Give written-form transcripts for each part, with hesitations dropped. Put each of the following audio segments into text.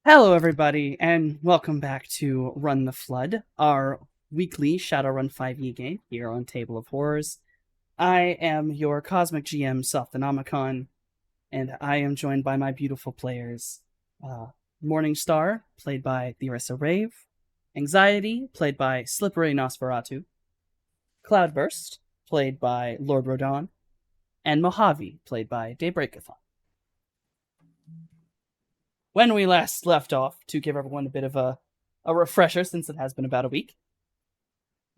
Hello, everybody, and welcome back to Run the Flood, our weekly Shadowrun 5e game here on Table of Horrors. I am your Cosmic GM, Sophonomicon, and I am joined by my beautiful players. Morningstar, played by Theresa Rave, Anxiety, played by Slippery Nosferatu, Cloudburst, played by Lord Rodan, and Mojave, played by Daybreakathon. When we last left off, to give everyone a bit of a refresher, since it has been about a week,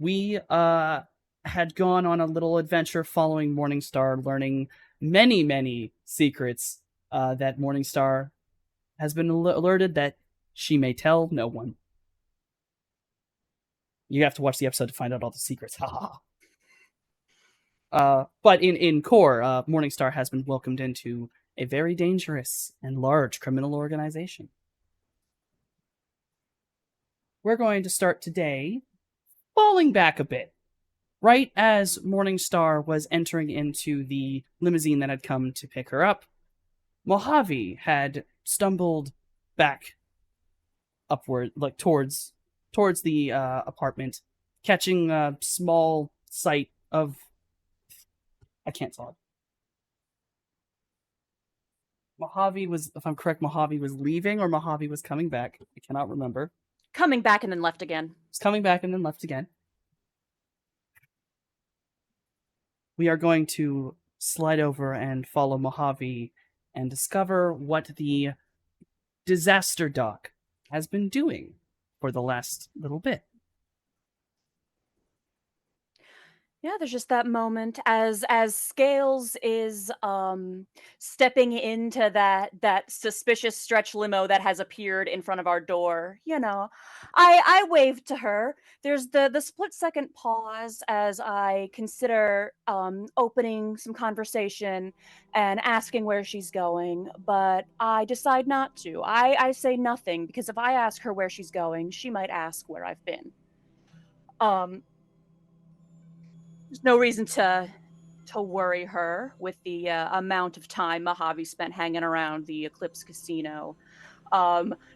we had gone on a little adventure following Morningstar, learning many secrets that Morningstar has been alerted that she may tell no one. You have to watch the episode to find out all the secrets. But in core, Morningstar has been welcomed into a very dangerous and large criminal organization. We're going to start today falling back a bit. Right as Morningstar was entering into the limousine that had come to pick her up, Mojave had stumbled back upward, like towards the apartment, catching a small sight of. I can't talk. Mojave was, if I'm correct, Mojave was leaving or Mojave was coming back. I cannot remember. Coming back and then left again. It's coming back and then left again. We are going to slide over and follow Mojave and discover what the disaster doc has been doing for the last little bit. Yeah, there's just that moment as Scales is stepping into that suspicious stretch limo that has appeared in front of our door. I wave to her. There's the split second pause as I consider opening some conversation and asking where she's going, but I decide not to. I say nothing because if I ask her where she's going, she might ask where I've been. There's no reason to worry her with the amount of time Mojave spent hanging around the Eclipse Casino,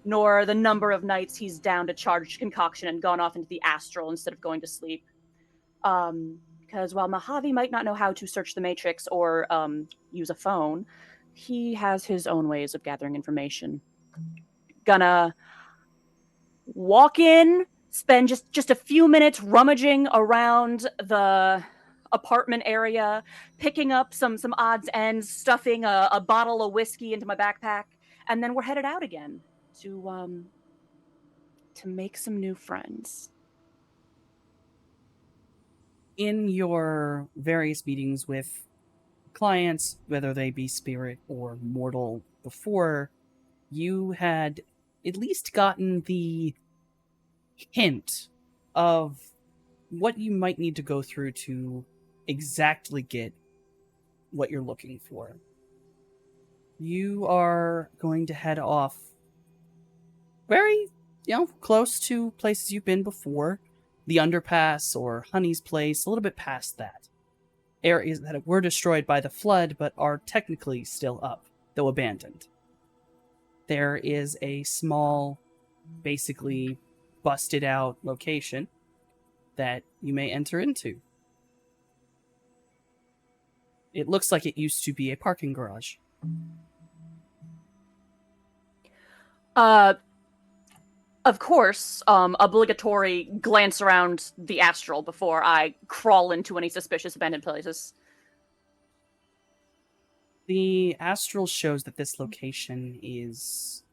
nor the number of nights he's down to charged concoction and gone off into the astral instead of going to sleep. Because while Mojave might not know how to search the Matrix or use a phone, he has his own ways of gathering information. Gonna walk in, spend just a few minutes rummaging around the apartment area, picking up some odds ends, stuffing a bottle of whiskey into my backpack, and then we're headed out again to make some new friends. In your various meetings with clients, whether they be spirit or mortal, before, you had at least gotten the hint of what you might need to go through to exactly get what you're looking for. You are going to head off very, close to places you've been before. The underpass or Honey's place, a little bit past that. Areas that were destroyed by the flood but are technically still up, though abandoned. There is a small, basically busted out location that you may enter into. It looks like it used to be a parking garage. Of course, obligatory glance around the astral before I crawl into any suspicious abandoned places. The astral shows that this location is...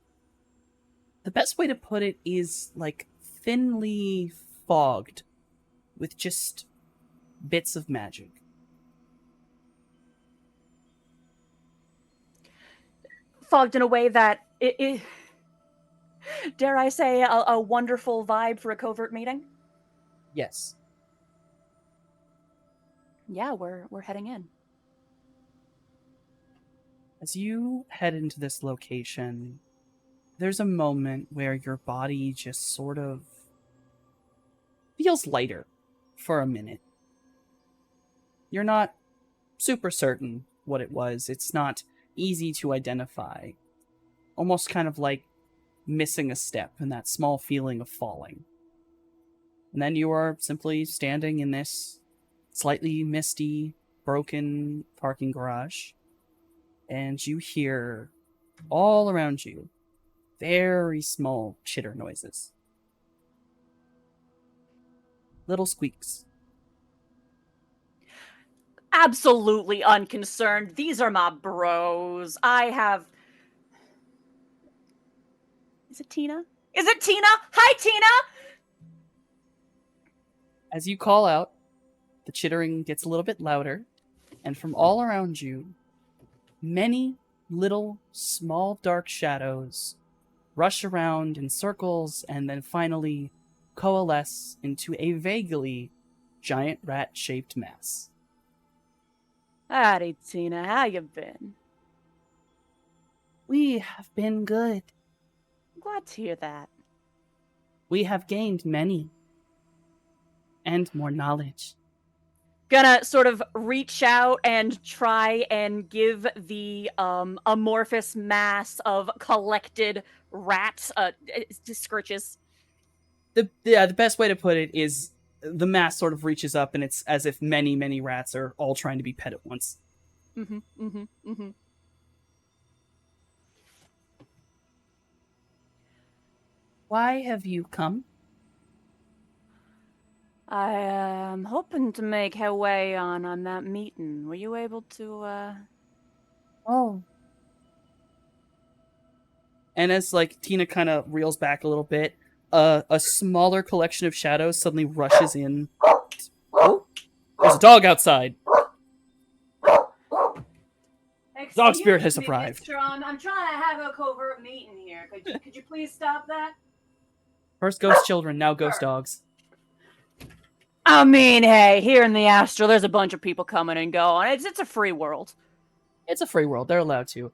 The best way to put it is like thinly fogged with just bits of magic. Fogged in a way that it dare I say, a wonderful vibe for a covert meeting? Yes. Yeah, we're heading in. As you head into this location, there's a moment where your body just sort of feels lighter for a minute. You're not super certain what it was. It's not easy to identify. Almost kind of like missing a step and that small feeling of falling. And then you are simply standing in this slightly misty, broken parking garage, and you hear all around you very small chitter noises. Little squeaks. Absolutely unconcerned. These are my bros. Is it Tina? Is it Tina? Hi, Tina! As you call out, the chittering gets a little bit louder, and from all around you, many little, small, dark shadows rush around in circles and then finally coalesce into a vaguely giant rat-shaped mass. Howdy, Tina. How you been? We have been good. Glad to hear that. We have gained many and more knowledge. Gonna sort of reach out and try and give the amorphous mass of collected rats scritches. The best way to put it is the mass sort of reaches up and it's as if many, many rats are all trying to be pet at once. Why have you come? I am hoping to make headway on that meeting. Were you able to, Oh. And as, like, Tina kind of reels back a little bit, a smaller collection of shadows suddenly rushes in. Oh, there's a dog outside. Dog spirit has arrived. Mister, I'm trying to have a covert meeting here. Could you please stop that? First ghost children, now ghost dogs. I mean, hey, here in the Astral, there's a bunch of people coming and going. It's a free world. It's a free world. They're allowed to.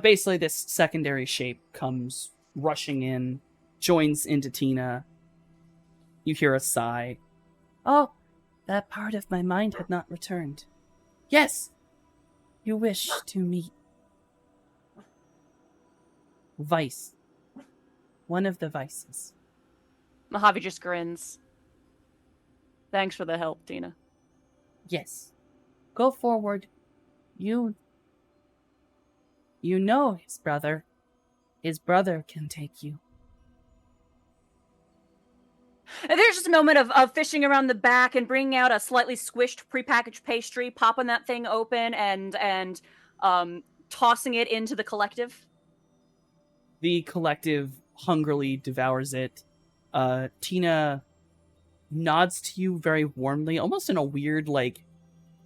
Basically, this secondary shape comes rushing in, joins into Tina. You hear a sigh. Oh, that part of my mind had not returned. Yes! You wish to meet Vice. One of the vices. Mojave just grins. Thanks for the help, Tina. Yes. Go forward. You know his brother. His brother can take you. And there's just a moment of fishing around the back and bringing out a slightly squished prepackaged pastry, popping that thing open and tossing it into the collective. The collective hungrily devours it. Tina nods to you very warmly, almost in a weird, like,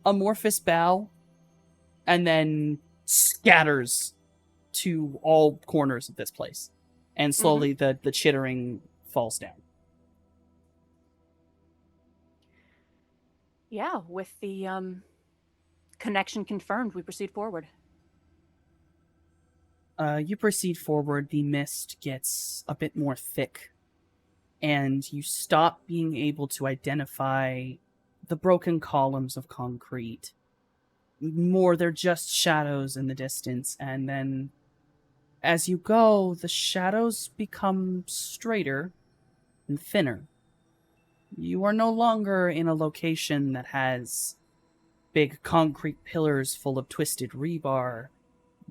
amorphous bow, and then scatters to all corners of this place. And slowly the chittering falls down. Yeah, with the connection confirmed, we proceed forward. You proceed forward, the mist gets a bit more thick, and you stop being able to identify the broken columns of concrete. More, they're just shadows in the distance, and then as you go, the shadows become straighter and thinner. You are no longer in a location that has big concrete pillars full of twisted rebar.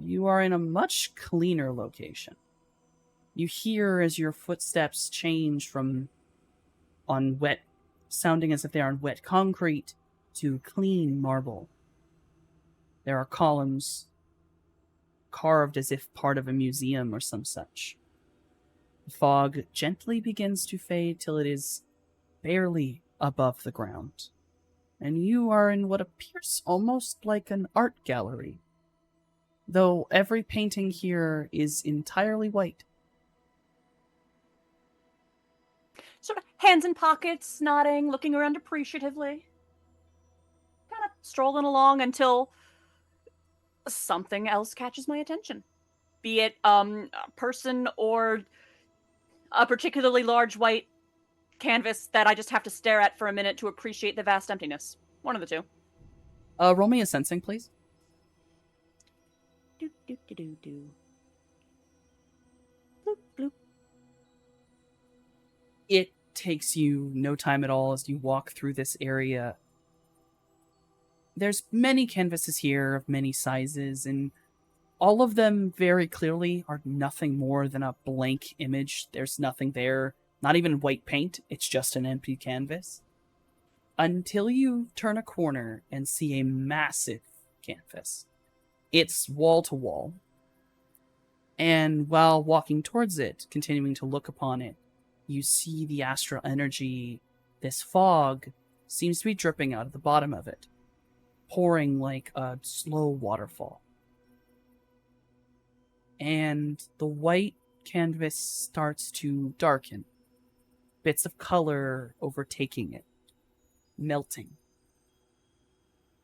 You are in a much cleaner location. You hear as your footsteps change from on wet, sounding as if they are on wet concrete, to clean marble. There are columns carved as if part of a museum or some such. The fog gently begins to fade till it is barely above the ground, and you are in what appears almost like an art gallery, though every painting here is entirely white. Sort of hands in pockets, nodding, looking around appreciatively. Kind of strolling along until something else catches my attention. Be it a person or a particularly large white canvas that I just have to stare at for a minute to appreciate the vast emptiness. One of the two. Roll me a sensing, please. Do do do do do. Bloop bloop It takes you no time at all as you walk through this area. There's many canvases here of many sizes, and all of them very clearly are nothing more than a blank image. There's nothing there, not even white paint. It's just an empty canvas. Until you turn a corner and see a massive canvas. It's wall to wall. And while walking towards it, continuing to look upon it, you see the astral energy. This fog seems to be dripping out of the bottom of it, pouring like a slow waterfall. And the white canvas starts to darken, bits of color overtaking it, melting,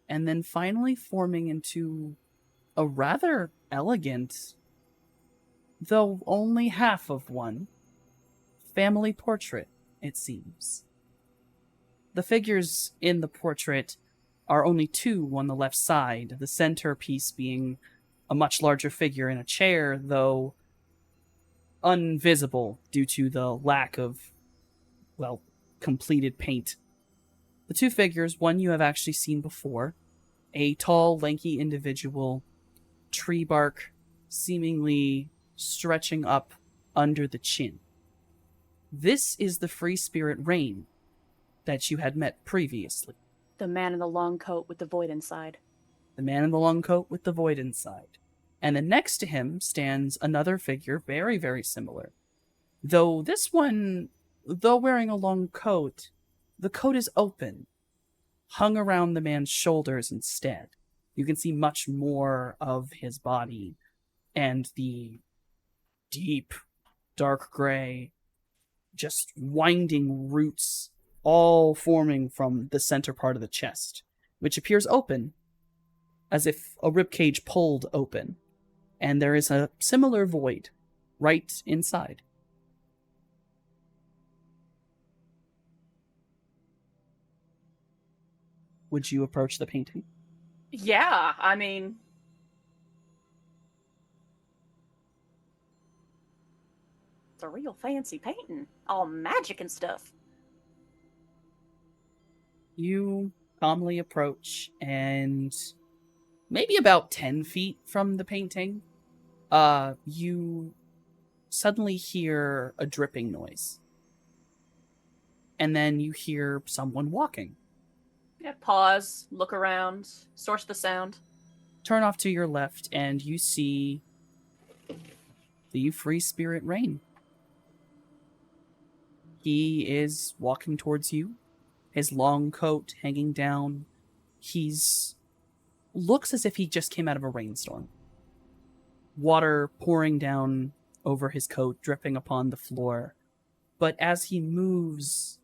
and then finally forming into a rather elegant, though only half of one, family portrait, it seems. The figures in the portrait are only two on the left side, the centerpiece being a much larger figure in a chair, though invisible due to the lack of, well, completed paint. The two figures, one you have actually seen before, a tall, lanky individual, tree bark seemingly stretching up under the chin. This is the free spirit Rain that you had met previously. The man in the long coat with the void inside. The man in the long coat with the void inside. And then next to him stands another figure very, very similar. Though this one, though wearing a long coat, the coat is open, hung around the man's shoulders instead. You can see much more of his body and the deep, dark gray, just winding roots all forming from the center part of the chest, which appears open, as if a ribcage pulled open, and there is a similar void right inside. Would you approach the painting? Yeah, I mean, it's a real fancy painting. All magic and stuff. You calmly approach, and maybe about 10 feet from the painting, you suddenly hear a dripping noise. And then you hear someone walking. Yeah, pause, look around, source the sound. Turn off to your left, and you see the free spirit Rain. He is walking towards you, his long coat hanging down. He's looks as if he just came out of a rainstorm. Water pouring down over his coat, dripping upon the floor. But as he moves,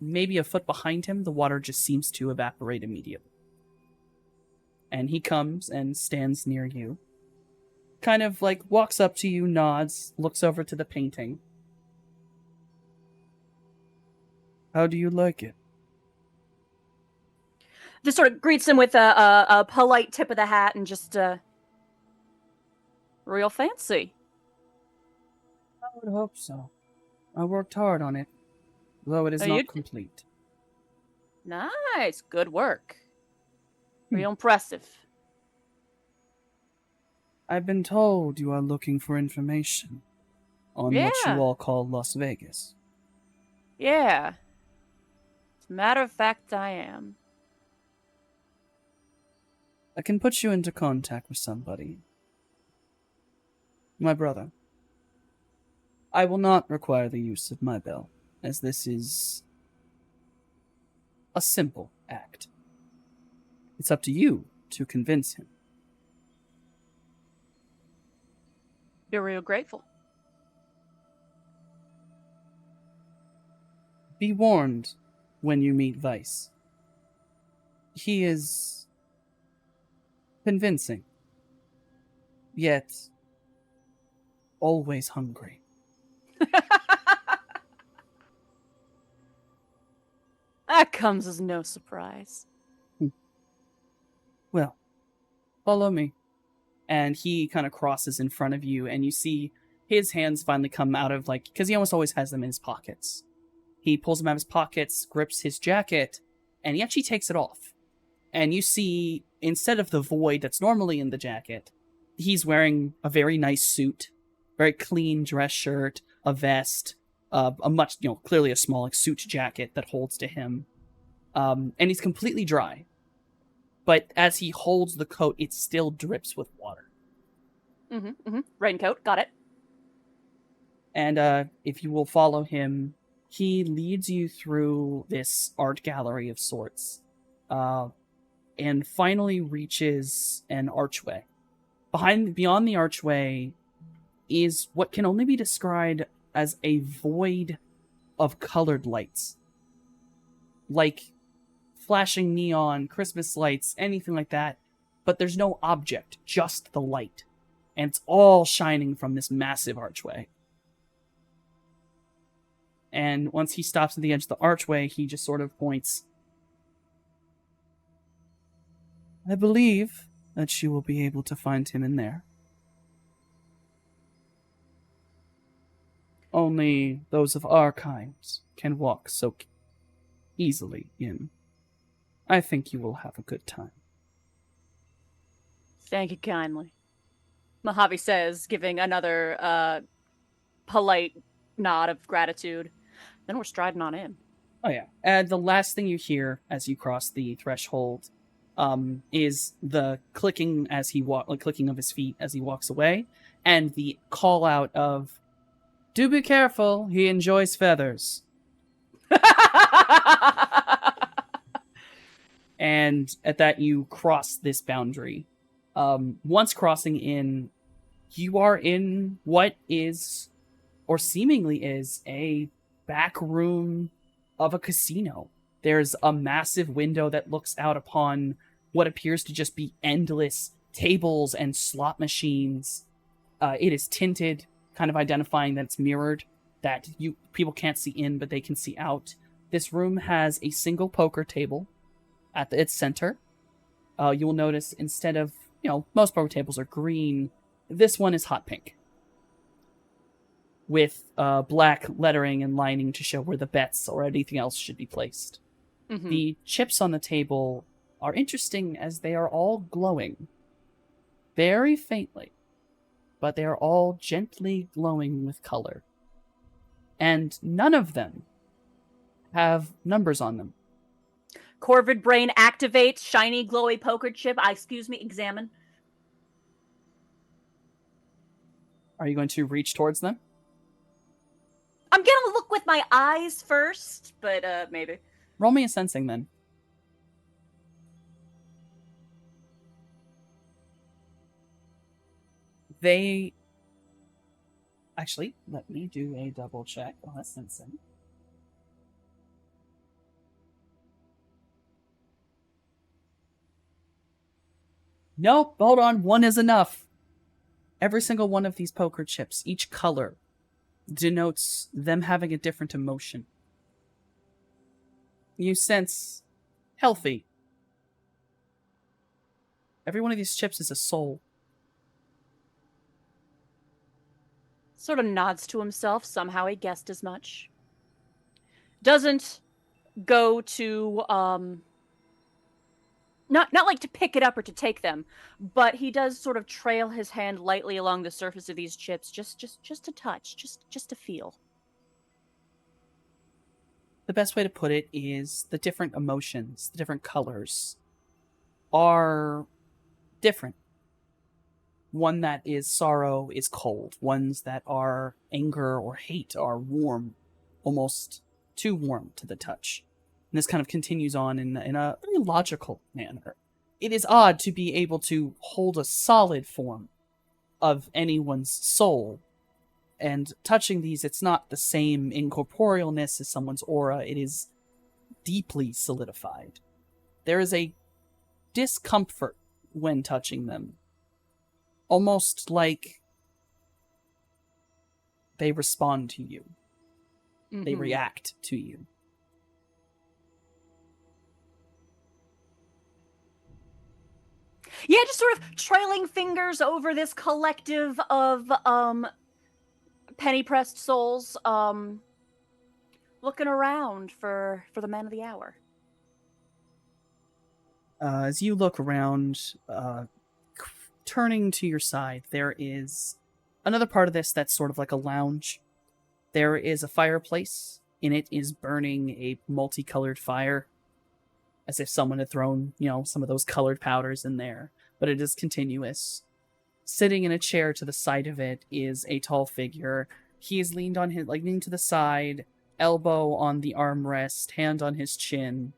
maybe a foot behind him, the water just seems to evaporate immediately. And he comes and stands near you. Kind of like walks up to you, nods, looks over to the painting. How do you like it? Just sort of greets him with a polite tip of the hat and just real fancy. I would hope so. I worked hard on it, though it is not complete. Nice, good work. Real impressive. I've been told you are looking for information on what you all call Las Vegas. Yeah. As a matter of fact, I am. I can put you into contact with somebody. My brother. I will not require the use of my bell, as this is a simple act. It's up to you to convince him. You're real grateful. Be warned when you meet Vice. He is convincing, yet always hungry. That comes as no surprise. Well, follow me. And he kind of crosses in front of you, and you see his hands finally come out of, like, because he almost always has them in his pockets. He pulls them out of his pockets, grips his jacket, and he actually takes it off. And you see, instead of the void that's normally in the jacket, he's wearing a very nice suit, very clean dress shirt, a vest, a much, clearly a small like, suit jacket that holds to him. And he's completely dry. But as he holds the coat, it still drips with water. Raincoat, got it. And if you will follow him, he leads you through this art gallery of sorts, and finally reaches an archway. Beyond the archway is what can only be described as a void of colored lights. Like flashing neon, Christmas lights, anything like that. But there's no object, just the light. And it's all shining from this massive archway. And once he stops at the edge of the archway, he just sort of points. I believe that you will be able to find him in there. Only those of our kind can walk so easily in. I think you will have a good time. Thank you kindly, Mojave says, giving another polite nod of gratitude. Then we're striding on in. Oh yeah. And the last thing you hear as you cross the threshold is the clicking clicking of his feet as he walks away, and the call out of, "Do be careful, he enjoys feathers." And at that, you cross this boundary. Once crossing in, you are in what is, or seemingly is, a back room of a casino. There's a massive window that looks out upon what appears to just be endless tables and slot machines. It is tinted, kind of identifying that it's mirrored, that people can't see in, but they can see out. This room has a single poker table at its center. You will notice instead of, most poker tables are green, this one is hot pink, with black lettering and lining to show where the bets or anything else should be placed. Mm-hmm. The chips on the table are interesting as they are all glowing. Very faintly, but they are all gently glowing with color. And none of them have numbers on them. Corvid brain activate, shiny glowy poker chip. Examine. Are you going to reach towards them? I'm gonna look with my eyes first, but maybe. Roll me a sensing then. Actually, let me do a double check on a sensing. Nope, hold on, one is enough. Every single one of these poker chips, each color, denotes them having a different emotion. You sense healthy. Every one of these chips is a soul. Sort of nods to himself. Somehow he guessed as much. Doesn't go to not like to pick it up or to take them, but he does sort of trail his hand lightly along the surface of these chips, just to touch, just to feel. The best way to put it is the different emotions, the different colors are different. One that is sorrow is cold. Ones that are anger or hate are warm, almost too warm to the touch. And this kind of continues on in a very logical manner. It is odd to be able to hold a solid form of anyone's soul. And touching these, it's not the same incorporealness as someone's aura. It is deeply solidified. There is a discomfort when touching them. Almost like they respond to you. Mm-hmm. They react to you. Yeah, just sort of trailing fingers over this collective of penny pressed souls, looking around for the man of the hour. As you look around, turning to your side, there is another part of this that's sort of like a lounge. There is a fireplace. In it is burning a multicolored fire, as if someone had thrown, some of those colored powders in there, but it is continuous. Sitting in a chair to the side of it is a tall figure. He is leaning to the side, elbow on the armrest, hand on his chin,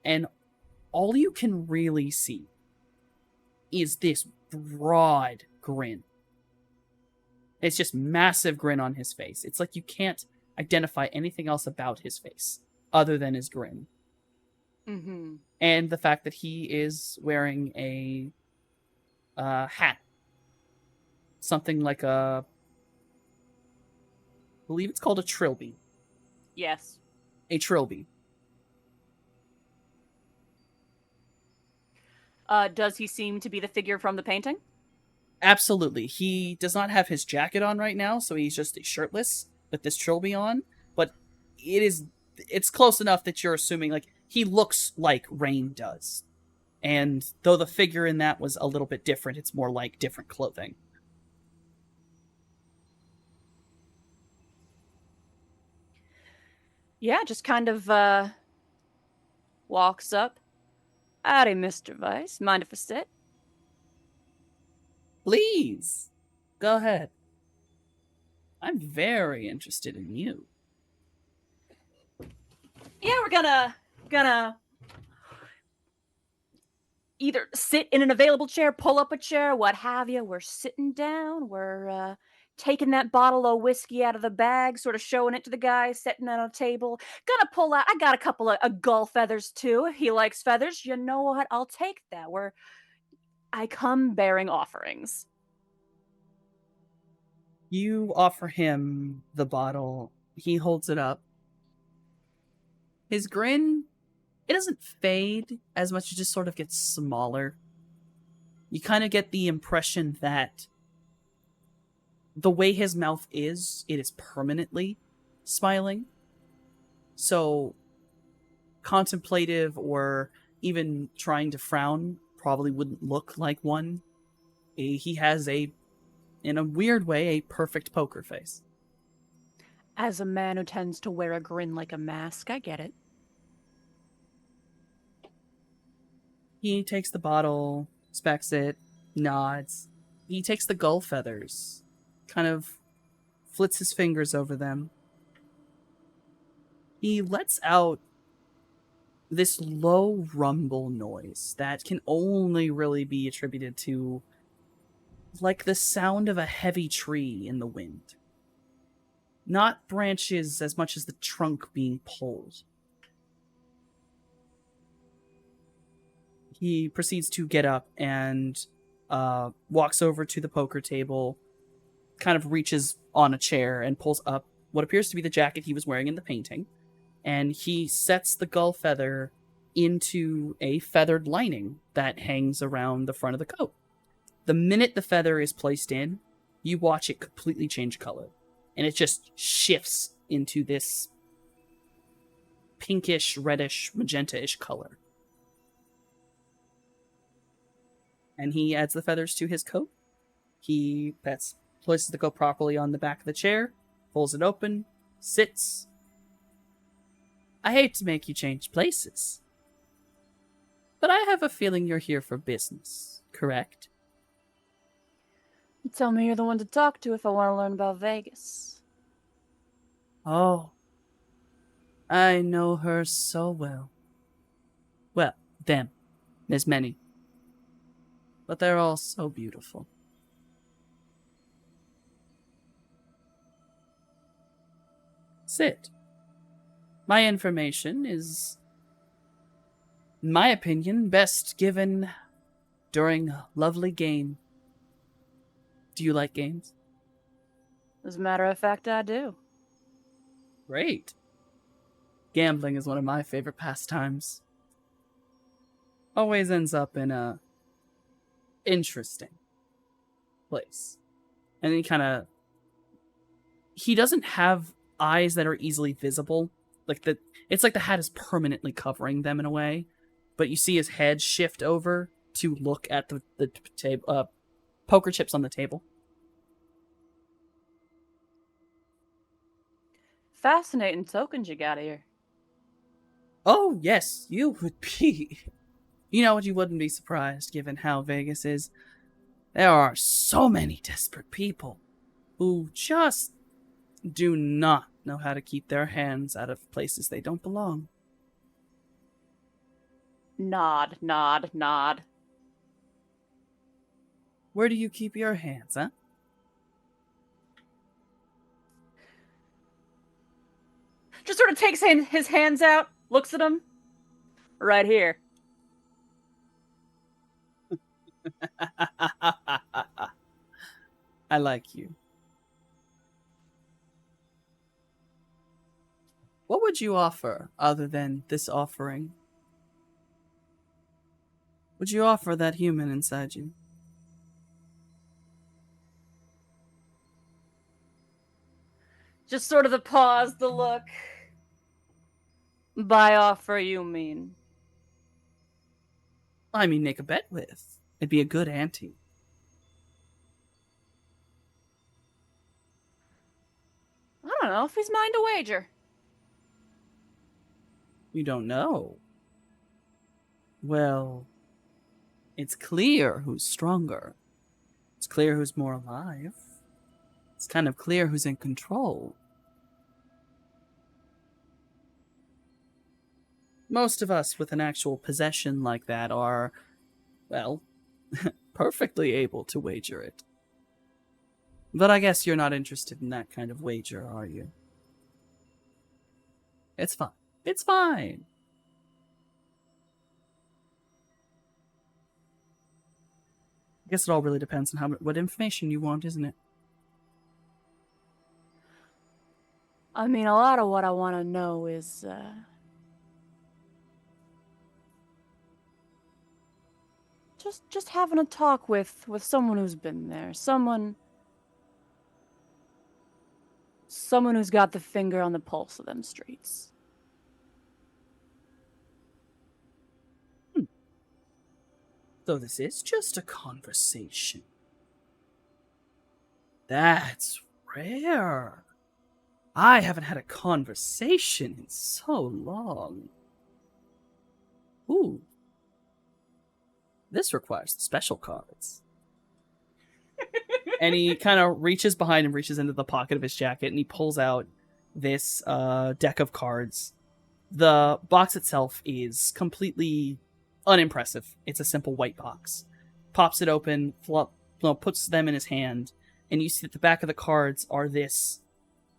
and all you can really see is this broad grin. It's just massive grin on his face. It's like you can't identify anything else about his face other than his grin. Mm-hmm. And the fact that he is wearing a hat. Something like I believe it's called a trilby. Yes. A trilby. Does he seem to be the figure from the painting? Absolutely. He does not have his jacket on right now, so he's just shirtless with this trilby on. But it's close enough that you're assuming like he looks like Rain does. And though the figure in that was a little bit different, it's more like different clothing. Yeah, just kind of walks up. Howdy, Mr. Vice. Mind if I sit? Please, go ahead. I'm very interested in you. Yeah, we're gonna either sit in an available chair, pull up a chair, what have you. We're sitting down. We're taking that bottle of whiskey out of the bag, sort of showing it to the guy, sitting on a table. Gonna pull out. I got a couple of gull feathers too. If he likes feathers, you know what? I'll take that. I come bearing offerings. You offer him the bottle. He holds it up. His grin, it doesn't fade as much, it just sort of gets smaller. You kind of get the impression that the way his mouth is, it is permanently smiling. So, contemplative or even trying to frown probably wouldn't look like one. He has in a weird way, a perfect poker face. As a man who tends to wear a grin like a mask, I get it. He takes the bottle, inspects it, nods. He takes the gull feathers, kind of flits his fingers over them. He lets out this low rumble noise that can only really be attributed to like the sound of a heavy tree in the wind. Not branches as much as the trunk being pulled. He proceeds to get up and walks over to the poker table, kind of reaches on a chair and pulls up what appears to be the jacket he was wearing in the painting, and he sets the gull feather into a feathered lining that hangs around the front of the coat. The minute the feather is placed in, you watch it completely change color, and it just shifts into this pinkish, reddish, magenta-ish color. And he adds the feathers to his coat. He places the coat properly on the back of the chair, pulls it open, sits. I hate to make you change places, but I have a feeling you're here for business, correct? You tell me you're the one to talk to if I want to learn about Vegas. Oh, I know her so well. Well, them. There's many. But they're all so beautiful. Sit. My information is, in my opinion, best given during a lovely game. Do you like games? As a matter of fact, I do. Great. Gambling is one of my favorite pastimes. Always ends up in a interesting place. And he kind of he doesn't have eyes that are easily visible. It's like the hat is permanently covering them in a way, but you see his head shift over to look at the table, poker chips on the table. Fascinating tokens you got here. Oh, yes, you would be. You know what? You wouldn't be surprised given how Vegas is. There are so many desperate people who just do not know how to keep their hands out of places they don't belong. Nod, nod, nod. Where do you keep your hands, huh? Just sort of takes his hands out, looks at him. Right here. I like you. What would you offer other than this offering? Would you offer that human inside you? Just sort of the pause, the look. By offer, you mean? I mean, make a bet with. It'd be a good ante. I don't know if he's mind to wager. You don't know. Well, it's clear who's stronger. It's clear who's more alive. It's kind of clear who's in control. Most of us with an actual possession like that are, well, perfectly able to wager it. But I guess you're not interested in that kind of wager, are you? It's fine. It's fine. I guess it all really depends on what information you want, isn't it? I mean, a lot of what I want to know is, just having a talk with someone who's been there, someone who's got the finger on the pulse of them streets. So this is just a conversation. That's rare. I haven't had a conversation in so long. Ooh. This requires the special cards. And he kind of reaches behind and reaches into the pocket of his jacket, and he pulls out this deck of cards. The box itself is completely unimpressive. It's a simple white box. Pops it open, puts them in his hand, and you see that the back of the cards are this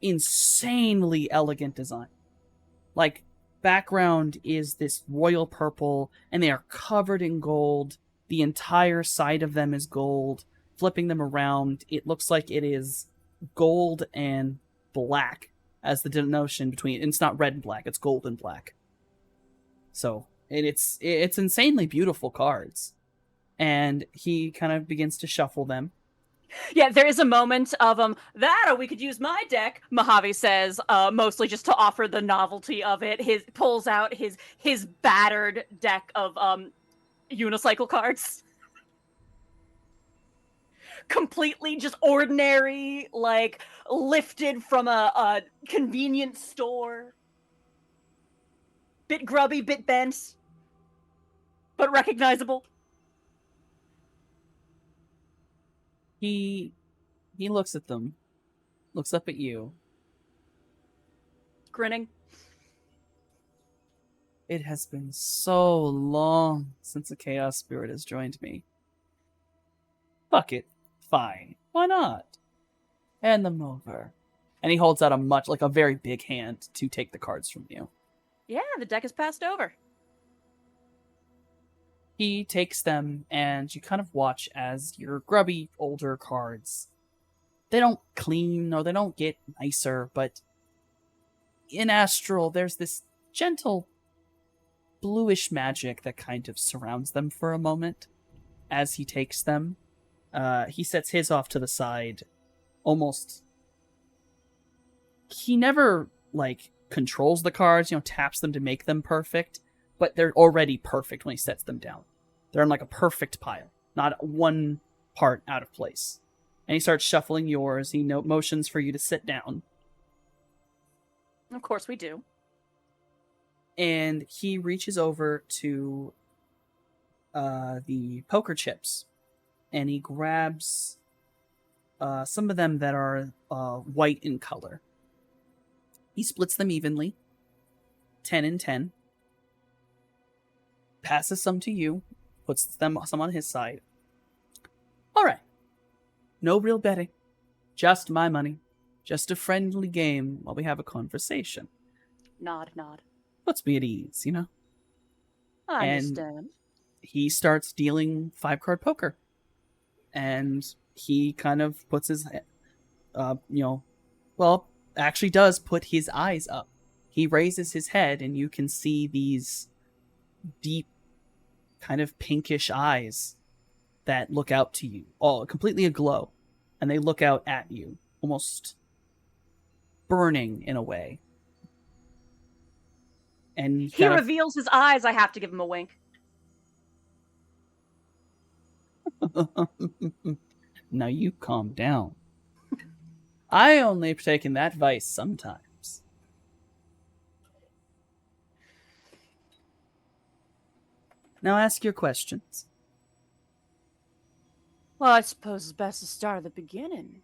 insanely elegant design. Like, background is this royal purple, and they are covered in gold. The entire side of them is gold. Flipping them around, it looks like it is gold and black as the denotation between. It's not red and black; it's gold and black. So it's insanely beautiful cards, and he kind of begins to shuffle them. Yeah, there is a moment of that, or we could use my deck. Mojave says, mostly just to offer the novelty of it. Pulls out his battered deck of unicycle cards. Completely just ordinary, like lifted from a convenience store. Bit grubby, bit bent, but recognizable. He looks at them, looks up at you. Grinning. It has been so long since a Chaos Spirit has joined me. Fuck it. Fine. Why not? Hand them over. And he holds out a very big hand to take the cards from you. Yeah, the deck is passed over. He takes them, and you kind of watch as your grubby, older cards, they don't clean or they don't get nicer, but in Astral, there's this gentle bluish magic that kind of surrounds them for a moment as he takes them. He sets his off to the side, almost he never, like, controls the cards, taps them to make them perfect, but they're already perfect when he sets them down. They're in, like, a perfect pile, not one part out of place. And he starts shuffling yours. He motions for you to sit down. Of course we do. And he reaches over to the poker chips, and he grabs some of them that are white in color. He splits them evenly, 10 and 10, passes some to you, puts some on his side. All right. No real betting. Just my money. Just a friendly game while we have a conversation. Nod. Puts me at ease, I And understand. he starts dealing 5-card poker. And he kind of puts his, actually does put his eyes up. He raises his head, and you can see these deep, kind of pinkish eyes that look out to you, all completely aglow, and they look out at you, almost burning in a way. And he reveals his eyes. I have to give him a wink. Now you calm down. I only partake in that vice sometimes. Now ask your questions. Well, I suppose it's best to start at the beginning.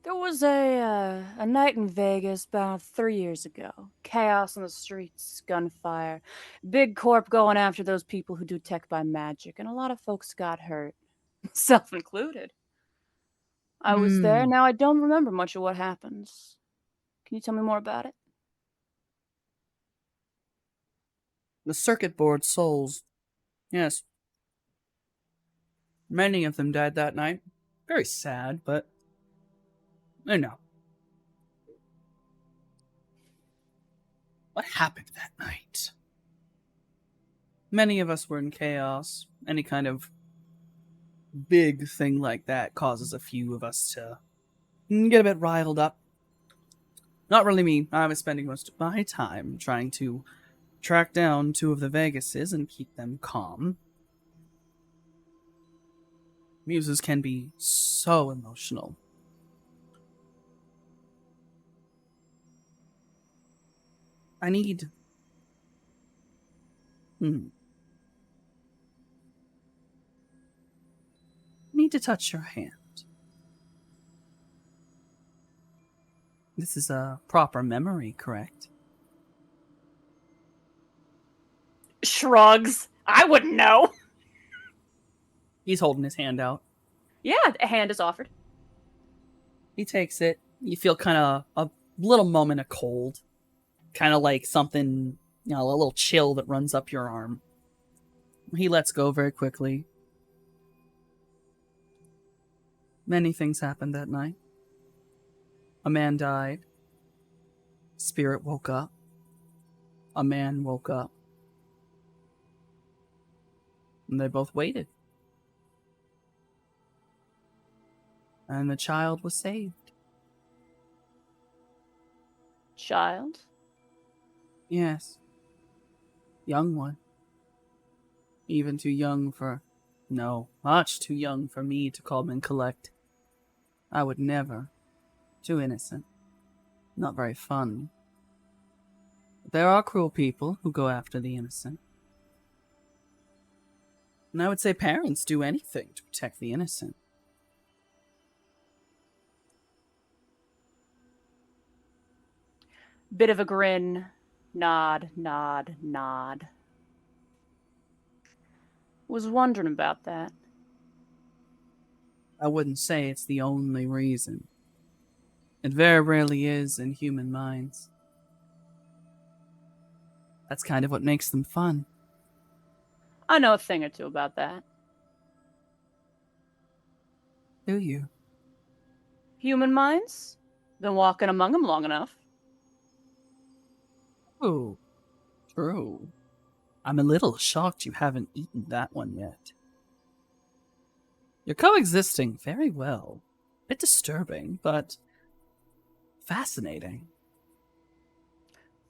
There was a night in Vegas about 3 years ago. Chaos on the streets, gunfire, big corp going after those people who do tech by magic, and a lot of folks got hurt, self included. I was there. Now I don't remember much of what happens. Can you tell me more about it? The circuit board souls. Yes. Many of them died that night. Very sad, but I know. What happened that night? Many of us were in chaos. Any kind of big thing like that causes a few of us to get a bit riled up. Not really me. I was spending most of my time trying to track down 2 of the Vegases and keep them calm. Muses can be so emotional. I need... need to touch your hand. This is a proper memory, correct? Shrugs. I wouldn't know. He's holding his hand out. Yeah, a hand is offered. He takes it. You feel kind of a little moment of cold. Kind of like something, a little chill that runs up your arm. He lets go very quickly. Many things happened that night. A man died. Spirit woke up. A man woke up. And they both waited. And the child was saved. Child? Yes. Young one. Even too young for... No, much too young for me to call and collect. I would never. Too innocent. Not very fun. But there are cruel people who go after the innocent. And I would say parents do anything to protect the innocent. Bit of a grin. Nod. Was wondering about that. I wouldn't say it's the only reason. It very rarely is in human minds. That's kind of what makes them fun. I know a thing or two about that. Do you? Human minds? Been walking among them long enough. Oh, true. I'm a little shocked you haven't eaten that one yet. You're coexisting very well. Bit disturbing, but fascinating.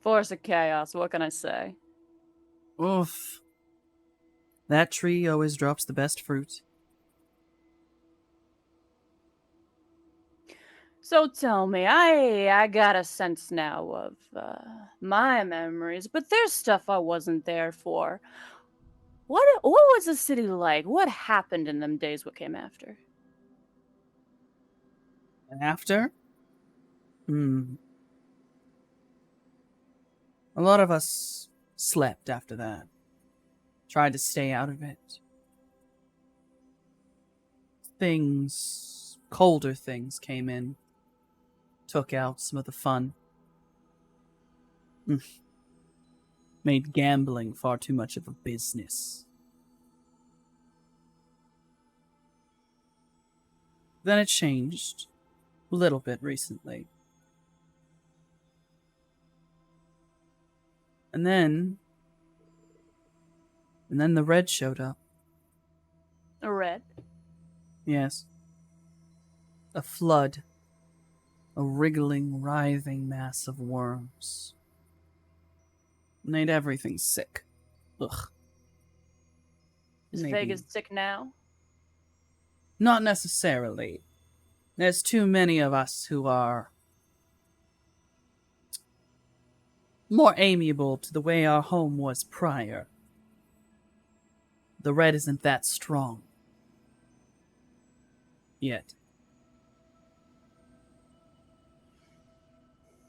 Force of chaos, what can I say? Oof. That tree always drops the best fruit. So tell me, I got a sense now of my memories, but there's stuff I wasn't there for. What was the city like? What happened in them days? What came after? And after? Hmm. A lot of us slept after that. Tried to stay out of it. Colder things came in. Took out some of the fun. Made gambling far too much of a business. Then it changed a little bit recently. And then the red showed up. A red? Yes. A flood. A wriggling, writhing mass of worms. Made everything sick. Ugh. Is Maybe. Vegas sick now? Not necessarily. There's too many of us who are more amiable to the way our home was prior. The red isn't that strong. Yet.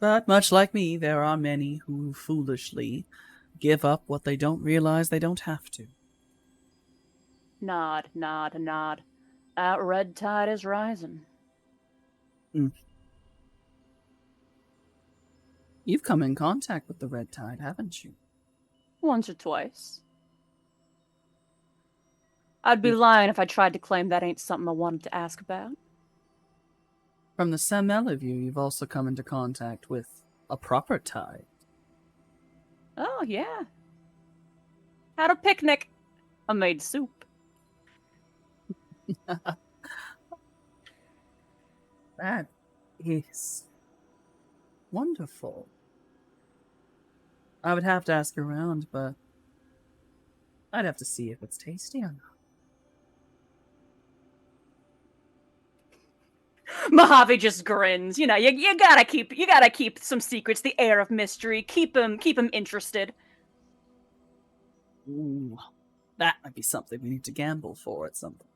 But much like me, there are many who foolishly give up what they don't realize they don't have to. Nod, nod, nod. That red tide is rising. You've come in contact with the red tide, haven't you? Once or twice. I'd be lying if I tried to claim that ain't something I wanted to ask about. From the Samela view, you've also come into contact with a proper tide. Oh, yeah. Had a picnic. I made soup. That is wonderful. I would have to ask around, but I'd have to see if it's tasty or not. Mojave just grins. You know, you gotta keep some secrets, the air of mystery. Keep him interested. Ooh, that might be something we need to gamble for at some point.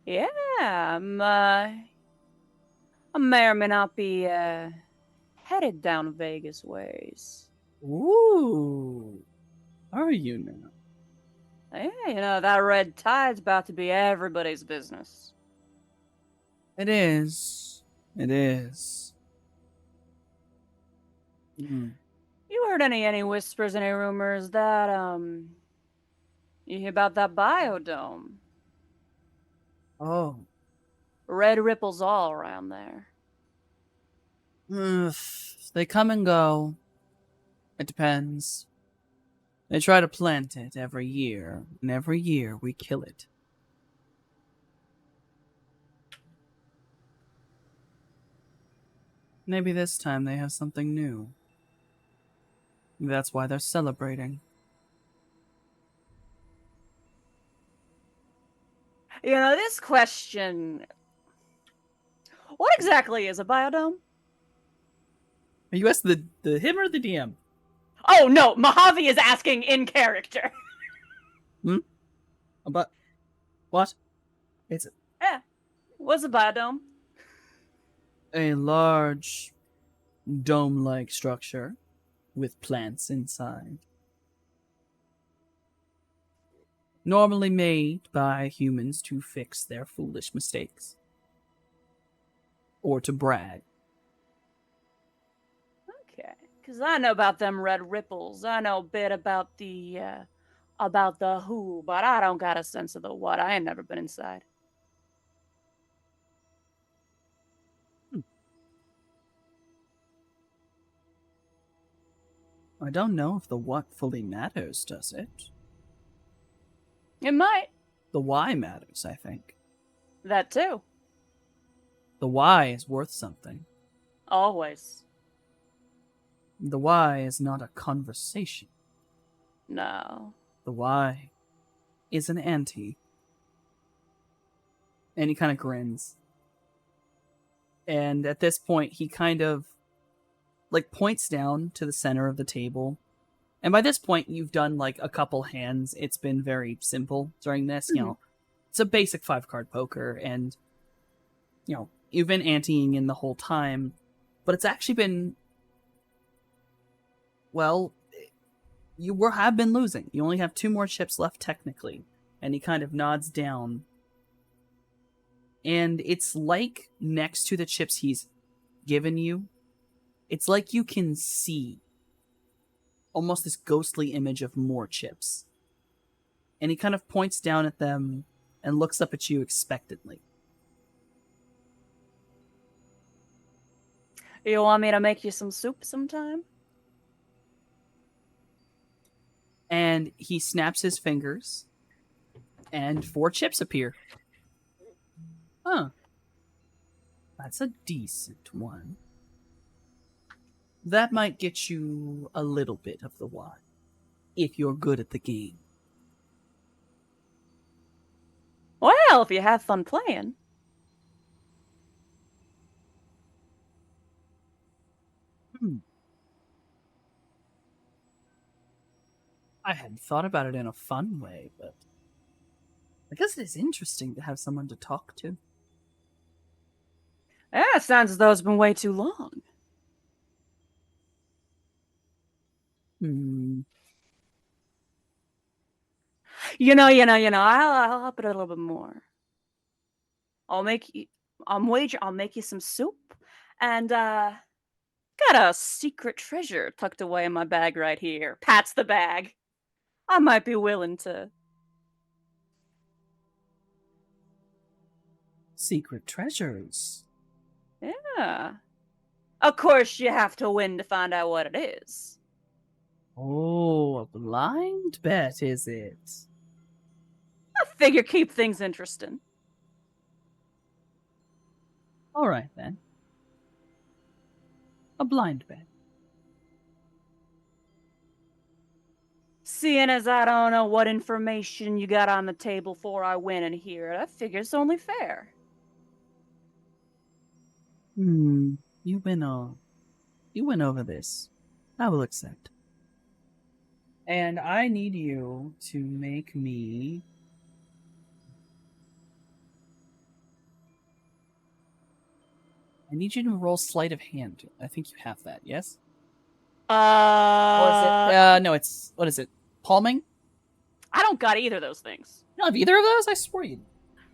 Yeah, I may or may not be headed down Vegas ways. Ooh, are you now? Yeah, you know, that red tide's about to be everybody's business. It is. It is. Mm. You heard any whispers, any rumors that, you hear about that biodome? Oh. Red ripples all around there. They come and go. It depends. They try to plant it every year, and every year we kill it. Maybe this time they have something new. That's why they're celebrating. You know, this question... What exactly is a biodome? Are you asking the him or the DM? Oh, no, Mojave is asking in character. But what? It's What's a biodome? a large dome-like structure with plants inside. Normally made by humans to fix their foolish mistakes. Or to brag. Okay, because I know about them red ripples. I know a bit about the who, but I don't got a sense of the what. I ain't never been inside. I don't know if the what fully matters, does it? It might. The why matters, I think. That too. The why is worth something. Always. The why is not a conversation. No. The why is an ante. And he kind of grins. And at this point, he kind of like points down to the center of the table. And by this point, you've done like a couple hands. It's been very simple during this. You know, it's a basic 5-card poker, and you know, you've been anteing in the whole time, but it's actually been, well, have been losing. You only have 2 more chips left technically. And he kind of nods down. And it's like next to the chips he's given you, it's like you can see almost this ghostly image of more chips. And he kind of points down at them and looks up at you expectantly. You want me to make you some soup sometime? And he snaps his fingers, and 4 chips appear. Huh. That's a decent one. That might get you a little bit of the why, if you're good at the game. Well, if you have fun playing. I hadn't thought about it in a fun way, but I guess it is interesting to have someone to talk to. Yeah, it sounds as though it's been way too long. You know, I'll help it a little bit more. I'll make you some soup, and got a secret treasure tucked away in my bag right here. Pats the bag. I might be willing to. Secret treasures. Yeah. Of course, you have to win to find out what it is. Oh, a blind bet, is it? I figure keep things interesting. All right, then. A blind bet. Seeing as I don't know what information you got on the table before I win and hear it, I figure it's only fair. You win over this. I will accept. And I need you to make me... I need you to roll sleight of hand. I think you have that, yes? Or is it... no, it's... What is it? Palming? I don't got either of those things. You don't have either of those? I swore you...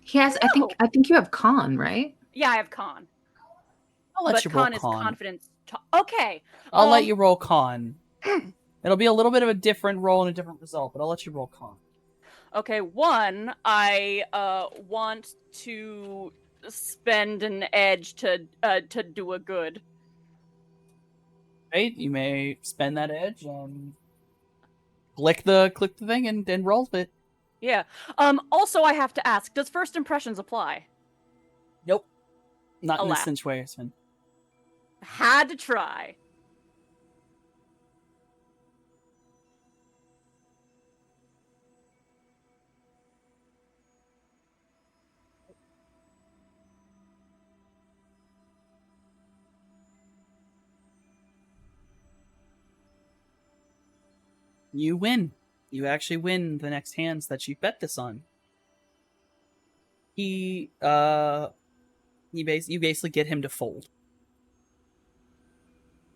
He has... No. I think you have con, right? Yeah, I have con. I'll let you roll con. Is confidence. Okay. I'll let you roll con. It'll be a little bit of a different roll and a different result, but I'll let you roll con. Okay, 1, I want to spend an edge to do a good. Right, you may spend that edge and click the thing and roll it. Yeah. Also, I have to ask: does first impressions apply? Nope. Not in this situation. Had to try. You win. You actually win the next hands that you bet this on. You basically get him to fold.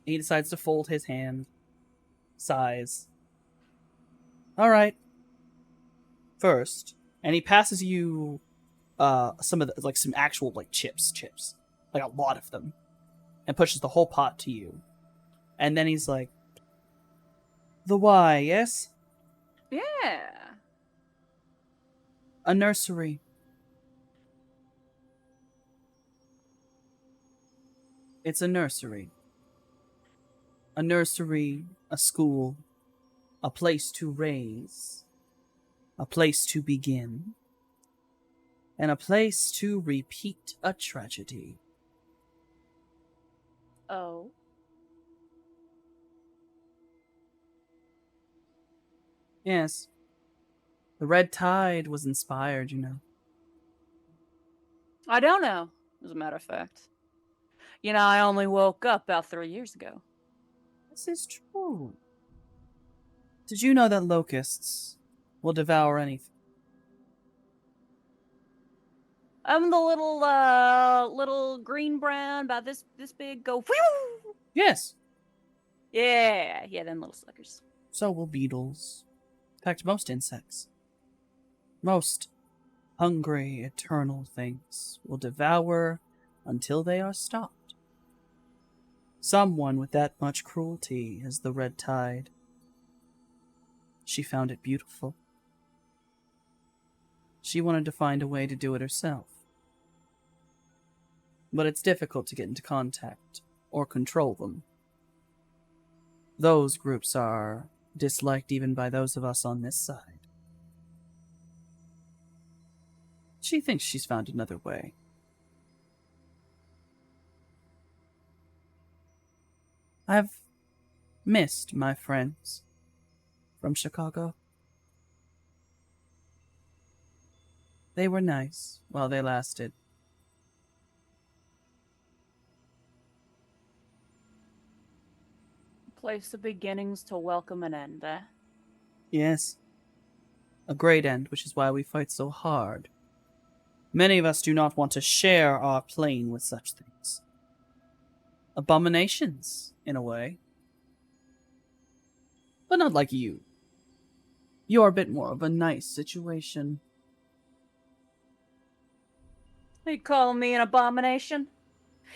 He decides to fold his hand. Sighs. All right. First, and he passes you some of the, like some actual like chips, like a lot of them, and pushes the whole pot to you. And then he's like, "The why, yes? Yeah. A nursery. It's a nursery. A nursery, a school, a place to raise, a place to begin, and a place to repeat a tragedy." Oh. Yes. The red tide was inspired, you know. I don't know, as a matter of fact. You know, I only woke up about 3 years ago. This is true. Did you know that locusts will devour anything? I'm the little green brown, about this big, go whew! Yes. Yeah, them little suckers. So will beetles. In fact, most insects. Most hungry, eternal things will devour until they are stopped. Someone with that much cruelty as the red tide. She found it beautiful. She wanted to find a way to do it herself. But it's difficult to get into contact or control them. Those groups are disliked even by those of us on this side. She thinks she's found another way. I've missed my friends from Chicago. They were nice while they lasted. Place of beginnings to welcome an end, eh? Yes, a great end, which is why we fight so hard. Many of us do not want to share our plane with such things. Abominations, in a way. But not like you. You're a bit more of a nice situation. They call me an abomination?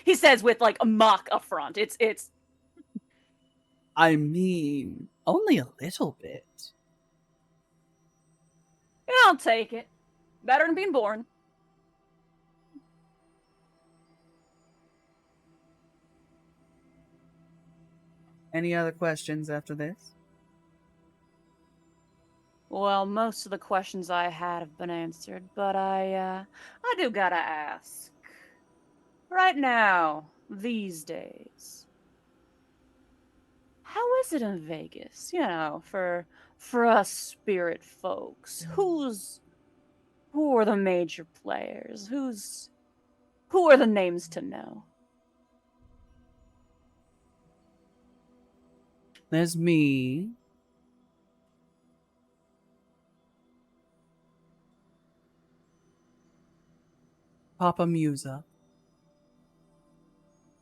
He says with like a mock affront. It's I mean, only a little bit. yeah, I'll take it. Better than being born. Any other questions after this? Well, most of the questions I had have been answered, but I do gotta ask. Right now, these days, how is it in Vegas? You know, for us spirit folks, who are the major players? Who are the names to know? There's me. Papa Musa.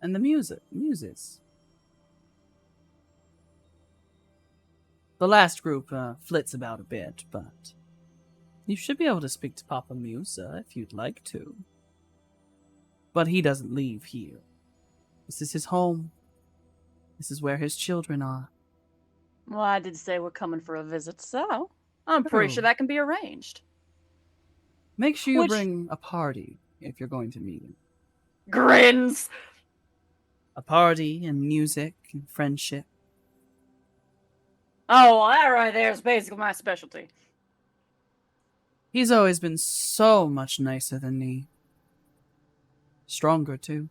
And the Muses. The last group flits about a bit, but you should be able to speak to Papa Musa if you'd like to. But he doesn't leave here. This is his home. This is where his children are. Well, I did say we're coming for a visit, so I'm pretty sure that can be arranged. Make sure you bring a party if you're going to meet him. Grins! A party and music and friendship. Oh, well, that right there is basically my specialty. He's always been so much nicer than me. Stronger, too.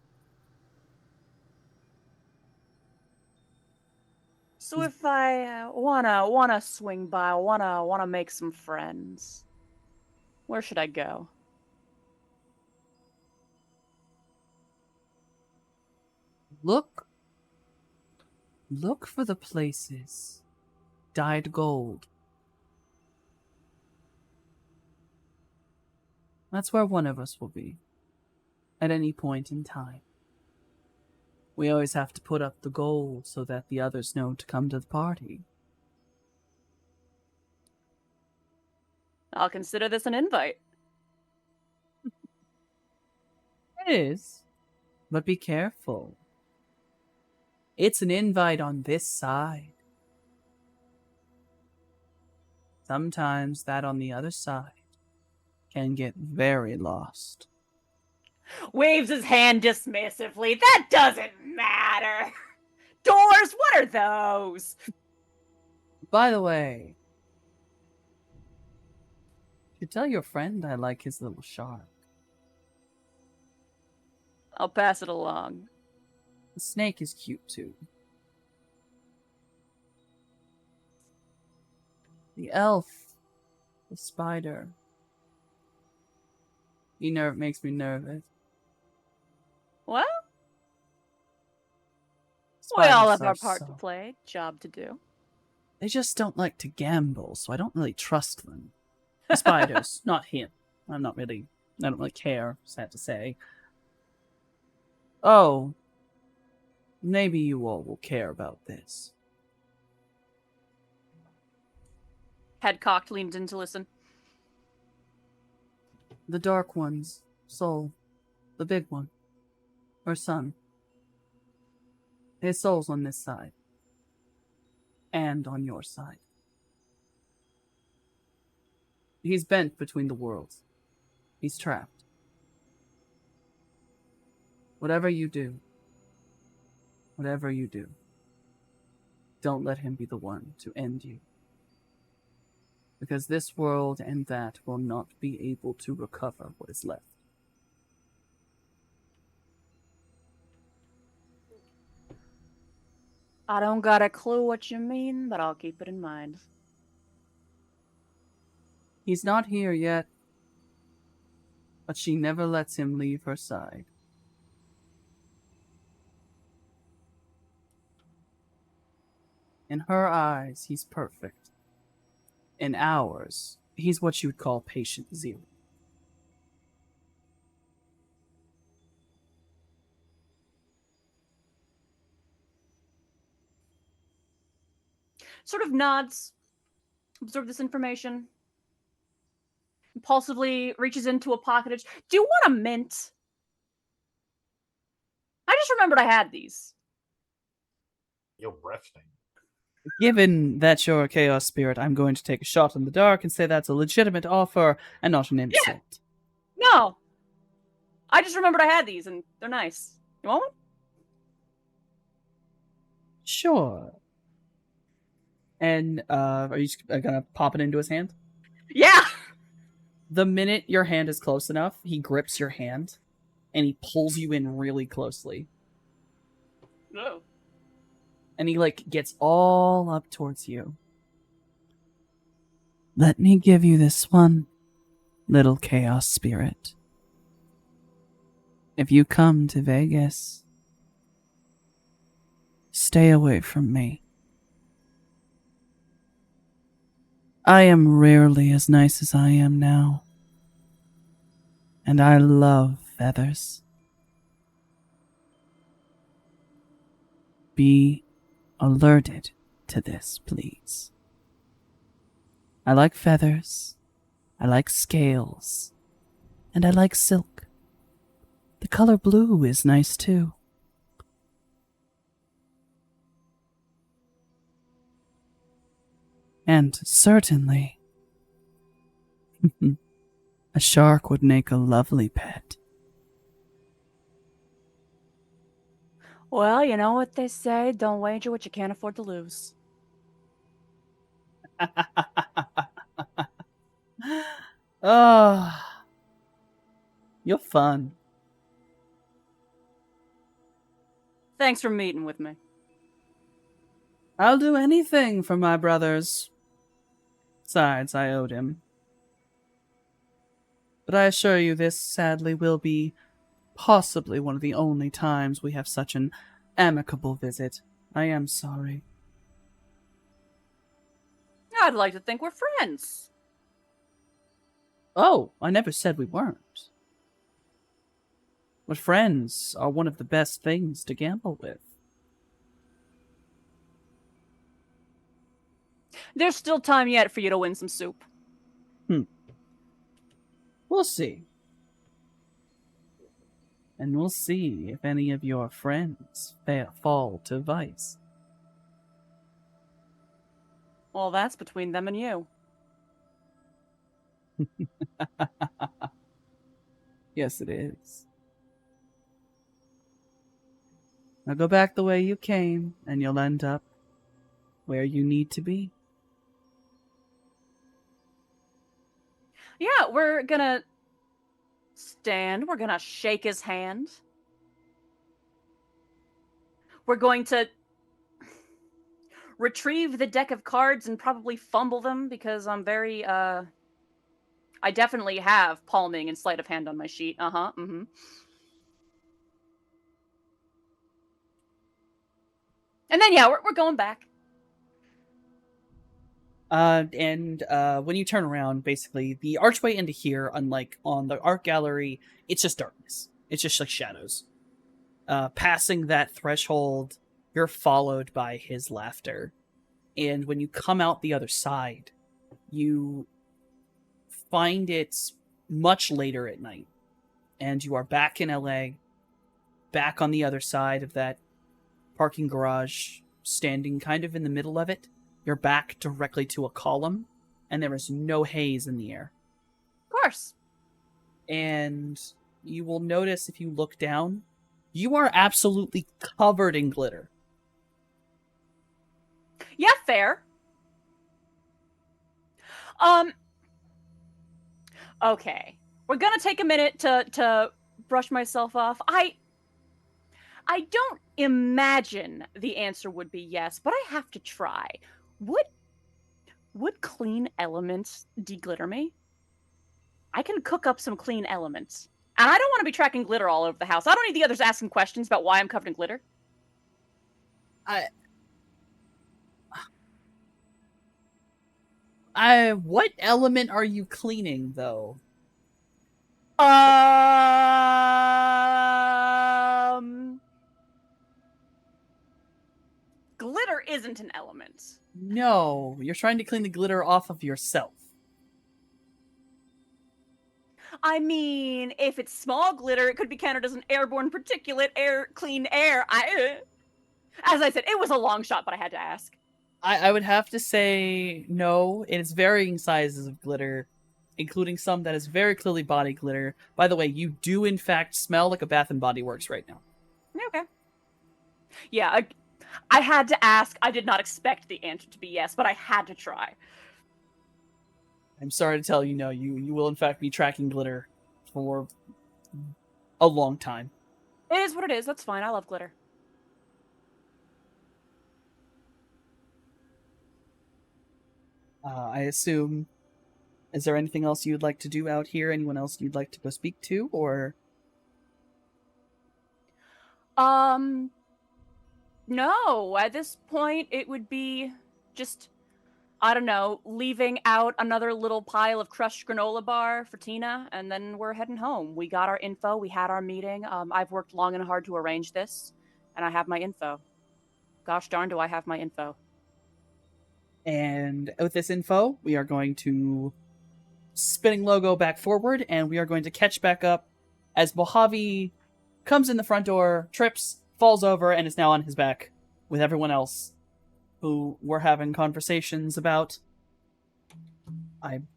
So if I wanna swing by, wanna make some friends, where should I go? Look for the places dyed gold. That's where one of us will be, at any point in time. We always have to put up the gold so that the others know to come to the party. I'll consider this an invite. It is, but be careful. It's an invite on this side. Sometimes that on the other side can get very lost. Waves his hand dismissively. That doesn't matter. Doors, what are those? By the way, you should tell your friend I like his little shark. I'll pass it along. The snake is cute too. The elf, the spider. Makes me nervous. Well, we all have Spiders our are part to so- play, job to do. They just don't like to gamble, so I don't really trust them. The spiders, not him. I don't really care, sad to say. Oh, maybe you all will care about this. Head cocked, leaned in to listen. The Dark One's soul, the big one, her son. His soul's on this side, and on your side. He's bent between the worlds. He's trapped. Whatever you do, don't let him be the one to end you. Because this world and that will not be able to recover what is left. I don't got a clue what you mean, but I'll keep it in mind. He's not here yet, but she never lets him leave her side. In her eyes, he's perfect. In ours, he's what you would call patient zero. Sort of nods, absorb this information, impulsively reaches into a pocket. Do you want a mint? I just remembered I had these. Your breath stink. Given that you're a chaos spirit, I'm going to take a shot in the dark and say that's a legitimate offer and not an insult. No. I just remembered I had these, and they're nice. You want one? Sure. And are you just gonna pop it into his hand? Yeah! The minute your hand is close enough, he grips your hand and he pulls you in really closely. No. And he gets all up towards you. Let me give you this one, little chaos spirit. If you come to Vegas, stay away from me. I am rarely as nice as I am now. And I love feathers. Be alerted to this, please. I like feathers, I like scales, and I like silk. The color blue is nice too. And certainly, a shark would make a lovely pet. Well, you know what they say, don't wager what you can't afford to lose. Oh, you're fun. Thanks for meeting with me. I'll do anything for my brothers. Besides, I owed him. But I assure you this sadly will be possibly one of the only times we have such an amicable visit. I am sorry. I'd like to think we're friends. Oh, I never said we weren't. But friends are one of the best things to gamble with. There's still time yet for you to win some soup. We'll see. And we'll see if any of your friends fall to vice. Well, that's between them and you. Yes, it is. Now go back the way you came, and you'll end up where you need to be. Yeah, we're gonna stand. We're gonna shake his hand. We're going to retrieve the deck of cards and probably fumble them because I'm very, I definitely have palming and sleight of hand on my sheet. Mm-hmm. And then, yeah, we're going back. And when you turn around, basically, the archway into here, unlike on the art gallery, it's just darkness. It's just like shadows. Passing that threshold, you're followed by his laughter. And when you come out the other side, you find it's much later at night. And you are back in LA, back on the other side of that parking garage, standing kind of in the middle of it. You're back directly to a column, and there is no haze in the air. Of course. And you will notice if you look down, you are absolutely covered in glitter. Yeah, fair. Okay. We're gonna take a minute to brush myself off. I don't imagine the answer would be yes, but I have to try. Would clean elements deglitter me? I can cook up some clean elements. And I don't want to be tracking glitter all over the house. I don't need the others asking questions about why I'm covered in glitter. What element are you cleaning, though? Glitter isn't an element. No, you're trying to clean the glitter off of yourself. I mean, if it's small glitter, it could be counted as an airborne particulate, clean air. As I said, it was a long shot, but I had to ask. I would have to say no. It is varying sizes of glitter, including some that is very clearly body glitter. By the way, you do in fact smell like a Bath and Body Works right now. Okay. Yeah, I had to ask. I did not expect the answer to be yes, but I had to try. I'm sorry to tell you, no, you will in fact be tracking glitter for a long time. It is what it is. That's fine. I love glitter. I assume, is there anything else you'd like to do out here? Anyone else you'd like to go speak to, or? No. At this point, it would be just, I don't know, leaving out another little pile of crushed granola bar for Tina, and then we're heading home. We got our info. We had our meeting. I've worked long and hard to arrange this, and I have my info. Gosh darn, do I have my info. And with this info, we are going to spinning logo back forward, and we are going to catch back up as Mojave comes in the front door, trips, falls over, and is now on his back with everyone else who were having conversations about. I'm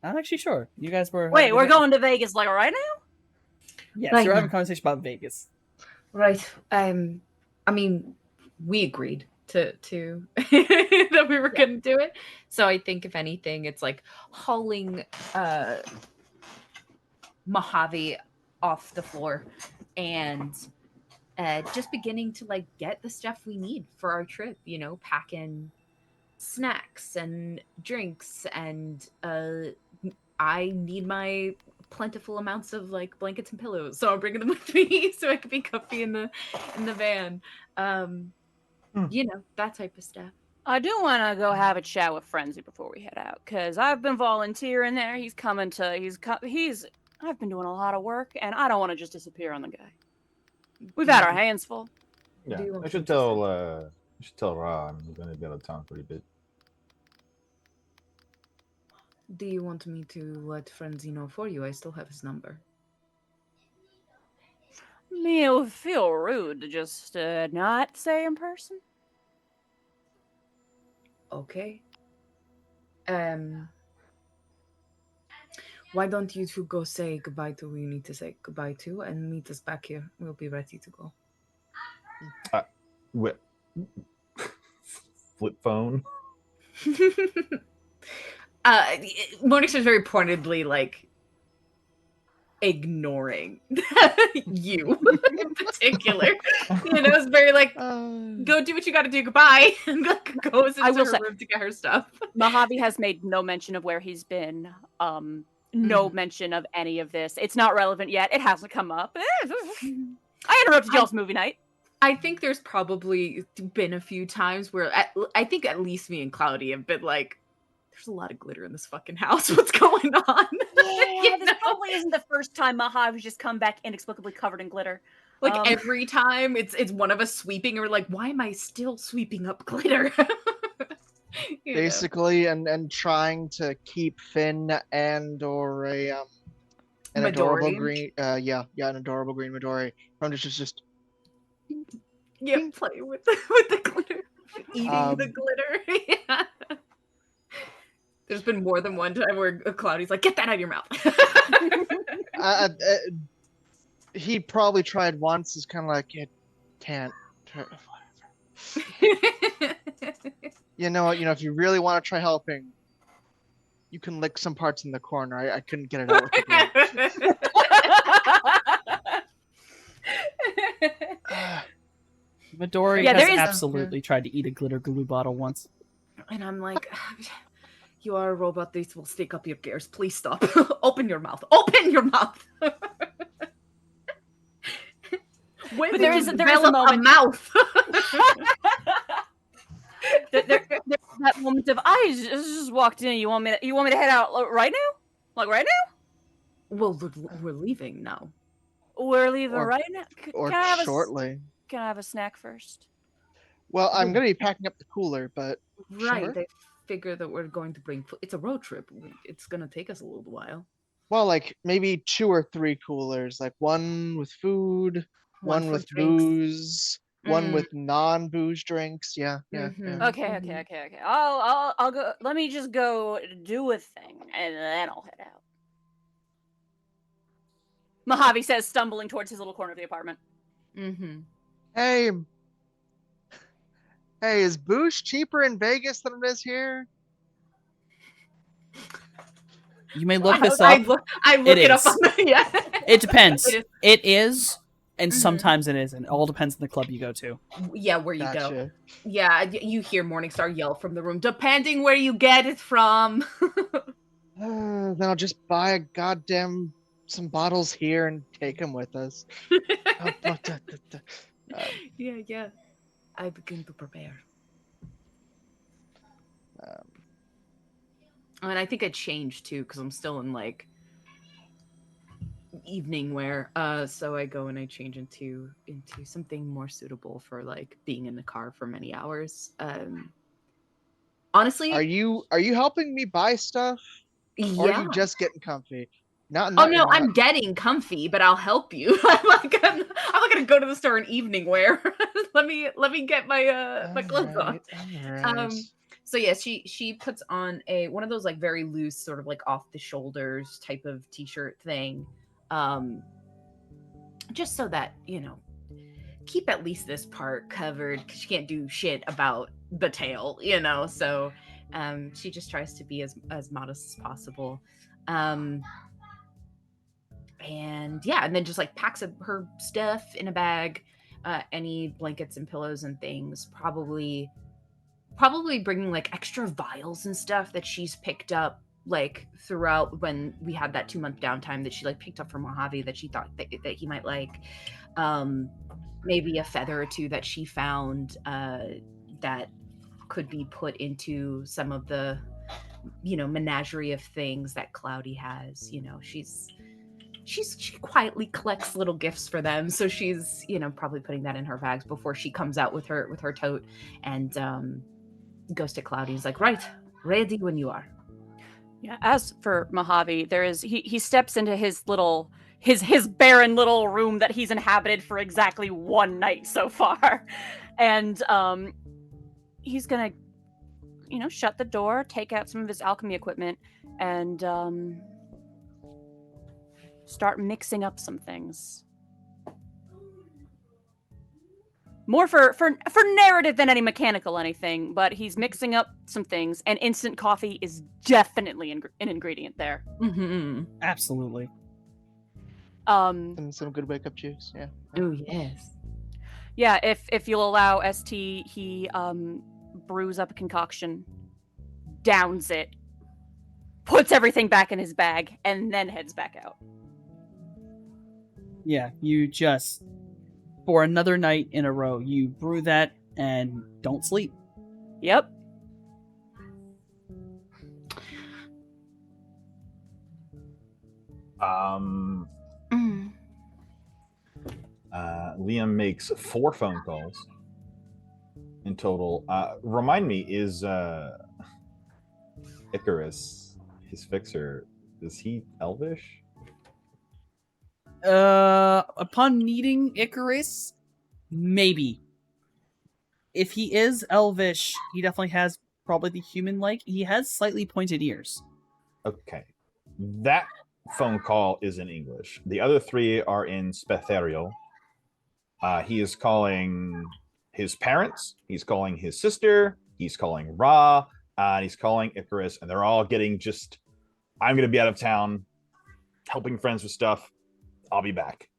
not actually sure. You guys were. Wait, we're going to Vegas like right now? Yes, Right you're now. having a conversation about Vegas. Right. I mean, we agreed to that we were going to do it. So I think if anything, it's like hauling Mojave off the floor and just beginning to like get the stuff we need for our trip, you know, pack in snacks and drinks, and I need my plentiful amounts of like blankets and pillows, so I'm bringing them with me so I can be comfy in the van. You know, that type of stuff. I do want to go have a chat with Frenzy before we head out, because I've been volunteering there. I've been doing a lot of work, and I don't want to just disappear on the guy. We've had our hands full. Yeah, Do you want I me should to tell Ra I'm gonna be out of town for a bit. Do you want me to let Frenzy know for you? I still have his number. I mean, it would feel rude to just not say in person. Okay. Why don't you two go say goodbye to who you need to say goodbye to and meet us back here? We'll be ready to go. What? Flip phone? Mornix is very pointedly like, ignoring you in particular. It's very like, go do what you got to do. Goodbye. And goes into her room to get her stuff. Mojave has made no mention of where he's been. No mention of any of this. It's not relevant yet. It hasn't come up. I interrupted y'all's movie night. I think there's probably been a few times where I think at least me and Cloudy have been like, there's a lot of glitter in this fucking house. What's going on? Yeah, this probably isn't the first time Mojave's just come back inexplicably covered in glitter. Like every time it's one of us sweeping, and we're like, why am I still sweeping up glitter? Basically, and trying to keep Finn and or an adorable green an adorable green Midori from just playing with the glitter, eating the glitter. Yeah. There's been more than one time where Cloudy's like, get that out of your mouth. He probably tried once. It's kind of like, it can't. You know, if you really want to try helping, you can lick some parts in the corner. I couldn't get it out with the glove. Midori has absolutely tried to eat a glitter glue bottle once. And I'm like, you are a robot. This will stick up your gears. Please stop. Open your mouth. Open your mouth. But there is a moment. Mouth. There's that moment of I just walked in. You want me to head out right now? Like right now? Well, we're leaving now. We're leaving right now. Or shortly. Can I have a snack first? Well, I'm gonna be packing up the cooler, but right. Sure. They figure that we're going to bring food. It's a road trip. It's gonna take us a little while. Well, like maybe 2 or 3 coolers, like one with food, one with drinks. booze, one with non-booze drinks. Yeah. Okay. I'll go. Let me just go do a thing, and then I'll head out. Mojave says, stumbling towards his little corner of the apartment. Mm-hmm. Hey, is booze cheaper in Vegas than it is here? You may look this up. I look it up on It depends. It is, and sometimes it isn't. It all depends on the club you go to. Yeah, where you go. Yeah, you hear Morningstar yell from the room, depending where you get it from. Then I'll just buy some bottles here and take them with us. Yeah. I begin to prepare. And I think I changed too, because I'm still in like evening wear. So I go and I change into something more suitable for like being in the car for many hours. Honestly, are you helping me buy stuff? Yeah. Or are you just getting comfy? I'm getting comfy, but I'll help you. I'm not gonna go to the store in evening wear. let me get my my clothes on. Right. So yeah, she puts on one of those like very loose, sort of like off the shoulders type of t-shirt thing, just so that keep at least this part covered, because she can't do shit about the tail, So she just tries to be as modest as possible. And then just like packs up her stuff in a bag, any blankets and pillows and things, probably bringing like extra vials and stuff that she's picked up like throughout when we had that 2-month downtime, that she like picked up from Mojave that she thought that he might like. Maybe a feather or 2 that she found that could be put into some of the menagerie of things that Cloudy has. She quietly collects little gifts for them, so she's probably putting that in her bags before she comes out with her tote and goes to Cloudy. He's like, right, ready when you are. Yeah. As for Mojave, he steps into his little his barren little room that he's inhabited for exactly 1 night so far, and he's gonna shut the door, take out some of his alchemy equipment, and start mixing up some things. More for narrative than any mechanical anything, but he's mixing up some things, and instant coffee is definitely an ingredient there. Mm-hmm. Absolutely. And some good wake up juice. Yeah. Oh yes. Yeah, if you'll allow ST, he brews up a concoction, downs it, puts everything back in his bag, and then heads back out. Yeah, you just, for another night in a row, you brew that and don't sleep. Yep. Liam makes 4 phone calls in total. Remind me, is Icarus, his fixer, is he Elvish? Upon meeting Icarus, maybe. If he is Elvish, he definitely has probably the human-like. He has slightly pointed ears. Okay. That phone call is in English. The other 3 are in Spetherial. He is calling his parents, he's calling his sister, he's calling Ra, and he's calling Icarus, and they're all getting just, I'm going to be out of town, helping friends with stuff. I'll be back.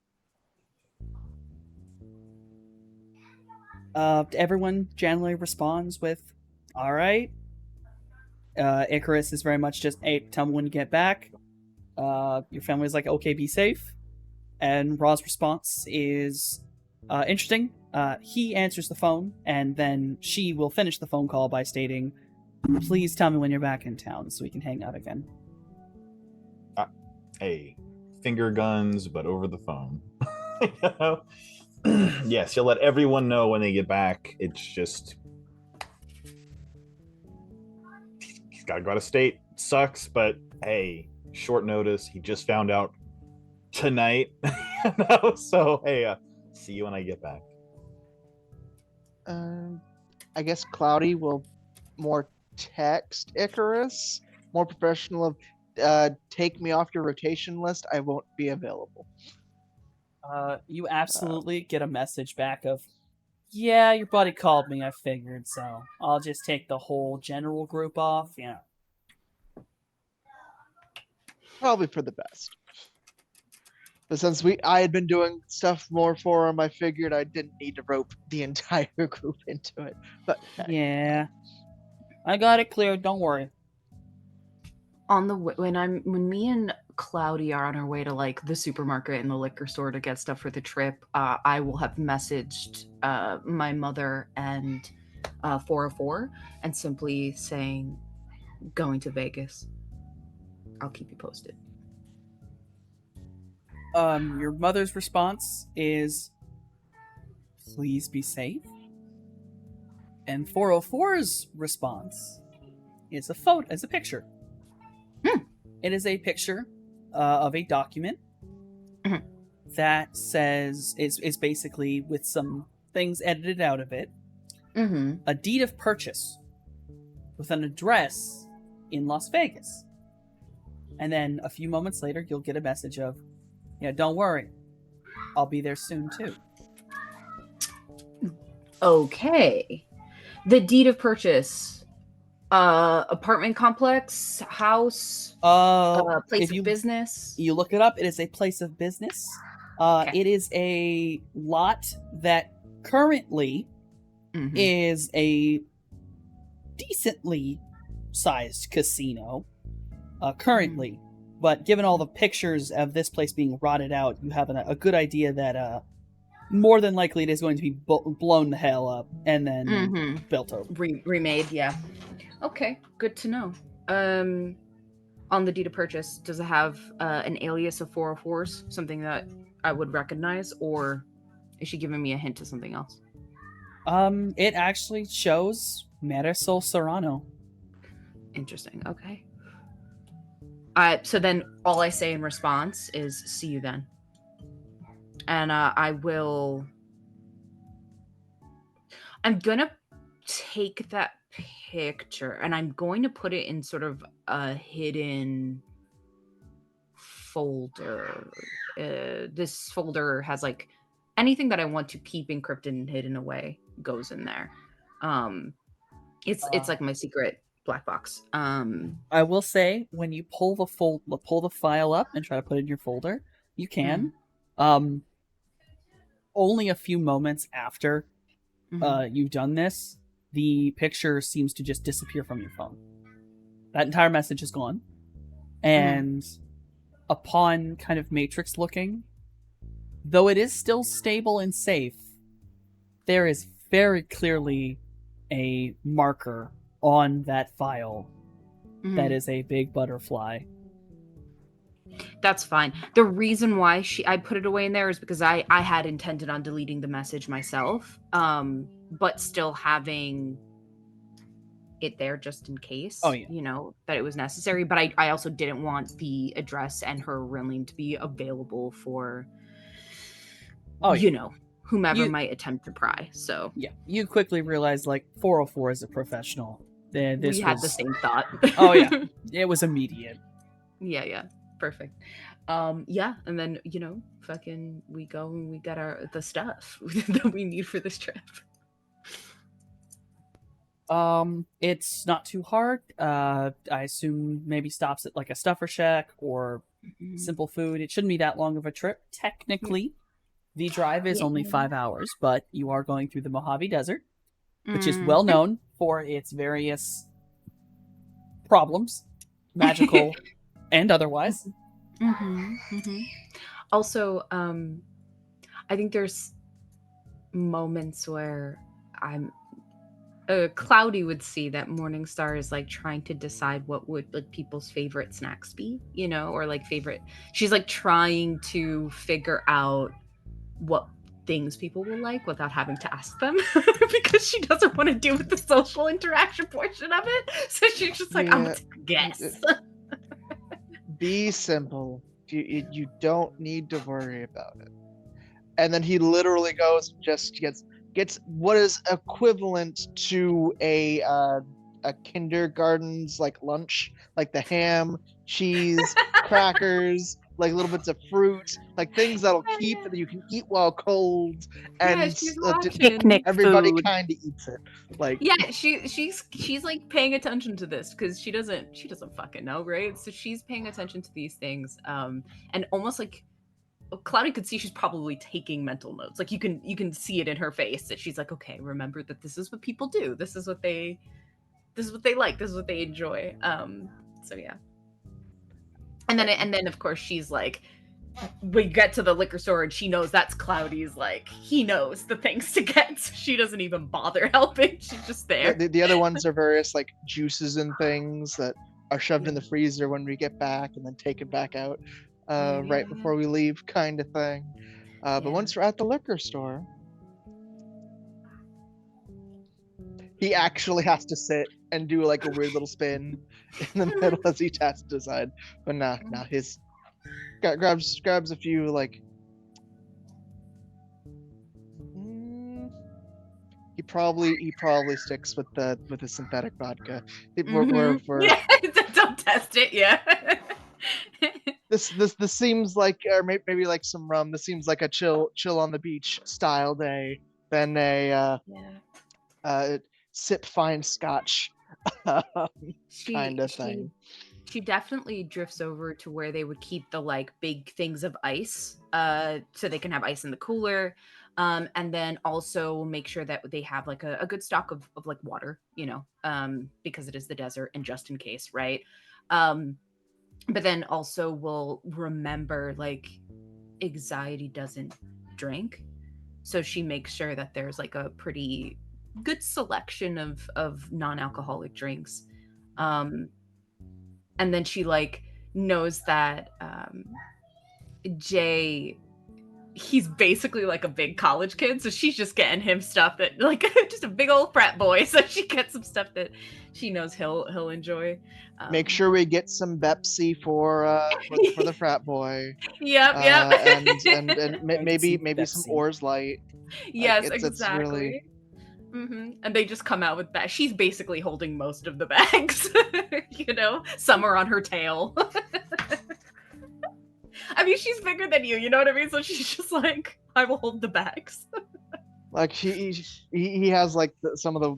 Everyone generally responds with, all right. Icarus is very much just, hey, tell me when you get back. Your family's like, okay, be safe. And Ra's response is interesting. He answers the phone, and then she will finish the phone call by stating, please tell me when you're back in town so we can hang out again. Hey, finger guns, but over the phone. You know? Yes, you'll let everyone know when they get back. It's just, he's got to go out of state. It sucks, but hey, short notice. He just found out tonight. So hey, see you when I get back. I guess Cloudy will more text Icarus, more professional of, take me off your rotation list. I won't be available. You absolutely get a message back of, yeah, your buddy called me, I figured, so I'll just take the whole general group off, yeah. Probably for the best. But since I had been doing stuff more for him, I figured I didn't need to rope the entire group into it. But Yeah. I got it cleared, don't worry. When me and Cloudy are on our way to like the supermarket and the liquor store to get stuff for the trip, I will have messaged my mother and 404 and simply saying going to Vegas. I'll keep you posted. Your mother's response is, please be safe. And 404's response is a picture. It is a picture of a document that says, is basically with some things edited out of it, a deed of purchase with an address in Las Vegas. And then a few moments later, you'll get a message of, yeah, don't worry, I'll be there soon too. Okay. The deed of purchase. Apartment complex, house, place of business. You look it up, it is a place of business. Okay. It is a lot that currently is a decently sized casino. Currently. But given all the pictures of this place being rotted out, you have a good idea that more than likely it is going to be blown the hell up and then built over. Remade, yeah. Okay, good to know. On the deed of purchase, does it have an alias of 404's, something that I would recognize, or is she giving me a hint to something else? It actually shows Marisol Serrano. Interesting, okay. So then all I say in response is, see you then. And I'm gonna take that picture and I'm going to put it in sort of a hidden folder. This folder has like anything that I want to keep encrypted and hidden away goes in there. It's like my secret black box. I will say, when you pull the file up and try to put it in your folder, You can. Only a few moments after you've done this, the picture seems to just disappear from your phone. That entire message is gone. And upon kind of matrix looking, though it is still stable and safe, there is very clearly a marker on that file that is a big butterfly. That's fine. The reason why I put it away in there is because I had intended on deleting the message myself, but still having it there just in case, you know, that it was necessary. But I also didn't want the address and her real name to be available for, you know, whomever might attempt to pry. So yeah, you quickly realize like 404 is a professional. We had the same thought. Oh yeah, it was immediate. Yeah, perfect. Yeah, and then you know, fucking, we go and we get the stuff that we need for this trip. It's not too hard. I assume maybe stops at like a stuffer shack or simple food. It shouldn't be that long of a trip. Technically, the drive is only 5 hours, but you are going through the Mojave Desert, which is well known for its various problems, magical and otherwise. Also, I think there's moments where I'm Cloudy would see that Morningstar is like trying to decide what would like people's favorite snacks be, you know, or like favorite. She's like trying to figure out what things people will like without having to ask them because she doesn't want to deal with the social interaction portion of it. So she's just like, I'm gonna take a guess. Be simple. You don't need to worry about it. And then he literally goes and just gets what is equivalent to a kindergarten's like lunch, like the ham, cheese, crackers, like little bits of fruit, like things that'll keep that you can eat while cold, and picnic everybody food. kind of eats it. Like she's like paying attention to this because she doesn't fucking know, right? So she's paying attention to these things, and almost like Cloudy could see she's probably taking mental notes. Like you can see it in her face that she's like, okay, remember that this is what people do. This is what they like. This is what they enjoy. So yeah. And then of course she's like, we get to the liquor store and she knows that's Cloudy's, like he knows the things to get. So she doesn't even bother helping. She's just there. The other ones are various like juices and things that are shoved in the freezer when we get back and then taken back out. Right before we leave, kind of thing. But once we're at the liquor store, he actually has to sit and do like a weird little spin in the middle as he has to decide. But nah, his grabs a few like. He probably sticks with the synthetic vodka. Don't test it, yeah. This seems like, or maybe like some rum. This seems like a chill on the beach style day than a sip fine scotch kind of thing. She definitely drifts over to where they would keep the like big things of ice, so they can have ice in the cooler, and then also make sure that they have like a good stock of like water, you know, because it is the desert and just in case, right? But then also we'll remember like anxiety doesn't drink. So she makes sure that there's like a pretty good selection of non-alcoholic drinks. And then she like knows that Jay, he's basically like a big college kid. So she's just getting him stuff that like just a big old frat boy. So she gets some stuff that she knows he'll enjoy. Make sure we get some Pepsi for the frat boy. Yep. And maybe some Oars Light. Yes, like, exactly. Really... And they just come out with bags. She's basically holding most of the bags. You know, some are on her tail. I mean, she's bigger than you know what I mean? So she's just like, I will hold the bags. Like he has like some of the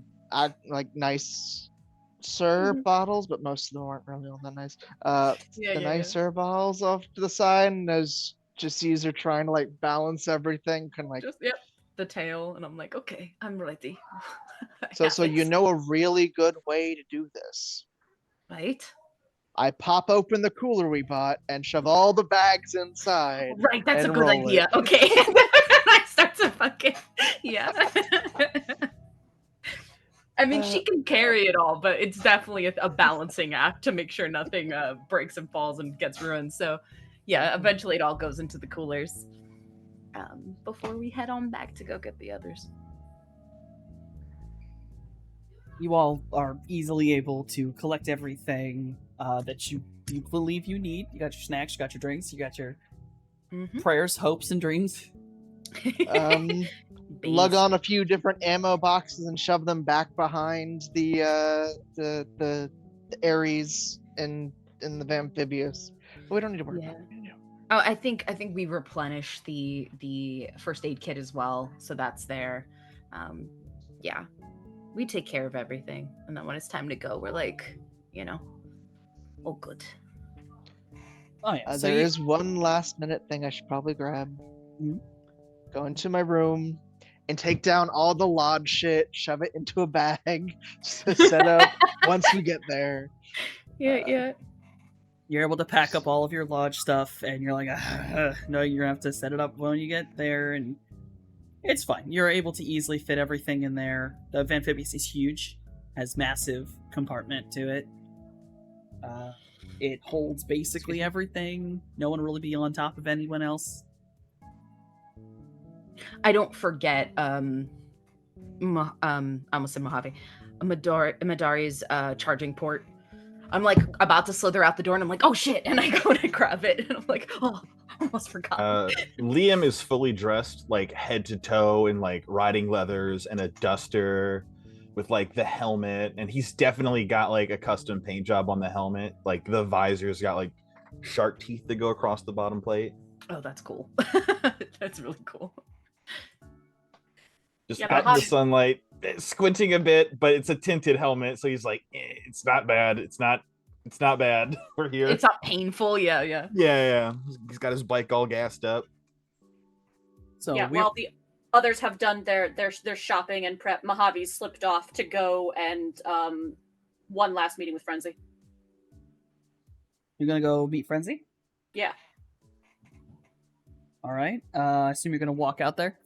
like nicer bottles, but most of them aren't really all that nice. The nicer bottles off to the side, and there's just use her trying to like balance everything, kind of like. Just the tail, and I'm like, okay, I'm ready. So you know a really good way to do this. Right? I pop open the cooler we bought and shove all the bags inside. Right, that's a and good roll idea. it. Okay. I start to fucking I mean, she can carry it all, but it's definitely a balancing act to make sure nothing breaks and falls and gets ruined. So, yeah, eventually it all goes into the coolers before we head on back to go get the others. You all are easily able to collect everything that you believe you need. You got your snacks, you got your drinks, you got your prayers, hopes, and dreams. Lug on a few different ammo boxes and shove them back behind the Ares in the amphibious. But we don't need to worry about it. Oh, I think we replenish the first aid kit as well, so that's there. Yeah, we take care of everything, and then when it's time to go, we're like, oh good. Oh yeah. There is one last minute thing I should probably grab. Go into my room and take down all the lodge shit, shove it into a bag, set up once we get there. Yeah. You're able to pack up all of your lodge stuff, and you're like, no, you're gonna have to set it up when you get there, and it's fine. You're able to easily fit everything in there. The amphibious is huge, has massive compartment to it. It holds basically everything. No one really be on top of anyone else. I don't forget, I almost said Mojave, Madari's charging port. I'm like about to slither out the door, and I'm like, oh shit, and I go to grab it, and I'm like, oh, almost forgot. Liam is fully dressed, like head to toe in like riding leathers and a duster with like the helmet, and he's definitely got like a custom paint job on the helmet. Like the visor's got like shark teeth that go across the bottom plate. Oh, that's cool. That's really cool. Just out in the sunlight, squinting a bit, but it's a tinted helmet, so he's like, it's not bad. It's not bad. We're here. It's not painful. Yeah. He's got his bike all gassed up. So while the others have done their shopping and prep, Mojave slipped off to go and one last meeting with Frenzy. You're gonna go meet Frenzy? Yeah. All right. I assume you're gonna walk out there.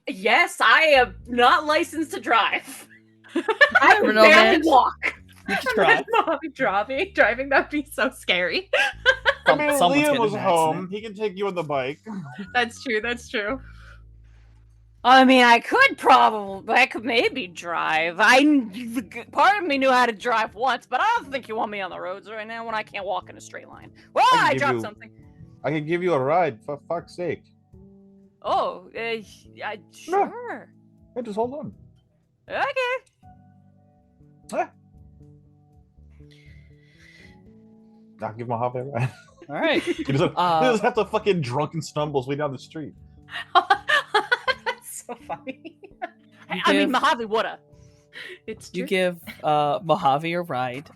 Yes, I am not licensed to drive. I can barely walk. You can drive. Driving, that'd be so scary. Liam was home. He can take you on the bike. That's true. I mean, I could maybe drive. Part of me knew how to drive once, but I don't think you want me on the roads right now when I can't walk in a straight line. Well, I dropped something. I can give you a ride, for fuck's sake. Oh, sure. Yeah, just hold on. Okay. I'll give Mojave a ride. All right. He doesn't have to fucking drunken stumbles way down the street. That's so funny. I mean, Mojave woulda. It's true. You give Mojave a ride.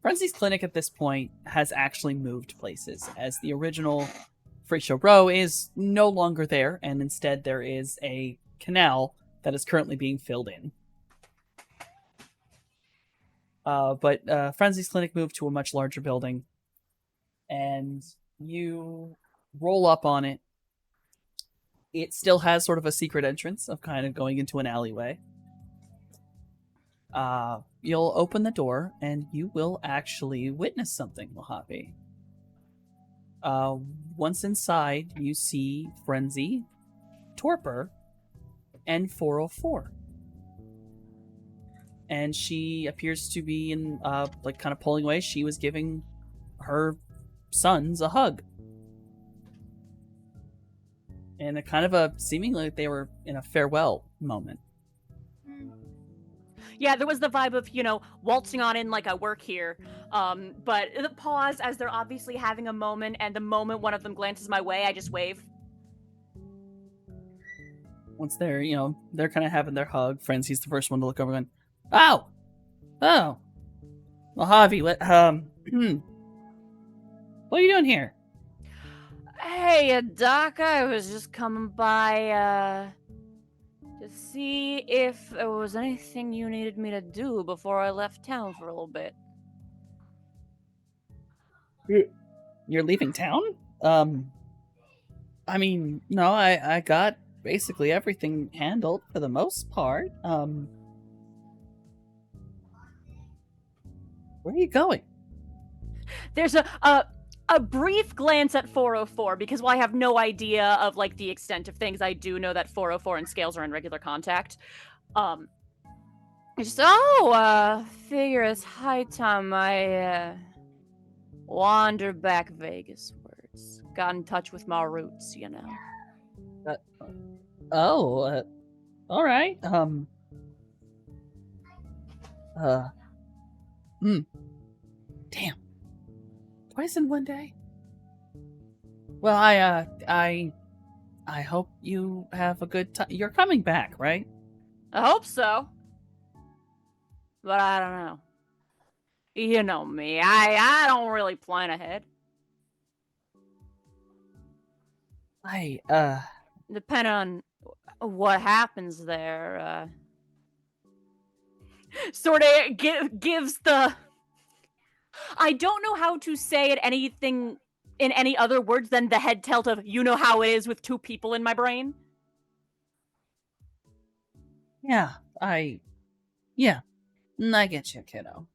Frenzy's clinic at this point has actually moved places, as the original Freak Show Row is no longer there, and instead there is a canal that is currently being filled in. But Frenzy's clinic moved to a much larger building, and you roll up on it. It still has sort of a secret entrance of kind of going into an alleyway. You'll open the door, and you will actually witness something, Mojave. Once inside, you see Frenzy, Torpor, and 404. And she appears to be in, kind of pulling away. She was giving her sons a hug. And a kind of seemingly like they were in a farewell moment. Yeah, there was the vibe of, waltzing on in like I work here. But the pause as they're obviously having a moment, and the moment one of them glances my way, I just wave. Once they're kind of having their hug, Frenzy's the first one to look over going, Oh! Mojave, what are you doing here? Hey, Doc, I was just coming by, to see if there was anything you needed me to do before I left town for a little bit. You're leaving town? I mean, no, I got basically everything handled for the most part. Where are you going? There's a brief glance at 404 because while I have no idea of like the extent of things, I do know that 404 and Scales are in regular contact. It's just figure it's high time I wander back Vegas wards. Got in touch with my roots, you know. All right. Damn. Twice in one day. Well, I hope you have a good time. You're coming back, right? I hope so. But I don't know. You know me. I don't really plan ahead. Depending on what happens there, sort of gives the... I don't know how to say it anything in any other words than the head tilt of, you know how it is with two people in my brain? Yeah, I get you, kiddo.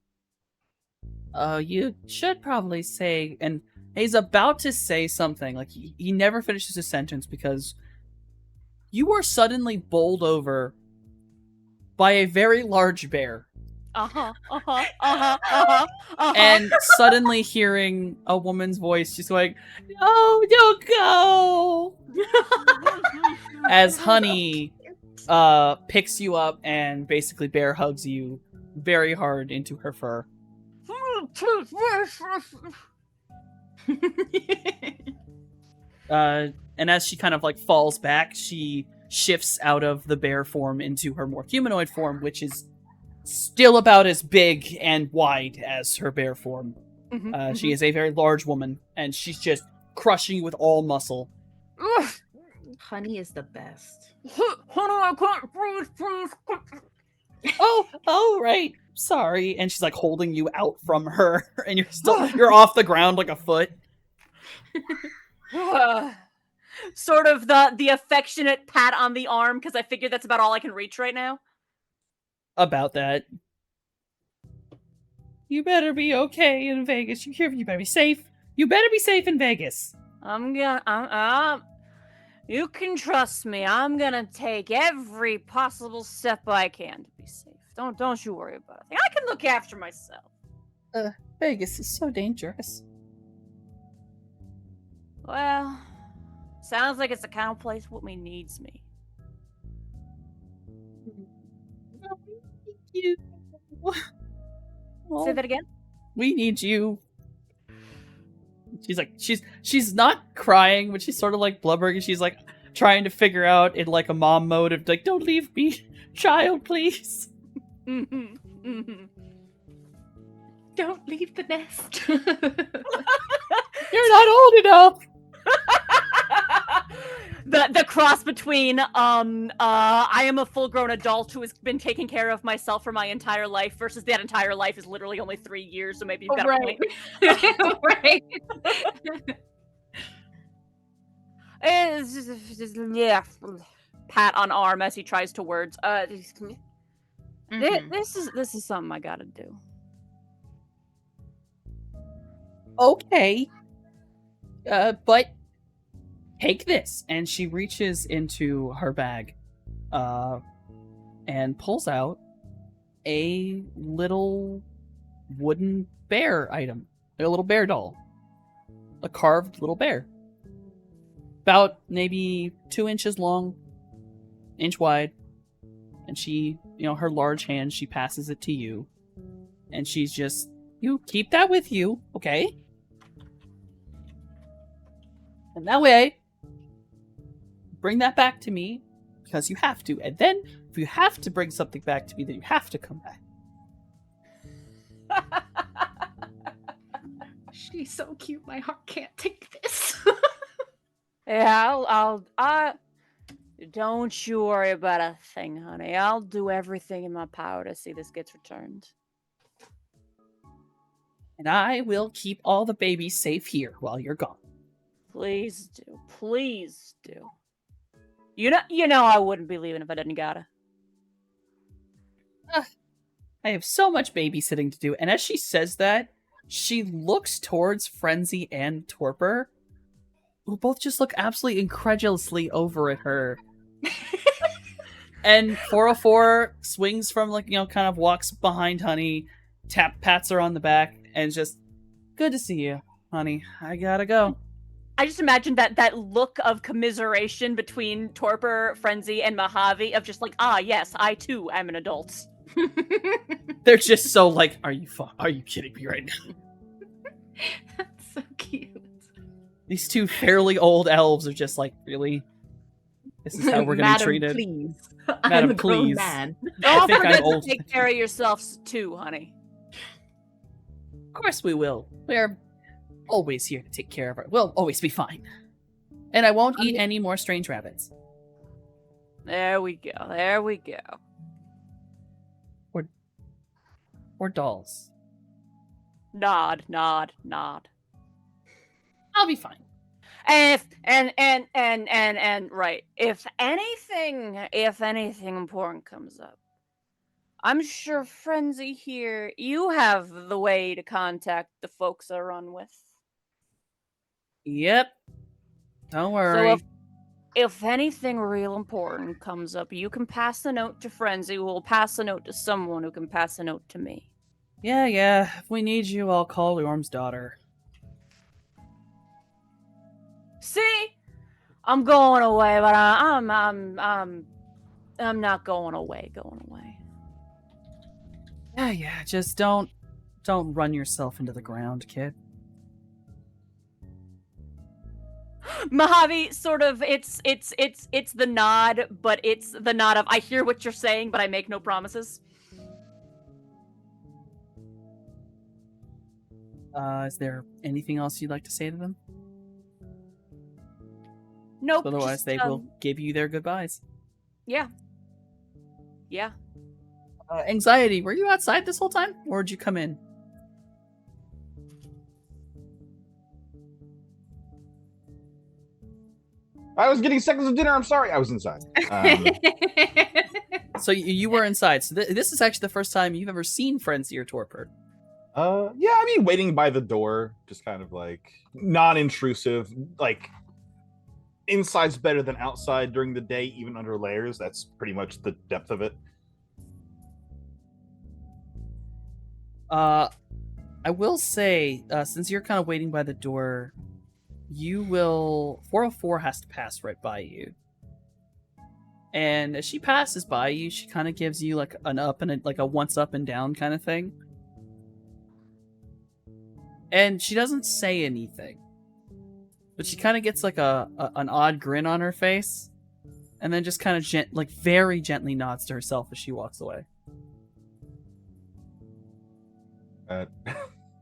You should probably say, and he's about to say something, like he never finishes his sentence because you are suddenly bowled over by a very large bear. And suddenly hearing a woman's voice just like, "No, don't go!" As Honey picks you up and basically bear hugs you very hard into her fur. And as she kind of like falls back, she shifts out of the bear form into her more humanoid form, which is still about as big and wide as her bear form. She is a very large woman, and she's just crushing you with all muscle. Honey is the best. Honey, I can't breathe, please. Oh, right. Sorry. And she's like holding you out from her, and you're off the ground like a foot. Sort of the affectionate pat on the arm, because I figured that's about all I can reach right now. About that. You better be okay in Vegas. You better be safe. You better be safe in Vegas. You can trust me. I'm gonna take every possible step I can to be safe. Don't you worry about it. I can look after myself. Vegas is so dangerous. Well, sounds like it's the kind of place what me needs me. You. Say that again? We need you. She's like, she's not crying, but she's sort of like blubbering, and she's like trying to figure out in like a mom mode of like, don't leave me, child, please. Don't leave the nest. You're not old enough. The cross between I am a full-grown adult who has been taking care of myself for my entire life versus that entire life is literally only 3 years, so maybe you've got a point. Right. Yeah. Pat on arm as he tries to words. This is something I gotta do. Okay. But take this. And she reaches into her bag and pulls out a little wooden bear item. A little bear doll. A carved little bear. About maybe 2 inches long, inch wide. And she, her large hand, she passes it to you. And she's just, you keep that with you, okay? And that way, bring that back to me, because you have to. And then, if you have to bring something back to me, then you have to come back. She's so cute, my heart can't take this. Yeah, don't you worry about a thing, honey. I'll do everything in my power to see this gets returned. And I will keep all the babies safe here while you're gone. Please do. Please do. You know I wouldn't be leaving if I didn't gotta. I have so much babysitting to do. And as she says that, she looks towards Frenzy and Torpor, who both just look absolutely incredulously over at her. And 404 swings from, like, kind of walks behind Honey, pats her on the back, and just, good to see you, honey. I gotta go. I just imagine that look of commiseration between Torpor, Frenzy, and Mojave of just like, yes, I too am an adult. They're just so like, are you kidding me right now? That's so cute. These two fairly old elves are just like, really? This is how we're gonna be treated? Please. Madam, I'm a grown please. man. Don't think forget I'm old. to take care of yourselves too, honey. Of course we will. We're always here to take care of her. We'll always be fine. And I won't eat any more strange rabbits. There we go. There we go. Or dolls. Nod, nod, nod. I'll be fine. And right. If anything important comes up, I'm sure Frenzy here, you have the way to contact the folks I run with. Yep. Don't worry. So if anything real important comes up, you can pass the note to Frenzy, who will pass the note to someone who can pass the note to me. Yeah. If we need you, I'll call Orm's daughter. See? I'm going away, but I'm not going away. Yeah. Just don't run yourself into the ground, kid. Mojave sort of it's the nod, but it's the nod of I hear what you're saying, but I make no promises. Is there anything else you'd like to say to them? Nope. Otherwise, just, they will give you their goodbyes. Yeah. Anxiety, were you outside this whole time? Or did you come in? I was getting seconds of dinner. I'm sorry. I was inside. So you were inside. So this is actually the first time you've ever seen Frenzy or Torpor. Yeah, I mean, waiting by the door, just kind of like non-intrusive. Like, inside's better than outside during the day, even under layers. That's pretty much the depth of it. I will say, since you're kind of waiting by the door, 404 has to pass right by you. And as she passes by you, she kind of gives you like an up and like a once up and down kind of thing. And she doesn't say anything, but she kind of gets like an odd grin on her face, and then just kind of very gently nods to herself as she walks away.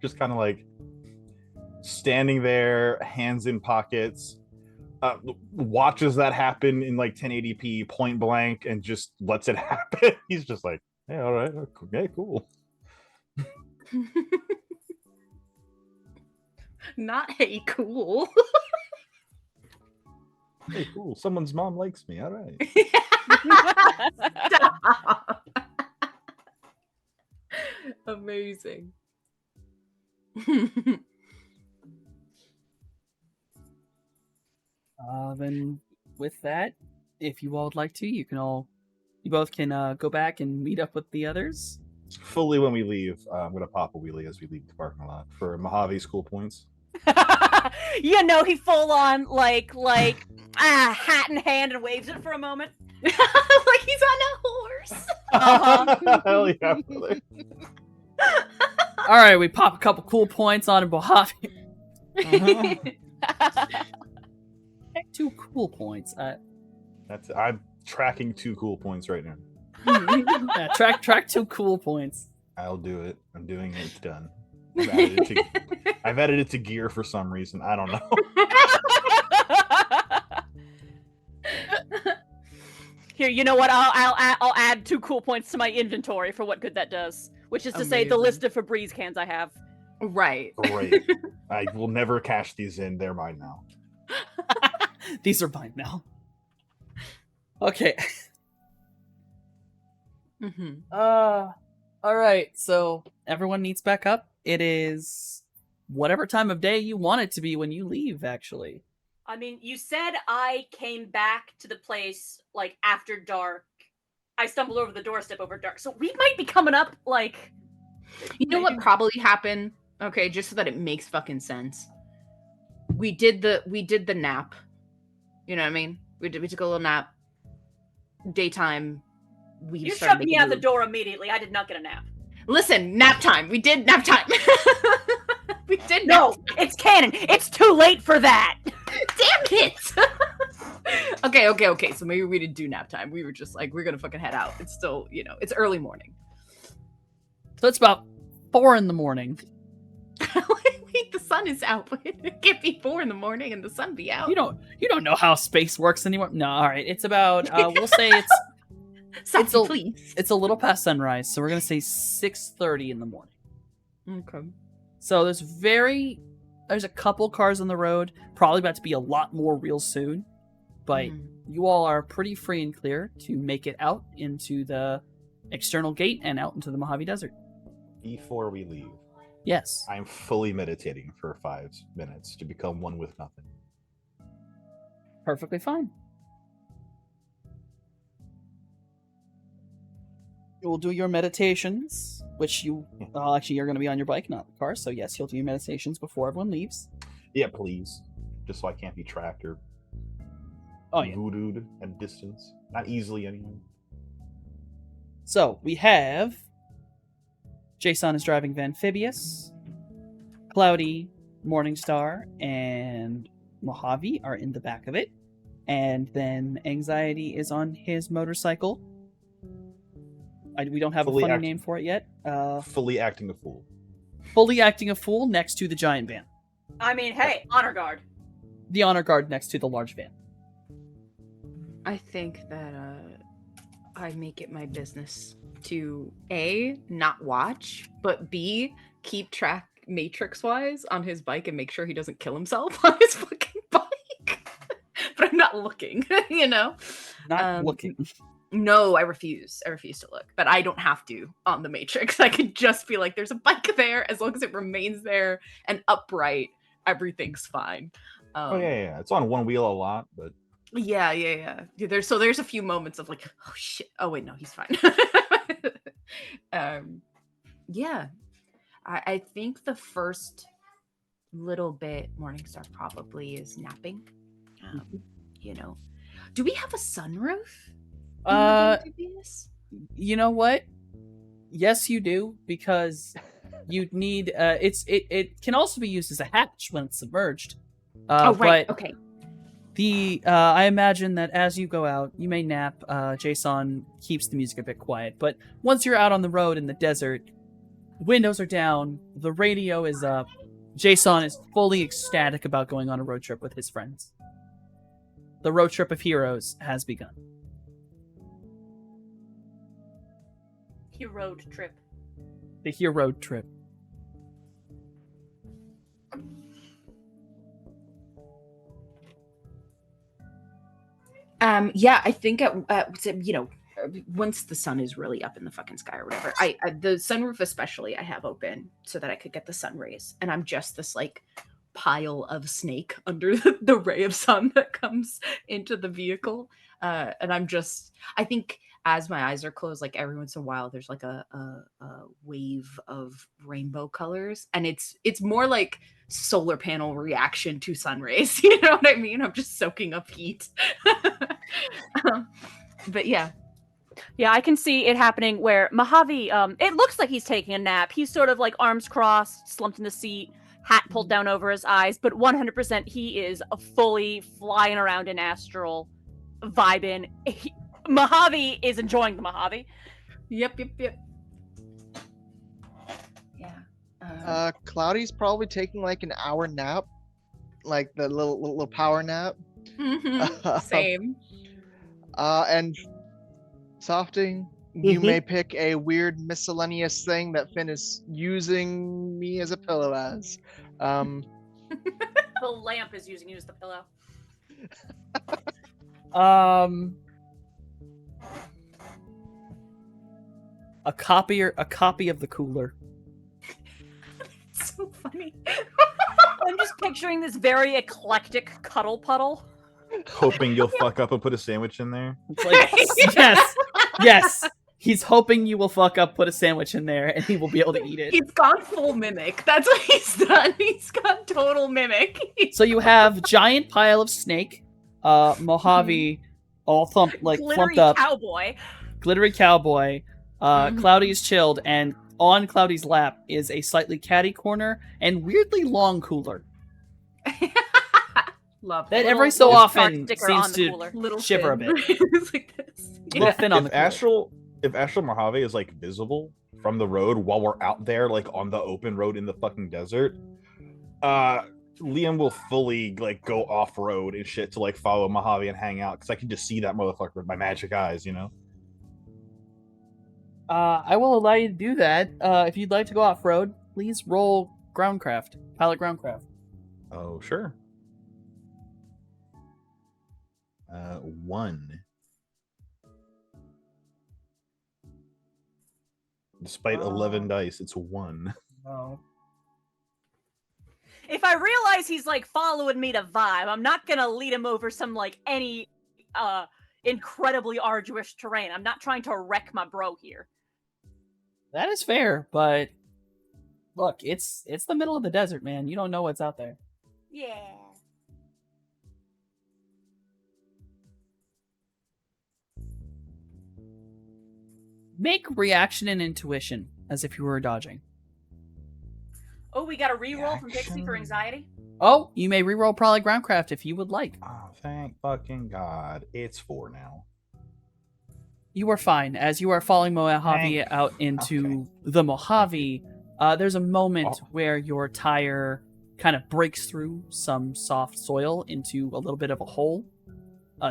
Just kind of like standing there, hands in pockets, watches that happen in like 1080p point blank and just lets it happen. He's just like, hey, all right, okay, cool. Not hey, cool. Hey, cool. Someone's mom likes me. All right. Stop. Amazing. Then with that, if you all would like to, you both can go back and meet up with the others. Fully when we leave, I'm gonna pop a wheelie as we leave the parking lot for Mojave's cool points. He full on like hat in hand and waves it for a moment. Like he's on a horse. Hell yeah, brother. All right, we pop a couple cool points on Mojave. 2 cool points. I'm tracking 2 cool points right now. Yeah, track 2 cool points. I'll do it. I'm doing it. It's done. I've added it to gear for some reason. I don't know. Here, you know what? I'll add 2 cool points to my inventory for what good that does. Which is to say, the list of Febreze cans I have. Right. Great. I will never cash these in. They're mine now. These are mine now. Okay. Mm-hmm. All right. So everyone needs back up. It is whatever time of day you want it to be when you leave, actually. I mean, you said I came back to the place, like, after dark. I stumbled over the doorstep over dark. So we might be coming up, like... You know what probably happened? Okay, just so that it makes fucking sense. We did the nap. You know what I mean? We took a little nap. Daytime. You shoved me out the door immediately. I did not get a nap. Listen, nap time. We did nap time. We did No, nap time. it's canon. It's too late for that. Damn it. Okay. So maybe we didn't do nap time. We were just like, we're gonna fucking head out. It's still, it's early morning. So it's about 4 in the morning. Wait, the sun is out. It can't be 4 in the morning and the sun be out. You don't know how space works anymore. No, all right. It's about we'll say please. It's a little past sunrise, so we're gonna say 6:30 in the morning. Okay. So there's a couple cars on the road. Probably about to be a lot more real soon, but you all are pretty free and clear to make it out into the external gate and out into the Mojave Desert. Before we leave, Yes. I'm fully meditating for 5 minutes to become one with nothing. Perfectly fine. You will do your meditations, which actually you're going to be on your bike, not the car. So yes, you'll do your meditations before everyone leaves. Yeah, please. Just so I can't be tracked or voodooed at a distance. Not easily anyway. So we have Jason is driving Vanphibious, Cloudy, Morningstar, and Mojave are in the back of it. And then Anxiety is on his motorcycle. We don't have a funny name for it yet. Fully acting a fool. Fully acting a fool next to the giant van. I mean, hey, honor guard. The honor guard next to the large van. I think that I make it my business to A, not watch, but B, keep track matrix-wise on his bike and make sure he doesn't kill himself on his fucking bike. But I'm not looking, Not looking. No, I refuse. I refuse to look. But I don't have to on the Matrix. I could just be like, there's a bike there. As long as it remains there and upright, everything's fine. Yeah. It's on one wheel a lot, but... Yeah. There's a few moments of like, oh shit. Oh wait, no, he's fine. Yeah. I think the first little bit Morningstar probably is napping. Do we have a sunroof? You know what? Yes, you do, because you need it can also be used as a hatch when it's submerged. Right. But okay. I imagine that as you go out, you may nap. Jason keeps the music a bit quiet, but once you're out on the road in the desert, windows are down, the radio is up. Jason is fully ecstatic about going on a road trip with his friends. The road trip of heroes has begun. Hero trip. The hero trip. Yeah, I think once the sun is really up in the fucking sky or whatever, I the sunroof especially I have open so that I could get the sun rays, and I'm just this like pile of snake under the ray of sun that comes into the vehicle, and I think as my eyes are closed, like every once in a while there's like a wave of rainbow colors, and it's more like solar panel reaction to sun rays. You know what I mean? I'm just soaking up heat. But yeah, I can see it happening where Mojave, it looks like he's taking a nap. He's sort of like arms crossed, slumped in the seat, hat pulled down over his eyes, but 100% he is fully flying around in astral, vibing. Mojave is enjoying the Mojave. Yep. Yeah. Cloudy's probably taking like an hour nap, like the little power nap. Same. And Softing, you Mhm. may pick a weird miscellaneous thing that Finn is using me as a pillow as. The lamp is using you as the pillow. A copy of the cooler. It's so funny. I'm just picturing this very eclectic cuddle puddle. Hoping you'll fuck up and put a sandwich in there. It's like, yes. He's hoping you will fuck up, put a sandwich in there, and he will be able to eat it. He's gone full mimic. That's what he's done. He's gone total mimic. So you have giant pile of snake, Mojave, all Glittery clumped up, cowboy. glittery cowboy. Cloudy is chilled, and on Cloudy's lap is a slightly catty corner and weirdly long cooler Love that it. every so little star often sticker seems on the to cooler. Little shiver a Finn. bit. It's like this. little thin on the If cooler. Astral Mojave is like visible from the road while we're out there, like on the open road in the fucking desert, Liam will fully like go off road and shit to like follow Mojave and hang out because I can just see that motherfucker with my magic eyes, you know. I will allow you to do that. If you'd like to go off road, please roll groundcraft, pilot groundcraft. Oh sure. 1. Despite 11 dice, it's 1. No. If I realize he's like following me to vibe, I'm not gonna lead him over some like any incredibly arduous terrain. I'm not trying to wreck my bro here. That is fair, but look, it's the middle of the desert, man. You don't know what's out there. Yeah. Make reaction and intuition as if you were dodging. Oh, we got a reroll from Pixie for Reaction. anxiety. Oh, you may reroll probably groundcraft if you would like. Oh, thank fucking God. It's 4 now. You are fine. As you are following Mojave Thank- out into okay. the Mojave, there's a moment Oh. where your tire kind of breaks through some soft soil into a little bit of a hole,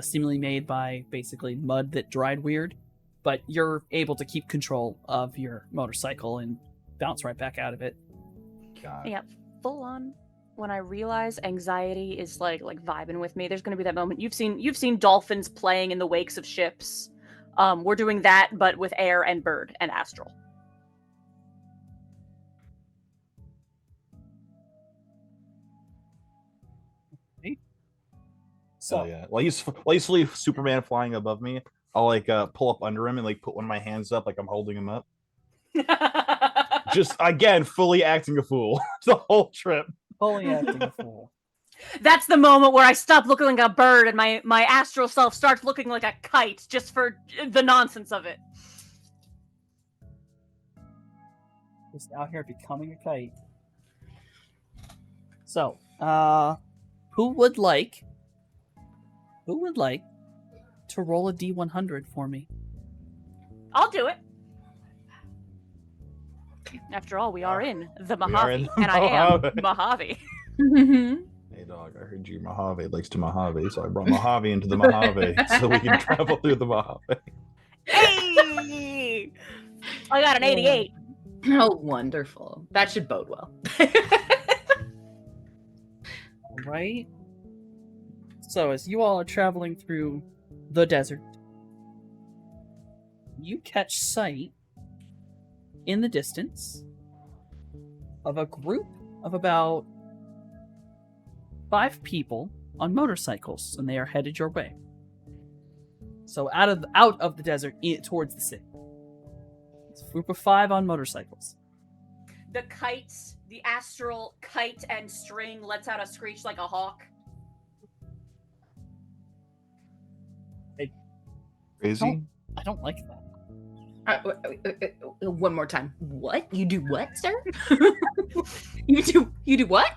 seemingly made by basically mud that dried weird. But you're able to keep control of your motorcycle and bounce right back out of it. God. Yeah, full on. When I realize anxiety is like vibing with me, there's gonna be that moment. You've seen dolphins playing in the wakes of ships. We're doing that, but with air and bird and astral. So Oh yeah. While you see Superman flying above me, I'll like pull up under him and like put one of my hands up like I'm holding him up. Just again, fully acting a fool the whole trip. fully acting a fool. That's the moment where I stop looking like a bird and my astral self starts looking like a kite just for the nonsense of it. Just out here becoming a kite. So, who would like to roll a D100 for me? I'll do it. After all, we are in the We are in Mojave, the and I am Mojave. Mojave. Hey dog, I heard you Mojave likes to Mojave, so I brought Mojave into the Mojave so we can travel through the Mojave. Hey! I got an 88. Oh, wonderful. That should bode well. Right? So, as you all are traveling through the desert, you catch sight in the distance of a group of about 5 people on motorcycles, and they are headed your way. So, out of the desert towards the city. It's a group of 5 on motorcycles. The kites, the astral kite and string lets out a screech like a hawk. Crazy. I don't like that. One more time. What? You do what, sir? you do what?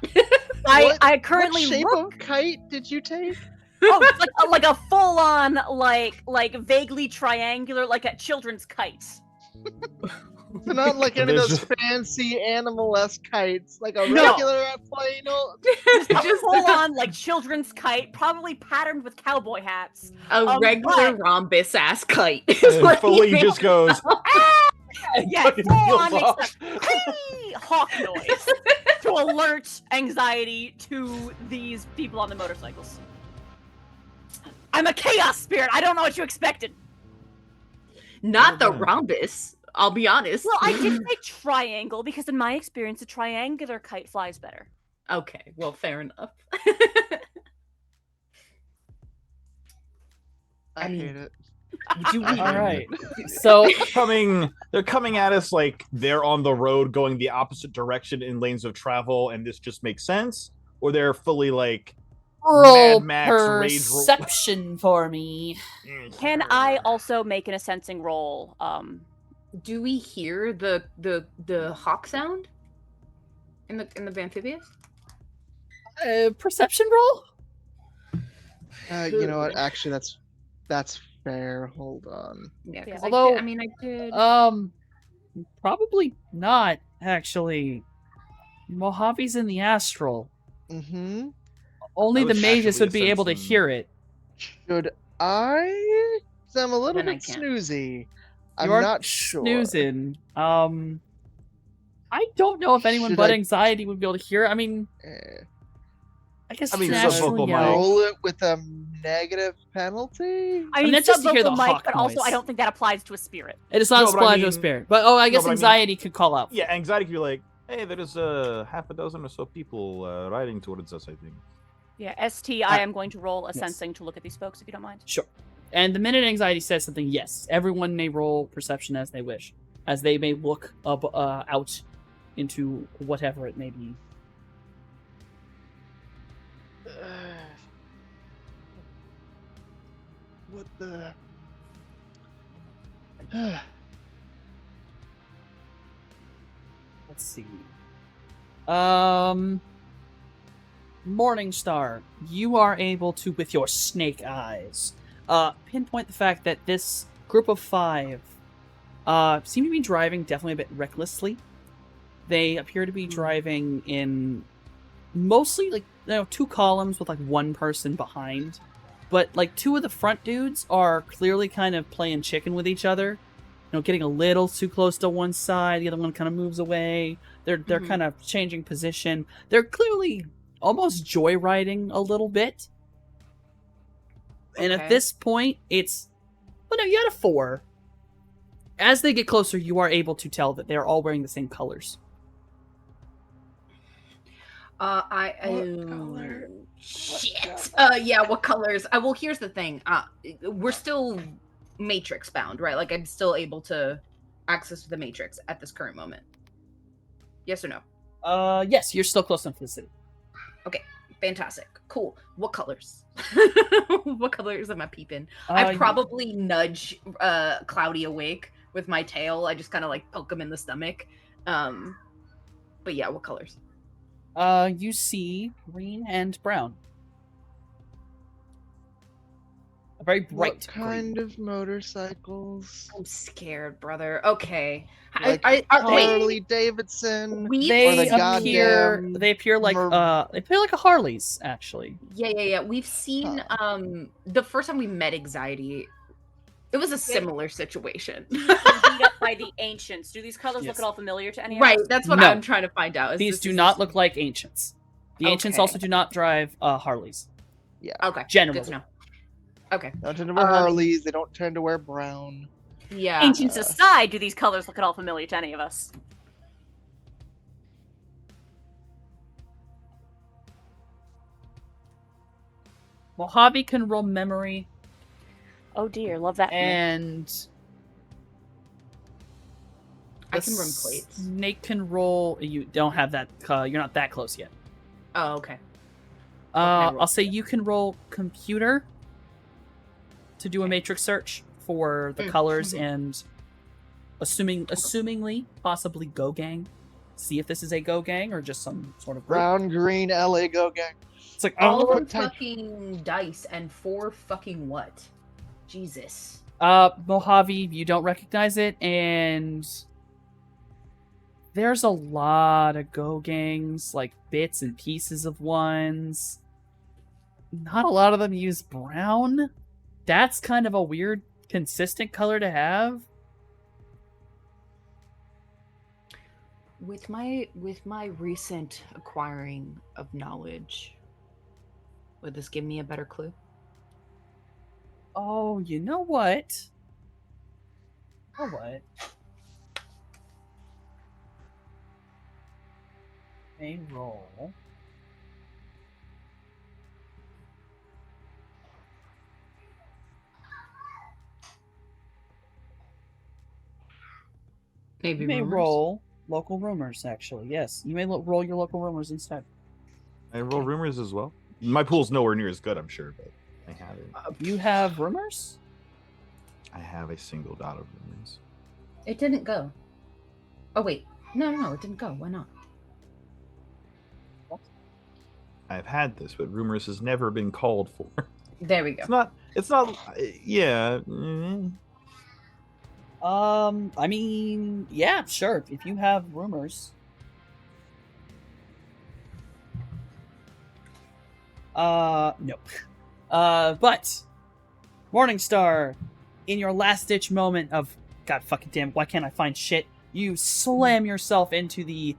I currently What shape look. of kite did you take? Oh, it's like a full on like vaguely triangular, like a children's kite. So not like any of There's those just- fancy animal-esque kites, like a No. regular plain old. Just full on like children's kite, probably patterned with cowboy hats. A regular but- rhombus ass kite. is what Foley he just goes. Yeah, fucking full on peels makes off. that "Hey!" hawk noise to alert anxiety to these people on the motorcycles. I'm a chaos spirit. I don't know what you expected. Not the Yeah. rhombus. I'll be honest. Well, I did say triangle because in my experience, a triangular kite flies better. Okay, well, fair enough. I mean- hate it. Do we- All right. So They're coming at us like they're on the road going the opposite direction in lanes of travel, and this just makes sense, or they're fully like roll Max rage roll- perception for me. Can I also make an sensing roll? Do we hear the hawk sound in the amphibious? Perception roll? You know what? Actually, that's fair. Hold on. Yeah, because Although- I mean, I did. Probably not actually. Mojave's in the astral. Mm-hmm. Only I the was mages actually would be able to sensing- hear it. Should I? 'Cause I'm a little Then I bit can't. snoozy. I'm You are not sure. snoozing. I don't know if anyone Should but I- anxiety would be able to hear. I mean, Eh, I guess I mean, naturally, subvocal yeah. might. roll it with a negative penalty. I mean, mean, that's just to hear the subvocal might, hawk but also noise. I don't think that applies to a spirit. It is not No, but I applied to a mean- spirit. But I guess but I mean- anxiety could call out. Yeah, anxiety could be like, hey, there's half a dozen or so people riding towards us, I think. Yeah, ST, I am going to roll a yes. sensing to look at these folks, if you don't mind. Sure. And the minute anxiety says something, yes, everyone may roll perception as they wish, as they may look up out into whatever it may be. What the? Let's see. Morningstar, you are able to, with your snake eyes, pinpoint the fact that this group of 5 seem to be driving definitely a bit recklessly. They appear to be driving in mostly like 2 columns with like 1 person behind, but like 2 of the front dudes are clearly kind of playing chicken with each other. Getting a little too close to one side, the other one kind of moves away. They're Mhm. kind of changing position. They're clearly almost joyriding a little bit. And at Okay. this point, it's you had a 4. As they get closer, you are able to tell that they're all wearing the same colors. What color? Shit. Yeah, what colors? Well, here's the thing. We're still matrix bound, right? Like I'm still able to access the matrix at this current moment. Yes or no? Yes, you're still close enough to the city. Fantastic. Cool. What colors? What colors am I peeping? Uh, I probably nudge Cloudy awake with my tail. I just kind of like poke him in the stomach. But yeah, what colors? You see green and brown. A very bright What kind of motorcycles? I'm scared, brother. Okay. Like wait. Harley Davidson. We They Or the appear. goddamn They appear like they appear like a Harley's actually. Yeah. We've seen the first time we met Anxiety, it was a similar situation. Being beat up by the ancients. Do these colors Yes. look at all familiar to any of Right, us? that's what No. I'm trying to find out. These do not look like ancients. The ancients Okay. also do not drive Harleys. Okay. Generally. Good to know. Okay. They don't tend to wear Harleys. They don't tend to wear brown. Yeah. Ancients aside, do these colors look at all familiar to any of us? Mojave can roll memory, Oh dear, love that. for me. and I the can run plates. Snake can roll. You don't have that. You're not that close yet. Oh, okay. I roll? I'll say you can roll computer to do a matrix search for the colors and assumingly possibly Go Gang. See if this is a Go Gang or just some sort of group. Brown, green, LA Go Gang. It's like All what of them type- fucking dice and 4 fucking what? Jesus. Mojave, you don't recognize it, and there's a lot of Go gangs, like bits and pieces of ones. Not a lot of them use brown. That's kind of a weird, consistent color to have. With my recent acquiring of knowledge, would this give me a better clue? Oh, you know what? You know what? A roll. Maybe You may rumors? roll local rumors, actually. Yes, you may roll your local rumors instead. I roll rumors as well. My pool's nowhere near as good, I'm sure, but I have it. You have rumors? I have a single dot of rumors. It didn't go. Oh wait, no, it didn't go. Why not? I've had this, but rumors has never been called for. There we go. It's not. Yeah. I mean, yeah, sure. If you have rumors. No. But Morningstar, in your last ditch moment of God fucking damn, why can't I find shit? You slam yourself into the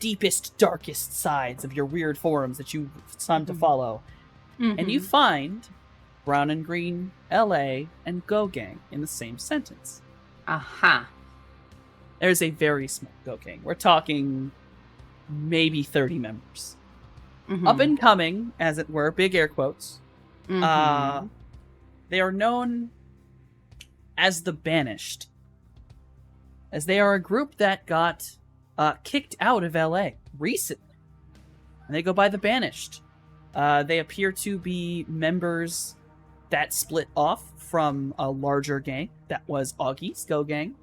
deepest, darkest sides of your weird forums that you've time to follow. And you find Brown and Green, LA, and Go Gang in the same sentence. Aha. There's a very small Go Gang. We're talking maybe 30 members. Up and coming, as it were, big air quotes. They are known as the Banished, as they are a group that got kicked out of LA recently. And they go by the Banished. They appear to be members that split off from a larger gang that was Augie's Go Gang.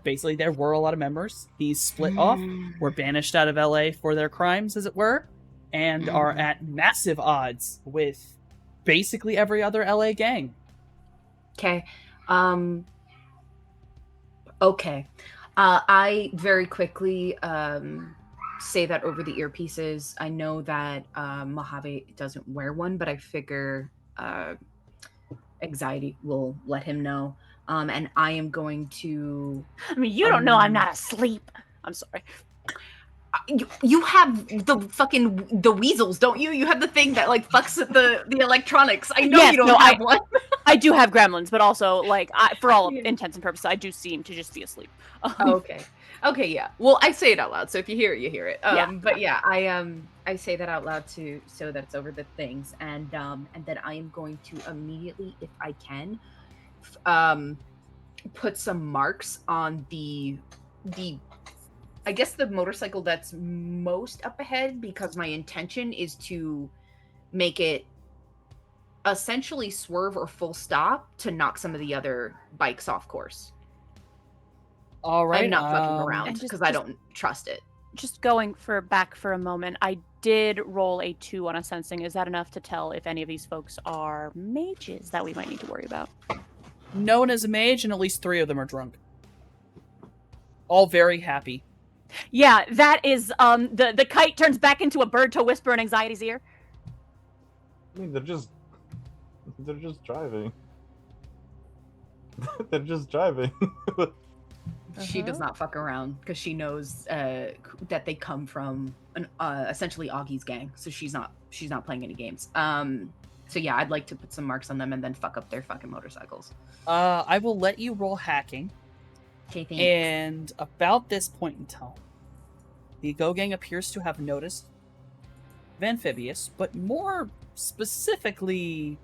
Basically, there were a lot of members. These split off, were banished out of LA for their crimes, as it were, and are at massive odds with basically every other LA gang. Okay. Okay. I very quickly say that over the earpieces. I know that Mojave doesn't wear one, but I figure Anxiety will let him know. And I am going to... I mean, you don't know I'm not asleep. I'm sorry. You have the weasels, don't you? You have the thing that like fucks with the electronics. I know Yes, you don't no, have one. I do have gremlins, but also, like, for all intents and purposes, I do seem to just be asleep. Okay, yeah. Well, I say it out loud, so if you hear it, you hear it. Yeah. But yeah, I say that out loud too, so that it's over the things, and then I am going to immediately, if I can, put some marks on the I guess the motorcycle that's most up ahead, because my intention is to make it essentially swerve or full stop to knock some of the other bikes off course. All right. I'm not fucking around And because I don't trust it. Just going back for a moment, I did roll a 2 on a sensing. Is that enough to tell if any of these folks are mages that we might need to worry about? Known as a mage, and at least 3 of them are drunk. All very happy. Yeah, that is the kite turns back into a bird to whisper in Anxiety's ear. I mean, they're just driving. They're just driving. She does not fuck around because she knows that they come from an essentially Augie's gang, so she's not playing any games. So yeah, I'd like to put some marks on them and then fuck up their fucking motorcycles. I will let you roll hacking. Okay, thanks. And about this point in time, the Go Gang appears to have noticed Amphibious, but more specifically,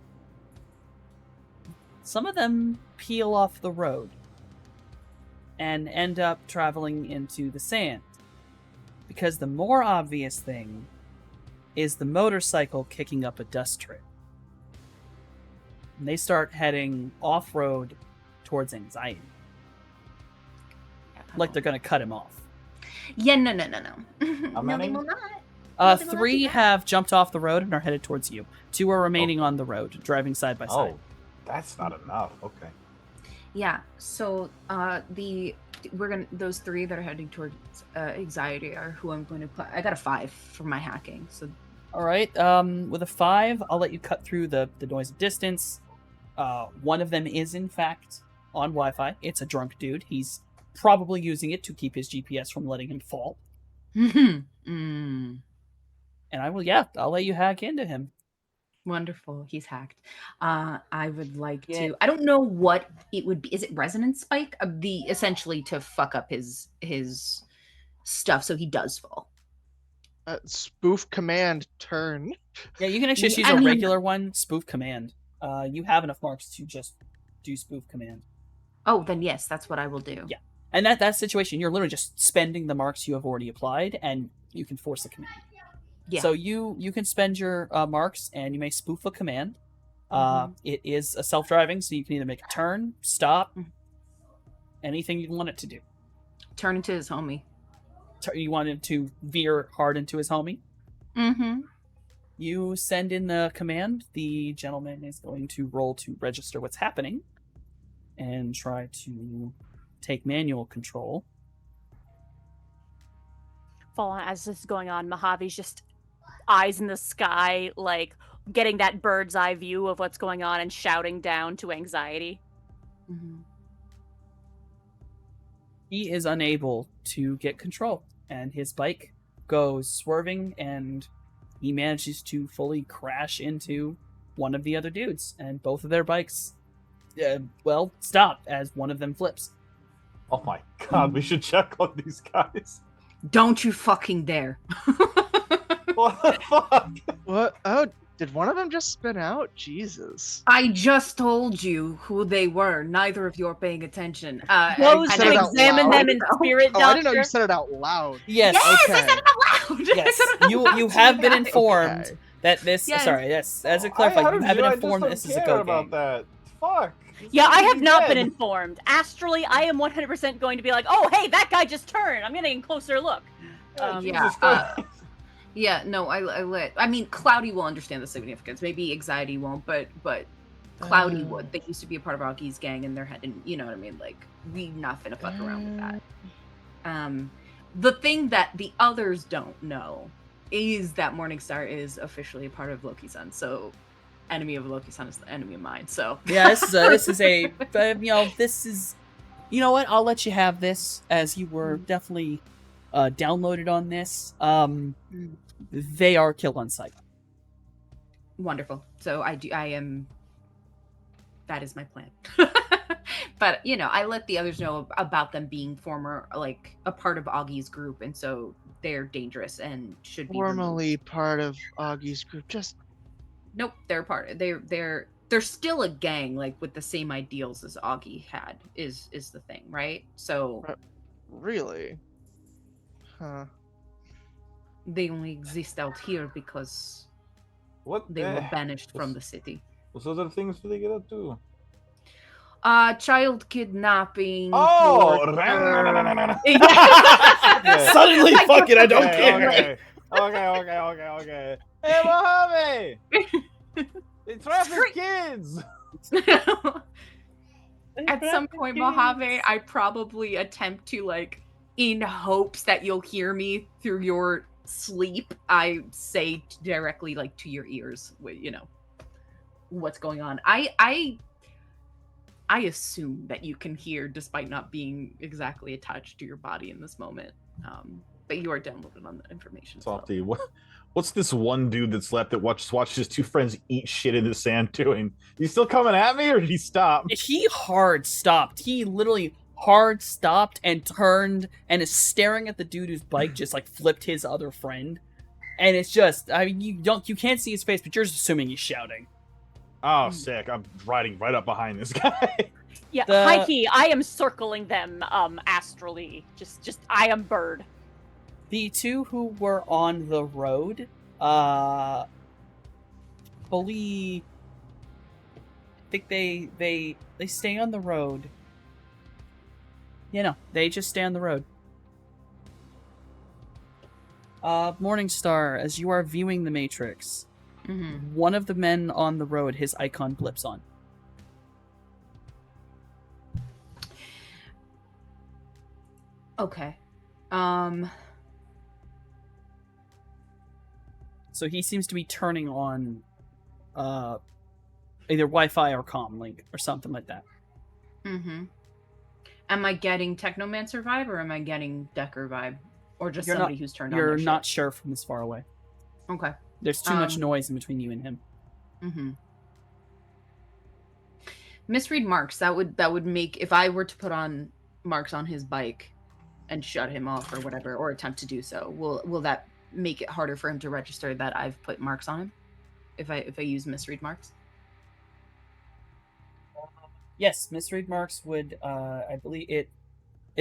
some of them peel off the road and end up traveling into the sand. Because the more obvious thing is the motorcycle kicking up a dust trail. And they start heading off-road towards Anxiety. Like they're gonna cut him off. Yeah, no. How No, many? they will not. 3 have jumped off the road and are headed towards you. 2 are remaining on the road, driving side by side. Oh, that's not enough. Okay. Yeah. So the those 3 that are heading towards anxiety are who I'm going to put. I got a 5 for my hacking, so. All right. With a 5, I'll let you cut through the noise of distance. One of them is in fact on Wi-Fi. It's a drunk dude. He's probably using it to keep his GPS from letting him fall. And I'll let you hack into him. Wonderful. He's hacked. I would like to. I don't know what it would be. Is it resonance spike? Essentially to fuck up his stuff so he does fall. Spoof command turn. Yeah, you can actually just use a regular one. Spoof command. You have enough marks to just do spoof command. Oh, then yes, that's what I will do. Yeah, and that situation, you're literally just spending the marks you have already applied, and you can force a command. Yeah. So you can spend your marks, and you may spoof a command. It is a self-driving, so you can either make a turn, stop, anything you want it to do. Turn into his homie. You want it to veer hard into his homie? Mm-hmm. You send in the command. The gentleman is going to roll to register what's happening and try to take manual control. As this is going on, Mojave's just eyes in the sky, like getting that bird's eye view of what's going on and shouting down to anxiety. Mm-hmm. He is unable to get control, and his bike goes swerving, and he manages to fully crash into one of the other dudes, and both of their bikes, stop as one of them flips. Oh my god, we should check on these guys. Don't you fucking dare. What the fuck? What? Oh, did one of them just spin out? Jesus. I just told you who they were. Neither of you are paying attention. Those said it out examine loud. them in spirit, Oh, doctor. I didn't know you said it out loud. Yes, okay. I said it out loud. Yes, I said it out loud you to have you been guys. informed Okay. that this. Yes. Sorry, yes. As a clarify, you have been informed that this is a go about game. that. Fuck. Yeah, I have not been Dead. informed. Astrally, I am 100% going to be like, oh, hey, that guy just turned. I'm getting a closer look. Jesus Christ. Yeah, no, I mean, Cloudy will understand the significance. Maybe Anxiety won't, but Cloudy would. They used to be a part of Augie's gang, and they're heading. You know what I mean? Like, we not finna fuck around with that. The thing that the others don't know is that Morningstar is officially a part of Loki-san. So, enemy of Loki-san is the enemy of mine. So Yeah, this is a you know what? I'll let you have this, as you were definitely downloaded on this. They are killed on sight. Wonderful. So that is my plan. But, I let the others know about them being former, like, a part of Augie's group, and so they're dangerous and should be Formerly part of Augie's group. Nope, they're part. They're still a gang, like, with the same ideals as Augie had, is the thing, right? So Really? Huh. they only exist out here because What? they were banished from the city. What other things do they get up to? Child kidnapping. Oh! torture. Okay. Suddenly, fuck it, I don't Okay, care. okay. Hey, Mojave! They traffic kids! At some point, Mojave, I probably attempt to, like, in hopes that you'll hear me through your sleep, I say directly, like, to your ears, what's going on. I assume that you can hear despite not being exactly attached to your body in this moment. But you are downloaded on the information. Softy, what's this one dude that's left that watched his two friends eat shit in the sand doing? He still coming at me, or did he stop? He hard stopped. He literally hard stopped and turned and is staring at the dude whose bike just like flipped his other friend. And it's just, I mean, you can't see his face, but you're just assuming he's shouting. Oh, sick. I'm riding right up behind this guy. Yeah, high key, I am circling them astrally. Just I am bird. The two who were on the road, fully, I think they stay on the road. They just stay on the road. Morningstar, as you are viewing the Matrix, one of the men on the road, his icon blips on. Okay. So he seems to be turning on either Wi-Fi or comm link or something like that. Mm-hmm. Am I getting Technomancer vibe or am I getting Decker vibe? Or just You're somebody not- who's turned on You're their not shit? sure from this far away. Okay. There's too much noise in between you and him. Mm-hmm. Misread marks. That would make, if I were to put on marks on his bike and shut him off or whatever, or attempt to do so, will that make it harder for him to register that I've put marks on him? If I use misread marks? Yes, misread marks would, I believe it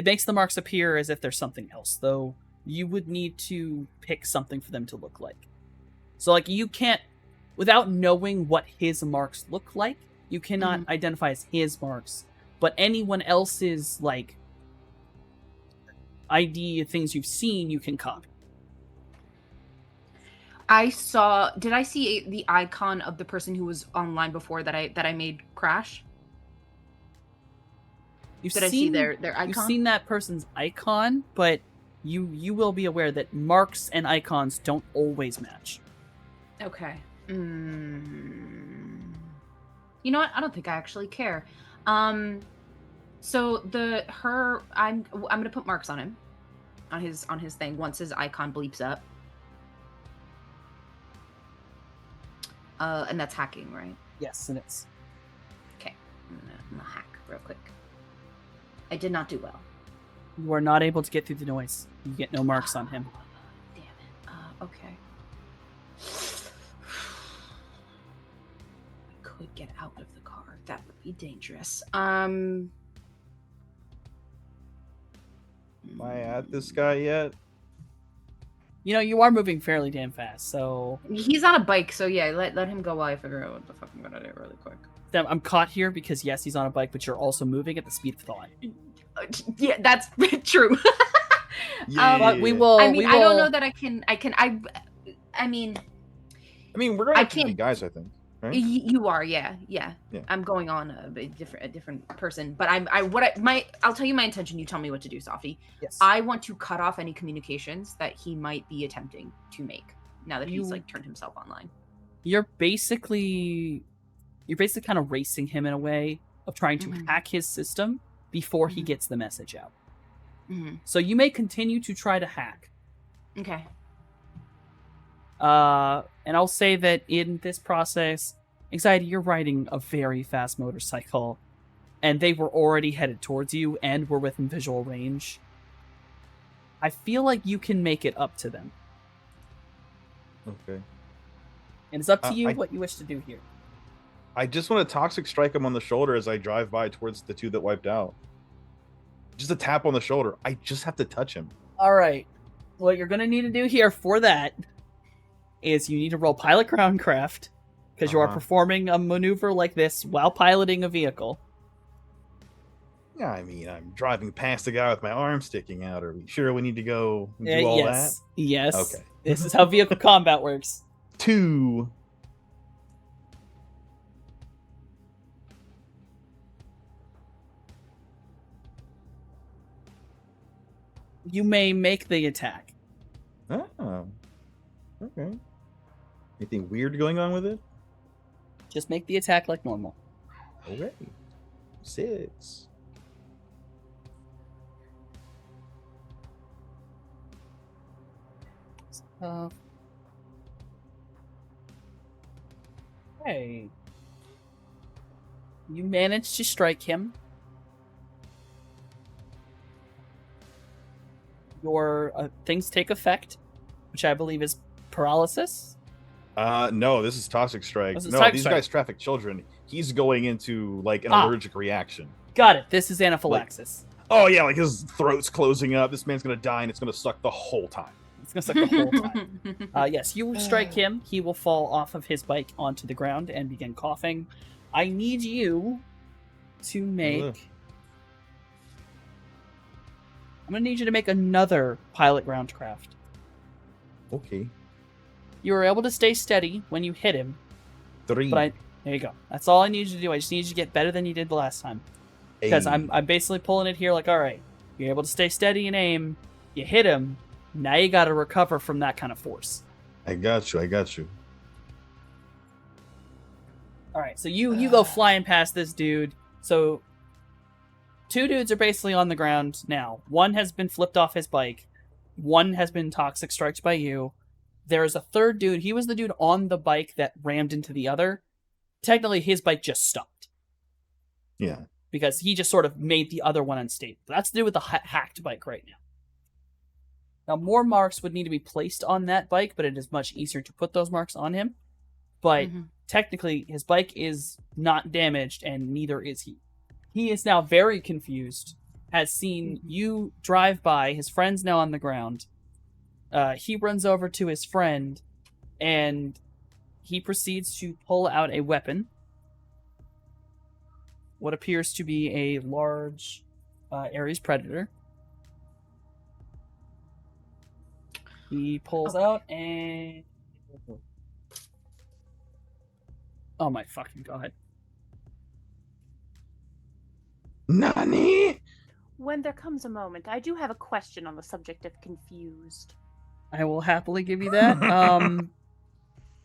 makes the marks appear as if there's something else, though you would need to pick something for them to look like. So, like, you can't, without knowing what his marks look like, you cannot identify as his marks, but anyone else's, like, ID, things you've seen, you can copy. Did I see the icon of the person who was online before that I made crash? You've Did I see their icon? You've seen that person's icon, but you will be aware that marks and icons don't always match. Okay. You know what? I don't think I actually care. So I'm gonna put marks on him, on his thing once his icon bleeps up. And that's hacking, right? Yes, and it's Okay. I'm gonna hack real quick. I did not do well. you are not able to get through the noise. You get no marks on him. Damn it. Okay. I could get out of the car. That would be dangerous. Am I at this guy yet? You know, you are moving fairly damn fast, so He's on a bike, so yeah, let him go while I figure out what the fuck I'm gonna do really quick. I'm caught here because yes, he's on a bike, but you're also moving at the speed of thought. Yeah, that's true. But we will. I mean, we I don't will- know that I mean, I mean, we're going I to be can't- guys, I think. Right? you are, yeah. Yeah. I'm going on a different person, but I'll tell you my intention. You tell me what to do, Safi. Yes. I want to cut off any communications that he might be attempting to make now that he's You- like turned himself online. You're basically kind of racing him in a way of trying to Mhm. hack his system before he Mhm. gets the message out. Mm-hmm. So you may continue to try to hack. Okay. And I'll say that in this process, Anxiety, you're riding a very fast motorcycle, and they were already headed towards you and were within visual range. I feel like you can make it up to them. Okay. And it's up to you I- what you wish to do here. I just want to toxic strike him on the shoulder as I drive by towards the two that wiped out. Just a tap on the shoulder. I just have to touch him. All right. What you're going to need to do here for that is you need to roll pilot groundcraft because you are performing a maneuver like this while piloting a vehicle. Yeah, I mean, I'm driving past a guy with my arm sticking out. Are we sure we need to go and do all Yes. Yes. Okay. This is how vehicle combat works. that? 2. You may make the attack. Oh. Okay. Anything weird going on with it? Just make the attack like normal. Okay. 6. Hey. You managed to strike him. Your things take effect, which I believe is paralysis. No, this is toxic strike. This is No, toxic these strike. guys traffic children. He's going into like an Ah. allergic reaction. Got it. This is anaphylaxis. Oh yeah, like his throat's closing up. This man's gonna die, and it's gonna suck the whole time. It's gonna suck the whole time. Yes, you strike him. He will fall off of his bike onto the ground and begin coughing. I need you to make. Ugh. I'm gonna need you to make another pilot groundcraft. Okay. You were able to stay steady when you hit him, 3. but there you go. That's all I need you to do. I just need you to get better than you did the last time. Because I'm basically pulling it here like, all right, You're able to stay steady and aim. You hit him. Now you got to recover from that kind of force. I got you. All right, so you go flying past this dude. So 2 dudes are basically on the ground now. One has been flipped off his bike. One has been toxic striked by you. There's a third dude. He was the dude on the bike that rammed into the other. Technically, his bike just stopped. Yeah. Because he just sort of made the other one unstable. That's the dude with the hacked bike right now. Now, more marks would need to be placed on that bike, but it is much easier to put those marks on him. But technically, his bike is not damaged, and neither is he. He is now very confused, has seen you drive by, his friend's now on the ground. He runs over to his friend, and he proceeds to pull out a weapon. What appears to be a large Ares Predator. He pulls out and... Oh my fucking god. Nani? When there comes a moment, I do have a question on the subject of confused. I will happily give you that.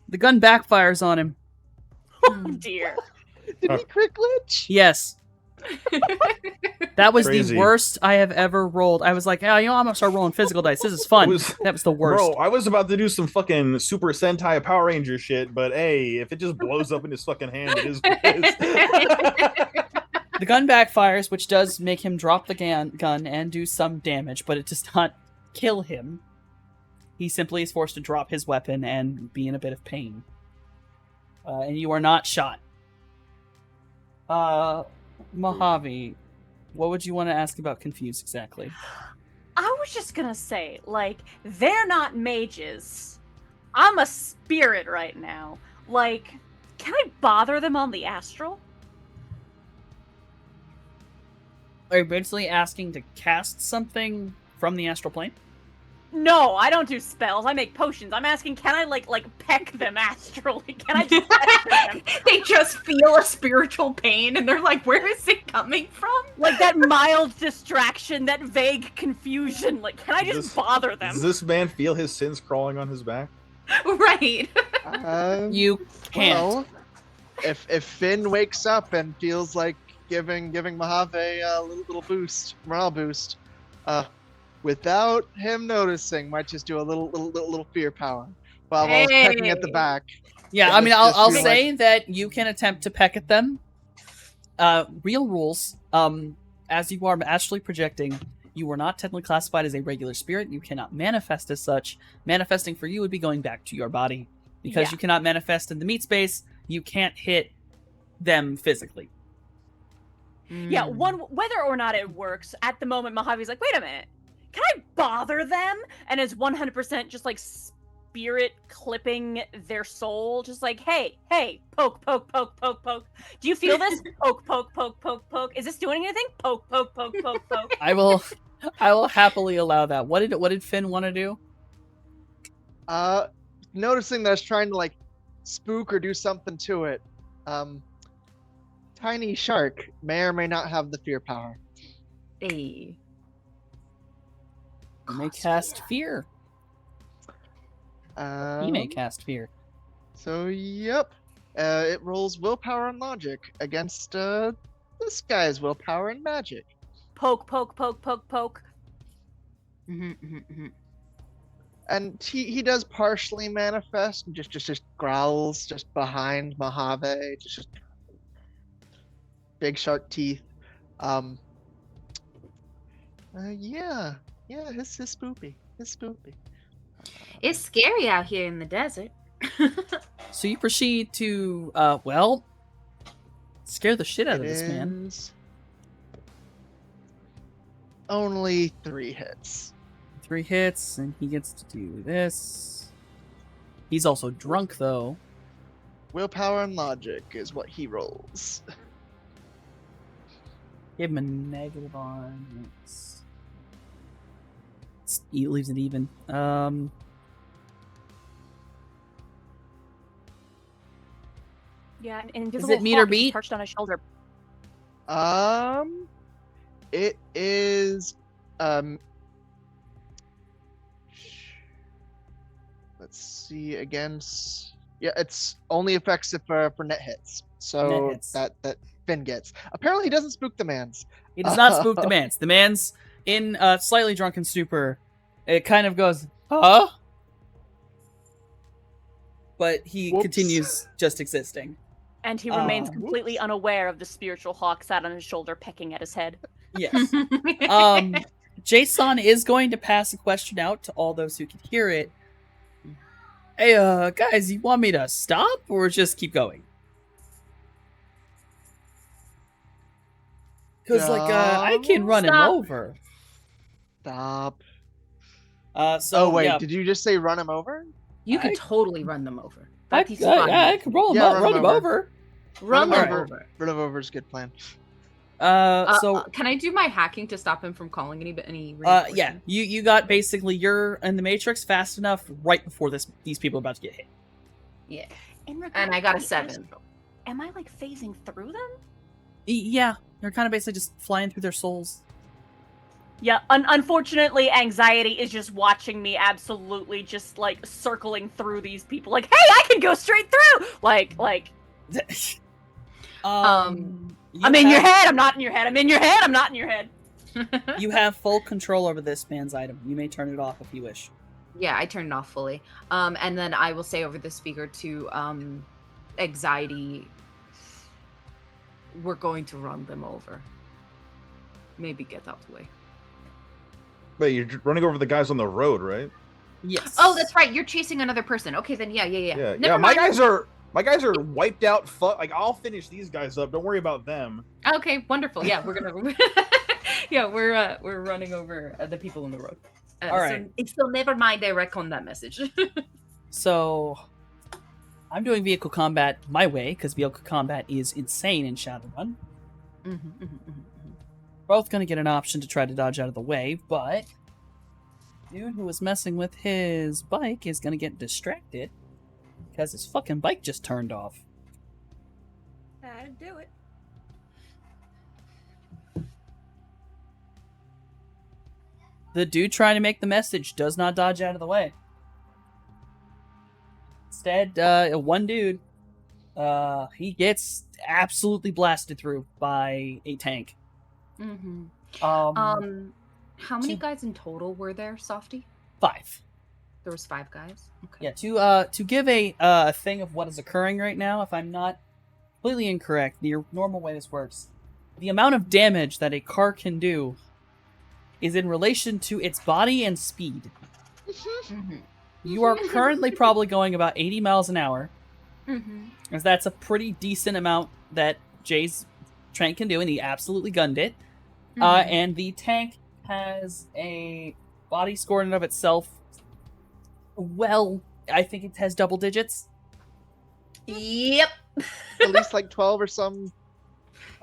The gun backfires on him. Oh dear. Did he crit glitch? Yes. That was Crazy. the worst I have ever rolled. I was like, I'm gonna start rolling physical dice. This is fun. That was the worst. Bro, I was about to do some fucking Super Sentai Power Ranger shit, but hey, if it just blows up in his fucking hand, it is what it is. The gun backfires, which does make him drop the gun and do some damage, but it does not kill him. He simply is forced to drop his weapon and be in a bit of pain. And you are not shot. Mojave, what would you want to ask about Confused exactly? I was just gonna say, like, they're not mages. I'm a spirit right now. Like, can I bother them on the astral? Are you basically asking to cast something from the astral plane? No, I don't do spells. I make potions. I'm asking, can I like peck them astrally? Can I just peck them? They just feel a spiritual pain and they're like, where is it coming from? Like that mild distraction, that vague confusion. Like, can I just bother them? Does this man feel his sins crawling on his back? Right. You can't. Well, if Finn wakes up and feels like giving Mojave a little boost, morale boost, without him noticing, might just do a little fear power while I was pecking at the back. Yeah, I mean, I'll say that you can attempt to peck at them. Real rules. As you are astrally projecting, you are not technically classified as a regular spirit. You cannot manifest as such. Manifesting for you would be going back to your body. Because you cannot manifest in the meat space, you can't hit them physically. Yeah, whether or not it works, at the moment Mojave's like, wait a minute, can I bother them? And is 100% just like spirit clipping their soul, just like, hey, poke, poke, poke, poke, poke. Do you feel this? Poke, poke, poke, poke, poke. Is this doing anything? Poke, poke, poke, poke, poke. I will happily allow that. What did Finn want to do? Noticing that I was trying to like spook or do something to it. Tiny Shark may or may not have the fear power. Hey. You may cast fear. He may cast fear. So, yep. It rolls willpower and logic against this guy's willpower and magic. Poke, poke, poke, poke, poke. And he does partially manifest, just growls just behind Mojave, just big shark teeth. Yeah, his spoopy. It's scary out here in the desert. So you proceed to, scare the shit out of this man. Only 3 hits. 3 hits, and he gets to do this. He's also drunk, though. Willpower and logic is what he rolls. Give him a negative on. He leaves it even. Yeah, and invisible it meet or hawk is beat? perched on his shoulder. It is let's see against. Yeah, it's only effects if for net hits. So Net hits. that Finn gets. Apparently, he doesn't spook the mans. He does not spook the man's. The man's in a slightly drunken stupor. It kind of goes, huh? But he Whoops. continues just existing. And he remains Oh. completely unaware of the spiritual hawk sat on his shoulder pecking at his head. Yes. Jason is going to pass a question out to all those who can hear it. Hey, guys, you want me to stop or just keep going? Because, I can run him Stop. over. Stop. So, Oh wait, yeah, did you just say run him over? You could I- totally run them over. I That piece of fun. could roll him Yeah, up, run him over. Run Run them him over. Run him over is a good plan. So, Can I do my hacking to stop him from calling any yeah, reinforcements? you got basically, you're in the Matrix fast enough right before these people are about to get hit. Yeah. In regard And I got a to 7. Am I like phasing through them? Yeah, you're kind of basically just flying through their souls. Yeah, unfortunately, anxiety is just watching me absolutely just like circling through these people. Like, hey, I can go straight through. Like, Um, I'm in your head. I'm not in your head. I'm in your head. I'm not in your head. You have full control over this man's item. You may turn it off if you wish. Yeah, I turned it off fully. And then I will say over the speaker to anxiety, we're going to run them over. Maybe get out the way. Wait, you're running over the guys on the road, right? Yes. Oh, that's right. You're chasing another person. Okay, then yeah. Yeah. Never My mind. guys are wiped out. Like, I'll finish these guys up. Don't worry about them. Okay, wonderful. Yeah, we're gonna. We're running over the people on the road. All right. So never mind. I recon that message. So, I'm doing vehicle combat my way, because vehicle combat is insane in Shadowrun. Both going to get an option to try to dodge out of the way, but dude who was messing with his bike is going to get distracted because his fucking bike just turned off. That'd do it. The dude trying to make the message does not dodge out of the way. Instead, one dude, he gets absolutely blasted through by a tank. How many two- guys in total were there, Softy? 5. There was 5 guys. Okay. Yeah, to give a thing of what is occurring right now, if I'm not completely incorrect, the normal way this works, the amount of damage that a car can do is in relation to its body and speed. You are currently probably going about 80 miles an hour, as that's a pretty decent amount that Jay's tank can do, and he absolutely gunned it. And the tank has a body score in and of itself. Well, I think it has double digits. Yep. At least like 12 or some.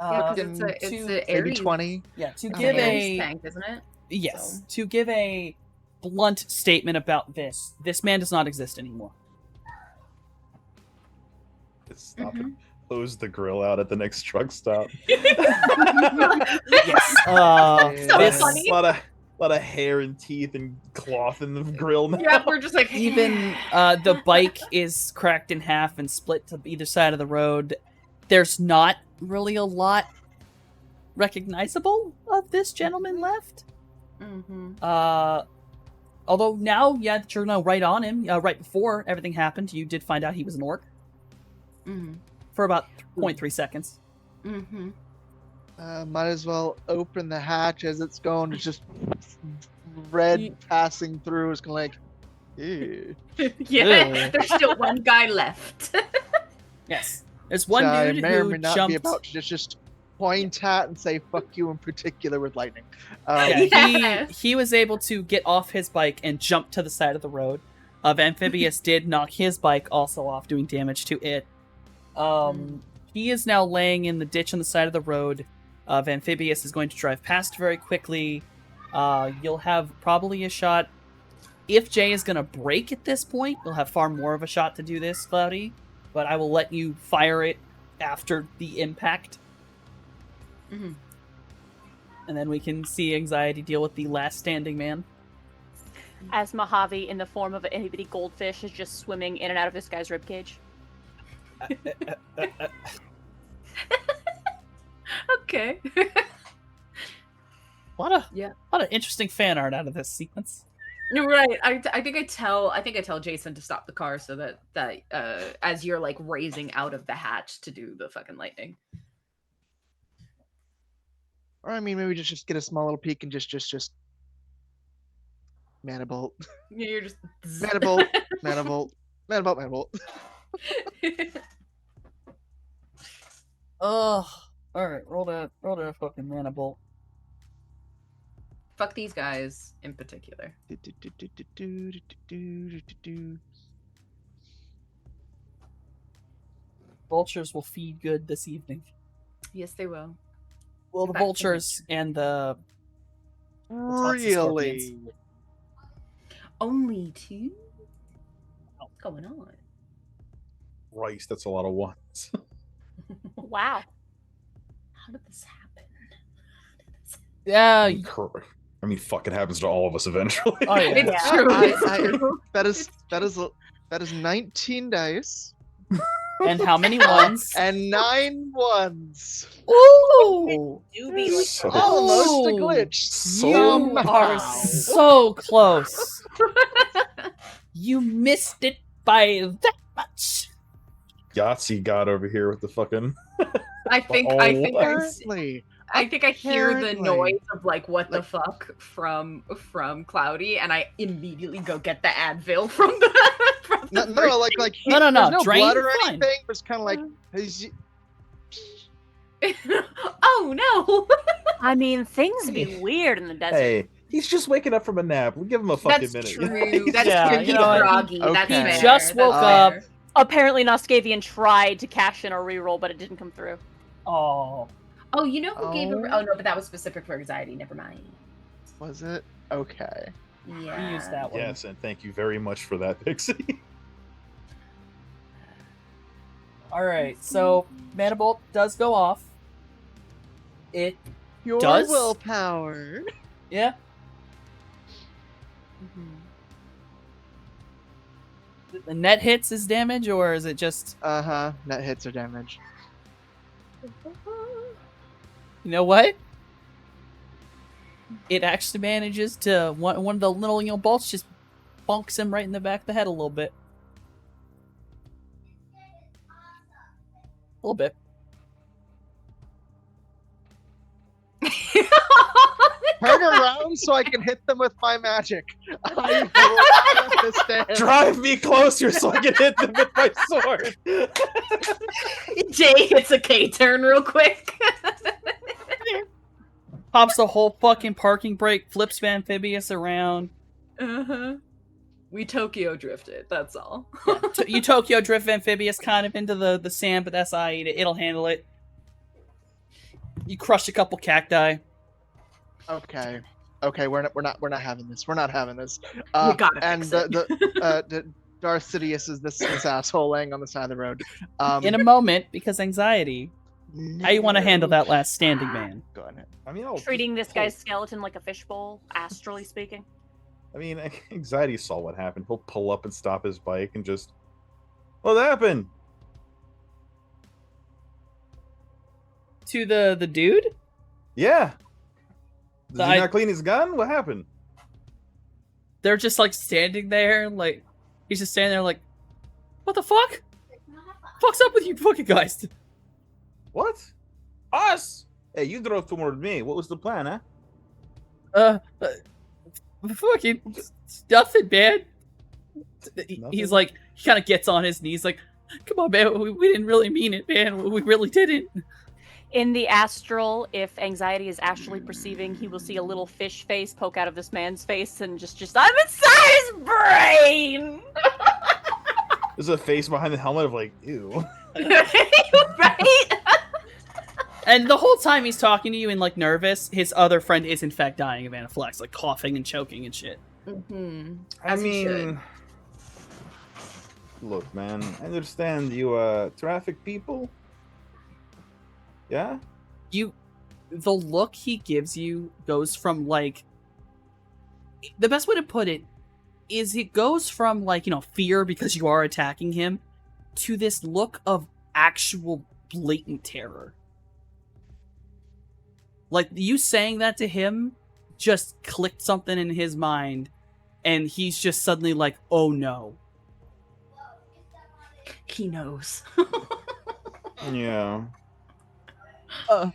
Yeah, 'cause fucking it's a maybe Ares. 20. Yeah, to It's give an Ares a tank, isn't it? yes, So- to give a blunt statement about this man does not exist anymore. Stop and close the grill out at the next truck stop. Yes, So this, funny. A lot of hair and teeth and cloth in the grill now. Yeah, we're just like even the bike is cracked in half and split to either side of the road. There's not really a lot recognizable of this gentleman left. Although now, yeah, that you're now right on him. Right before everything happened, you did find out he was an orc for about 0.3 seconds. Might as well open the hatch as it's going. It's just red passing through. It's going like, ew. Yeah, Ugh. there's still one guy left. Yes, there's one I dude may or who may not jumped. be about to just point at and say "fuck you" in particular with lightning. Yeah, Yes. he was able to get off his bike and jump to the side of the road. Amphibious did knock his bike also off, doing damage to it. He is now laying in the ditch on the side of the road. Amphibious is going to drive past very quickly. You'll have probably a shot. If Jay is going to break at this point, you'll have far more of a shot to do this, Cloudy. But I will let you fire it after the impact. and then we can see Anxiety deal with the last standing man. As Mojave, in the form of an itty bitty goldfish, is just swimming in and out of this guy's ribcage. Okay. A lot Yeah. of interesting fan art out of this sequence. You're right. I think I tell Jason to stop the car so that as you're like raising out of the hatch to do the fucking lightning. Or I mean, maybe just get a small little peek and just Manibolt, You're just Manibolt, Manibolt, Manibolt, Manibolt. Ugh. Alright, roll that fucking mana bolt. Fuck these guys in particular. Vultures will feed good this evening. Yes, they will. Well, the Back to vultures and the Really? scorpions. Only 2? What's going on? Christ, that's a lot of ones. Wow. How did this happen? Yeah. I mean, fuck, it happens to all of us eventually. Oh yeah. It's Yeah. true. That is 19 dice And how many ones? and 9 ones. Ooh! Do be like, So- Almost a Oh, glitch. So You are Somehow. so close. You missed it by that much. Yahtzee God over here with the fucking. I think Apparently. I hear the Apparently. noise of like what the fuck from Cloudy, and I immediately go get the Advil from the. From the No, like he, No, there's no drain, blood or fine. anything. It's kind of like, Oh no! I mean, things be weird in the desert. Hey, he's just waking up from a nap. We'll give him a fucking That's minute. true. That's Yeah, true. you He's know what? groggy. That's Okay. fair. He just woke That's up. fair. Apparently, Noskavian tried to cash in a reroll, but it didn't come through. Oh. Oh, you know who gave? Oh. Oh no, but that was specific for anxiety. Never mind. was it? Okay. Yeah. We used that one. Yes, and thank you very much for that, Pixie. Alright, so Manibolt does go off. It Your Does? willpower. yeah. The net hits is damage, or is it just Net hits or damage. you know what? It actually manages to one of the little bolts just bonks him right in the back of the head a little bit. A little bit. Turn around so I can hit them with my magic. I will understand. Drive me closer so I can hit them with my sword. Jay hits a K turn real quick. Pops the whole fucking parking brake, flips Amphibious around. We Tokyo drifted. That's all. You Tokyo drift Amphibious kind of into the sand, but that's alright. It'll handle it. You crush a couple cacti. Okay. We're not having this. We're not having this. We gotta and fix it. the Darth Sidious is this asshole laying on the side of the road. In a moment, because anxiety. How you want to handle that last standing man? Go ahead. I mean, I'll Treating this just guy's skeleton like a fishbowl, astrally speaking. I mean, Anxiety saw what happened. He'll pull up and stop his bike and just. What happened? To the dude? Yeah. Did I- he not clean his gun? What happened? They're just like standing there, like he's just standing there like, what the fuck? Fuck's up with you fucking guys? What? Us? Hey, you drove toward me. What was the plan, huh? Fucking nothing, man. He's Nothing? like, he kind of gets on his knees, like, come on, man, we didn't really mean it, man. We really didn't. In the astral, if anxiety is actually perceiving, he will see a little fish face poke out of this man's face and just I'm inside his brain! There's a face behind the helmet of like, ew. Right? And the whole time he's talking to you and like nervous, his other friend is in fact dying of anaphylaxis, like coughing and choking and shit. Mm-hmm. I mean, look, man, I understand you traffic people. Yeah? You the look he gives you goes from like, the best way to put it is it goes from like, fear because you are attacking him to this look of actual blatant terror. Like, you saying that to him just clicked something in his mind, and he's just suddenly like, oh no. He knows. Yeah. Alright,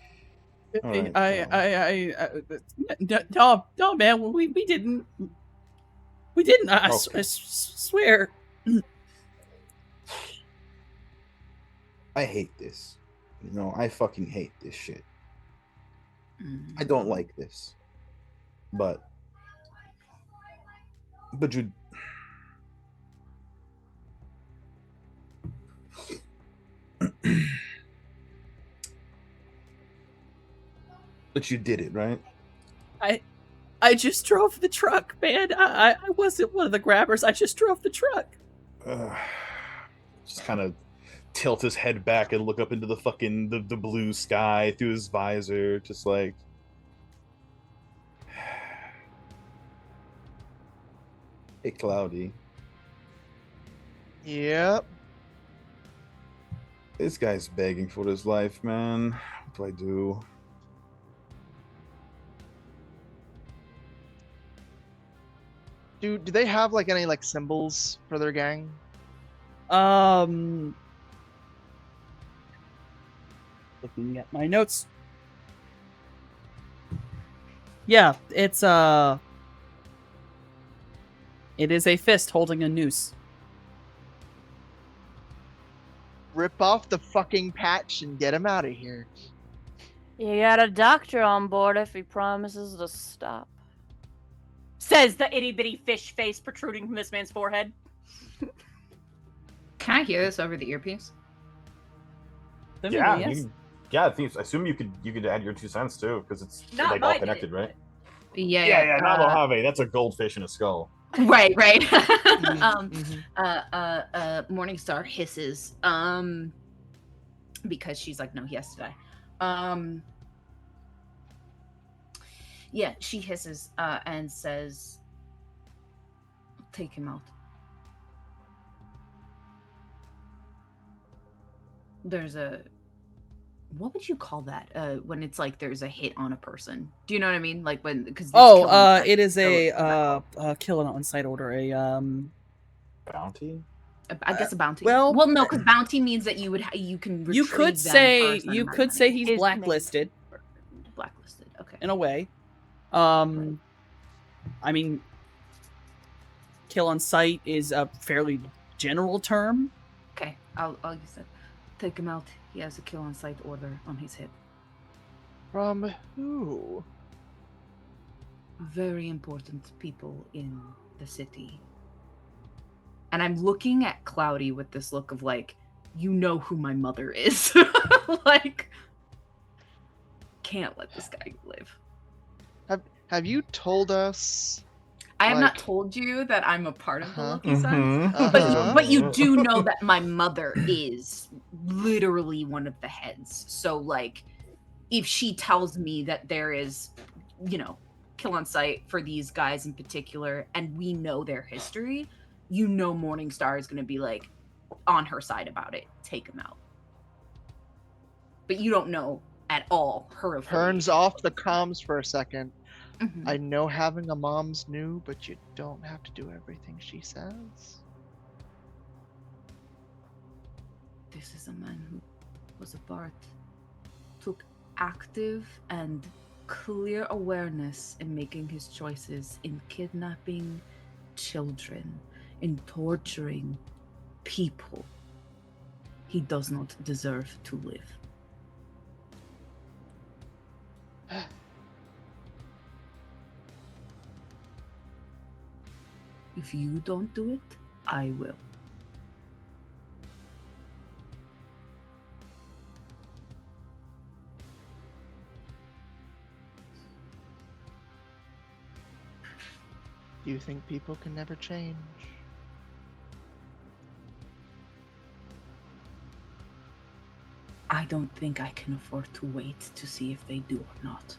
No, man, we didn't. We didn't. I Okay. swear. I hate this. I fucking hate this shit. I don't like this. But you but you did it, right? I just drove the truck, man. I wasn't one of the grabbers. I just drove the truck. Just kind of tilt his head back and look up into the fucking the blue sky through his visor, just like. Hey, Cloudy. Yep. This guy's begging for his life, man. What do I do? Do they have like any like symbols for their gang? Looking at my notes. Yeah, it is a fist holding a noose. Rip off the fucking patch and get him out of here. You got a doctor on board if he promises to stop. Says the itty bitty fish face protruding from this man's forehead. Can I hear this over the earpiece? Yeah, Yes. I assume you could add your 2 cents too, because it's Not like all my connected, bit, right? Yeah. Not Mojave. That's a goldfish in a skull. Right. Mhm. Morningstar hisses. Because she's like, no, he has to die. Yeah, she hisses and says, take him out. There's what would you call that when it's like there's a hit on a person? Do you know what I mean? Like when, because It is a kill an on-site order. Bounty? I guess a bounty. well, No, because bounty means that you can retrieve You could them say for a certain you amount of could money. say he's Is blacklisted Blacklisted. Okay. in a way. I mean, kill on sight is a fairly general term. Okay, I'll use that. Take him out. He has a kill on sight order on his hip. From who? Very important people in the city. And I'm looking at Cloudy with this look of like, you know who my mother is. Like, can't let this guy live. Have you told us? I have not Like- told you that I'm a part of the Uh-huh. Lucky Sons. Uh-huh. But you do know that my mother is literally one of the heads. So like, if she tells me that there is, kill on sight for these guys in particular, and we know their history, Morningstar is going to be like on her side about it. Take them out. But you don't know at all her Turns off the comms for a second. Mhm. I know having a mom's new, but you don't have to do everything she says. This is a man who was a part, took active and clear awareness in making his choices, in kidnapping children, in torturing people. He does not deserve to live. If you don't do it, I will. Do you think people can never change? I don't think I can afford to wait to see if they do or not.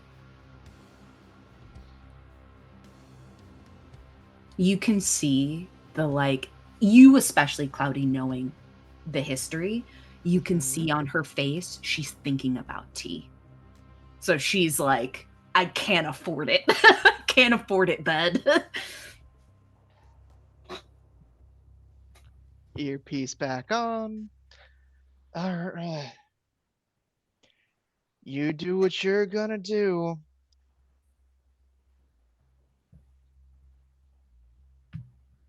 You can see the, like, you especially, Cloudy, knowing the history, you can see on her face she's thinking about tea. So she's like, I can't afford it. Can't afford it, bud. Earpiece back on. All right. You do what you're gonna do.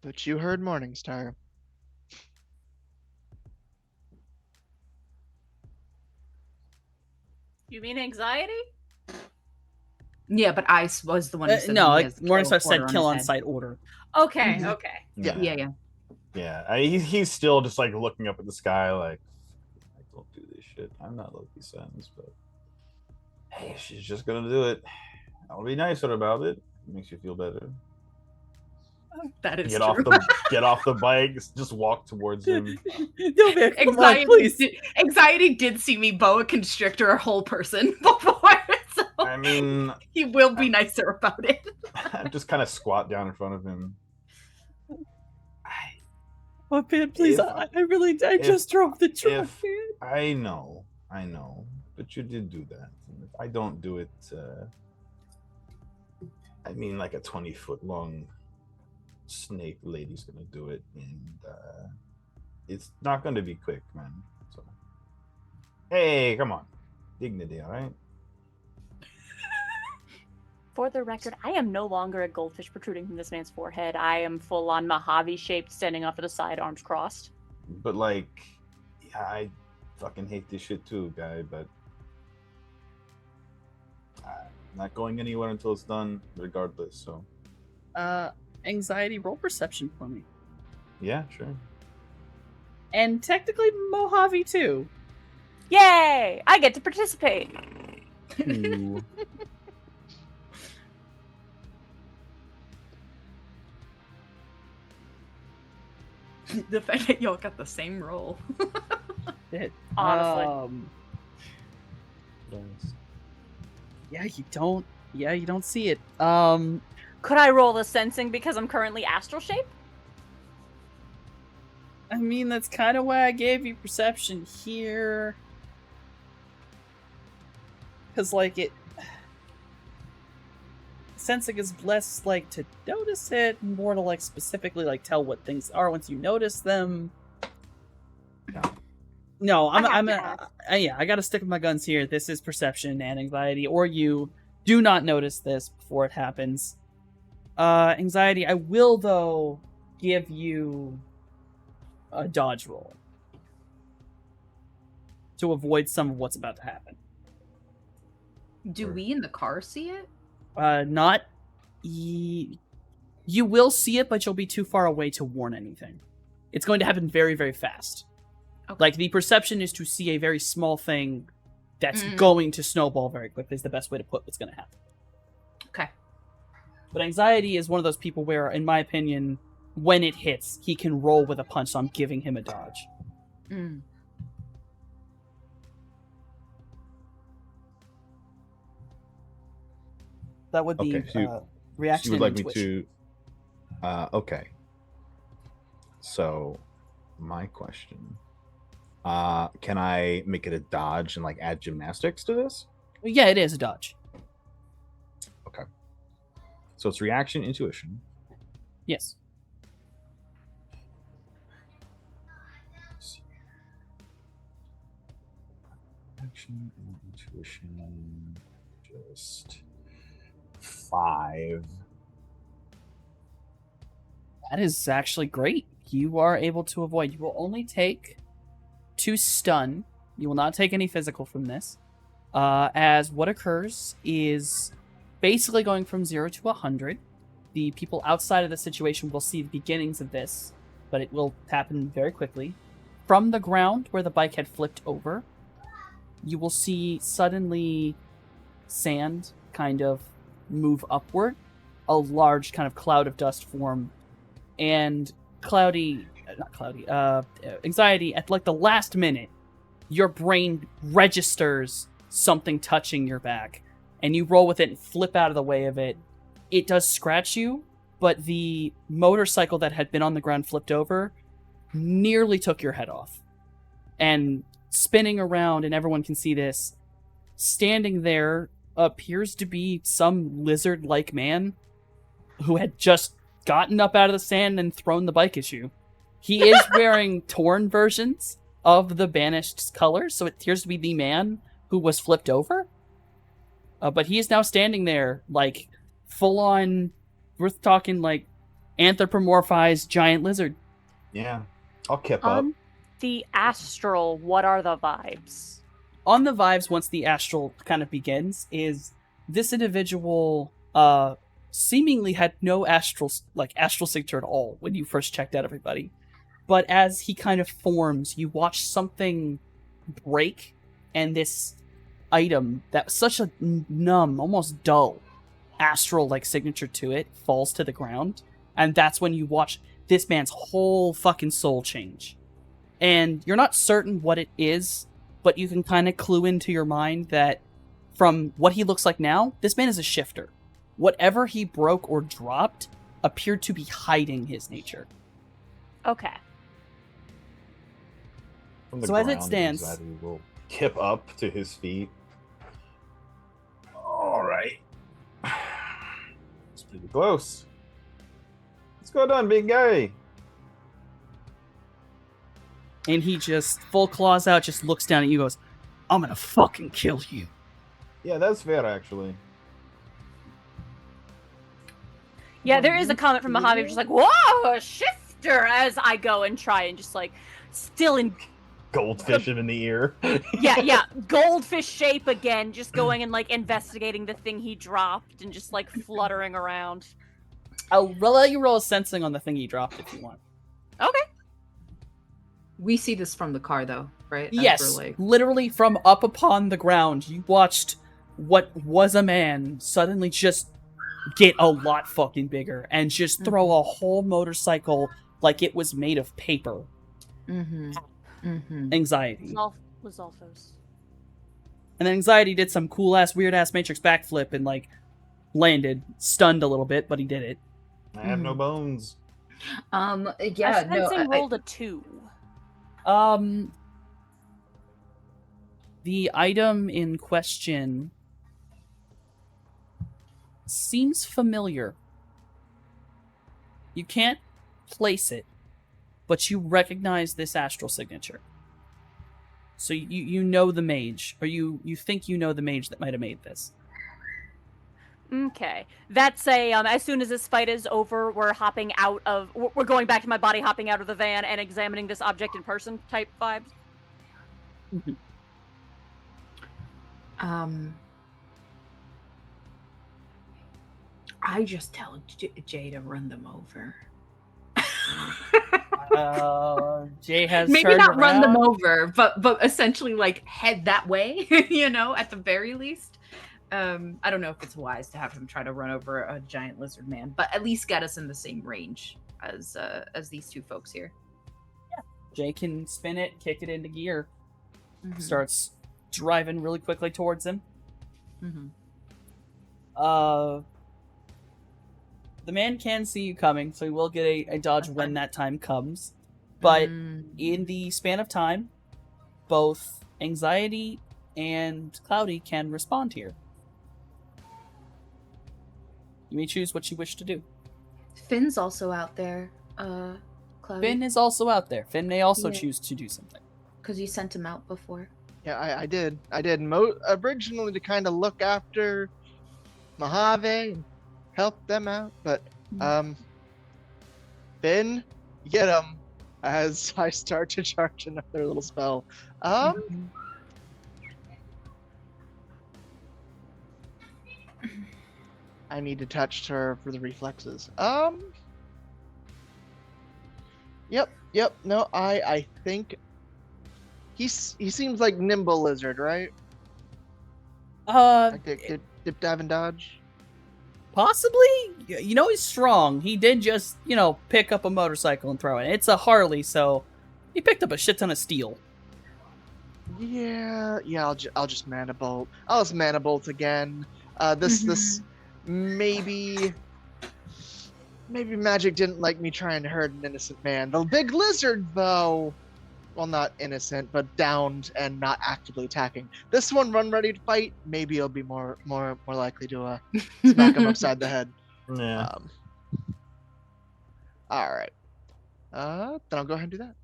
But you heard Morningstar. You mean anxiety? Yeah, but I was the one who said no, that he like has Morningstar order said, kill his on head. sight order. Okay, Mhm. okay. Yeah. Yeah. Yeah, he's still just like looking up at the sky, like, I don't do this shit. I'm not Loki Sons, but hey, she's just gonna do it. I'll be nicer about it. Makes you feel better. That is Get true. off the bike. Just walk towards him. No, man, come on, please. Anxiety did see me boa constrictor a whole person before, so I mean, he will be nicer about it. just kind of squat down in front of him. Oh, man, please. If- I just drove the truck, if- man. I know, but you did do that. And if I don't do it, I mean, like a 20-foot long snake lady's gonna do it, and it's not gonna be quick, man. So, hey, come on, dignity, all right? For the record, I am no longer a goldfish protruding from this man's forehead. I am full on Mojave shaped, standing off to the side, arms crossed. But like, yeah, I fucking hate this shit too, guy. But I'm not going anywhere until it's done, regardless. So, Anxiety, roll perception for me. yeah, sure. And technically Mojave too. Yay! I get to participate. Ooh. The fact that y'all got the same roll. Honestly. Yeah, you don't see it. Could I roll the sensing because I'm currently astral shape? I mean, that's kind of why I gave you perception here. Because, like, sensing is less, like, to notice it, more to, like, specifically, like, tell what things are once you notice them. No, I gotta stick with my guns here. This is perception and anxiety, or you do not notice this before it happens. Anxiety, I will, though, give you a dodge roll to avoid some of what's about to happen. Do we in the car see it? You will see it, but you'll be too far away to warn anything. It's going to happen very, very fast. Okay. Like, the perception is to see a very small thing that's going to snowball very quickly is the best way to put what's going to happen. Okay. But anxiety is one of those people where, in my opinion, when it hits, he can roll with a punch, so I'm giving him a dodge. Mm. That would be Okay, so reaction you would like and me intuition. to? Okay. So, my question: can I make it a dodge and like add gymnastics to this? Yeah, it is a dodge. So it's reaction, intuition. Yes. Action and intuition, just 5. That is actually great. You are able to avoid. You will only take 2 stun. You will not take any physical from this. As what occurs is basically going from 0 to 100. The people outside of the situation will see the beginnings of this, but it will happen very quickly. From the ground where the bike had flipped over, you will see suddenly sand kind of move upward, a large kind of cloud of dust form, and Anxiety at like the last minute your brain registers something touching your back, and you roll with it and flip out of the way of it. It does scratch you, but the motorcycle that had been on the ground flipped over nearly took your head off. And spinning around, and everyone can see this, standing there appears to be some lizard-like man who had just gotten up out of the sand and thrown the bike at you. He is wearing torn versions of the banished colors, so it appears to be the man who was flipped over. But he is now standing there, like, full-on, we're talking, like, anthropomorphized giant lizard. Yeah. I'll kip up. The astral, what are the vibes? On the vibes, once the astral kind of begins, is this individual seemingly had no astral signature at all when you first checked out everybody. But as he kind of forms, you watch something break, and this item that was such a numb, almost dull, astral-like signature to it falls to the ground. And that's when you watch this man's whole fucking soul change. And you're not certain what it is, but you can kind of clue into your mind that from what he looks like now, this man is a shifter. Whatever he broke or dropped appeared to be hiding his nature. Okay. From the So as it ground, stands- Anxiety will kip up to his feet. All right. It's pretty close. Let's go done, big guy. And he just, full claws out, just looks down at you and goes, I'm gonna fucking kill you. Yeah, that's fair, actually. Yeah, there is a comment from Mojave just like, whoa, a shifter, as I go and try and just like, still in, Goldfish him in the ear. yeah, goldfish shape again, just going and like investigating the thing he dropped and just like fluttering around. I'll let you roll a sensing on the thing he dropped if you want. Okay. We see this from the car, though, right? As Yes, we're, like, literally from up upon the ground, you watched what was a man suddenly just get a lot fucking bigger and just throw a whole motorcycle like it was made of paper. Anxiety. Lizalfos. And then Anxiety did some cool-ass, weird-ass Matrix backflip and, like, landed, stunned a little bit, but he did it. I have no bones. yeah, no, Sensing rolled a 2. The item in question seems familiar. You can't place it, but you recognize this astral signature. So you know the mage, or you think you know the mage that might have made this. Okay. That's a, as soon as this fight is over, we're going back to my body, hopping out of the van and examining this object in person type vibes. I just tell Jay to run them over. Jay has Maybe turned not run them around. over, but essentially like head that way, you know, at the very least. I don't know if it's wise to have him try to run over a giant lizard man, but at least get us in the same range as these two folks here. Jay can spin it, kick it into gear, starts driving really quickly towards him. The man can see you coming, so he will get a dodge when that time comes. But in the span of time, both Anxiety and Cloudy can respond here. You may choose what you wish to do. Finn's also out there, Cloudy. Finn is also out there. Finn may also Yeah. choose to do something. Because you sent him out before. Yeah, I did. Originally to kind of look after Mojave and help them out, but Finn, get him as I start to charge another little spell. I need to touch her for the reflexes. Yep. No, I think he seems like nimble lizard, right? Like dip, dive, and dodge. Possibly? You know he's strong. He did just, pick up a motorcycle and throw it. It's a Harley, so he picked up a shit ton of steel. Yeah. I'll just mana bolt. I'll just mana bolt again. This maybe magic didn't like me trying to hurt an innocent man. The big lizard, though, well, not innocent, but downed and not actively attacking. This one, run ready to fight. Maybe it'll be more likely to smack him upside the head. Yeah. All right. Then I'll go ahead and do that.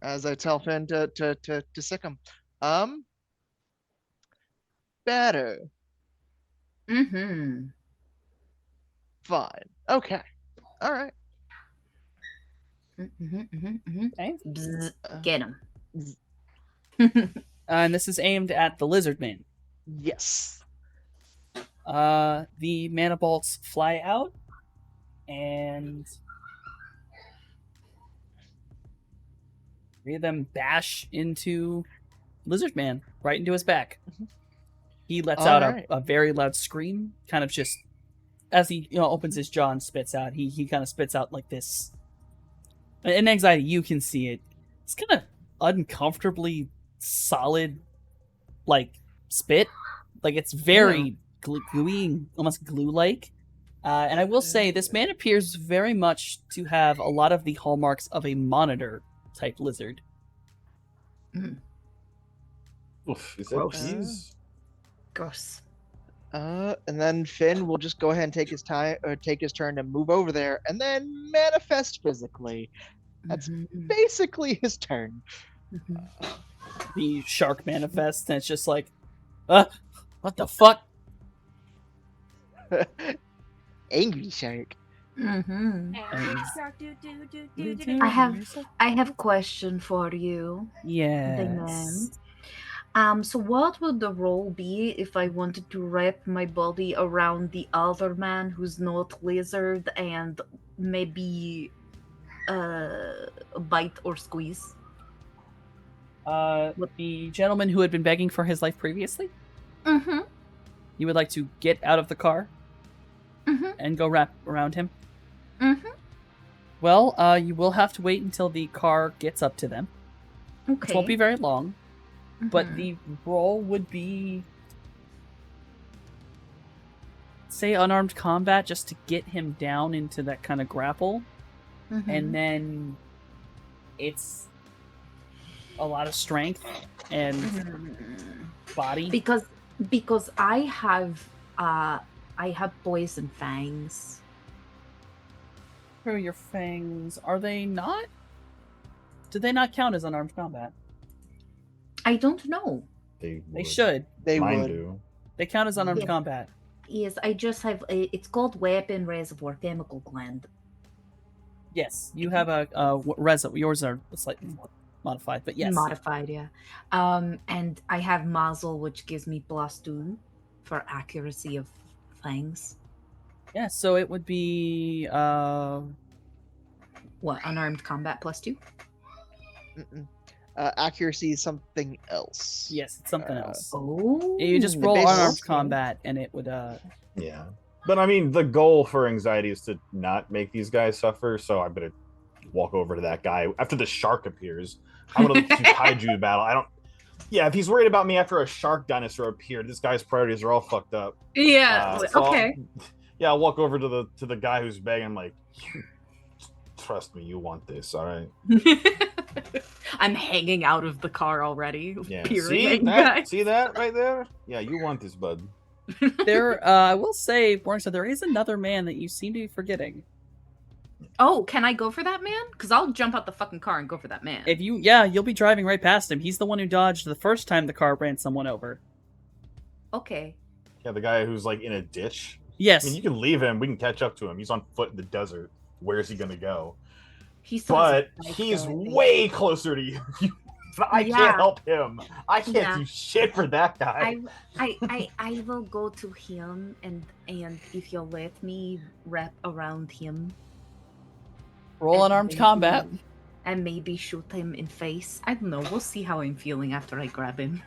As I tell Finn to sick him. Better. Mm-hmm. Fine. Okay. All right. Okay. Get him. And this is aimed at the lizard man. Yes. The mana bolts fly out, and three of them bash into Lizard Man, right into his back. He lets out a very loud scream, kind of just as he opens his jaw and spits out. He kind of spits out like this. In anxiety, you can see it. It's kind of uncomfortably solid, like spit. Like it's very gluey, almost glue-like. And I will say, this man appears very much to have a lot of the hallmarks of a monitor type lizard. Oof, is that Gross. cheese? Gross. And then Finn will just go ahead and take his turn to move over there, and then manifest physically. That's basically his turn. The shark manifests, and it's just like, what the fuck? Angry shark. I have a question for you. Yes. So what would the role be if I wanted to wrap my body around the other man who's not lizard and maybe bite or squeeze? The gentleman who had been begging for his life previously? Mm-hmm. You would like to get out of the car and go wrap around him? Mm-hmm. Well, you will have to wait until the car gets up to them. Okay. It won't be very long. But the role would be, say, unarmed combat, just to get him down into that kind of grapple. And then it's a lot of strength and body. Because I have poison fangs. Where are your fangs? Are they not? Do they not count as unarmed combat? I don't know. They should. Mine would. do. They count as unarmed Yeah. combat. Yes, I just have. It's called Weapon Reservoir Chemical Gland. Yes, you have a yours are slightly more modified, but yes. Modified, yeah. And I have Muzzle, which gives me +2 for accuracy of fangs. Yeah, so it would be What, unarmed combat +2? Accuracy is something else. yes, it's something else. Oh. You just roll base- unarmed combat, and it would Yeah. But I mean, the goal for anxiety is to not make these guys suffer, so I better walk over to that guy. After the shark appears, I'm going to do kaiju battle. Yeah, if he's worried about me after a shark dinosaur appeared, this guy's priorities are all fucked up. Yeah. So Okay. I'll walk over to the guy who's begging. I'm like, trust me, you want this, all right? I'm hanging out of the car already. Yeah. Peering. See that right there? Yeah, you want this, bud. there. I will say, Bornstead, there is another man that you seem to be forgetting. Oh, can I go for that man? Because I'll jump out the fucking car and go for that man. You'll be driving right past him. He's the one who dodged the first time the car ran someone over. Okay. Yeah, the guy who's like in a ditch. Yes. I mean, you can leave him. We can catch up to him. He's on foot in the desert. Where's he gonna go? But he's way closer to you. I can't help him. I can't do shit for that guy. I will go to him and if you'll let me wrap around him. Roll unarmed combat. And maybe shoot him in face. I don't know. We'll see how I'm feeling after I grab him.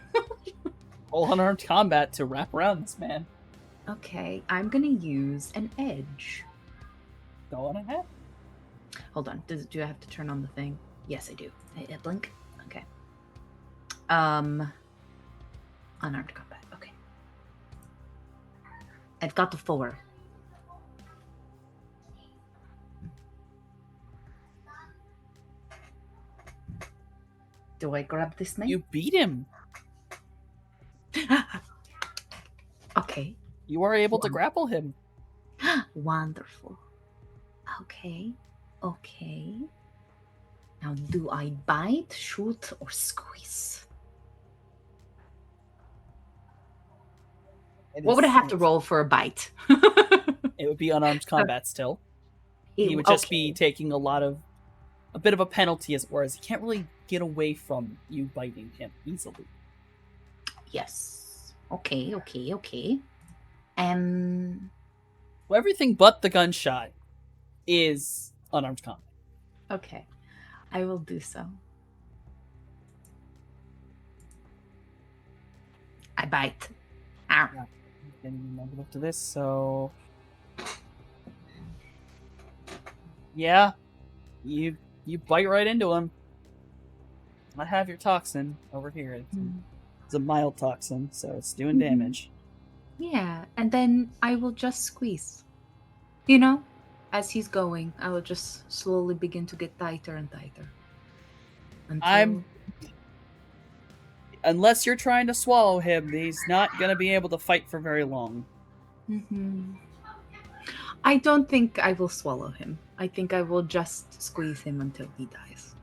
Roll unarmed combat to wrap around this man. Okay, I'm gonna use an edge. Go on ahead. Hold on. Do I have to turn on the thing? Yes, I do. Blink. Okay. Unarmed combat. Okay. I've got the 4. Do I grab this knife? You beat him. Okay. You are able to grapple him. Wonderful. Okay. Now, do I bite, shoot, or squeeze? What would I have to roll for a bite? It would be unarmed combat still. He would just be taking a bit of a penalty, as whereas he can't really get away from you biting him easily. Yes. Okay. Well, everything but the gunshot is unarmed combat. Okay. I will do so. I bite. Ow. Getting number up to this, so yeah, you bite right into him. I have your toxin over here. It's a mild toxin, so it's doing damage. Yeah, and then I will just squeeze. You know, as he's going, I will just slowly begin to get tighter and tighter. Unless you're trying to swallow him, he's not going to be able to fight for very long. I don't think I will swallow him. I think I will just squeeze him until he dies.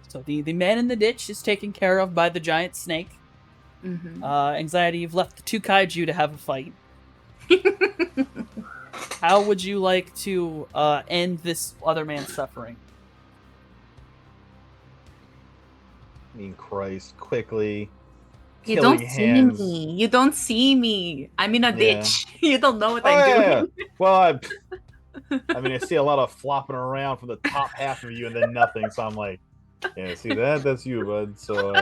So the man in the ditch is taken care of by the giant snake. Anxiety, you've left the 2 kaiju to have a fight. How would you like to end this other man's suffering? I mean, Christ, quickly. You don't hands. see me. You don't see me. I'm in a ditch. You don't know what I'm doing. Yeah. Well, I mean, I see a lot of flopping around from the top half of you and then nothing. So I'm like, yeah, see that? That's you, bud. So,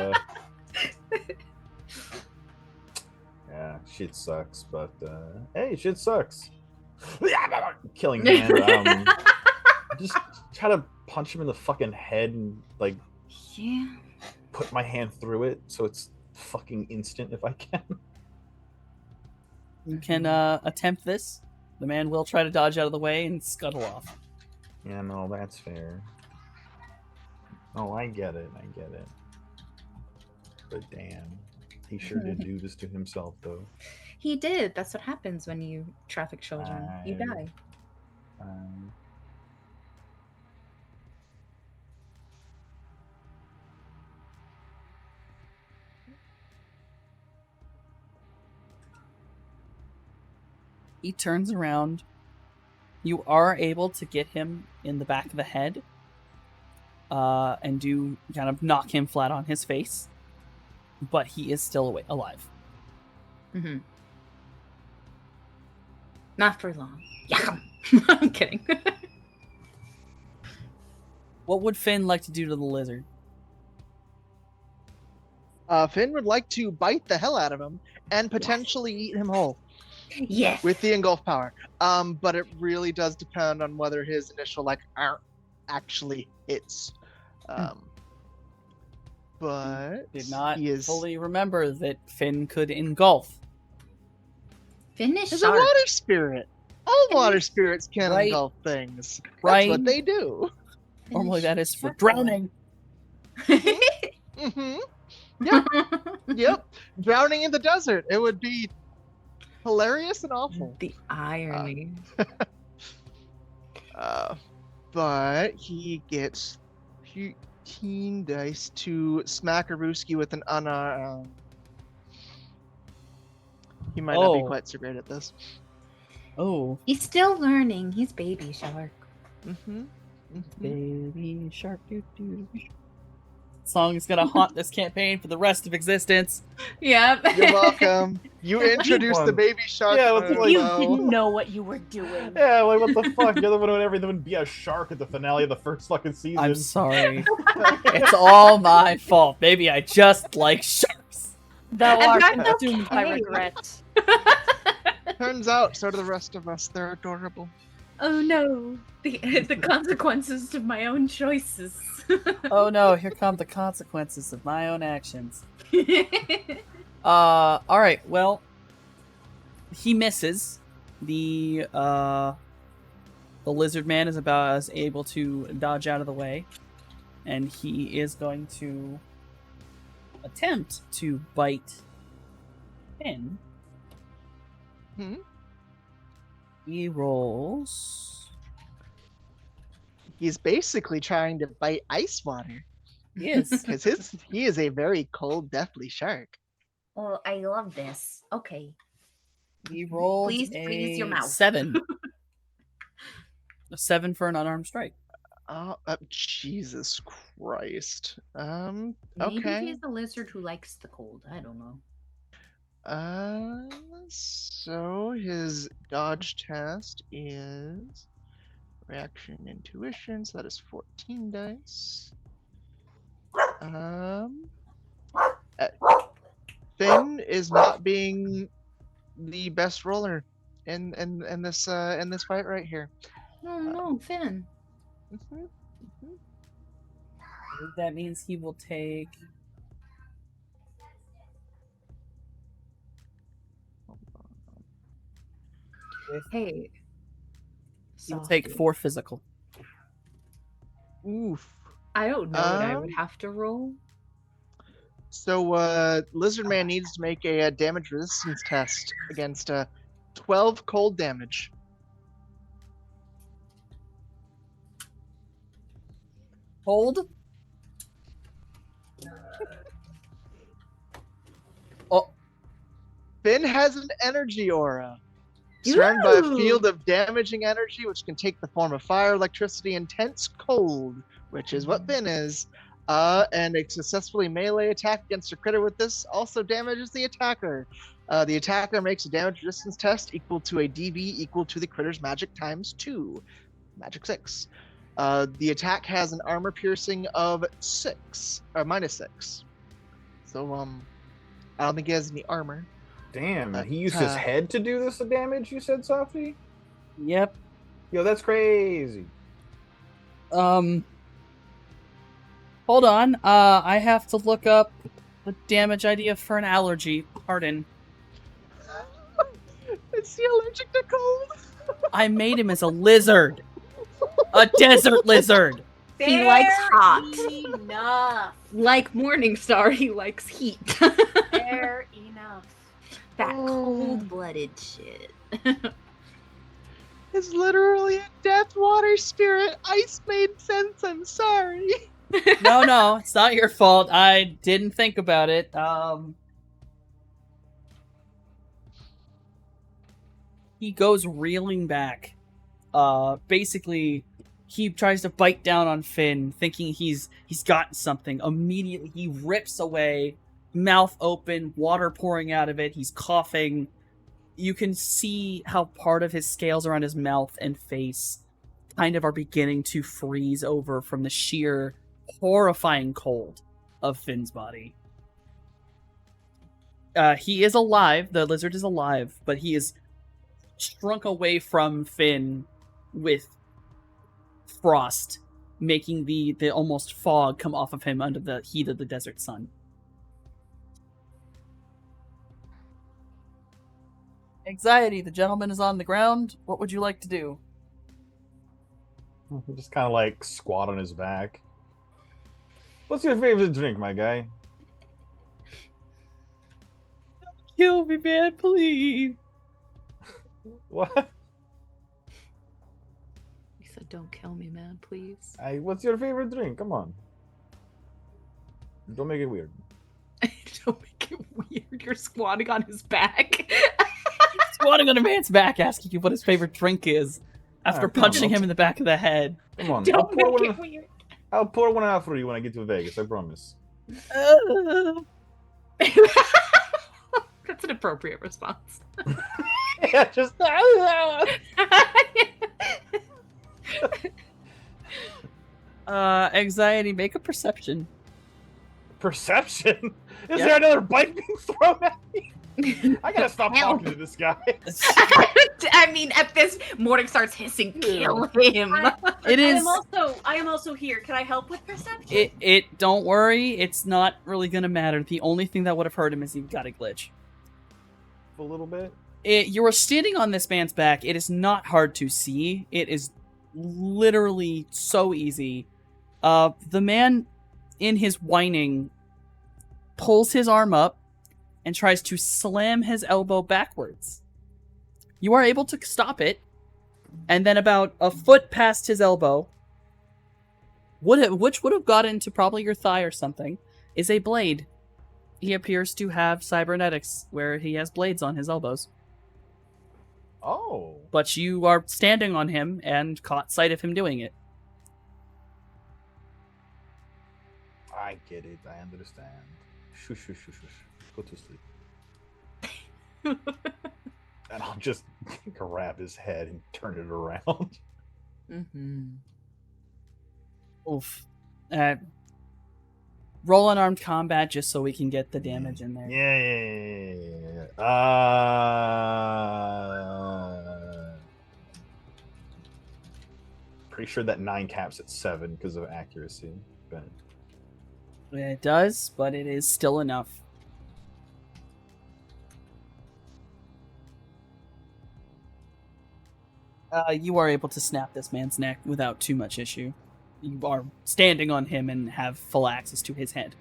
yeah, shit sucks. But hey, shit sucks. Killing hand. Just try to punch him in the fucking head and like, yeah, put my hand through it so it's fucking instant if I can. You can attempt this. The man will try to dodge out of the way and scuttle off. Yeah, no, that's fair. Oh, I get it. But damn, he sure did do this to himself, though. He did. That's what happens when you traffic children. You die. He turns around. You are able to get him in the back of the head and do kind of knock him flat on his face, but he is still alive. Not for long. Yeah. I'm kidding. What would Finn like to do to the lizard? Finn would like to bite the hell out of him and potentially eat him whole. Yes. With the engulf power. But it really does depend on whether his initial actually hits. But Did not he is fully remember that Finn could engulf. Finish. He's a water spirit. All water spirits can engulf things. That's Right. what they do. Normally that is for drowning. Mm-hmm. Yep. Drowning in the desert. It would be hilarious and awful. The irony. But he gets 15 dice to smack Aruski with an unarmed. He might not be quite so great at this. Oh. He's still learning. He's baby shark. Baby shark. Song is gonna haunt this campaign for the rest of existence. Yep. You're welcome. You introduced the baby shark. Yeah, let's You didn't know what you were doing. Yeah, like what the fuck? The other one would everything be a shark at the finale of the first fucking season. I'm sorry. It's all my fault. Maybe I just like sharks. Thou And art that's consumed by okay. regret. Turns out, so do the rest of us. They're adorable. Oh no, the consequences of my own choices. Oh no, here come the consequences of my own actions. Alright, well, he misses. The lizard man is about as able to dodge out of the way, and he is going to attempt to bite Finn. He rolls. He's basically trying to bite ice water He is. because he is a very cold, deathly shark. Oh, I love this. Okay. He rolled Please, your mouth. 7. A 7 for an unarmed strike. Oh, Jesus Christ. Maybe Okay. he's a lizard who likes the cold. I don't know. So his dodge test is reaction intuition, so that is 14 dice. Finn is not being the best roller in this fight right here. Oh no, Finn. That means he will take. Hey. He'll take 4 physical. Oof. I don't know what I would have to roll. So Lizard Man needs to make a damage resistance test against 12 cold damage. Hold. Oh, Finn has an energy aura. Surrounded by a field of damaging energy, which can take the form of fire, electricity, intense cold, which is what Finn is. And a successfully melee attack against a critter with this also damages the attacker. The attacker makes a damage resistance test equal to a DV equal to the critter's magic times 2. Magic 6. The attack has an armor piercing of 6, or minus 6. So, I don't think he has any armor. Damn, he used his head to do this damage, you said, Softy? yep. Yo, that's crazy. Hold on. I have to look up the damage idea for an allergy. Pardon. Is he allergic to cold? I made him as a lizard. A desert lizard. He likes hot. Enough. Like Morningstar, he likes heat. Fair enough. That cold-blooded shit. It's literally a death water spirit. Ice made sense. I'm sorry. No, it's not your fault. I didn't think about it. He goes reeling back. Basically, he tries to bite down on Finn, thinking he's gotten something. Immediately, he rips away, mouth open, water pouring out of it. He's coughing. You can see how part of his scales around his mouth and face kind of are beginning to freeze over from the sheer horrifying cold of Finn's body. He is alive. The lizard is alive, but he is shrunk away from Finn with frost, making the almost fog come off of him under the heat of the desert sun. Anxiety, the gentleman is on the ground. What would you like to do? Just kind of like squat on his back. What's your favorite drink, my guy? Kill me, man, please. What? He said, "Don't kill me, man, please." What's your favorite drink? Come on. Don't make it weird. Don't make it weird. You're squatting on his back. Squatting on a man's back, asking you what his favorite drink is, after come punching on. him in the back of the head. Come on. Don't make it weird. I'll pour one out for you when I get to Vegas, I promise. That's an appropriate response. Yeah, just... Anxiety, make a perception. Perception? Is Yeah. there another bite being thrown at me? I gotta stop talking to this guy. I I mean, at this, Morning starts hissing, kill him. It is. I am also here. Can I help with perception? It. Don't worry. It's not really gonna matter. The only thing that would have hurt him is he got a glitch. A little bit. You are standing on this man's back. It is not hard to see. It is literally so easy. The man, in his whining, pulls his arm up and tries to slam his elbow backwards. You are able to stop it, and then about a foot past his elbow, which would have got into probably your thigh or something, is a blade. He appears to have cybernetics, where he has blades on his elbows. Oh. But you are standing on him and caught sight of him doing it. I get it. I understand. Shush, shush, shush, shush. Go to sleep. And I'll just grab his head and turn it around. Mm-hmm. Oof. Roll unarmed combat just so we can get the damage in there. Yeah. Pretty sure that 9 caps at 7 because of accuracy. But It does, but it is still enough. You are able to snap this man's neck without too much issue. You are standing on him and have full access to his head.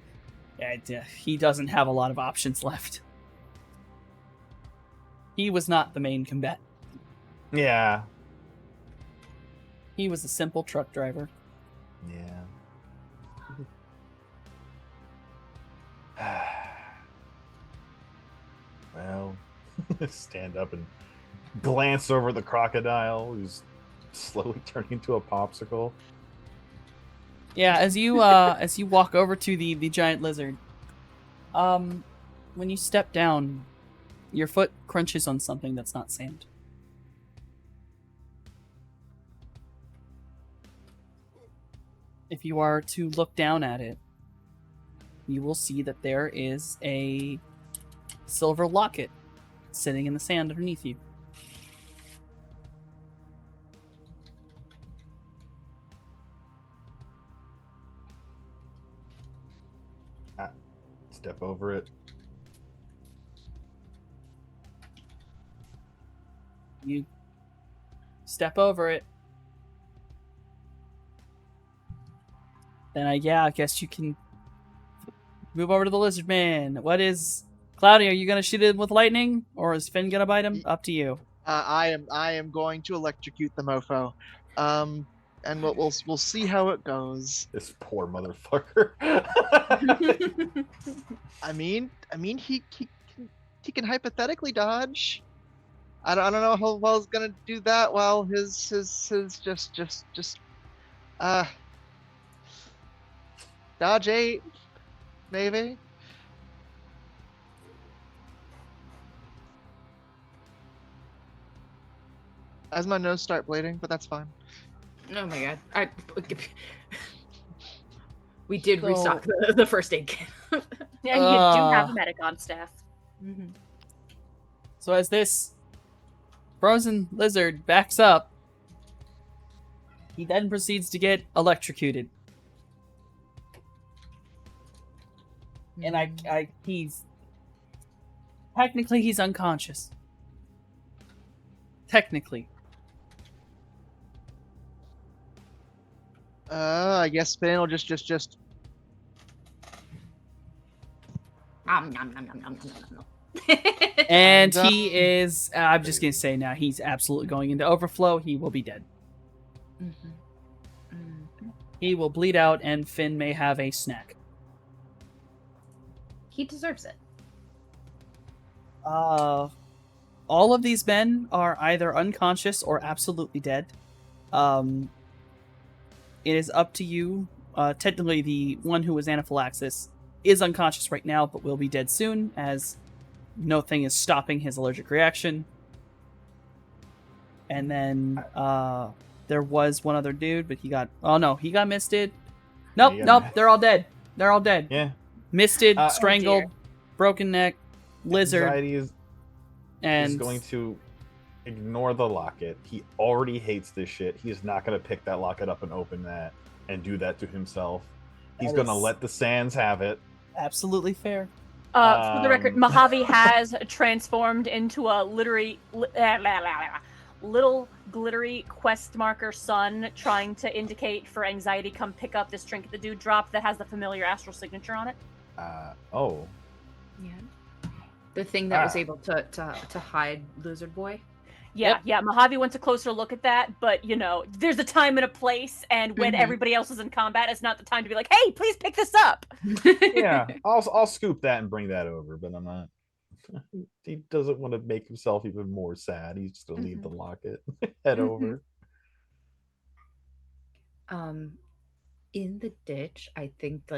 And, he doesn't have a lot of options left. He was not the main combatant. yeah. He was a simple truck driver. Yeah. Well, stand up and glance over the crocodile who's slowly turning into a popsicle. Yeah, as you walk over to the giant lizard, when you step down, your foot crunches on something that's not sand. If you are to look down at it, you will see that there is a silver locket sitting in the sand underneath you. Step over it. You step over it. Then I guess you can move over to the lizard man. What is Cloudy? Are you gonna shoot him with lightning, or is Finn gonna bite him? Up to you. I am going to electrocute the mofo. And we'll see how it goes. This poor motherfucker. I mean he can hypothetically dodge. I don't know how well he's gonna do that while his just dodge 8 maybe. As my nose start bleeding, but that's fine. Oh my god. We did So- restock the first aid kit. Yeah, you do have a medic on staff. Mm-hmm. So as this frozen lizard backs up, he then proceeds to get electrocuted. And he's technically he's unconscious. Technically. I guess Finn will just Nom, nom, nom, nom, nom, nom, nom. And he is I'm just gonna say now he's absolutely going into overflow. He will be dead. Mhm. Mhm. He will bleed out and Finn may have a snack. He deserves it. All of these men are either unconscious or absolutely dead. It is up to you. Technically, the one who was anaphylaxis is unconscious right now, but will be dead soon, as no thing is stopping his allergic reaction. And then there was one other dude, but he got misted. Nope, Yeah, he got they're all dead. They're all dead. Yeah. Misted, Oh, strangled, dear. broken neck, lizard, Anxiety is and going to ignore the locket. He already hates this shit. He's not going to pick that locket up and open that and do that to himself. He's That going to is- let the sands have it. Absolutely fair. For the record, Um, Mojave has transformed into a little glittery quest marker sun, trying to indicate for anxiety, come pick up this trinket the dude dropped that has the familiar astral signature on it. Oh. Yeah. The thing that was Ah. able to hide Lizard Boy. Yeah, Mojave wants a closer look at that, but there's a time and a place, and when Mhm. everybody else is in combat, it's not the time to be like, hey, please pick this up. Yeah, I'll scoop that and bring that over, but I'm not. He doesn't want to make himself even more sad. He's just gonna leave the locket, head over. In the ditch, I think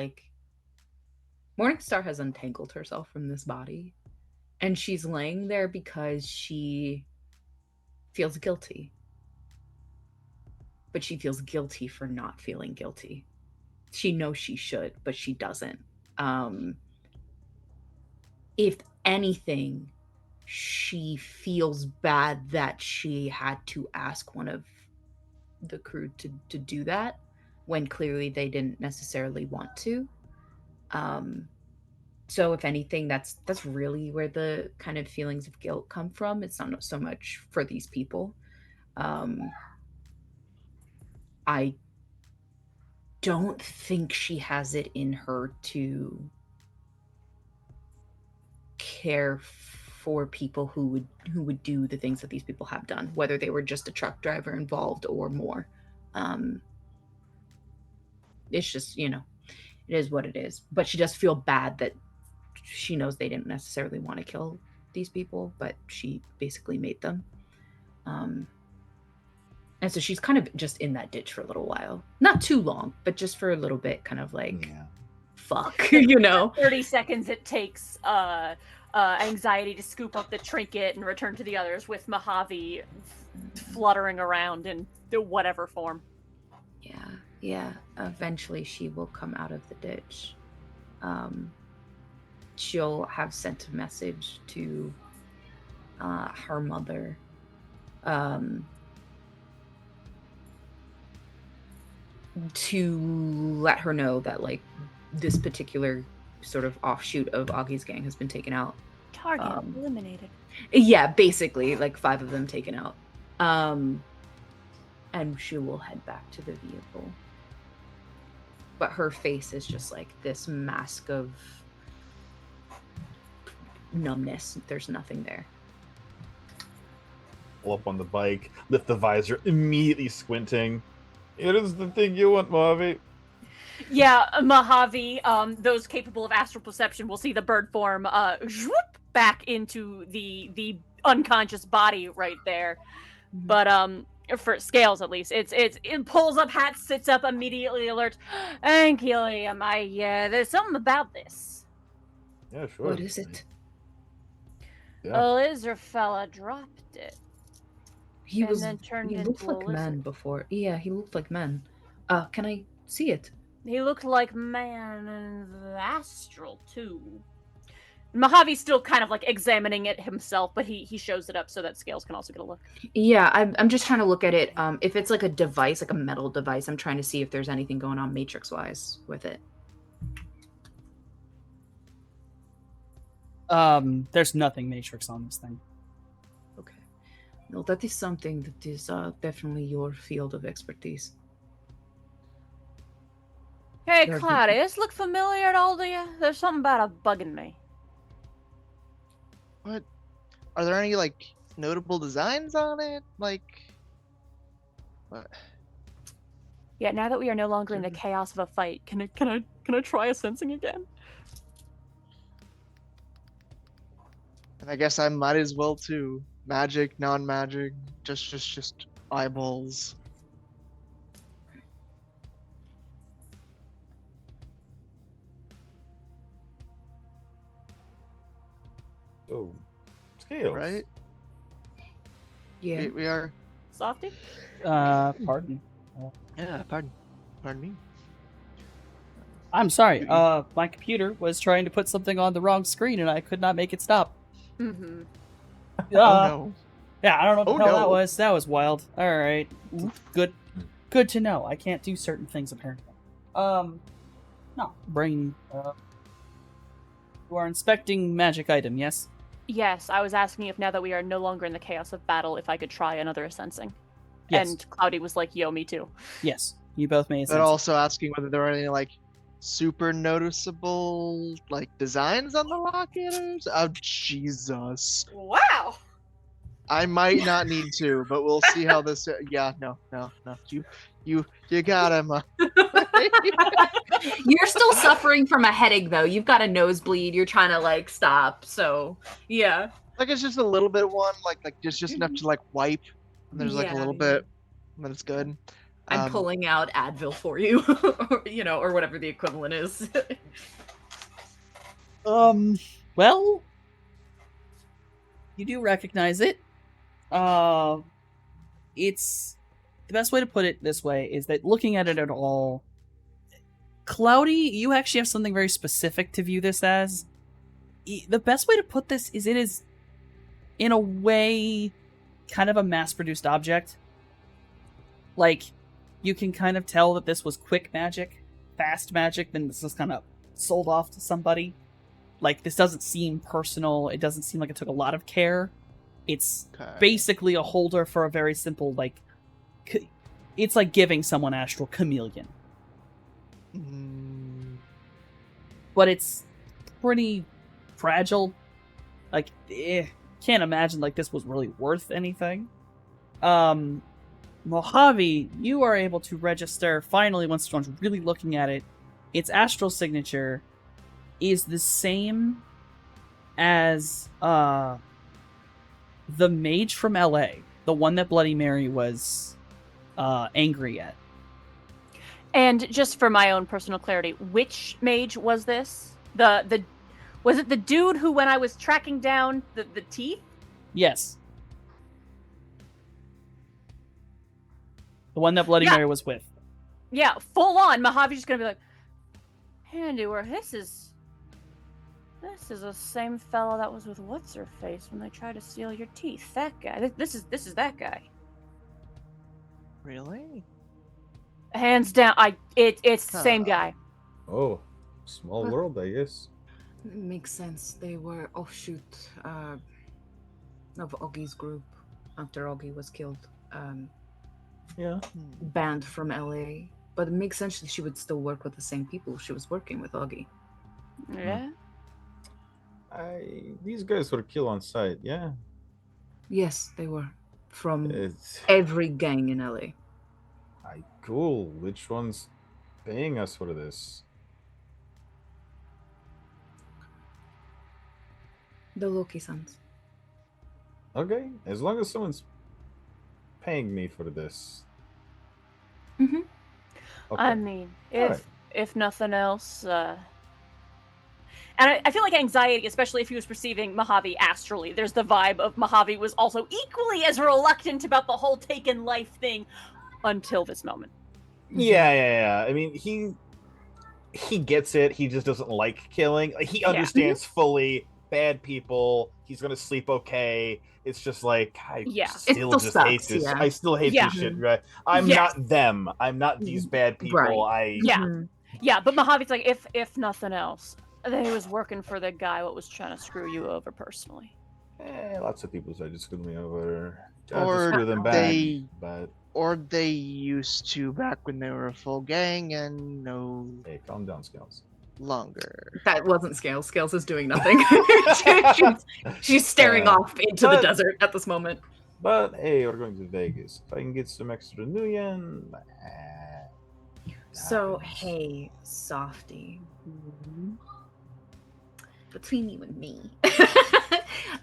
Morningstar has untangled herself from this body, and she's laying there because she feels guilty. But she feels guilty for not feeling guilty. She knows she should, but she doesn't. If anything, she feels bad that she had to ask one of the crew to do that when clearly they didn't necessarily want to. So if anything, that's really where the kind of feelings of guilt come from. It's not so much for these people. I don't think she has it in her to care for people who would do the things that these people have done, whether they were just a truck driver involved or more. It's just, it is what it is. But she does feel bad that she knows they didn't necessarily want to kill these people, but she basically made them. And so she's kind of just in that ditch for a little while. Not too long, but just for a little bit, kind of fuck, 30 seconds it takes anxiety to scoop up the trinket and return to the others, with Mojave fluttering around in whatever form. Yeah. Eventually she will come out of the ditch. She'll have sent a message to her mother. To let her know that this particular sort of offshoot of Augie's gang has been taken out. Target eliminated. Yeah, basically 5 of them taken out. And she will head back to the vehicle. But her face is just this mask of numbness. There's nothing there. Pull up on the bike, lift the visor, immediately squinting. It is the thing you want, Mojave. Yeah, Mojave, those capable of astral perception will see the bird form back into the unconscious body right there. But for Scales at least, it pulls up, hat sits up, immediately alert. Thank you, Liam. There's something about this. Yeah, sure. What is it? Yeah. A lizard fella dropped it. He And was. then turned He looked into a like man lizard. before. Yeah, he looked like man. Can I see it? He looked like man in the astral too. Mojave's still kind of examining it himself, but he shows it up so that Scales can also get a look. Yeah, I'm just trying to look at it. If it's a device, a metal device, I'm trying to see if there's anything going on matrix-wise with it. There's nothing Matrix on this thing. Okay. No, that is something that is definitely your field of expertise. Hey, There's- Claudius, look familiar at all to you? There's something about a bugging me. What? Are there any notable designs on it? What? Yeah, now that we are no longer in the chaos of a fight, can I try a sensing again? And I guess I might as well too. Magic, non-magic, just eyeballs. Oh, Scales. Right? Yeah. We are. Softy? Pardon. Yeah, pardon me. I'm sorry. My computer was trying to put something on the wrong screen and I could not make it stop. Mm-hmm. Oh no. Yeah, I don't know what the Oh, hell that no. was. That was wild. All right, good to know. I can't do certain things apparently. No, brain. You are inspecting magic item, yes? Yes, I was asking if now that we are no longer in the chaos of battle, if I could try another sensing. Yes. And Cloudy was like, "Yo, me too." Yes, you both made But sense. also asking whether there are any like super noticeable like designs on the locket. Oh Jesus! Wow. I might not need to, but we'll see how this. Yeah, no. You got him. You're still suffering from a headache though. You've got a nosebleed. You're trying to like stop. So yeah. Like it's just a little bit of one, like just enough to like wipe. And there's like a Yeah, little yeah. bit, and then it's good. I'm pulling out Advil for you, or whatever the equivalent is. Well, you do recognize it. It's the best way to put it this way is that looking at it at all, Cloudy, you actually have something very specific to view this as. The best way to put this is it is, in a way, kind of a mass-produced object. Like, you can kind of tell that this was quick magic, fast magic, then this was kind of sold off to somebody. Like, this doesn't seem personal. It doesn't seem like it took a lot of care. It's basically a holder for a very simple, like, it's like giving someone Astral Chameleon. But it's pretty fragile. Like, can't imagine, like, this was really worth anything. Mojave, you are able to register, finally, once someone's really looking at it, its astral signature is the same as the mage from LA, the one that Bloody Mary was angry at. And just for my own personal clarity, which mage was this? Was it the dude who, when I was tracking down the teeth? Yes. The one that Bloody Mary was with. Yeah, full on. Mojave's just gonna be like, handiwork. This is the same fellow that was with what's her face when they tried to steal your teeth. That guy. This is that guy. Really? Hands down. It's the same guy. Oh, small world, I guess. Makes sense. They were offshoot of Augie's group after Augie was killed. Yeah. Banned from LA. But it makes sense that she would still work with the same people she was working with Augie. Yeah. These guys were killed on sight, yeah. Yes, they were. From It's every gang in LA. cool. Which one's paying us for this? The Loki sons. Okay, as long as someone's paying me for this. Mm-hmm. Okay. I mean, Alright. if nothing else, and I feel like anxiety, especially if he was perceiving Mojave astrally, there's the vibe of Mojave was also equally as reluctant about the whole taken life thing until this moment. Yeah. I mean, he gets it. He just doesn't like killing. Like, he understands fully bad people. He's gonna sleep okay. It's just like I still just sucks, hate this. yeah. I still hate this shit. Right? I'm not them. I'm not these bad people. Right. Yeah, but Mojave's like, if nothing else, that he was working for the guy what was trying to screw you over personally. Lots of people try to screw me over. Or screw them back, they- but Or they used to back when they were a full gang and no hey, calm down, Scales. longer. That wasn't Scales. Scales is doing nothing. she's staring off into the but- desert at this moment. But hey, we're going to Vegas. If I can get some extra nuyen. So, hey, Softy. Between you and me.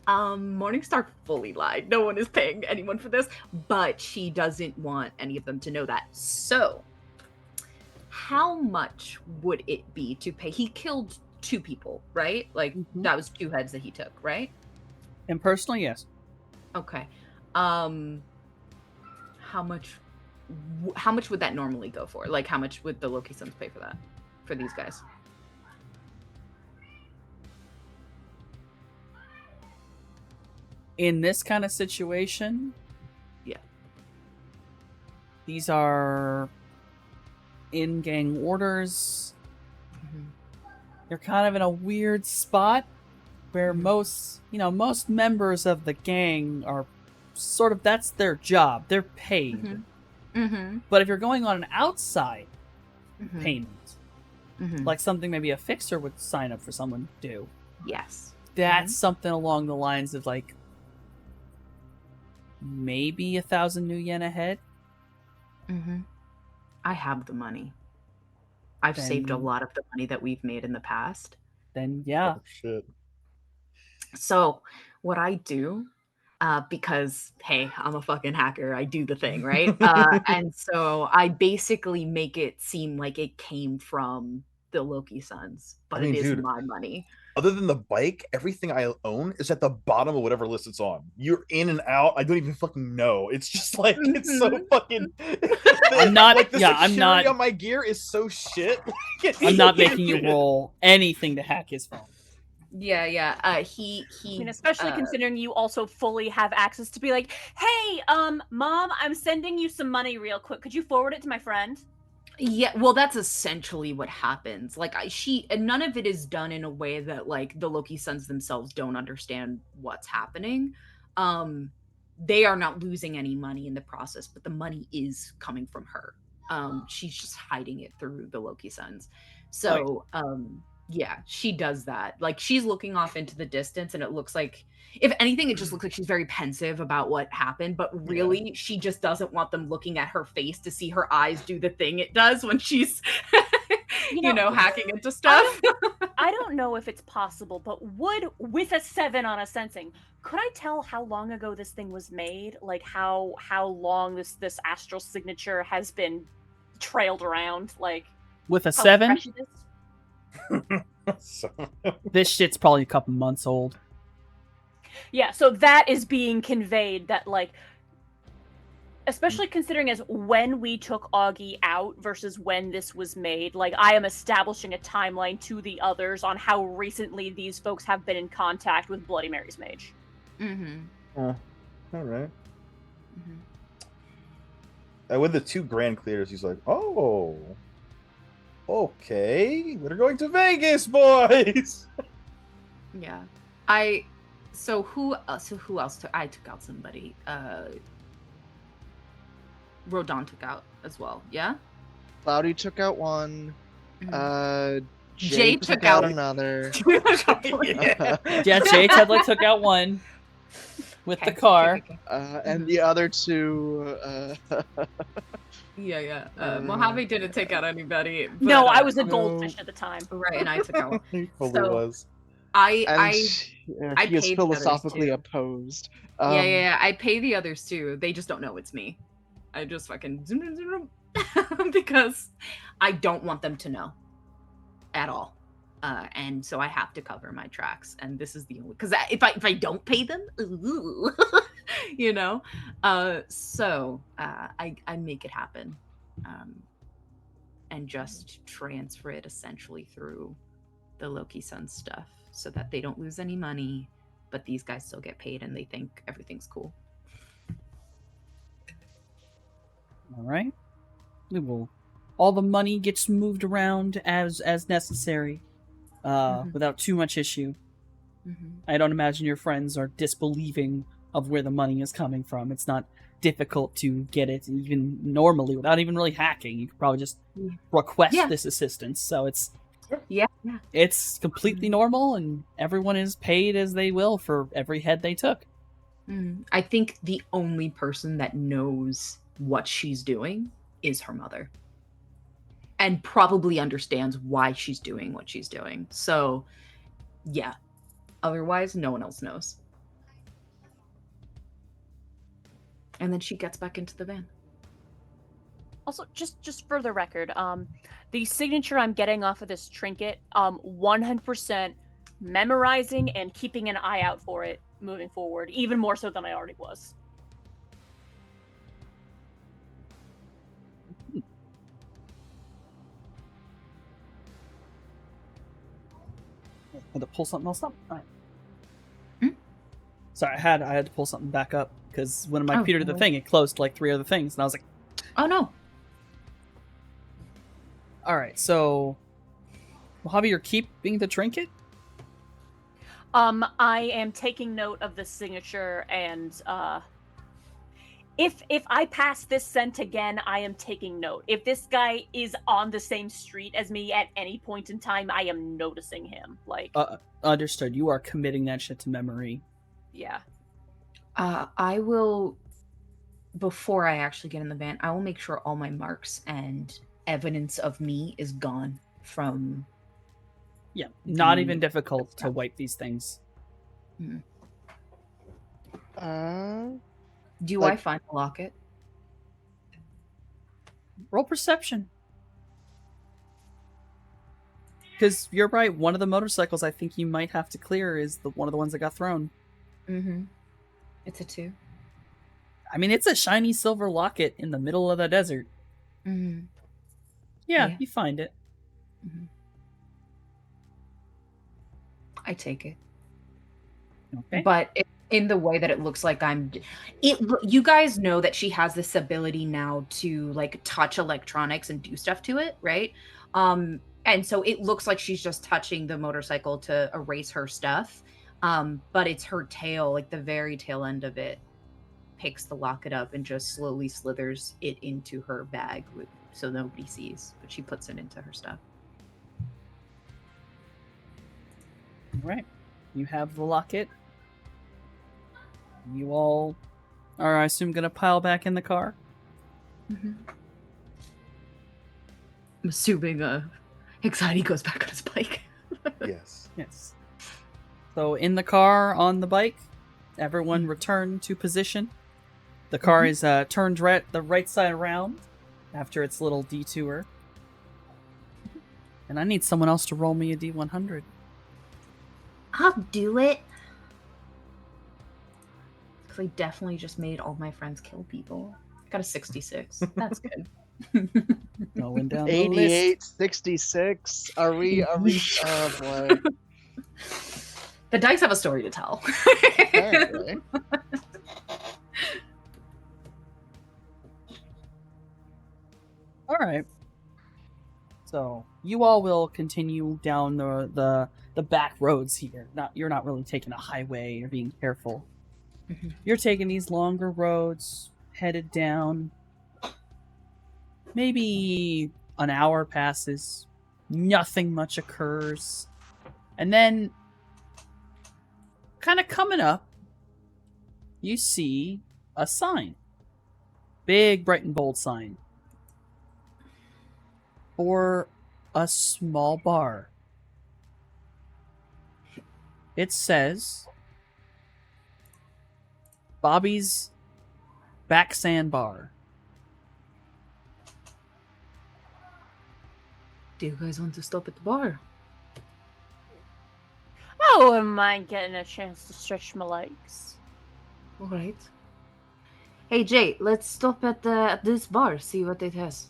Morningstar fully lied. No one is paying anyone for this, but she doesn't want any of them to know that. So, how much would it be to pay? He killed 2 people, right? Like, that was 2 heads that he took, right? And personally, yes. Okay. How much would that normally go for? Like, how much would the Loki Sons pay for that? For these guys? in this kind of situation, Yeah. these are in-gang orders. Mhm. You're kind of in a weird spot where Mhm. most members of the gang are sort of, that's their job. They're paid. Mhm. Mm-hmm. But if you're going on an outside Mm-hmm. payment, Mm-hmm. like something maybe a fixer would sign up for someone to do, Yes. that's something along the lines of like maybe 1,000 new yen a head. Mm-hmm. I have the money. I've saved a Then- lot of the money that we've made in the past. Then yeah, Oh, shit. So what I do, because hey, I'm a fucking hacker, I do the thing, right? And so I basically make it seem like it came from the Loki Sons, but mean, it is dude, my money. Other than the bike, everything I own is at the bottom of whatever list it's on. You're in and out. I don't even fucking know. It's just like it's so fucking. I'm not- Like the yeah, I'm security not- on my gear is so shit. I'm not making you roll anything to hack his phone. Yeah. I mean, especially considering you also fully have access to be like, hey, mom, I'm sending you some money real quick. Could you forward it to my friend? Yeah, well, that's essentially what happens. Like, and none of it is done in a way that like the Loki Sons themselves don't understand what's happening. They are not losing any money in the process, but the money is coming from her. She's just hiding it through the Loki Sons. So, yeah, she does that. Like, she's looking off into the distance, and it looks like, if anything, it just looks like she's very pensive about what happened, but really she just doesn't want them looking at her face to see her eyes do the thing it does when she's you know hacking into stuff. I don't know if it's possible, but with a 7 on a sensing, could I tell how long ago this thing was made? Like how long this astral signature has been trailed around? Like With a how 7, fresh it is? So- this shit's probably a couple months old. Yeah, so that is being conveyed that, like, especially considering as when we took Augie out versus when this was made, like, I am establishing a timeline to the others on how recently these folks have been in contact with Bloody Mary's mage. Mm-hmm. All right. Mm-hmm. With the 2 grand clears, he's like, "Oh, okay, we're going to Vegas, boys." Yeah. So who else took? I took out somebody. Rodon took out as well. Yeah. Cloudy took out one. Mhm. Jay Jay took took out out- another. Yeah. Yeah, Jay Tedlick took out one with the car. Okay. And the other 2. Yeah. Mojave didn't take out anybody. No, but, I was a no. goldfish at the time. right, and I took out one. He probably So- was. I He is paid the others, philosophically too. opposed. yeah. I pay the others too. They just don't know it's me. I just fucking zoom because I don't want them to know at all. And so I have to cover my tracks. And this is the only, because if I don't pay them, ooh, you know. So I make it happen, and just transfer it essentially through the Loki Sun stuff, so that they don't lose any money, but these guys still get paid and they think everything's cool. All right. We will. All the money gets moved around as necessary, without too much issue. Mm-hmm. I don't imagine your friends are disbelieving of where the money is coming from. It's not difficult to get it, even normally, without even really hacking. You could probably just request Yeah. this assistance. So it's Yeah. it's completely normal, and everyone is paid as they will for every head they took. I think the only person that knows what she's doing is her mother, and probably understands why she's doing what she's doing. So, yeah. Otherwise, no one else knows. And then she gets back into the van. Also, just for the record, the signature I'm getting off of this trinket, 100% memorizing and keeping an eye out for it moving forward, even more so than I already was. Had to pull something else up. All right. Hmm? Sorry, I had to pull something back up because when my Oh, computer did the no. thing, it closed like 3 other things, and I was like, Oh no. all right, so Mojave, you're keeping the trinket? I am taking note of the signature, and if I pass this scent again, I am taking note. If this guy is on the same street as me at any point in time, I am noticing him. Like, Understood. You are committing that shit to memory. yeah. I will, before I actually get in the van, I will make sure all my marks and evidence of me is gone from. Yeah, not The- even difficult to wipe these things. Do Like- I find the locket? Roll perception. Because you're right, one of the motorcycles I think you might have to clear is one of the ones that got thrown. Mm-hmm. It's a 2. I mean, it's a shiny silver locket in the middle of the desert. Mm-hmm. Yeah, Yeah. you find it. I take it. Okay. But in the way that it looks like you guys know that she has this ability now to like touch electronics and do stuff to it, right? And so it looks like she's just touching the motorcycle to erase her stuff. But it's her tail, like the very tail end of it, picks the locket up and just slowly slithers it into her bag so nobody sees, but she puts it into her stuff. All right. You have the locket. You all are, I assume, going to pile back in the car? I'm assuming Anxiety goes back on his bike. Yes. Yes. So in the car, on the bike, everyone return to position. The car is turned the right side around after its little detour. And I need someone else to roll me a D100. I'll do it. Because I definitely just made all my friends kill people. Got a 66. That's good. Going down the list. 88, 66. Are we? Oh boy. The dice have a story to tell. Apparently. All right. So you all will continue down the back roads here. You're not really taking a highway. You're being careful. Mhm. You're taking these longer roads, headed down. Maybe an hour passes. Nothing much occurs. And then, kind of coming up, you see a sign. Big, bright, and bold sign. For a small bar. It says Bobby's Back Sandbar. Do you guys want to stop at the bar? Oh, am I getting a chance to stretch my legs? All right. Hey Jay, let's stop at this bar, see what it has.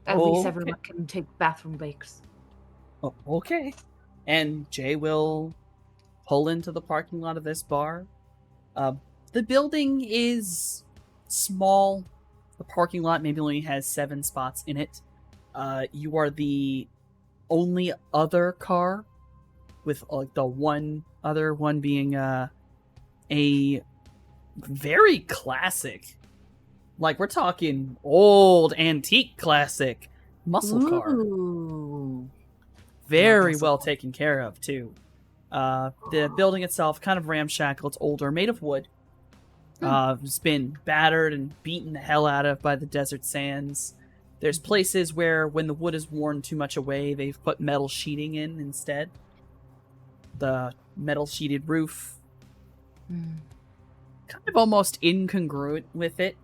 At least Okay. everyone can take bathroom breaks. Oh, okay. And Jay will pull into the parking lot of this bar. The building is small. The parking lot maybe only has 7 spots in it. You are the only other car, with the one other one being a very classic, like we're talking old antique classic muscle car. Ooh. Very muscle well car. taken care of too. The building itself kind of ramshackle. It's older, made of wood. It's been battered and beaten the hell out of by the desert sands. There's places where when the wood is worn too much away, they've put metal sheeting in instead. The metal sheeted roof, kind of almost incongruent with it,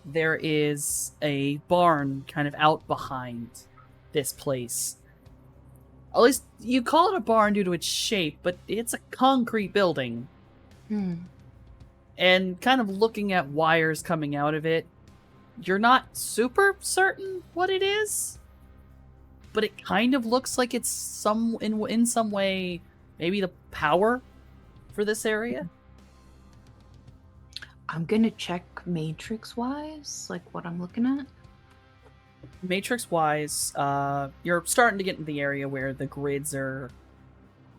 there is a barn kind of out behind this place. At least you call it a barn due to its shape, but it's a concrete building. And kind of looking at wires coming out of it, you're not super certain what it is, but it kind of looks like it's in some way maybe the power for this area. I'm gonna check matrix wise, like what I'm looking at. Matrix wise, you're starting to get into the area where the grids are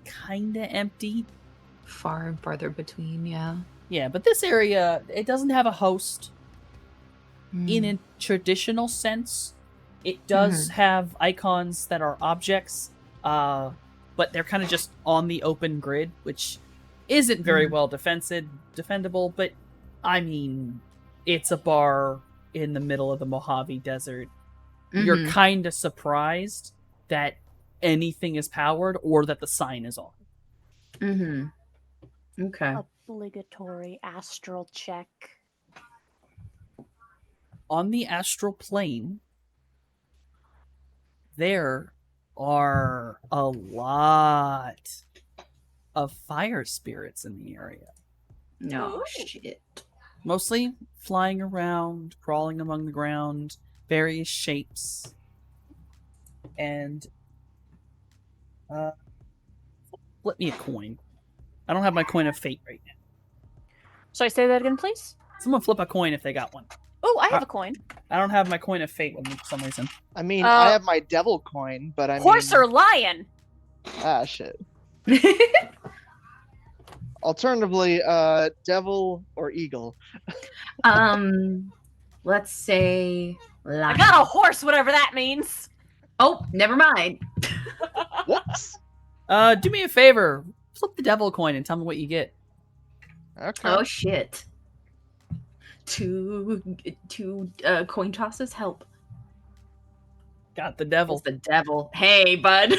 kind of empty. Far and farther between, yeah. Yeah, but this area, it doesn't have a host in Mm. a traditional sense. It does have icons that are objects, but they're kind of just on the open grid, which isn't very well defendable. But I mean, it's a bar in the middle of the Mojave Desert. You're Mhm. kind of surprised that anything is powered or that the sign is on. Mhm. Okay. Obligatory astral check. On the astral plane, there are a lot of fire spirits in the area. No Ooh. shit. Mostly flying around, crawling among the ground, various shapes. And flip me a coin. I don't have my coin of fate right now. So I say that again, please. Someone flip a coin if they got one. Oh, I have a coin. I don't have my coin of fate with me for some reason. I mean, Uh, I have my devil coin, but I Horse mean, or lion? ah, shit. Alternatively, devil or eagle. Let's say I lion. got a horse, whatever that means. Oh, never mind. Whoops. Do me a favor. Flip the devil coin and tell me what you get. Okay. Oh shit. Two coin tosses help. Got the devil. It's the devil. Hey, bud.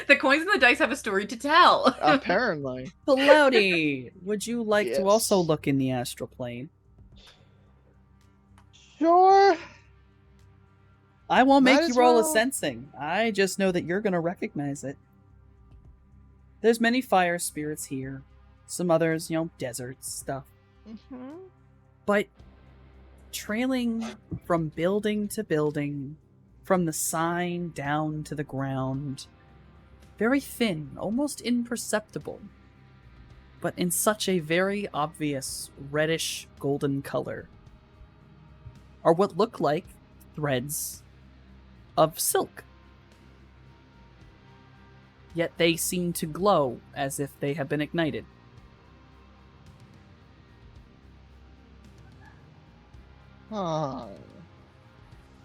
The coins and the dice have a story to tell. Apparently. Cloudy, would you like to also Yes. look in the astral plane? Sure. I won't Might make you as roll a well. sensing. I just know that you're going to recognize it. There's many fire spirits here. Some others, deserts, stuff. Mm-hmm. But trailing from building to building, from the sign down to the ground, very thin, almost imperceptible, but in such a very obvious reddish golden color, are what look like threads of silk. Yet they seem to glow as if they have been ignited. Huh.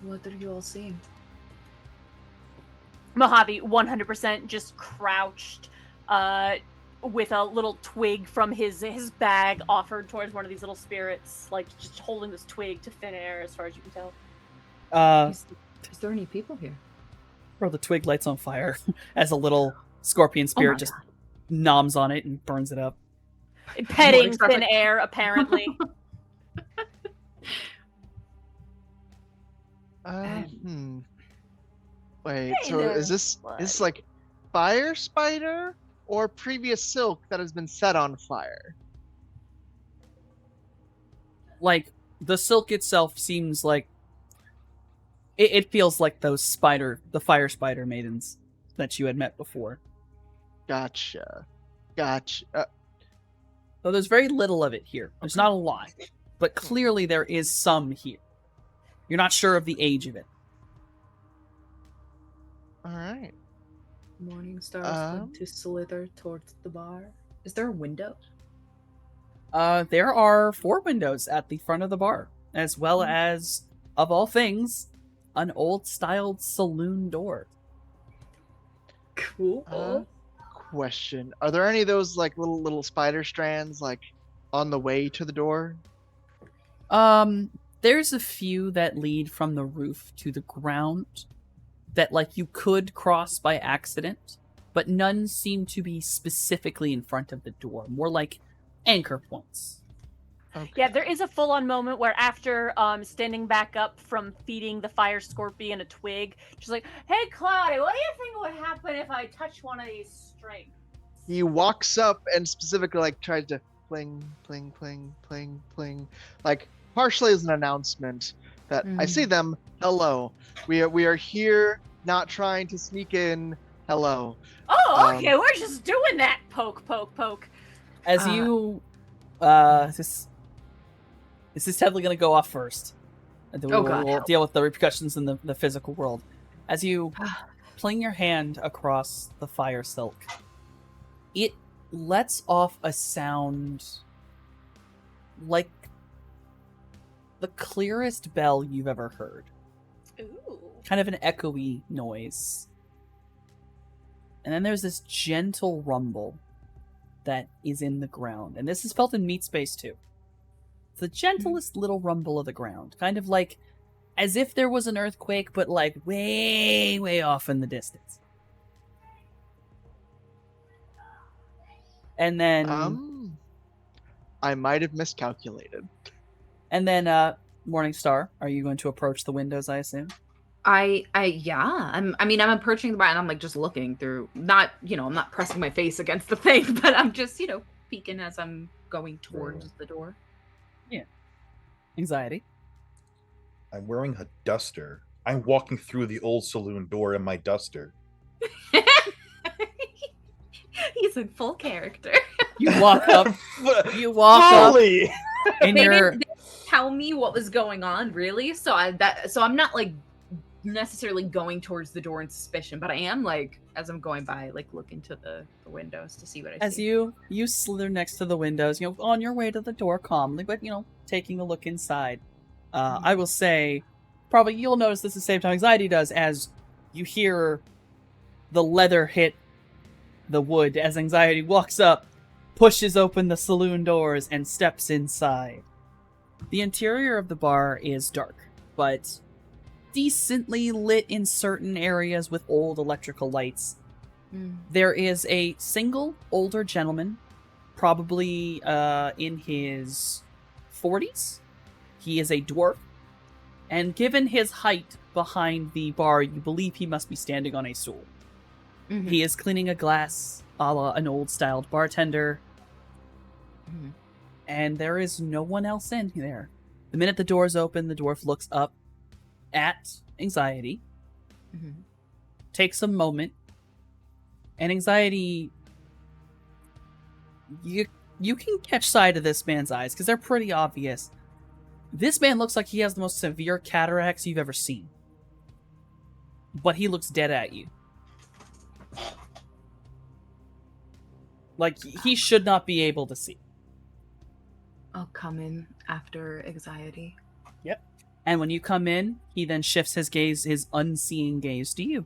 What are you all seeing? Mojave 100% just crouched with a little twig from his bag offered towards one of these little spirits, like just holding this twig to thin air as far as you can tell. Is there any people here? Bro, the twig lights on fire as a little scorpion spirit my just God. noms on it and burns it up. Petting Morning star's thin like- air, apparently. Wait, Hey so there, is this bud. like fire spider or previous silk that has been set on fire? Like, the silk itself seems like it feels like the fire spider maidens that you had met before. Gotcha. Though there's very little of it here. There's not a lot, but clearly there is some here. You're not sure of the age of it. All right. Morning stars Um, to slither towards the bar. Is there a window? There are 4 windows at the front of the bar, as well as, of all things, an old-styled saloon door. Cool. Question: are there any of those like little spider strands like on the way to the door? There's a few that lead from the roof to the ground that, like, you could cross by accident, but none seem to be specifically in front of the door. More like anchor points. Okay. Yeah, there is a full-on moment where after standing back up from feeding the fire scorpion a twig, she's like, "Hey, Cloudy, what do you think would happen if I touch one of these strings?" He walks up and specifically like tries to pling, pling, pling, pling, pling, like partially as an announcement that I see them. Hello, we are here, not trying to sneak in. Hello. Oh, okay, we're just doing that. Poke, poke, poke. As Uh, you This is definitely going to go off first. And then we'll deal with the repercussions in the physical world. As you fling your hand across the fire silk, it lets off a sound like the clearest bell you've ever heard. Ooh. Kind of an echoey noise. And then there's this gentle rumble that is in the ground. And this is felt in Meat Space too. It's the gentlest little rumble of the ground. Kind of like as if there was an earthquake, but like way, way off in the distance. And then I might have miscalculated. And then Morningstar, are you going to approach the windows, I assume? I'm approaching the bar and I'm like just looking through, not, I'm not pressing my face against the thing, but I'm just, peeking as I'm going towards the door. Yeah. Anxiety. I'm wearing a duster. I'm walking through the old saloon door in my duster. He's in full character. You walk up. And they didn't tell me what was going on, really. So I'm not like necessarily going towards the door in suspicion, but I am like, as I'm going by, like looking to the windows to see what I see. As you slither next to the windows, on your way to the door calmly, but taking a look inside. I will say, probably you'll notice this at the same time Anxiety does, as you hear the leather hit the wood as Anxiety walks up, pushes open the saloon doors, and steps inside. The interior of the bar is dark, but decently lit in certain areas with old electrical lights. There is a single older gentleman, probably in his 40s. He is a dwarf, and given his height behind the bar, you believe he must be standing on a stool. Mm-hmm. He is cleaning a glass, a la an old-styled bartender, and there is no one else in there. The minute the doors open, the dwarf looks up at Anxiety, takes a moment, and Anxiety, you can catch sight of this man's eyes, because they're pretty obvious. This man looks like he has the most severe cataracts you've ever seen. But he looks dead at you. Like, he should not be able to see. I'll come in after Anxiety. Yep. And when you come in, he then shifts his gaze, his unseeing gaze, to you.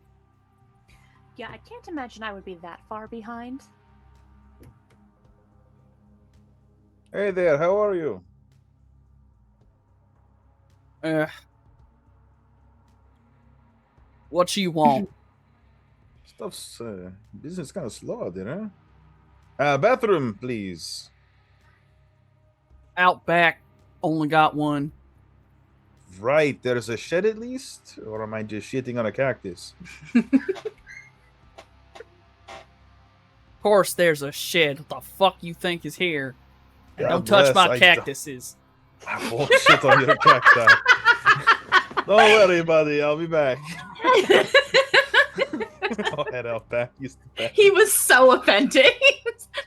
Yeah, I can't imagine I would be that far behind. Hey there, how are you? What you want? Stuff's business kind of slow out there, huh? Bathroom, please. Out back, only got one. Right, there's a shed at least? Or am I just shitting on a cactus? Of course there's a shed. What the fuck you think is here? And don't touch my cactuses. I won't shit on your cacti. Don't worry, buddy. I'll be back. I'll head out back. He was so offended.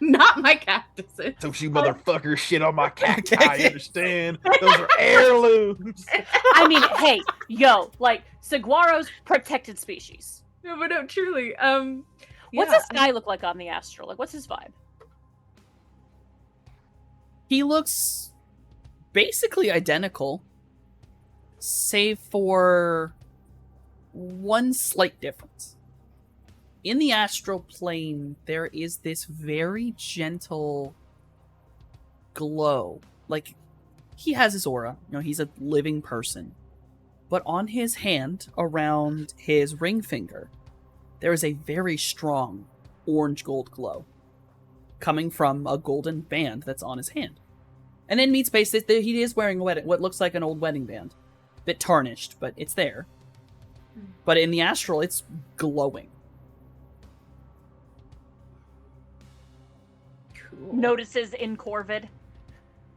Not my cactuses. So you motherfucker shit on my cacti. I understand. Those are heirlooms. I mean, hey, yo, like, saguaros, protected species. No, but no, truly. What's this guy look like on the astral? Like, what's his vibe? He looks basically identical, save for one slight difference. In the astral plane, there is this very gentle glow. Like, he has his aura. He's a living person. But on his hand, around his ring finger, there is a very strong orange gold glow coming from a golden band that's on his hand. And in Meat Space, he is wearing what looks like an old wedding band. Bit tarnished, but it's there. But in the astral, it's glowing. Cool. Notices in Corvid.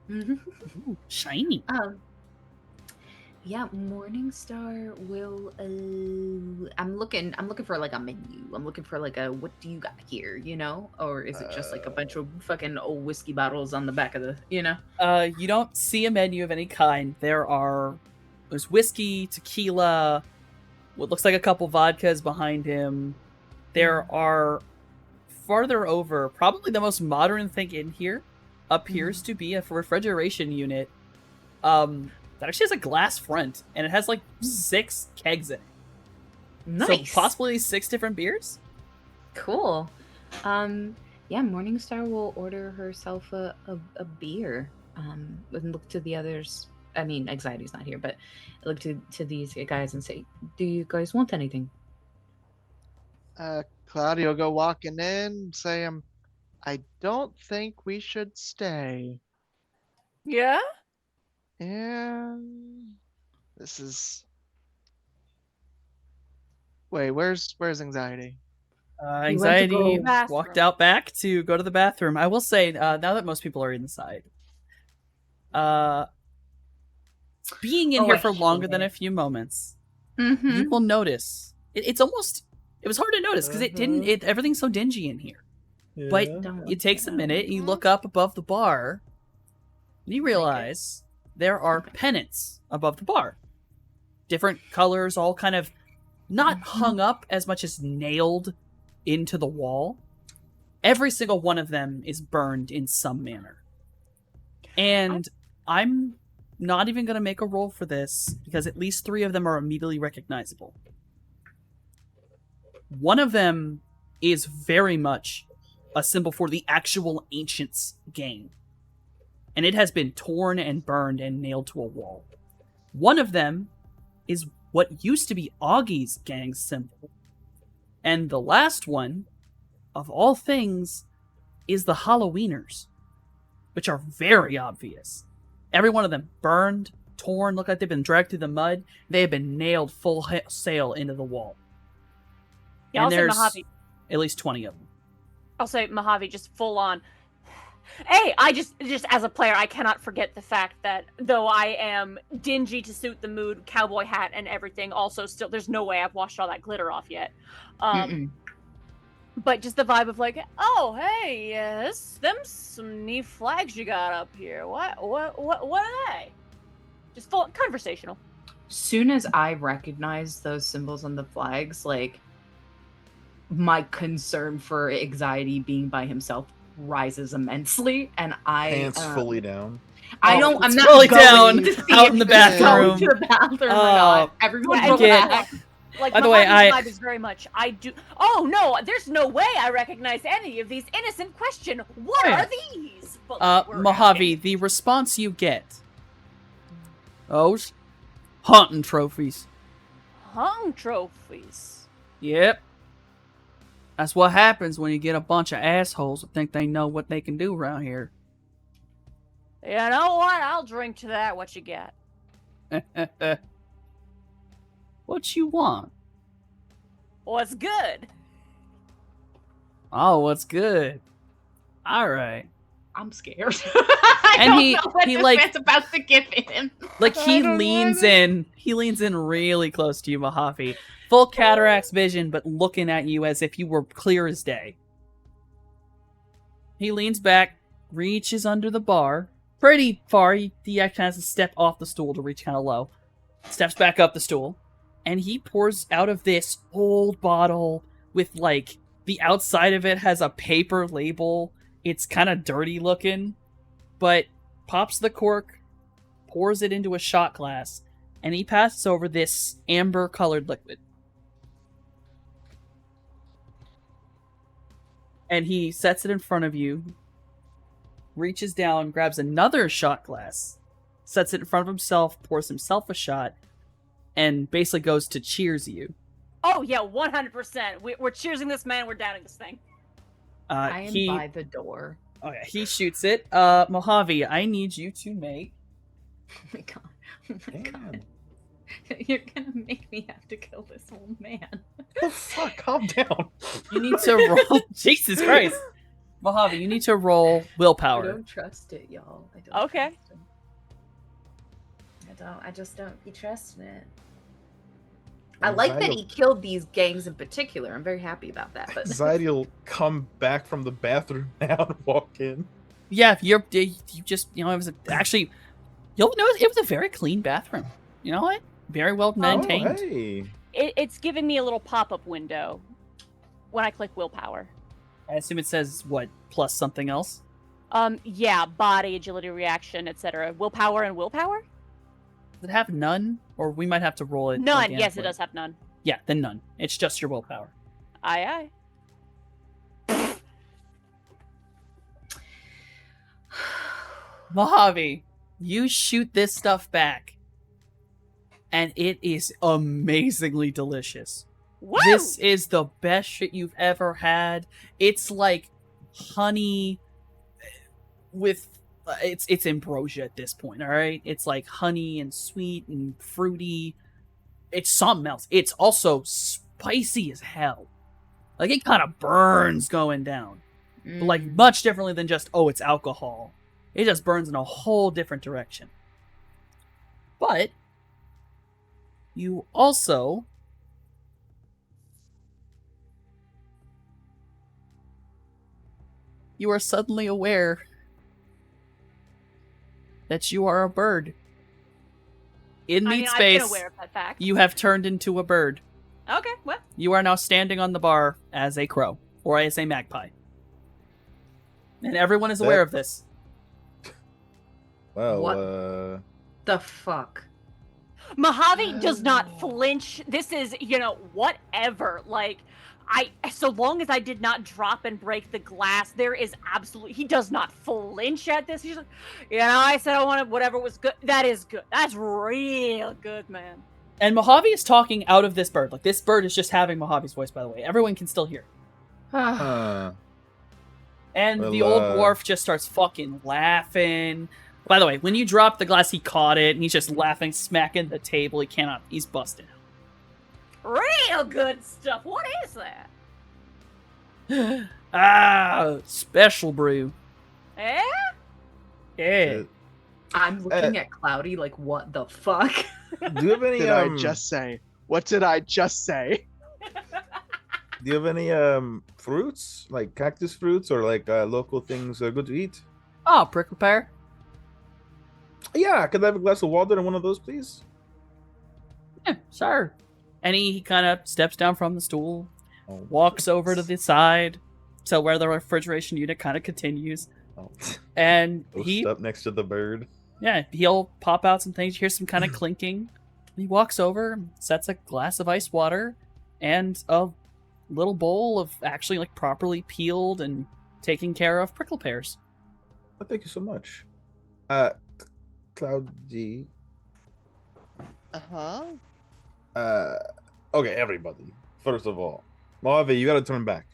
Ooh, shiny. Yeah, Morningstar will. I'm looking for like a menu. I'm looking for like a what do you got here? You know, or is it just like a bunch of fucking old whiskey bottles on the back of the? You know. You don't see a menu of any kind. There's whiskey, tequila, what looks like a couple vodkas behind him. There are farther over, probably the most modern thing in here appears to be a refrigeration unit. That actually has a glass front, and it has like 6 kegs in it. Nice. So possibly 6 different beers? Cool. Yeah, Morningstar will order herself a beer. And look to the others. I mean, Anxiety's not here, but look to these guys and say, "Do you guys want anything?" Claudio go walking in, say, I don't think we should stay. Yeah? And this is. Wait, where's Anxiety? Anxiety Bathroom. walked out back to go to the bathroom. I will say, now that most people are inside, being in here for longer than a few moments, you will notice it was hard to notice because everything's so dingy in here. Yeah. But it takes a minute, and you look up above the bar, and you realize there are pennants above the bar. Different colors, all kind of not hung up as much as nailed into the wall. Every single one of them is burned in some manner. And I'm not even going to make a roll for this, because at least 3 of them are immediately recognizable. One of them is very much a symbol for the actual Ancients gang. And it has been torn and burned and nailed to a wall. One of them is what used to be Augie's gang symbol. And the last one, of all things, is the Halloweeners, which are very obvious. Every one of them burned, torn, look like they've been dragged through the mud. They have been nailed full sail into the wall. Yeah, and I'll say there's Mojave. at least 20 of them. I'll say Mojave just full on. Hey, I just as a player, I cannot forget the fact that though I am dingy to suit the mood, cowboy hat and everything, also still there's no way I've washed all that glitter off yet. But just the vibe of like, oh hey, yes, them some neat flags you got up here. What are they? Just full conversational. Soon as I recognize those symbols on the flags, like my concern for Anxiety being by himself rises immensely, and Pants fully down. I'm not fully going down to see out if in the he's going bathroom. to the bathroom or not. Everyone's Yeah, relaxed. Like, by the way, vibe is very much. I do. Oh no, there's no way I recognize any of these innocent question. What are these? But we're Mojave, asking. the response you get. Those hunting trophies. Hung trophies. Yep. That's what happens when you get a bunch of assholes that think they know what they can do around here. You know what? I'll drink to that. What you got? What you want? What's good? Oh, what's good? All right. I'm scared. And I don't know what he this like man's about to give him. Like he leans in really close to you, Mojave. Full cataracts vision, but looking at you as if you were clear as day. He leans back, reaches under the bar, pretty far. He actually has to step off the stool to reach kind of low. Steps back up the stool, and he pours out of this old bottle with like the outside of it has a paper label. It's kind of dirty looking, but pops the cork, pours it into a shot glass, and he passes over this amber-colored liquid. And he sets it in front of you, reaches down, grabs another shot glass, sets it in front of himself, pours himself a shot, and basically goes to cheers you. Oh yeah, 100%. We're cheersing this man. We're downing this thing. I am by the door. Oh yeah, he shoots it. Mojave, I need you to make. Oh my god. Oh my god. You're gonna make me have to kill this old man. Oh fuck, calm down. You need to roll. Jesus Christ, Mojave, you need to roll I willpower. don't trust it, y'all. I don't Okay. trust it. I just don't be trusting it. I like that he killed these gangs in particular. I'm very happy about that. But Anxiety will come back from the bathroom now and walk in. Yeah, you just it was actually you'll notice it was a very clean bathroom. You know what? Very well maintained. Oh, hey. It's giving me a little pop-up window when I click willpower. I assume it says what plus something else. Yeah, body, agility, reaction, etc. Willpower and willpower. Does it have none, or we might have to roll it? None. Yes, it organically? does have none. Yeah, then none. It's just your willpower. Aye, aye. Mojave, you shoot this stuff back, and it is amazingly delicious. Woo! This is the best shit you've ever had. It's like honey with it's ambrosia at this point, all right? It's like honey and sweet and fruity. It's something else. It's also spicy as hell. Like it kind of burns going down. But like much differently than just it's alcohol. It just burns in a whole different direction. But you also you are suddenly aware that you are a bird. In meat I've been space, aware of that fact. you have turned into a bird. Okay, what? You are now standing on the bar as a crow, or as a magpie. And everyone is aware of this. Well, What? The fuck? Mojave does not flinch. This is, whatever. Like, so long as I did not drop and break the glass, there is absolutely, he does not flinch at this. He's like, I said I wanted whatever was good. That is good. That's real good, man. And Mojave is talking out of this bird. Like, this bird is just having Mojave's voice, by the way. Everyone can still hear. And the old dwarf just starts fucking laughing. By the way, when you drop the glass, he caught it, and he's just laughing, smacking the table. He's busted. Real good stuff. What is that? Special brew. Eh? Yeah. I'm looking at Cloudy like, what the fuck? do you have any? Did I just say? What did I just say? Do you have any fruits, like cactus fruits, or like local things good to eat? Oh, prickle pear. Yeah, could I have a glass of water and one of those, please? Yeah, sure. And he kind of steps down from the stool, walks over to the side, to where the refrigeration unit kind of continues. And he up next to the bird. Yeah, he'll pop out some things. You hear some kind of clinking. He walks over, sets a glass of ice water, and a little bowl of actually like properly peeled and taken care of prickle pears. Oh, thank you so much. Cloudy. Okay, everybody. First of all, Mojave, you gotta turn back.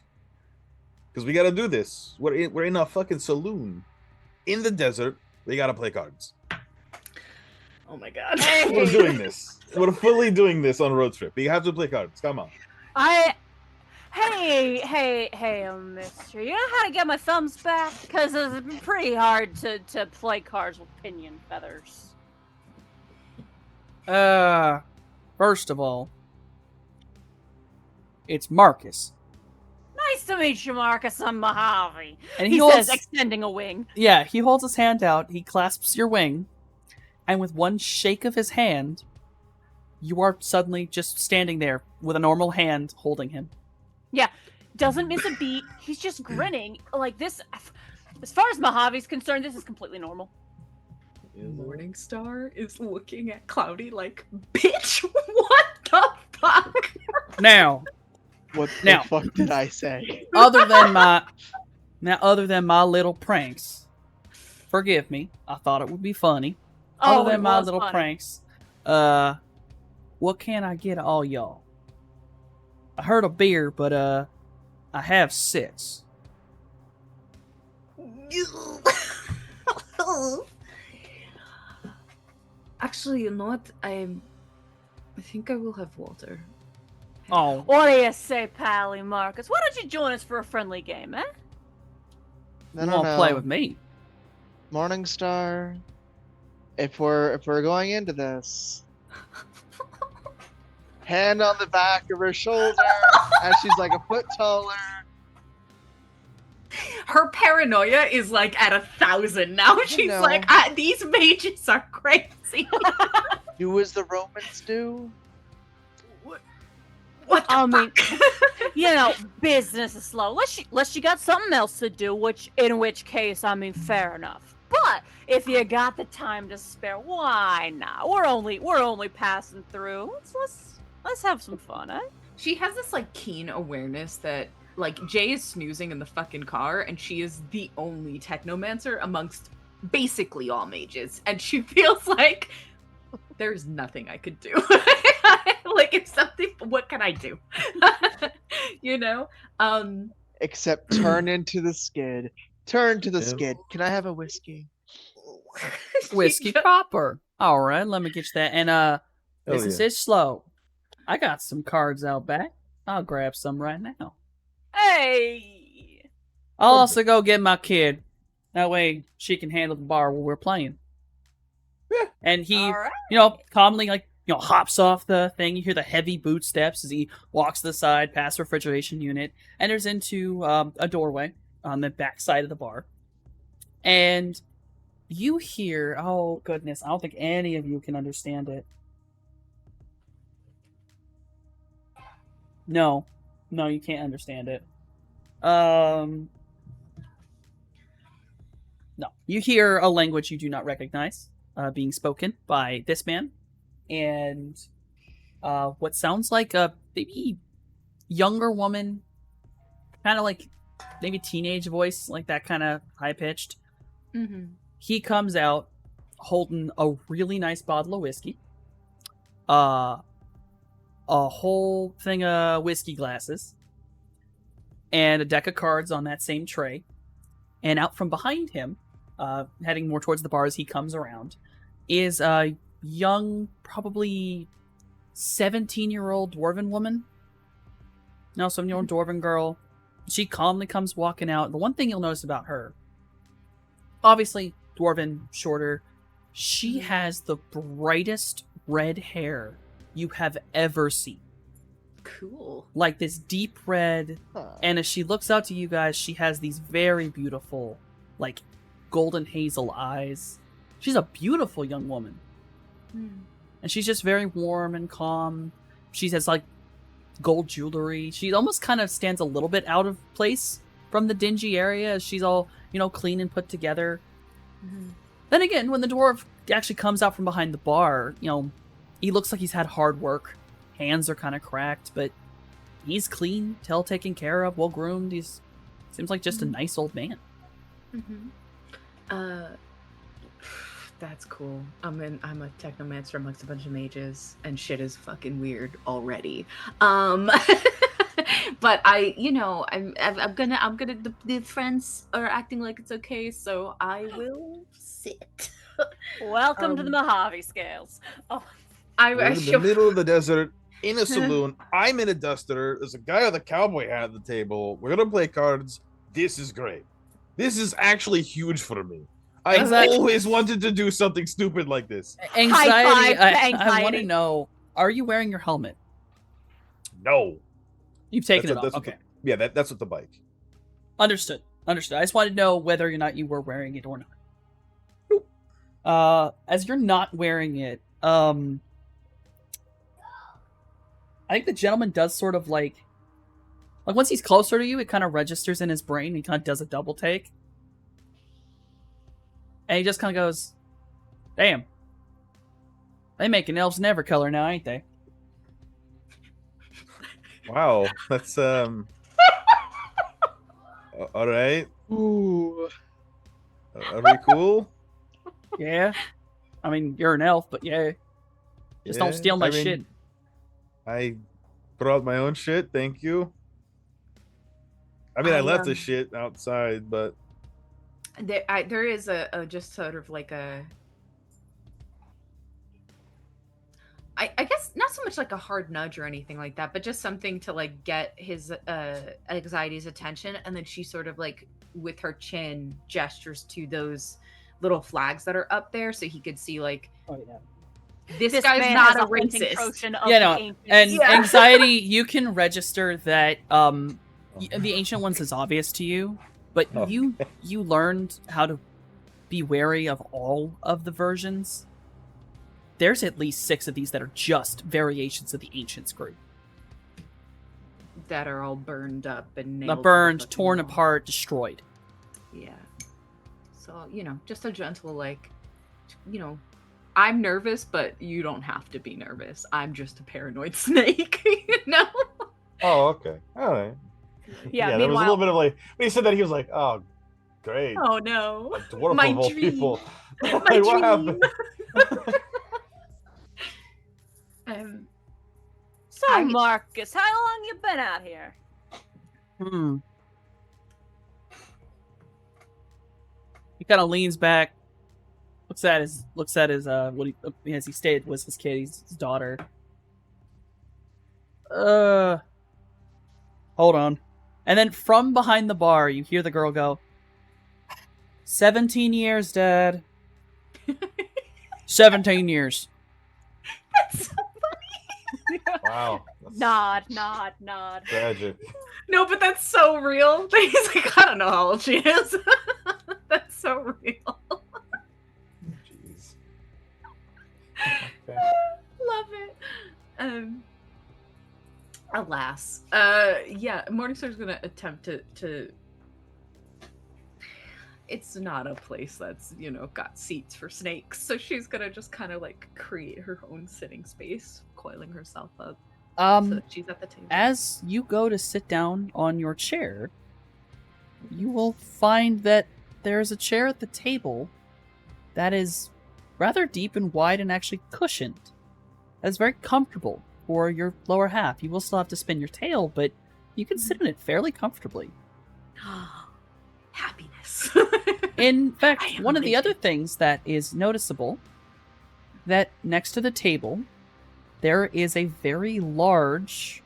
Because we gotta do this. We're in a fucking saloon. In the desert, we gotta play cards. Oh my god. We're doing this. We're fully doing this on a road trip. We have to play cards. Come on. Hey, mister. You know how to get my thumbs back? Because it's been pretty hard to play cards with pinion feathers. First of all, it's Marcus. Nice to meet you, Marcus. I'm Mojave. And he holds, says, extending a wing. Yeah, he holds his hand out, he clasps your wing, and with one shake of his hand, you are suddenly just standing there with a normal hand holding him. Yeah, doesn't miss a beat. He's just grinning. Like this, as far as Mojave's concerned, this is completely normal. Morningstar is looking at Cloudy like, bitch, what the fuck? Now, What the fuck did I say? other than my little pranks, forgive me. I thought it would be funny. Other than my little pranks, what can I get all y'all? I heard a beer, but I have 6. Actually, you know what? I think I will have water. Oh, What do you say, Pally Marcus? Why don't you join us for a friendly game, eh? you won't play with me. Morningstar if we're going into this, hand on the back of her shoulder as she's like a foot taller. Her paranoia is like at 1,000 now. She's know. like, these mages are crazy. Do as the Romans do. What the I mean, fuck? you know, business is slow. Unless you got something else to do, in which case, I mean, fair enough. But if you got the time to spare, why not? We're only passing through. Let's have some fun, eh? She has this like keen awareness that like Jay is snoozing in the fucking car, and she is the only technomancer amongst basically all mages, and she feels like there's nothing I could do. Like, if something, what can I do? You know? Except turn into the skid. Turn to the skid. Can I have a whiskey? Whiskey popper. All right, let me get you that. And business is slow. I got some cards out back. I'll grab some right now. Hey. I'll also go get my kid. That way she can handle the bar while we're playing. Yeah. And he, All right. calmly, hops off the thing. You hear the heavy boot steps as he walks to the side, past the refrigeration unit, enters into a doorway on the back side of the bar. And you hear, oh goodness, I don't think any of you can understand it. No, you can't understand it. No, you hear a language you do not recognize being spoken by this man, and what sounds like a maybe younger woman, kind of like maybe teenage voice, like that kind of high pitched. Mm-hmm. He comes out holding a really nice bottle of whiskey, a whole thing of whiskey glasses, and a deck of cards on that same tray. And out from behind him, heading more towards the bar as he comes around, is a young, probably 17-year-old dwarven woman. No, 17-year-old dwarven girl. She calmly comes walking out. The one thing you'll notice about her, obviously dwarven, shorter, she has the brightest red hair you have ever seen. Cool. Like this deep red. Huh. And as she looks out to you guys, she has these very beautiful, like, golden hazel eyes. She's a beautiful young woman. And she's just very warm and calm. She has, like, gold jewelry. She almost kind of stands a little bit out of place from the dingy area as she's all, clean and put together. Mm-hmm. Then again, when the dwarf actually comes out from behind the bar, he looks like he's had hard work. Hands are kind of cracked, but he's clean, taken care of, well groomed. He's seems like just a nice old man. Mm-hmm. That's cool. I'm a technomancer amongst a bunch of mages, and shit is fucking weird already. But I'm gonna. The friends are acting like it's okay, so I will sit. Welcome to the Mojave Scales. Oh, We're in the middle of the desert, in a saloon. I'm in a duster. There's a guy with a cowboy hat at the table. We're gonna play cards. This is great. This is actually huge for me. I've always wanted to do something stupid like this. Anxiety. I anxiety. want to know: are you wearing your helmet? No. You've taken it off. Okay. That's with the bike. Understood. I just wanted to know whether or not you were wearing it or not. Nope. As you're not wearing it, I think the gentleman does sort of like once he's closer to you, it kind of registers in his brain. He kind of does a double take. And he just kind of goes, damn. They making elves never color now, ain't they? Wow. That's, all right. Ooh. Are we cool? Yeah. I mean, you're an elf, but yeah. Just don't steal my shit. I brought my own shit, thank you. I mean, I left the shit outside, but there is a just sort of like a, I guess not so much like a hard nudge or anything like that, but just something to like get his anxiety's attention, and then she sort of like with her chin gestures to those little flags that are up there, so he could see like Oh yeah. this This guy's man not has a hunting racist. trojan of Yeah, the no, ancients. and Yeah. anxiety, you can register that the ancient ones is obvious to you, but Okay. you learned how to be wary of all of the versions. There's at least 6 of these that are just variations of the ancients group. That are all burned up and nailed to the Burned, fucking torn wall. apart, destroyed. Yeah. So, just a gentle, like, I'm nervous, but you don't have to be nervous. I'm just a paranoid snake, Oh, okay. All right. Yeah, there was a meanwhile- little bit of like when he said that he was like, "Oh, great, Oh, no. a dwarf My of all dream. people." My Like, what dream. happened? So, I- Marcus, how long you been out here? He kind of leans back, looks at his what he as he stated was his kid, his daughter. Hold on. And then from behind the bar, you hear the girl go, 17 years, Dad. 17 years. That's so Wow, that's Nod. tragic. No, but that's so real. He's like, I don't know how old she is. That's so real. Jeez. Love it. Alas. Yeah, Morningstar's gonna attempt to it's not a place that's, got seats for snakes. So she's gonna just kind of like create her own sitting space, coiling herself up. So that she's at the table. As you go to sit down on your chair, you will find that there's a chair at the table that is rather deep and wide and actually cushioned. That's very comfortable for your lower half. You will still have to spin your tail, but you can sit in it fairly comfortably. Happiness. In I fact, am one of the elated. other things that is noticeable, that next to the table, there is a very large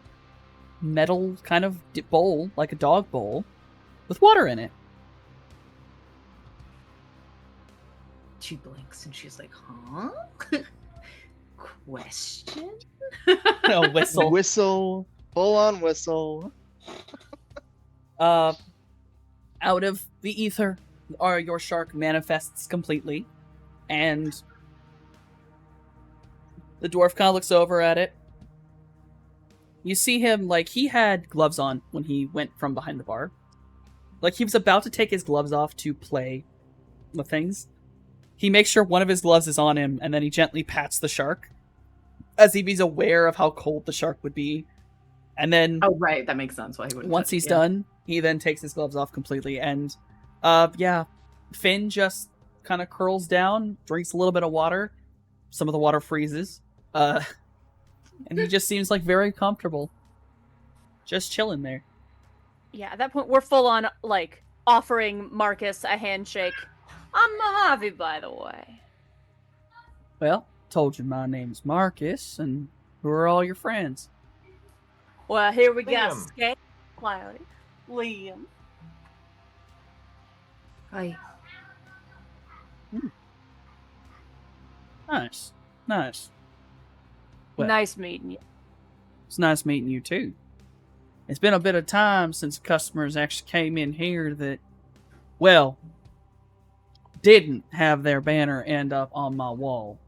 metal kind of bowl, like a dog bowl, with water in it. She blinks and she's like, huh? Question? A whistle. Whistle, full on whistle. Out of the ether, your shark manifests completely, and the dwarf kind of looks over at it. You see him, like, he had gloves on when he went from behind the bar. Like, he was about to take his gloves off to play the things. He makes sure one of his gloves is on him, and then he gently pats the shark, as if he's aware of how cold the shark would be. And then, Oh, right. That makes sense why he would. once he's done, he then takes his gloves off completely. And, Finn just kind of curls down, drinks a little bit of water. Some of the water freezes. And he just seems like very comfortable. Just chilling there. Yeah, at that point, we're full on, like, offering Marcus a handshake. I'm Mojave, by the way. Well, told you my name's Marcus, and who are all your friends? Well, here we got Liam. Skate, Cloudy, Liam. Hi. Nice. Nice. Well, Nice meeting you. It's nice meeting you, too. It's been a bit of time since customers actually came in here that, well, didn't have their banner end up on my wall.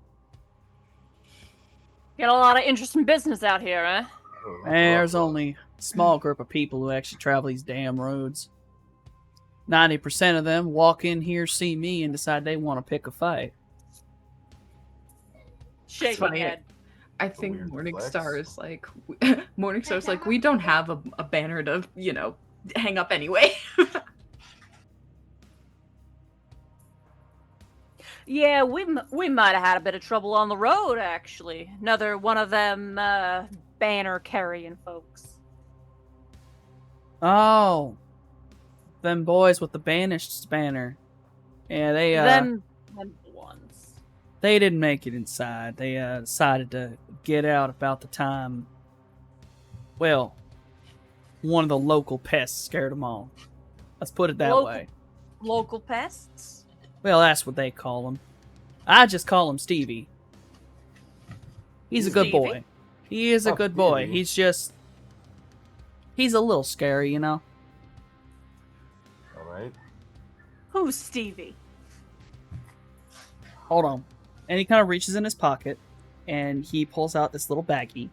Got a lot of interesting business out here, eh? There's only a small group of people who actually travel these damn roads. 90% of them walk in here, see me, and decide they want to pick a fight. Shake funny. your head. I think Weird Morningstar flex. is like, Morningstar's like, we don't have a banner to, hang up anyway. Yeah, we might have had a bit of trouble on the road, actually. Another one of them banner carrying folks. Oh, them boys with the banished banner. Yeah, they them ones. they didn't make it inside. They decided to get out about the time. Well, one of the local pests scared them off. Let's put it that Local- way. Local pests. Well, that's what they call him. I just call him Stevie. He's a good Stevie? boy. He is a Oh, good boy. Stevie. He's a little scary, you know? All right. Who's Stevie? Hold on. And he kind of reaches in his pocket, and he pulls out this little baggie,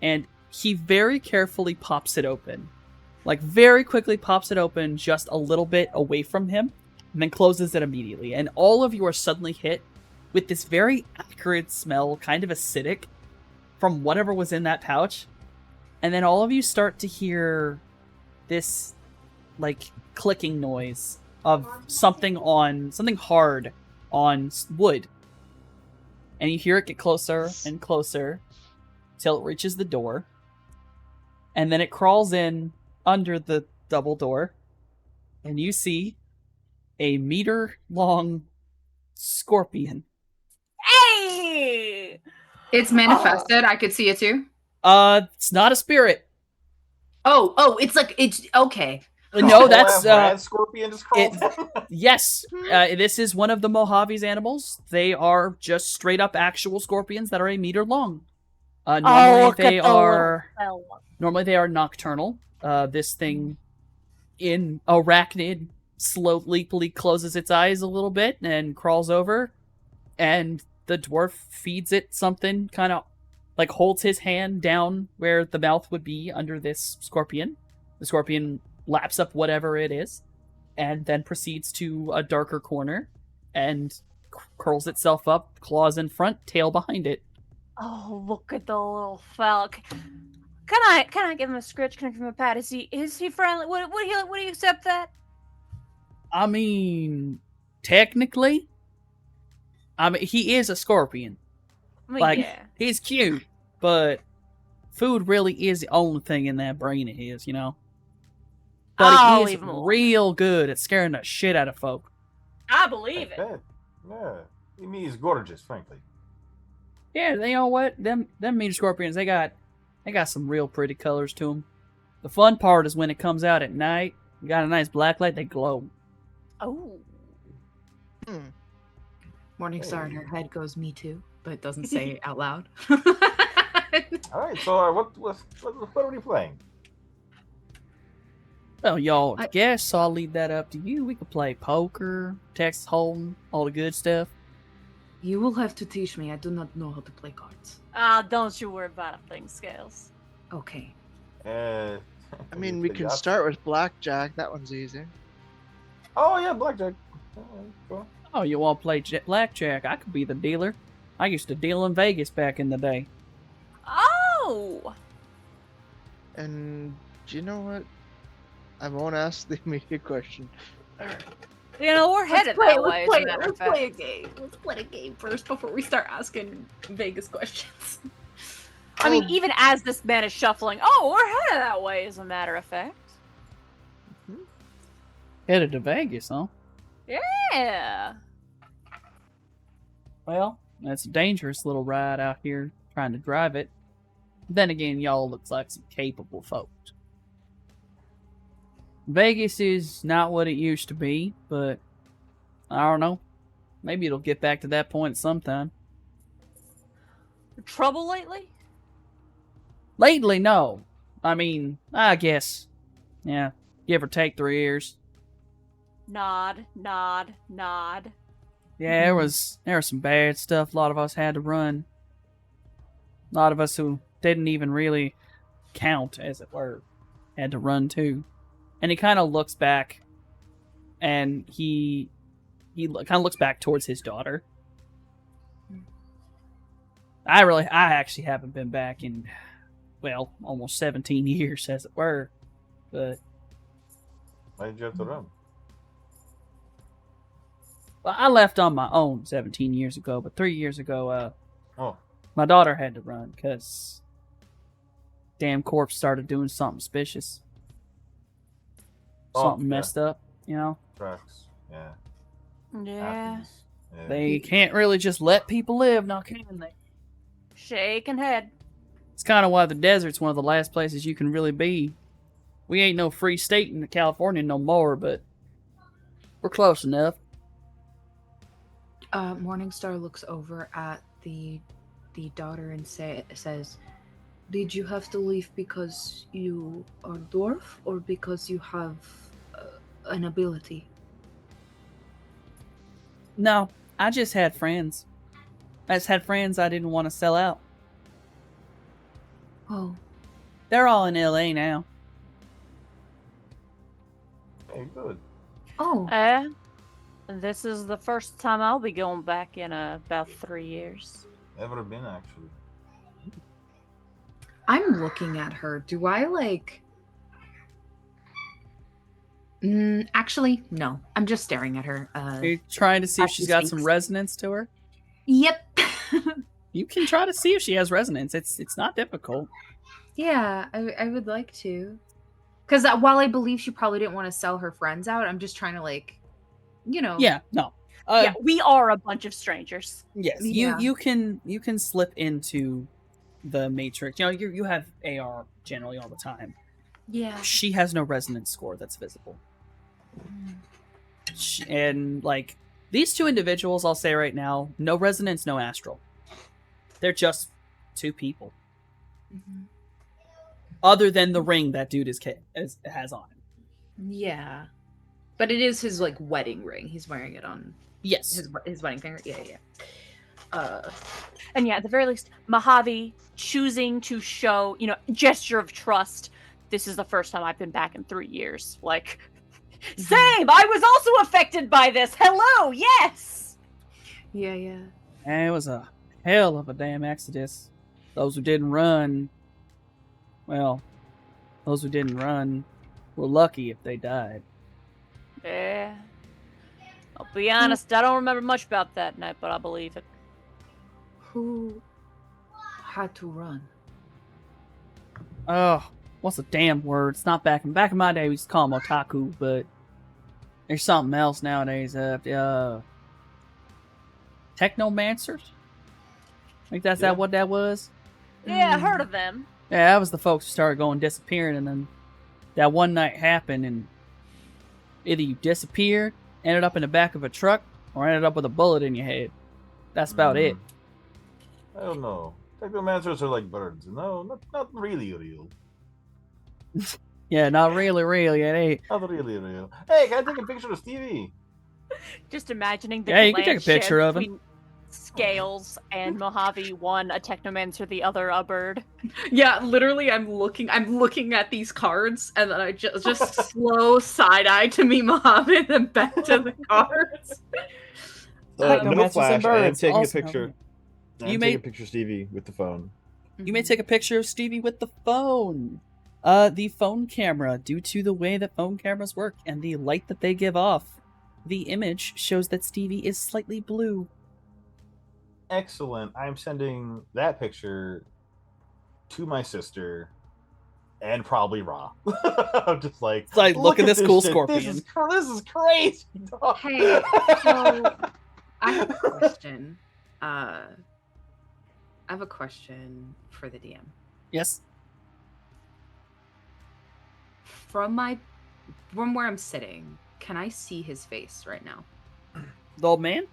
and he very carefully pops it open. Like, very quickly pops it open just a little bit away from him, and then closes it immediately. And all of you are suddenly hit with this very acrid smell, kind of acidic, from whatever was in that pouch. And then all of you start to hear this, like, clicking noise of something hard on wood. And you hear it get closer and closer till it reaches the door. And then it crawls in under the double door. And you see a meter-long scorpion. Hey! It's manifested. I could see it too. It's not a spirit. Oh, it's okay. No, that's Rad scorpion just crawled. yes. This is one of the Mojave's animals. They are just straight up actual scorpions that are a meter long. Normally they are nocturnal. This thing in arachnid slowly closes its eyes a little bit and crawls over, and the dwarf feeds it something, kind of like holds his hand down where the mouth would be under this scorpion. The scorpion laps up whatever it is, and then proceeds to a darker corner and curls itself up, claws in front, tail behind it. Oh, look at the little fella. Can I give him a scritch? Can I give him a pat? Is he friendly? Would he accept that? I mean, technically, he is a scorpion. I mean, Like, yeah. he's cute, but food really is the only thing in that brain of his, you know? But I'll he is leave him alone. real good at scaring the shit out of folk. I believe it. Bet. Yeah. I mean, he's gorgeous, frankly. Yeah, you know what? Them meter scorpions, they got some real pretty colors to them. The fun part is when it comes out at night, you got a nice black light, they glow. Oh. Morningstar in her head goes, "Me too," but it doesn't say it out loud. All right. So, what are we playing? Well, y'all guess, so I'll leave that up to you. We could play poker, Texas Hold'em, all the good stuff. You will have to teach me. I do not know how to play cards. Don't you worry about a thing, Scales. Okay. I mean, we can start with blackjack. That one's easy. Oh yeah, blackjack. Cool. Oh, you want to play blackjack? I could be the dealer. I used to deal in Vegas back in the day. Oh! And do you know what? I won't ask the immediate question. You know, we're headed that way. Let's play a game. Let's play a game first before we start asking Vegas questions. I mean, even as this man is shuffling, we're headed that way, as a matter of fact. Headed to Vegas, huh? Yeah. Well, that's a dangerous little ride out here, trying to drive it. Then again, y'all looks like some capable folks. Vegas is not what it used to be, but I don't know. Maybe it'll get back to that point sometime. Trouble lately? Lately, no. I mean, I guess, yeah, give or take 3 years. Nod. Yeah, there was some bad stuff a lot of us had to run. A lot of us who didn't even really count, as it were, had to run too. And he kind of looks back, and he kind of looks back towards his daughter. I actually haven't been back in, well, almost 17 years, as it were. But Why did you have to run? well, I left on my own 17 years ago, but 3 years ago, Oh, my daughter had to run because damn corpse started doing something suspicious. Something messed up, you know? tracks. Yeah. Yeah. happens. Yeah. They can't really just let people live, now can they? Shaking head. It's kind of why the desert's one of the last places you can really be. We ain't no free state in California no more, but we're close enough. Morningstar looks over at the daughter and says, "Did you have to leave because you are dwarf or because you have an ability?" No, I just had friends. I just had friends I didn't want to sell out. Oh, They're all in LA now. Hey, good. oh, This is the first time I'll be going back in about 3 years. Never been actually. I'm looking at her. Do I like? Actually, no. I'm just staring at her. Are you trying to see if as she's she got some speaks. resonance to her? Yep. You can try to see if she has resonance. It's not difficult. Yeah, I would like to. Because while I believe she probably didn't want to sell her friends out, I'm just trying to like, Yeah, no. Yeah, we are a bunch of strangers. Yes, Yeah. you can slip into the matrix. You have AR generally all the time. Yeah. She has no resonance score that's visible. And like these two individuals, I'll say right now, no resonance, no astral. They're just two people. Mhm. Other than the ring that dude has on him. Yeah. But it is his like wedding ring. He's wearing it on Yes. his wedding finger. Yeah. And yeah, at the very least, Mojave choosing to show, gesture of trust. This is the first time I've been back in 3 years. Like, same! I was also affected by this! Hello! Yes! Yeah. And it was a hell of a damn exodus. Those who didn't run, well, those who didn't run were lucky if they died. Yeah. I'll be honest, I don't remember much about that night, but I believe it. Who had to run? Oh, what's the damn word? It's not back in my day we used to call them otaku, but there's something else nowadays. Technomancers? I think that's Yeah. that what that was? Yeah, I heard of them. Yeah, that was the folks who started going disappearing, and then that one night happened, and either you disappeared, ended up in the back of a truck, or ended up with a bullet in your head. That's about it. I don't know. Technomancers are like birds. No, not really real. Yeah, not really real. Yeah, they. Not really real. Hey, can I take a picture of Stevie? Just imagining the Yeah, you can take a glance picture shift of him. between Scales and Mojave, one a technomancer, the other a bird. Yeah, literally, I'm looking at these cards, and then I just slow side eye to meet Mojave, and then back to the cards. Technomancers Middle and flash. I am birds, taking a also. picture. You I'm may- taking a picture of Stevie with the phone. You may take a picture of Stevie with the phone. The phone camera, due to the way that phone cameras work and the light that they give off, the image shows that Stevie is slightly blue. Excellent. I'm sending that picture to my sister and probably Ra. I'm just like, It's like, look at this this cool shit. scorpion. This is crazy. dog." Hey, so I have a question. I have a question for the DM. Yes. From where I'm sitting, can I see his face right now? The old man?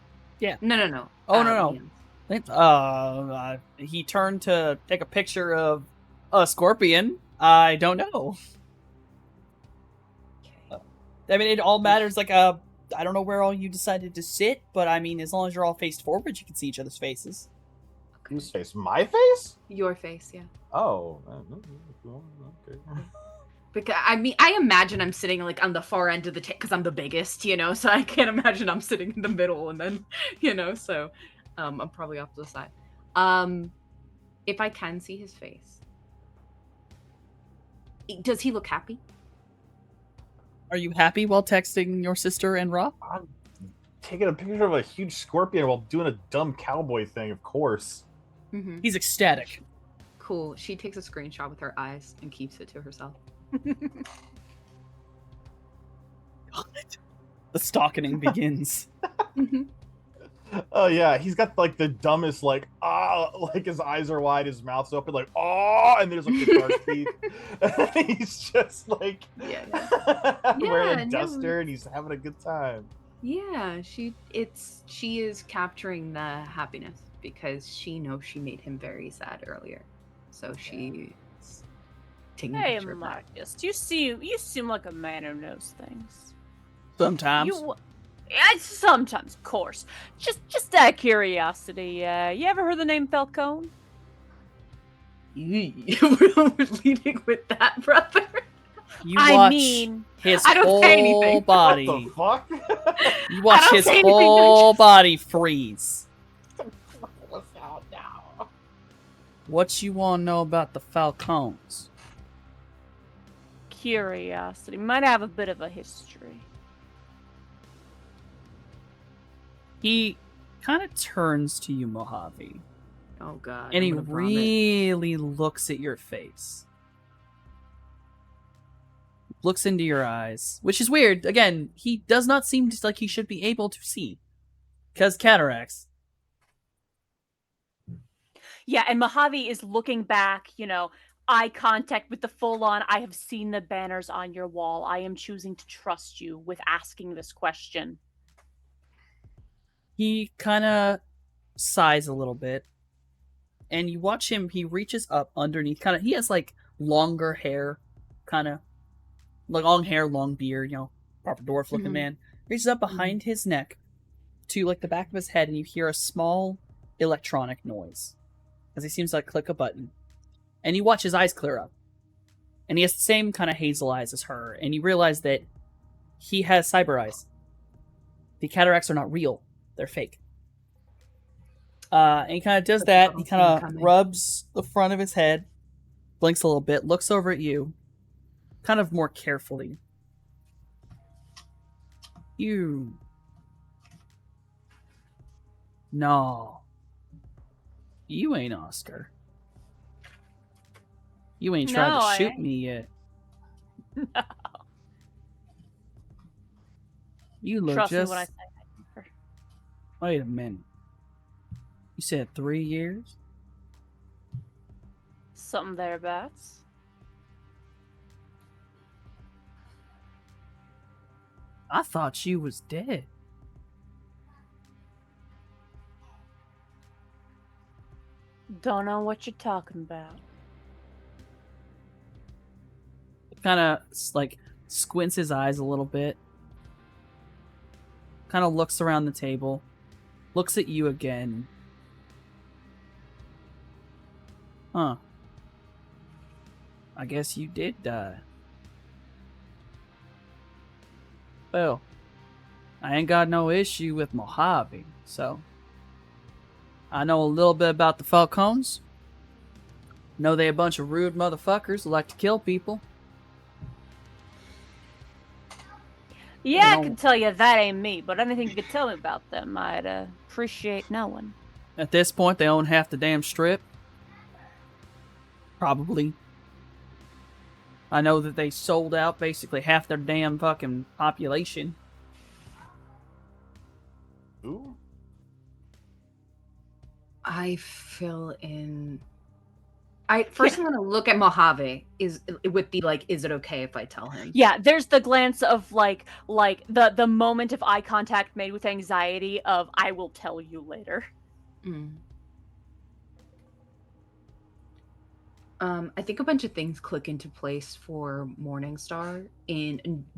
No. Oh, no. DM. He turned to take a picture of a scorpion. I don't know. Okay. I mean, it all matters. Like, I don't know where all you decided to sit, but I mean, as long as you're all faced forward, you can see each other's faces. Whose face? My face? Your face, yeah. Oh. Okay. Because I imagine I'm sitting like on the far end of the table because I'm the biggest, so I can't imagine I'm sitting in the middle and then, so I'm probably off to the side. If I can see his face, does he look happy? Are you happy while texting your sister and Ra? I'm taking a picture of a huge scorpion while doing a dumb cowboy thing, of course. Mm-hmm. He's ecstatic. Cool. She takes a screenshot with her eyes and keeps it to herself. The stalking begins. Oh yeah, he's got like the dumbest like his eyes are wide, his mouth's open like and there's like the dark teeth. And he's just like Yeah. wearing a Yeah, no. duster and he's having a good time. Yeah, she is capturing the happiness because she knows she made him very sad earlier. So she's taking a Hey, picture of that. Marcus, you seem like a man who knows things. Sometimes. Yeah, sometimes, of course. Just out of curiosity, you ever heard the name Falcone? We're leading with that, brother. You I watch mean, his I don't say whole anything. body. What the fuck? You watch don't his say anything, whole body freeze. What's out now? What you want to know about the Falcons? curiosity. Might have a bit of a history. He kind of turns to you, Mojave, Oh god. and I'm he gonna vomit. really looks at your face. Looks into your eyes, which is weird. Again, he does not seem like he should be able to see. Because cataracts. Yeah, and Mojave is looking back, eye contact with the full on, I have seen the banners on your wall. I am choosing to trust you with asking this question. He kind of sighs a little bit. And you watch him, he reaches up underneath, he has like longer hair, long hair, long beard, proper dwarf looking Mhm. man. Reaches up behind his neck to like the back of his head, and you hear a small electronic noise as he seems to like click a button. And you watch his eyes clear up. And he has the same kind of hazel eyes as her, and you realize that he has cyber eyes. The cataracts are not real, they're fake. And he kind of does that. He kind of rubs the front of his head, blinks a little bit, looks over at you, kind of more carefully. You. No. You ain't Oscar. You ain't tried No, to I shoot ain't. me yet. No. You look Trust just. me when I say Wait a minute. You said 3 years? something thereabouts. I thought you was dead. Don't know what you're talking about. Kind of like squints his eyes a little bit. Kind of looks around the table. Looks at you again. Huh. I guess you did die. Well, I ain't got no issue with Mojave, so I know a little bit about the Falcons. Know they a bunch of rude motherfuckers who like to kill people. Yeah, I know- can tell you that ain't me, but anything you could tell me about them, I'd appreciate knowing. At this point, they own half the damn strip. Probably. I know that they sold out basically half their damn fucking population. Ooh. I fill in. I'm gonna look at Mojave. Is with the like, is it okay if I tell him? Yeah, there's the glance of like the moment of eye contact made with anxiety of I will tell you later. Mm. I think a bunch of things click into place for Morningstar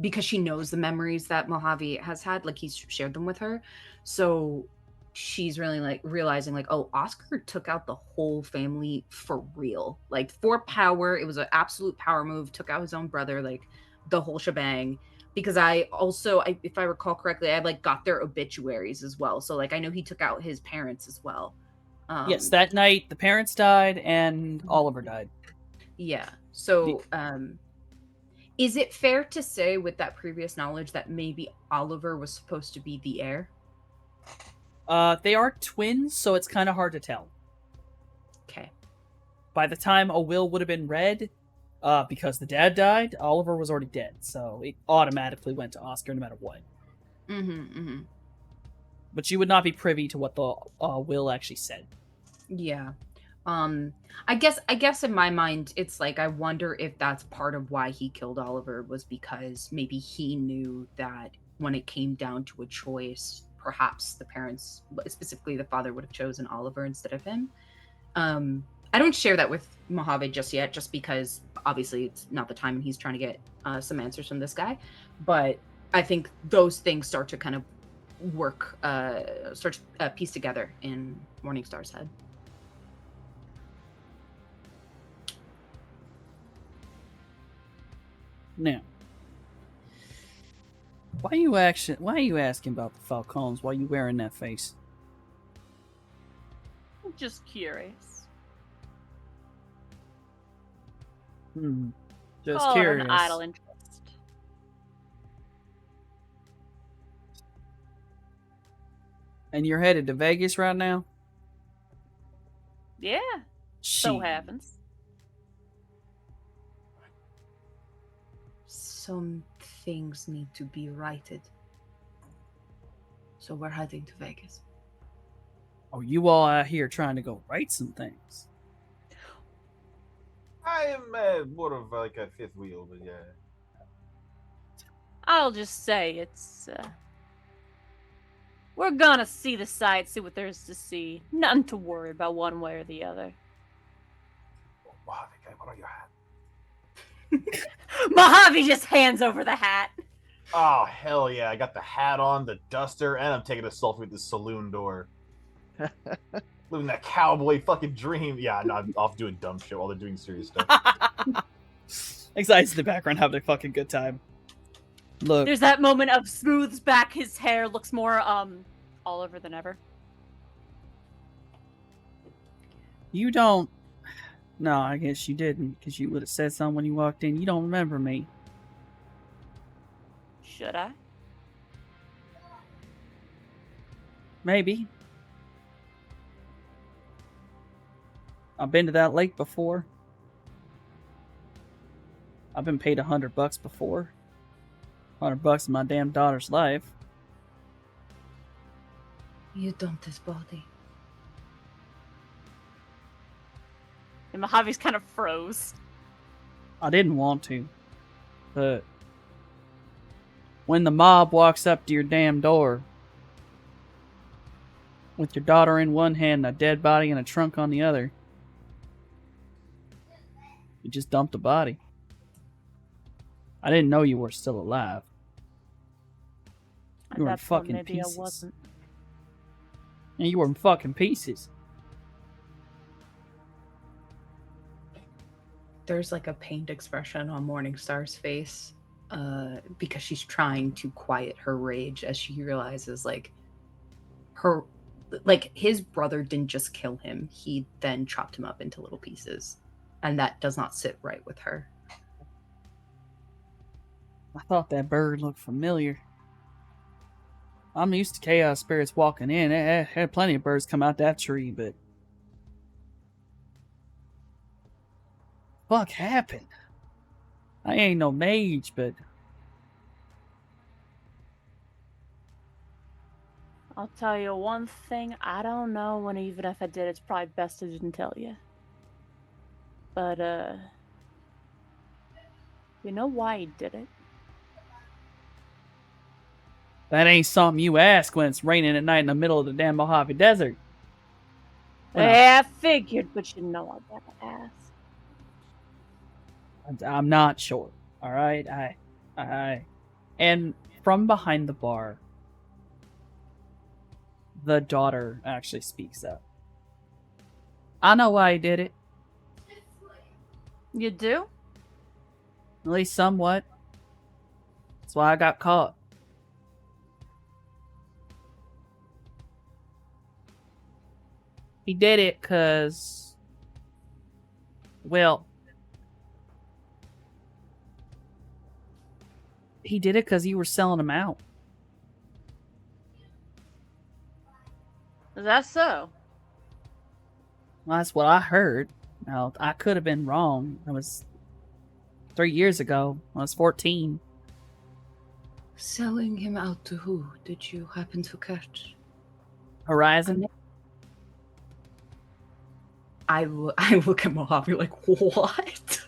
because she knows the memories that Mojave has had, like he's shared them with her. So she's really like realizing like, oh, Oscar took out the whole family for real. Like for power, it was an absolute power move, took out his own brother, like the whole shebang. Because I if I recall correctly, I like got their obituaries as well. So like I know he took out his parents as well. Yes, that night the parents died and Oliver died. Yeah. So, is it fair to say with that previous knowledge that maybe Oliver was supposed to be the heir? They are twins, so it's kind of hard to tell. Okay. By the time a will would have been read, because the dad died, Oliver was already dead, so it automatically went to Oscar no matter what. Mm-hmm. But you would not be privy to what the will actually said. Yeah. I guess in my mind, it's like I wonder if that's part of why he killed Oliver was because maybe he knew that when it came down to a choice, perhaps the parents, specifically the father, would have chosen Oliver instead of him. I don't share that with Mojave just yet, just because obviously it's not the time and he's trying to get some answers from this guy. But I think those things start to kind of work, start to piece together in Morningstar's head. Now, why are you asking about the Falcons while you wearing that face? I'm just curious. Just Call it curious. an idle interest. And you're headed to Vegas right now? Yeah, so Shit. happens. Some things need to be righted. So we're heading to Vegas. Oh, you all out here trying to go right some things. I am more of like a fifth wheel, but yeah. I'll just say it's. We're gonna see the sights, see what there's to see. Nothing to worry about one way or the other. Wow, can I borrow your hat? Mojave just hands over the hat. Oh, hell yeah. I got the hat on, the duster, and I'm taking a selfie with the saloon door. Living that cowboy fucking dream. Yeah, no, I'm off doing dumb shit while they're doing serious stuff. Excited in the background having a fucking good time. Look, There's that moment of smooths back his hair, looks more Oliver than ever. you don't. No, I guess you didn't, because you would have said something when you walked in. You don't remember me. Should I? Maybe. I've been to that lake before. I've been paid $100 before. $100 in my damn daughter's life. You dumped his body. And Mojave's kind of froze. I didn't want to. But when the mob walks up to your damn door with your daughter in one hand and a dead body and a trunk on the other, you just dumped the body. I didn't know you were still alive. You were in At that point, fucking maybe pieces. I wasn't. And you were in fucking pieces. There's like a pained expression on Morningstar's face because she's trying to quiet her rage as she realizes his brother didn't just kill him, he then chopped him up into little pieces, and that does not sit right with her. I thought that bird looked familiar. I'm used to chaos spirits walking in. I had plenty of birds come out that tree, but fuck happened? I ain't no mage, but I'll tell you one thing. I don't know, and even if I did, it's probably best I didn't tell you. But, you know why he did it? that ain't something you ask when it's raining at night in the middle of the damn Mojave Desert. When Yeah, I figured, but you know I gotta ask. I'm not sure. All right, and from behind the bar, the daughter actually speaks up. I know why he did it, You do? at least somewhat. That's why I got caught. He did it because, well, he did it because you were selling him out. Is that so? Well, that's what I heard. Now, I could have been wrong. That was 3 years ago. I was 14. Selling him out to who did you happen to catch? Horizon? I look at Mojave like, what?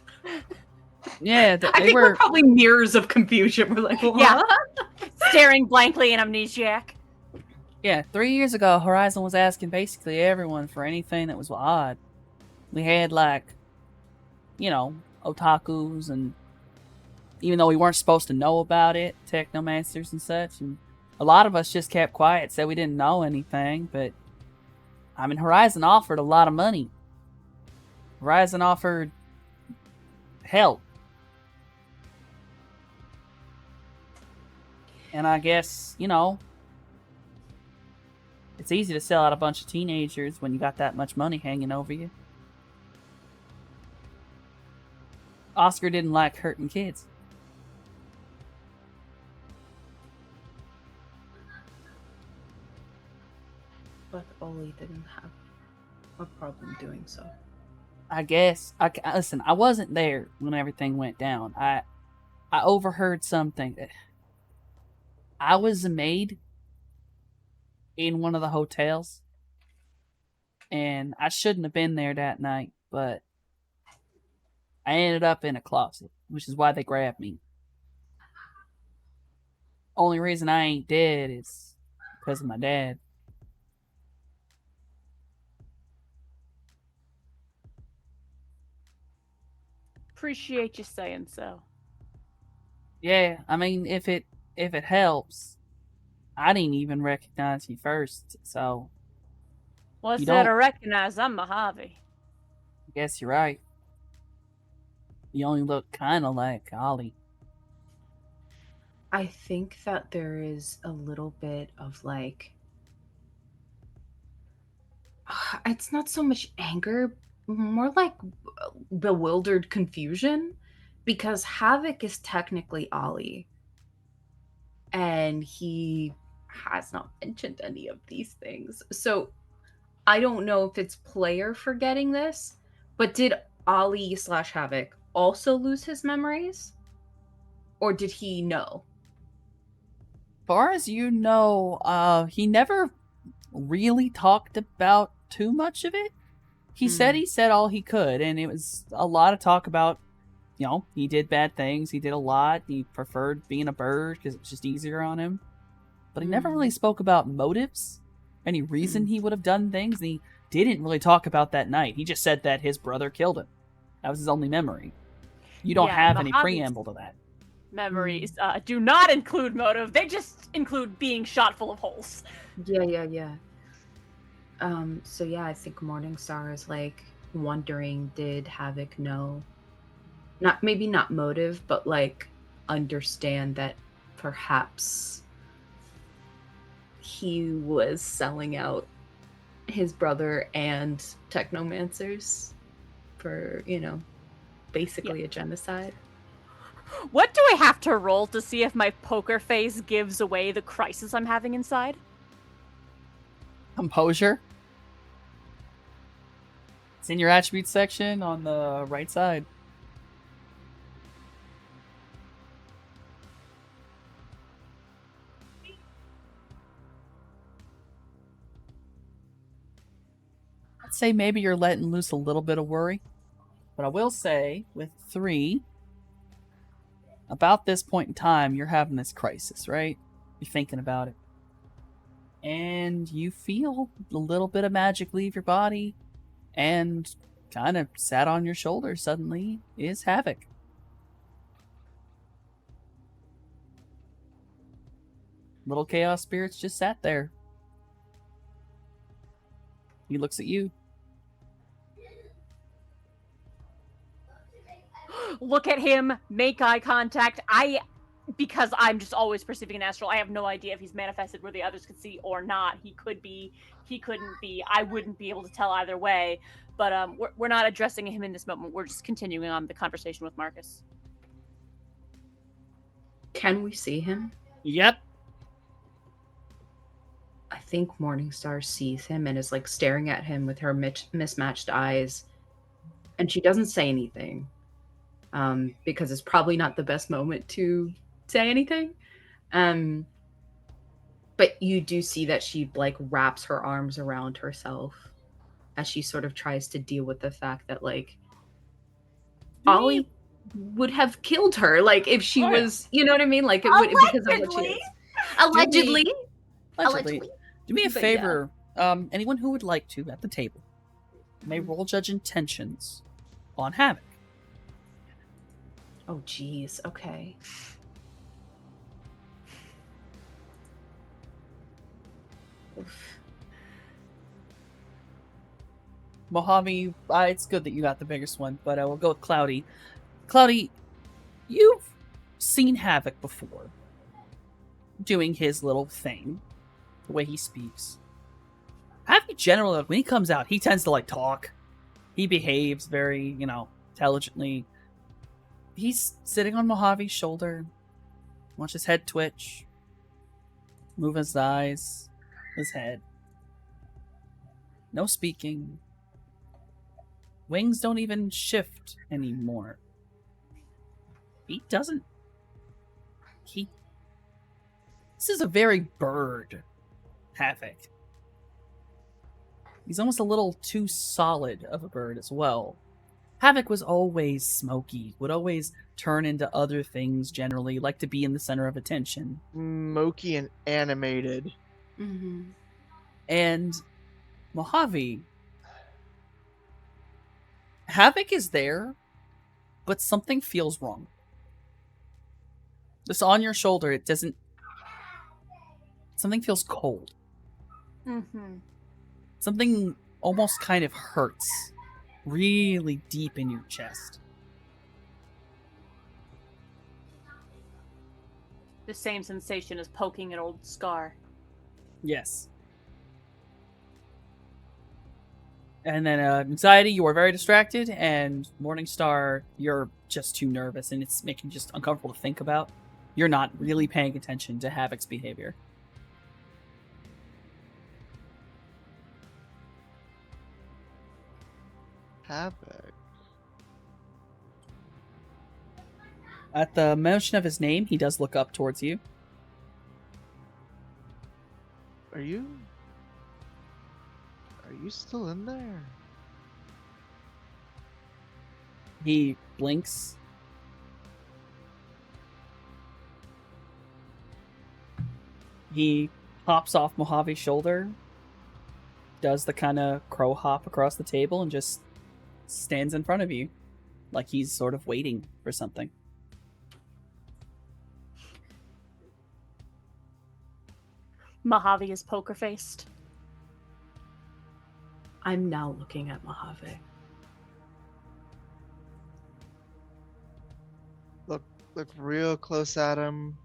Yeah, I think we're probably mirrors of confusion. We're like, what? Yeah. staring blankly and amnesiac. Yeah, 3 years ago, Horizon was asking basically everyone for anything that was odd. We had, like, you know, otakus, and even though we weren't supposed to know about it, technomancers and such, and a lot of us just kept quiet, said we didn't know anything, but, I mean, Horizon offered a lot of money. Horizon offered help. And I guess, you know, it's easy to sell out a bunch of teenagers when you got that much money hanging over you. Oscar didn't like hurting kids. But Oli didn't have a problem doing so. I guess. Listen, I wasn't there when everything went down. I overheard something. I was a maid in one of the hotels, and I shouldn't have been there that night, but I ended up in a closet, which is why they grabbed me. Only reason I ain't dead is because of my dad. Appreciate you saying so. Yeah, I mean, if it helps, I didn't even recognize you first, so What's You there to don't- recognize? I'm Mojave. I guess you're right. You only look kind of like Ollie. I think that there is a little bit of like, it's not so much anger, more like bewildered confusion, because Havoc is technically Ollie, and he has not mentioned any of these things. So I don't know if it's player forgetting this, but did Ollie / Havoc also lose his memories? Or did he know? Far as you know, he never really talked about too much of it. He said all he could, and it was a lot of talk about, you know, he did bad things, he did a lot, he preferred being a bird because it's just easier on him. But he never really spoke about motives, any reason he would have done things, and he didn't really talk about that night. He just said that his brother killed him. That was his only memory. You don't have any Mojave's preamble to that. memories do not include motive. They just include being shot full of holes. Yeah. So yeah, I think Morningstar is like wondering, did Havoc know? Maybe not motive, but like understand that perhaps he was selling out his brother and technomancers for, you know, basically a genocide. What do I have to roll to see if my poker face gives away the crisis I'm having inside? Composure. It's in your attributes section on the right side. I'd say maybe you're letting loose a little bit of worry. But I will say, with 3, about this point in time, you're having this crisis, right? You're thinking about it. And you feel a little bit of magic leave your body, and kind of sat on your shoulder suddenly is Havoc. Little chaos spirits just sat there. He looks at you. Look at him, make eye contact. Because I'm just always perceiving an astral, I have no idea if he's manifested where the others could see or not. He could be, he couldn't be. I wouldn't be able to tell either way. But we're not addressing him in this moment. We're just continuing on the conversation with Marcus. Can we see him? Yep. I think Morningstar sees him and is like staring at him with her mismatched eyes, and she doesn't say anything, because it's probably not the best moment to say anything. But you do see that she like wraps her arms around herself as she sort of tries to deal with the fact that like Ollie would have killed her, like if she was, you know what I mean, like it would, because of what she is. Allegedly. Allegedly. Do me a But yeah. favor. Anyone who would like to at the table may roll judge intentions on Havoc. Oh, geez. Okay. Oof. Mojave, it's good that you got the biggest one, but we'll go with Cloudy. Cloudy, you've seen Havoc before doing his little thing, the way he speaks. Havoc generally, when he comes out, he tends to like talk. He behaves very, intelligently. He's sitting on Mojave's shoulder, watch his head twitch, move his eyes, his head. No speaking. Wings don't even shift anymore. He doesn't. This is a very bird Havoc. He's almost a little too solid of a bird as well. Havoc was always smoky, would always turn into other things generally, like to be in the center of attention. Smoky and animated. Mm-hmm. And Mojave, Havoc is there, but something feels wrong. Just on your shoulder, it doesn't... Something feels cold. Mm-hmm. Something almost kind of hurts. Really deep in your chest. The same sensation as poking an old scar. Yes. And then Anxiety, you are very distracted, and Morningstar, you're just too nervous, and it's making you just uncomfortable to think about. You're not really paying attention to Havoc's behavior. Havoc. At the mention of his name, he does look up towards you. Are you still in there? He blinks. He hops off Mojave's shoulder, does the kind of crow hop across the table, and just stands in front of you, like he's sort of waiting for something. Mojave is poker-faced. I'm now looking at Mojave. Look real close at him.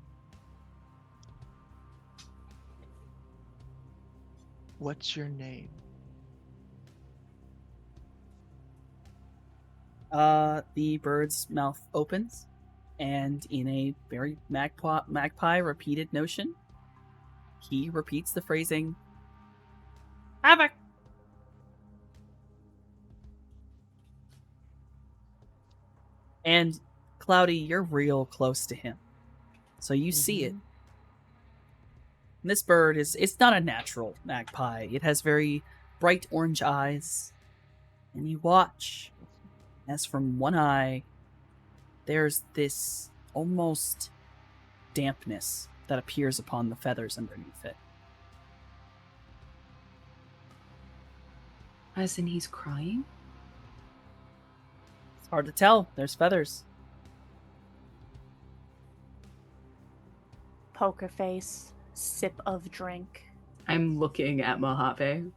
What's your name? The bird's mouth opens, and in a very magpie repeated notion, he repeats the phrasing, Havoc! And Cloudy, you're real close to him. So you see it. And this bird it's not a natural magpie. It has very bright orange eyes. And you watch as from one eye, there's this almost dampness that appears upon the feathers underneath it. As in he's crying? It's hard to tell. There's feathers. Poker face. Sip of drink. I'm looking at Mojave.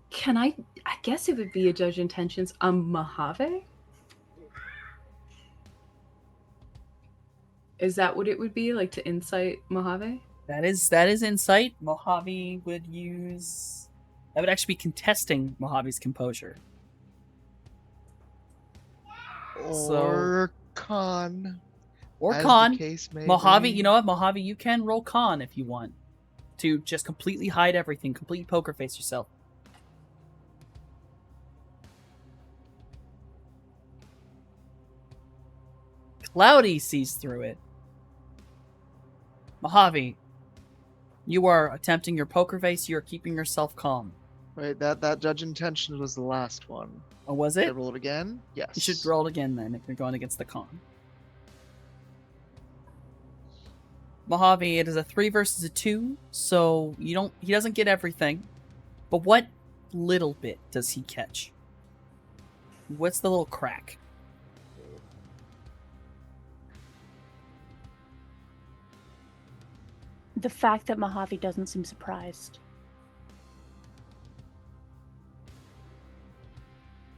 Can I guess it would be a judge intentions on Mojave? Is that what it would be, like to insight Mojave? That is insight. Mojave would use... That would actually be contesting Mojave's composure. Or con. Or as con. the case may Mojave, be. you know what? Mojave, you can roll con if you want. To just completely hide everything. Completely poker face yourself. Cloudy sees through it. Mojave, you are attempting your poker face. You are keeping yourself calm. Wait, that judge intention was the last one. Oh, was Should I it? roll it again? Yes. You should roll it again then if you're going against the con. Mojave, it is a 3 versus a 2, so he doesn't get everything. But what little bit does he catch? What's the little crack? The fact that Mojave doesn't seem surprised.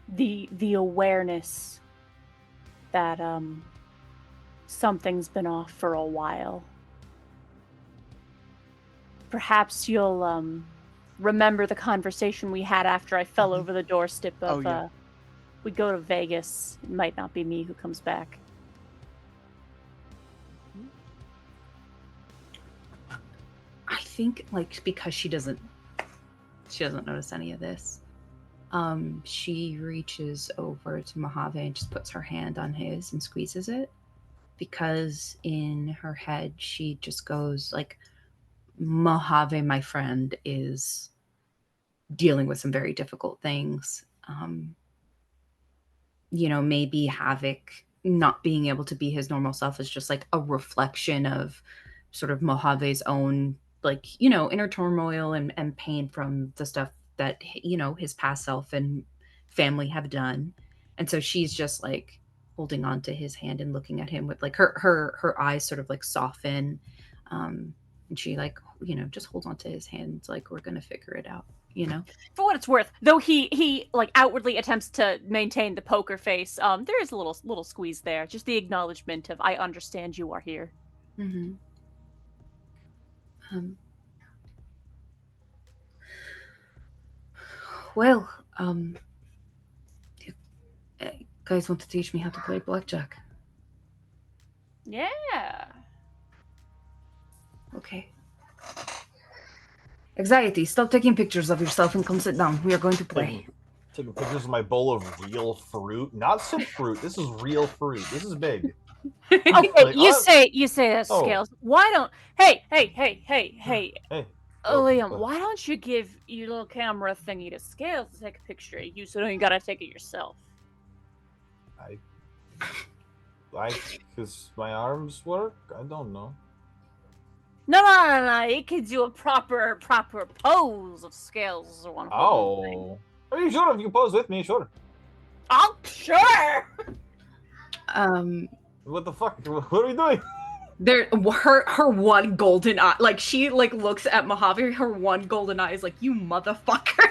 The awareness that something's been off for a while. Perhaps you'll remember the conversation we had after I fell over the doorstep of we go to Vegas. It might not be me who comes back. I think because she doesn't notice any of this. She reaches over to Mojave and just puts her hand on his and squeezes it, because in her head she just goes like, Mojave, my friend, is dealing with some very difficult things. Maybe Havoc not being able to be his normal self is just like a reflection of sort of Mojave's own inner turmoil and pain from the stuff that his past self and family have done. And so she's just like holding on to his hand and looking at him with like her eyes sort of like soften, and she just holds on to his hand like, we're gonna figure it out. For what it's worth, though he like outwardly attempts to maintain the poker face, there is a little squeeze there, just the acknowledgement of, I understand you are here. Mm-hmm. Well, you guys want to teach me how to play blackjack? Yeah. Okay. Anxiety, stop taking pictures of yourself and come sit down. We are going to play. Taking pictures of my bowl of real fruit. Not some fruit. This is real fruit. This is big. Okay, Like, you say that oh. Scales. Why don't Hey, Hey. Liam, why don't you give your little camera thingy to Scales to take a picture of you, so don't you gotta take it yourself? Because my arms work? I don't know. No. He could do a proper pose of Scales or one. Oh. Are you sure? If you pose with me, sure. Oh, sure. What the fuck? What are we doing? Her one golden eye, like she looks at Mojave, her one golden eye is like, you motherfucker.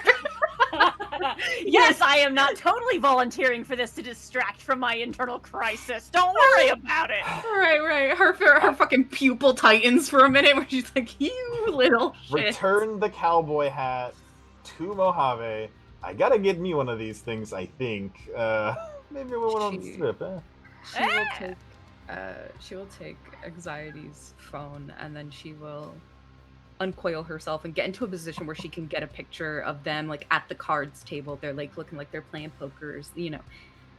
Yes, I am not totally volunteering for this to distract from my internal crisis. Don't worry about it. Right. Her fucking pupil tightens for a minute where she's like, you little shit. Return the cowboy hat to Mojave. I gotta get me one of these things, I think. Maybe we went on the strip, eh? She will take Anxiety's phone, and then she will uncoil herself and get into a position where she can get a picture of them like at the cards table. They're like looking like they're playing pokers,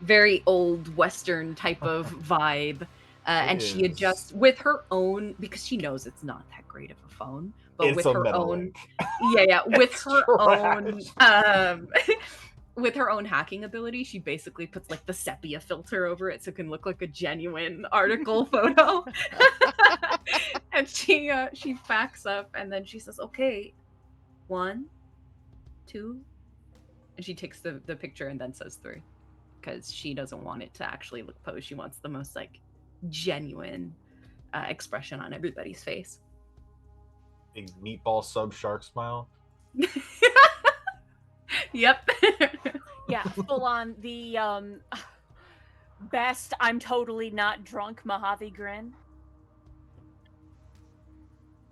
very old Western type of vibe. And she adjusts with her own, because she knows it's not that great of a phone, but It's with a her metal own, link. with It's her trash. own, with her own hacking ability, she basically puts like the sepia filter over it so it can look like a genuine article photo. And she backs up and then she says, okay, 1, 2, and she takes the picture and then says 3, because she doesn't want it to actually look posed. She wants the most like genuine expression on everybody's face. Big meatball sub shark smile. Yep. Yeah, full on the best I'm totally not drunk Mojave grin.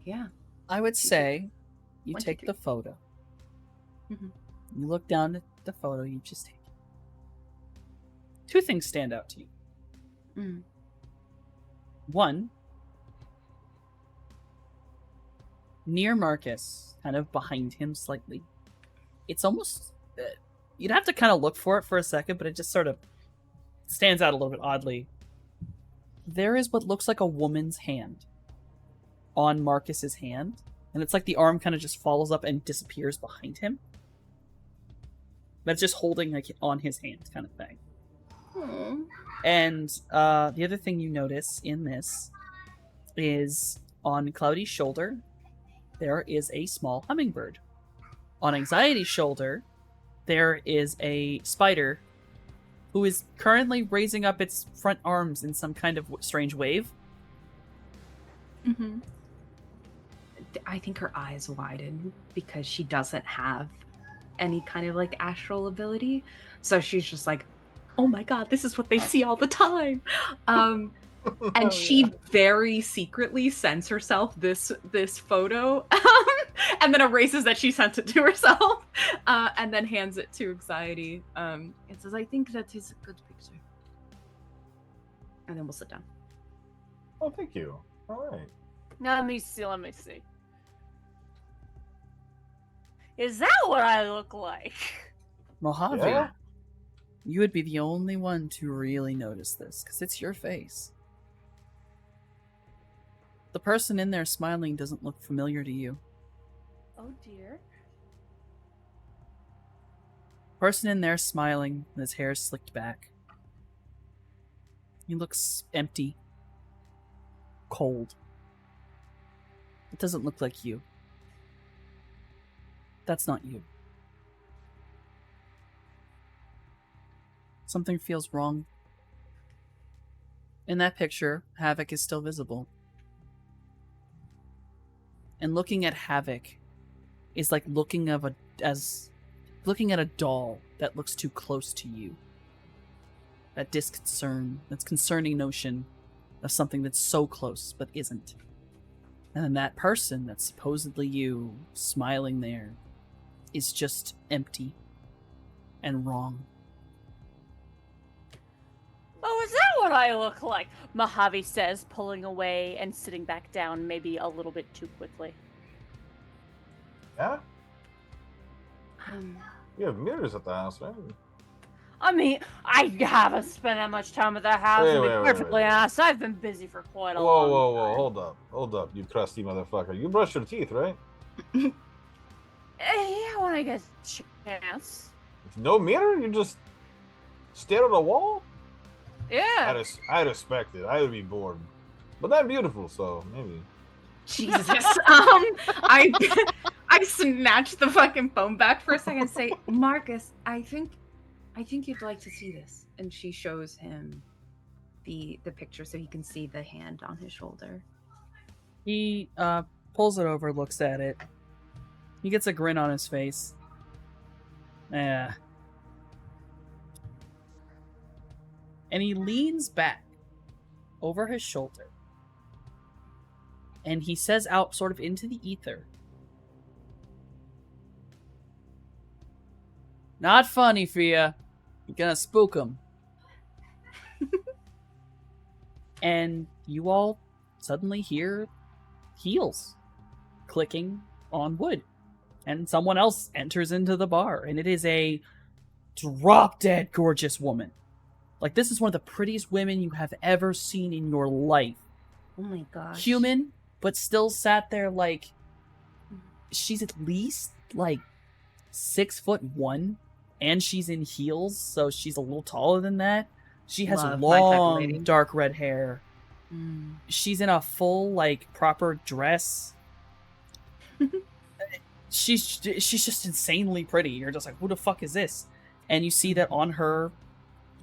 Yeah. I would say you 1, 2, take 3. the photo. Mhm. You look down at the photo you just take. 2 things stand out to you. Mm. 1, near Marcus, kind of behind him slightly. It's almost... you'd have to kind of look for it for a second, but it just sort of stands out a little bit oddly. There is what looks like a woman's hand on Marcus's hand, and it's like the arm kind of just follows up and disappears behind him. But it's just holding like on his hand kind of thing. Aww. And the other thing you notice in this is On Cloudy's shoulder, there is a small hummingbird. On Anxiety's shoulder, there is a spider who is currently raising up its front arms in some kind of strange wave. Mm-hmm. I think her eyes widen because she doesn't have any kind of like astral ability. So she's just like, oh my god, this is what they see all the time. And she very secretly sends herself this photo and then erases that she sent it to herself and then hands it to Anxiety. It says, I think that is a good picture. And then we'll sit down. Oh, thank you. All right. Let me see. Is that what I look like? Mojave, Yeah. you would be the only one to really notice this, because it's your face. The person in there smiling doesn't look familiar to you. Oh dear. Person in there smiling, and his hair slicked back. He looks empty. Cold. It doesn't look like you. That's not you. Something feels wrong. In that picture, Havoc is still visible. And looking at Havoc is like looking at a doll that looks too close to you. That that's concerning notion of something that's so close but isn't. And then that person that's supposedly you, smiling there, is just empty and wrong. Oh, is that what I look like? Mojave says, pulling away and sitting back down maybe a little bit too quickly. Yeah? You have mirrors at the house, right? I mean, I haven't spent that much time at the house, to be Wait. perfectly honest. I've been busy for quite a long time. Whoa, hold up, you crusty motherfucker. You brush your teeth, right? Yeah, when I get a chance. No mirror? You just stare at a wall? Yeah. I respect it. I would be bored. But I'm beautiful, so maybe. Jesus. I snatch the fucking phone back for a second and say, Marcus, I think you'd like to see this. And she shows him the picture so he can see the hand on his shoulder. He pulls it over, looks at it. He gets a grin on his face. Yeah. And he leans back over his shoulder. And he says out sort of into the ether. Not funny, Fia. You're gonna spook him. And you all suddenly hear heels clicking on wood. And someone else enters into the bar. And it is a drop-dead gorgeous woman. Like, this is one of the prettiest women you have ever seen in your life. Oh my gosh. Human, but still sat there like... She's at least, like, 6'1", and she's in heels, so she's a little taller than that. She has Love my type of long, lady. dark red hair. She's in a full, like, proper dress. She's just insanely pretty. You're just like, who the fuck is this? And you see that on her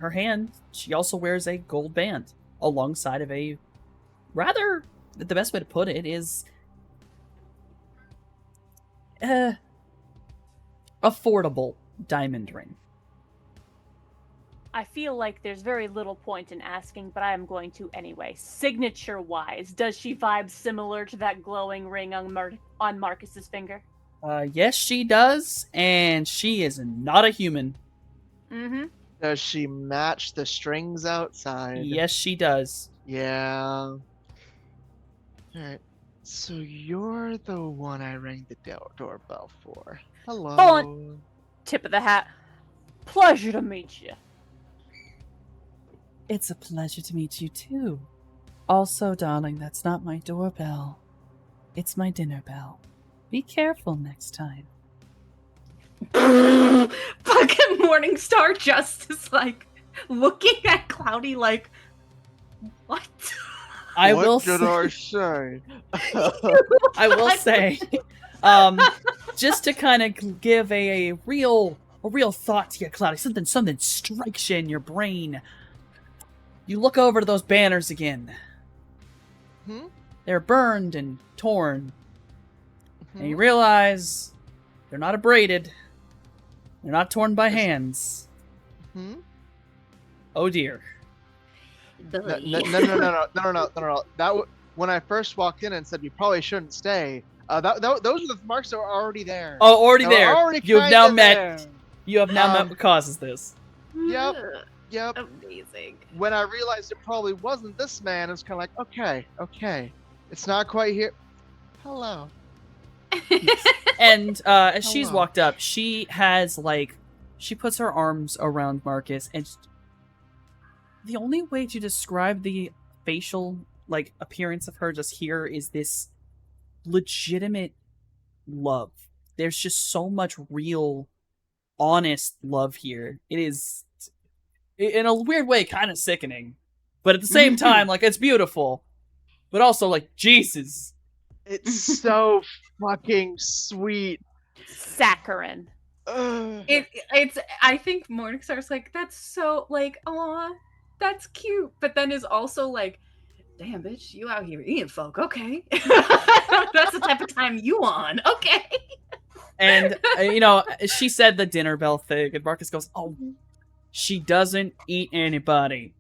hand, she also wears a gold band alongside of a rather, the best way to put it is affordable diamond ring. I feel like there's very little point in asking, but I am going to anyway. Signature-wise, does she vibe similar to that glowing ring on Marcus's finger? Yes, she does, and she is not a human. Mm-hmm. Does she match the strings outside? Yes, she does. Yeah. Alright. So you're the one I rang the doorbell for. Hello. Fun. Tip of the hat. Pleasure to meet you. It's a pleasure to meet you, too. Also, darling, that's not my doorbell. It's my dinner bell. Be careful next time. Fucking Morningstar just is like looking at Cloudy like, what? I what will did say, I say? I will say, just to kind of give a real thought to you, Cloudy. Something strikes you in your brain. You look over to those banners again. Hmm? They're burned and torn, and you Hmm? realize they're not abraded. They're not torn by hands. Hmm? Oh dear. No, when I first walked in and said we probably shouldn't stay, those were the marks that were already there. Oh, already They were there. already You have now kinda met. there. You have now met Um, what causes this. Yep. Yep. Amazing. When I realized it probably wasn't this man, it's kind of like, okay, it's not quite here. Hello. And as she's Hello. walked up, she has she puts her arms around Marcus, and the only way to describe the facial appearance of her just here is this legitimate love. There's just so much real, honest love here. It is, in a weird way, kind of sickening, but at the same time, it's beautiful, but also Jesus. It's so fucking sweet. Saccharin. Ugh. It's I think Morningstar's like, that's so aw, that's cute, but then is also like, damn bitch, you out here eating folk, okay. That's the type of time you on, okay. And she said the dinner bell thing, and Marcus goes, oh, she doesn't eat anybody.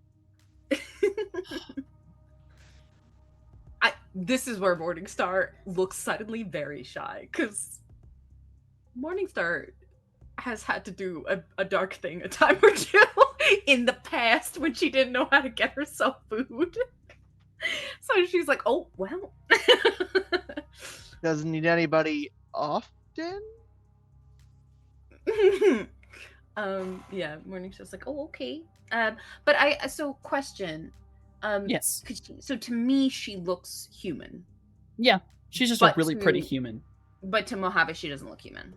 This is where Morningstar looks suddenly very shy, because Morningstar has had to do a dark thing a time or two in the past when she didn't know how to get herself food. So she's like, oh, well. Doesn't need anybody often. Yeah, Morningstar's like, oh, okay. But question. Yes. So to me, she looks human. Yeah, she's just a But really to- pretty human. But to Mojave, she doesn't look human.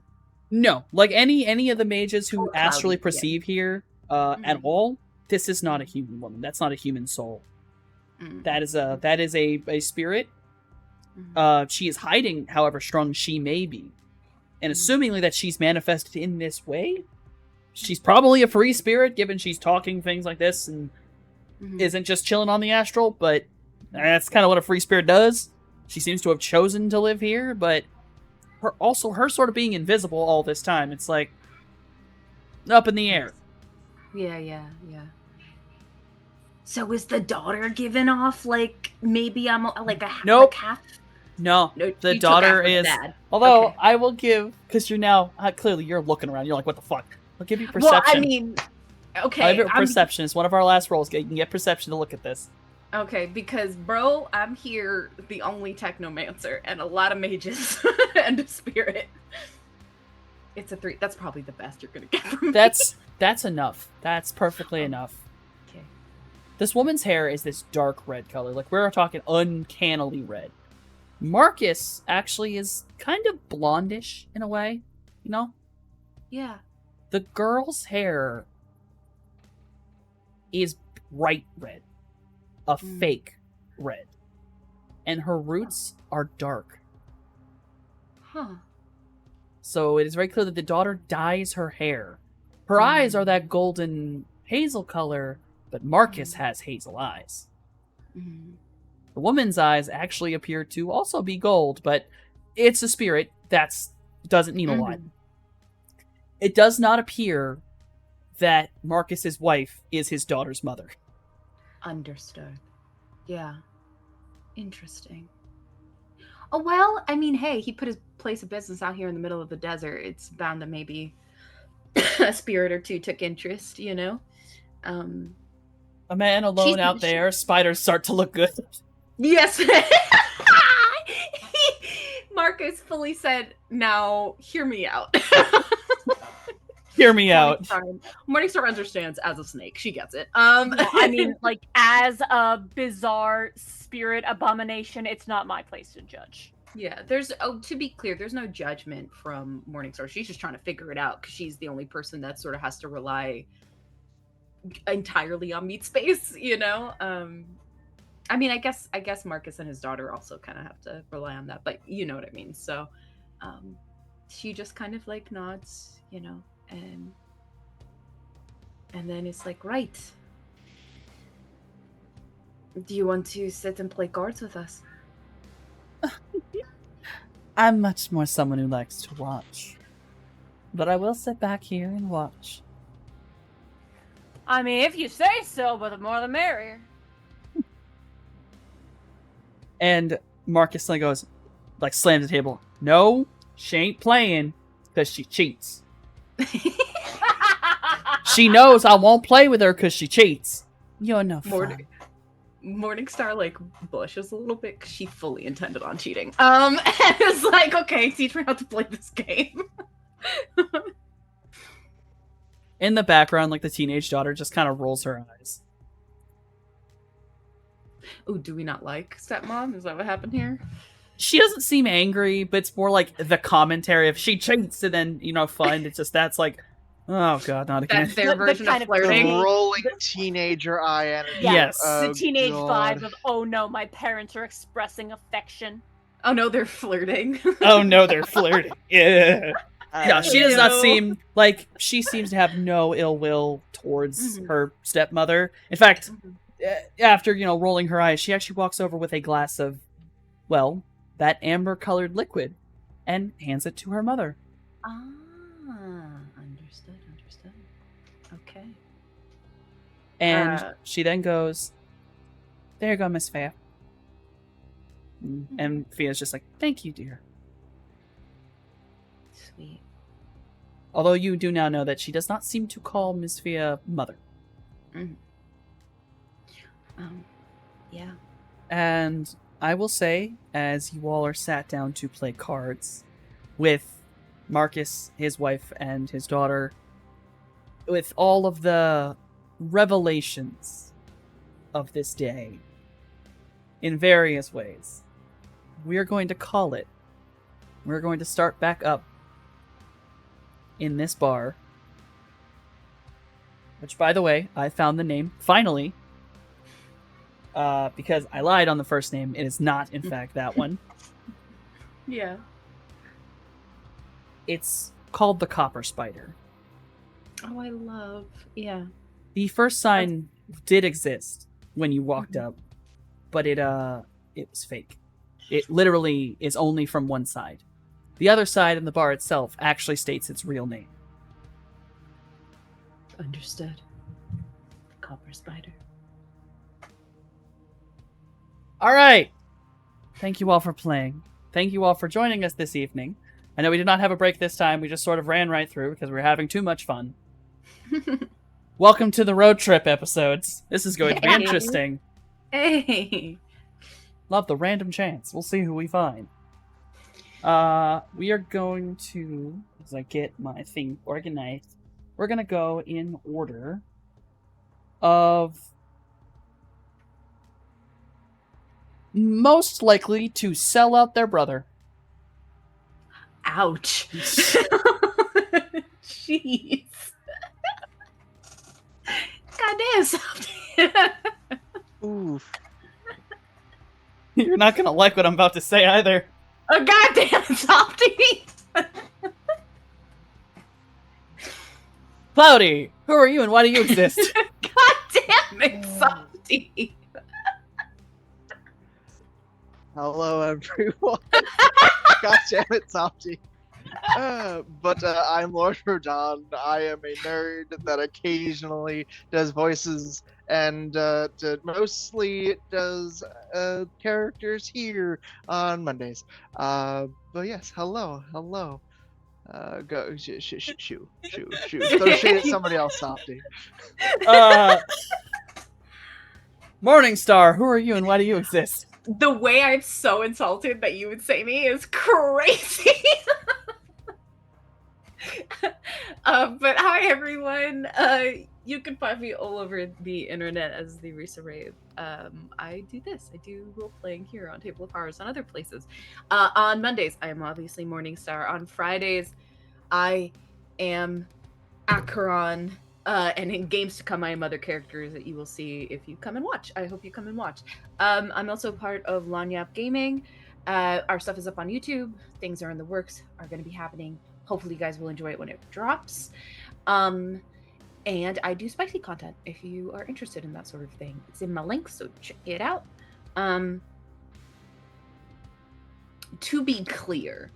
No, any of the mages who Or astrally cloudy, yeah. perceive here at Mhm. all, this is not a human woman. That's not a human soul. Mm. That is a spirit. Mhm. She is hiding however strong she may be. And Mhm. assumingly that she's manifested in this way, she's probably a free spirit, given she's talking things like this and Mhm. isn't just chilling on the astral, but that's kind of what a free spirit does. She seems to have chosen to live here, but her sort of being invisible all this time, it's up in the air. Yeah. So is the daughter giving off maybe I'm like a Nope. half? No, No, the you took daughter after the is. dad. Although Okay. I will give, because you're now clearly you're looking around. You're like, what the fuck? I'll give you Well, perception. I mean, okay. I'll give you perception. It's one of our last rolls. You can get perception to look at this. Okay, because bro, I'm here the only technomancer and a lot of mages and a spirit. It's a 3. That's probably the best you're gonna get from me. That's enough. That's perfectly enough. Okay. This woman's hair is this dark red color. We're talking uncannily red. Marcus actually is kind of blondish in a way, Yeah. The girl's hair is bright red. A fake red. And her roots are dark. Huh. So it is very clear that the daughter dyes her hair. Her eyes are that golden hazel color, but Marcus has hazel eyes. Mhm. The woman's eyes actually appear to also be gold, but it's a spirit. Doesn't mean a lot. It does not appear that Marcus's wife is his daughter's mother. Understood. Yeah. Interesting. Oh, well, I mean, hey, he put his place of business out here in the middle of the desert. It's bound to maybe a spirit or two took interest, A man alone out there, spiders start to look good. Yes. Marcus fully said, now hear me out. Hear me out. Morningstar understands as a snake. She gets it. Well, I mean, as a bizarre spirit abomination, it's not my place to judge. Yeah, to be clear, there's no judgment from Morningstar. She's just trying to figure it out because she's the only person that sort of has to rely entirely on meat space, I mean, I guess Marcus and his daughter also kind of have to rely on that, but you know what I mean. So, she just kind of like nods, and then it's like, right. Do you want to sit and play cards with us? I'm much more someone who likes to watch. But I will sit back here and watch. I mean, if you say so, but the more the merrier. And Marcus goes, slams the table. No, she ain't playing because she cheats. She knows I won't play with her because she cheats. You're no fun. Morningstar blushes a little bit because she fully intended on cheating. And it's like, okay, teach me how to play this game. In the background, the teenage daughter just kind of rolls her eyes. Oh, do we not like stepmom? Is that what happened here? She doesn't seem angry, but it's more like the commentary of she cheats and then, fun. It's just that's oh god, not again. That's their version of flirting. The rolling teenager eye energy. Yes. The teenage vibe of, oh no, my parents are expressing affection. Oh no, they're flirting. Oh no, they're flirting. Yeah. Yeah, she does not seem she seems to have no ill will towards her stepmother. In fact, after, rolling her eyes, she actually walks over with a glass of, that amber-colored liquid and hands it to her mother. Ah, understood. Okay. And she then goes, there you go, Miss Fia. And Fia's just like, thank you, dear. Sweet. Although you do now know that she does not seem to call Miss Fia mother. Yeah. And I will say, as you all are sat down to play cards with Marcus, his wife, and his daughter, with all of the revelations of this day in various ways, we're going to call it. We're going to start back up in this bar, which, by the way, I found the name finally, because I lied on the first name. It is not, in fact, that one. Yeah. It's called the Copper Spider. Oh, I love. Yeah. The first sign did exist when you walked up, but it was fake. It literally is only from one side. The other side in the bar itself actually states its real name. Understood. The Copper Spider. All right. Thank you all for playing. Thank you all for joining us this evening. I know we did not have a break this time. We just sort of ran right through because we were having too much fun. Welcome to the road trip episodes. This is going to be interesting. Hey. Love the random chance. We'll see who we find. We are going to, as I get my thing organized, we're going to go in order of most likely to sell out their brother. Ouch. Jeez. Goddamn, something. Oof. You're not going to like what I'm about to say either. Oh, goddamn, Softy! Cloudy, who are you and why do you exist? Goddamn it, Softy! Hello, everyone. God damn it, Softy. But I'm Lord Rodon. I am a nerd that occasionally does voices and mostly does characters here on Mondays. But yes, hello. Go shoo. Throw shade at somebody else, Softy. Morningstar, who are you and why do you exist? The way I'm so insulted that you would say me is crazy. But hi everyone. You can find me all over the internet as the Risa Rave. I do this. I do role playing here on Table of Horrors and other places. On Mondays, I am obviously Morningstar. On Fridays, I am Acheron. And in games to come, I am other characters that you will see if you come and watch. I hope you come and watch. I'm also part of Lanyap Gaming. Our stuff is up on YouTube. Things are in the works, are going to be happening. Hopefully you guys will enjoy it when it drops. And I do spicy content if you are interested in that sort of thing. It's in my link, so check it out. To be clear,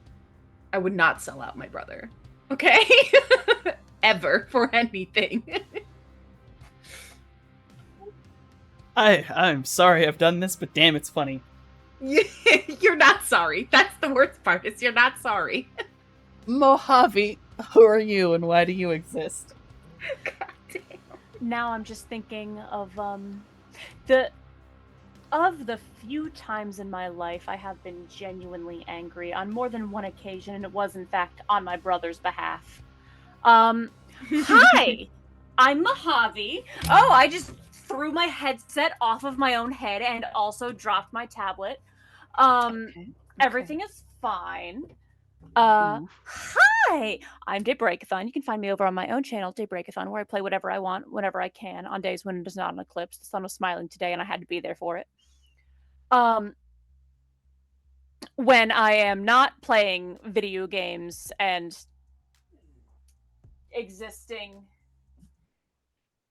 I would not sell out my brother. Okay? Ever for anything. I'm sorry I've done this, but damn, it's funny. You're not sorry. That's the worst part, is you're not sorry. Mojave, who are you and why do you exist? God damn. Now I'm just thinking of the few times in my life I have been genuinely angry on more than one occasion, and it was in fact on my brother's behalf. Hi, I'm Mojave. Oh, I just threw my headset off of my own head and also dropped my tablet. Okay. Everything is fine. Hi, I'm Daybreakathon. You can find me over on my own channel, Daybreakathon, where I play whatever I want, whenever I can, on days when it is not an eclipse. The sun was smiling today, and I had to be there for it. When I am not playing video games and existing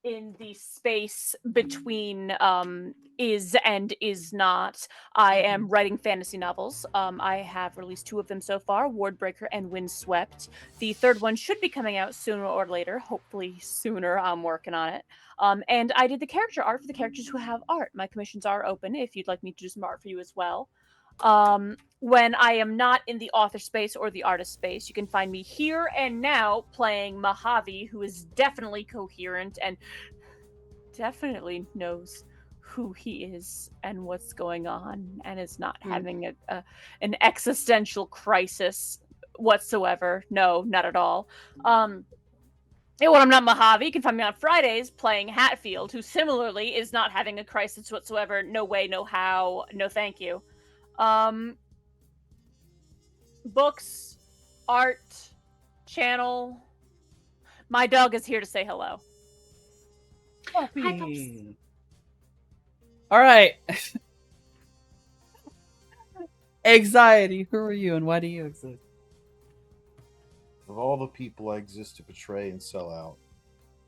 in the space between is and is not, I am writing fantasy novels. I have released 2 of them so far, Wardbreaker and Windswept. The third one should be coming out sooner or later, hopefully sooner. I'm working on it. And I did the character art for the characters who have art. My commissions are open if you'd like me to do some art for you as well. When I am not in the author space or the artist space, you can find me here and now playing Mojave, who is definitely coherent and definitely knows who he is and what's going on, and is not having an existential crisis whatsoever. No, not at all. And when I'm not Mojave, you can find me on Fridays playing Hatfield, who similarly is not having a crisis whatsoever. No way, no how, no thank you. Books, art, channel. My dog is here to say hello. Puppy. All right. Anxiety, who are you and why do you exist? Of all the people I exist to betray and sell out,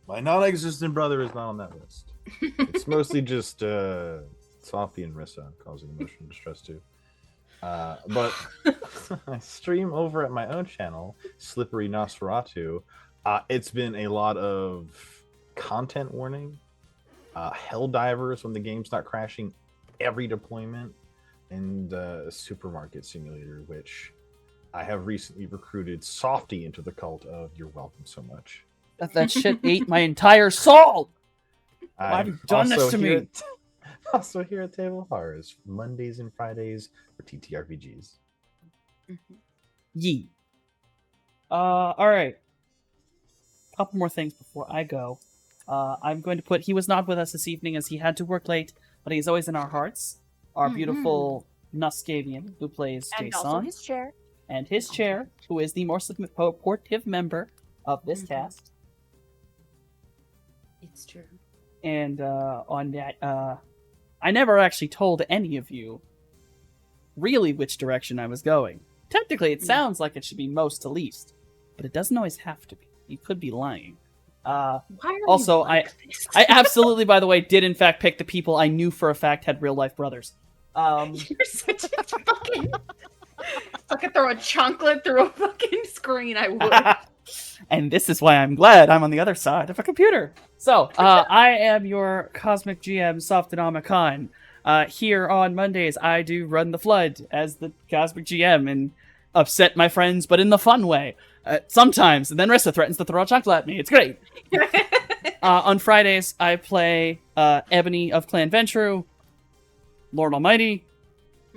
my non-existent brother is not on that list. It's mostly just Sophie and Rissa causing emotional distress too. But I stream over at my own channel, Slippery Nosferatu. It's been a lot of content warning, Helldivers when the game's not crashing every deployment, and Supermarket Simulator, which I have recently recruited Softy into the cult of. You're welcome so much. That shit ate my entire soul! Why have you done this to me? Also here at Table of Horrors, Mondays and Fridays for TTRPGs. Yee. Alright. Couple more things before I go. I'm going to put, he was not with us this evening as he had to work late, but he's always in our hearts. Our beautiful Nuskavian, who plays And Jason. also his chair. And his chair, who is the more supportive member of this cast. It's true. And on that, I never actually told any of you really which direction I was going. Technically, it sounds like it should be most to least, but it doesn't always have to be. You could be lying. Why are Also, you like this? I absolutely, by the way, did in fact pick the people I knew for a fact had real life brothers. You're such a fucking... If I could throw a chocolate through a fucking screen, I would. And this is why I'm glad I'm on the other side of a computer. So, I am your Cosmic GM, Softonomicon. Here on Mondays, I do run the flood as the Cosmic GM and upset my friends, but in the fun way. Sometimes, and then Rissa threatens to throw a chocolate at me. It's great. On Fridays, I play Ebony of Clan Ventru, Lord Almighty.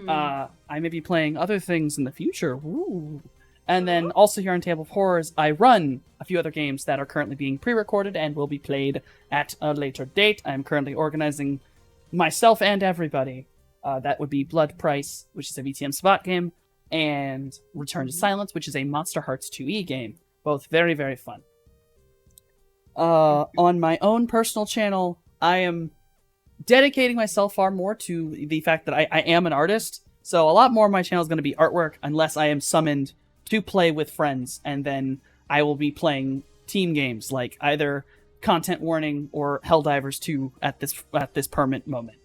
I may be playing other things in the future. Ooh. And then also here on Table of Horrors, I run a few other games that are currently being pre-recorded and will be played at a later date. I'm currently organizing myself and everybody. That would be Blood Price, which is a VTM spot game, and Return to Silence, which is a Monster Hearts 2E game. Both very, very fun. On my own personal channel, I am dedicating myself far more to the fact that I am an artist. So a lot more of my channel is going to be artwork, unless I am summoned to play with friends, and then I will be playing team games like either Content Warning or Helldivers 2 at this permanent moment.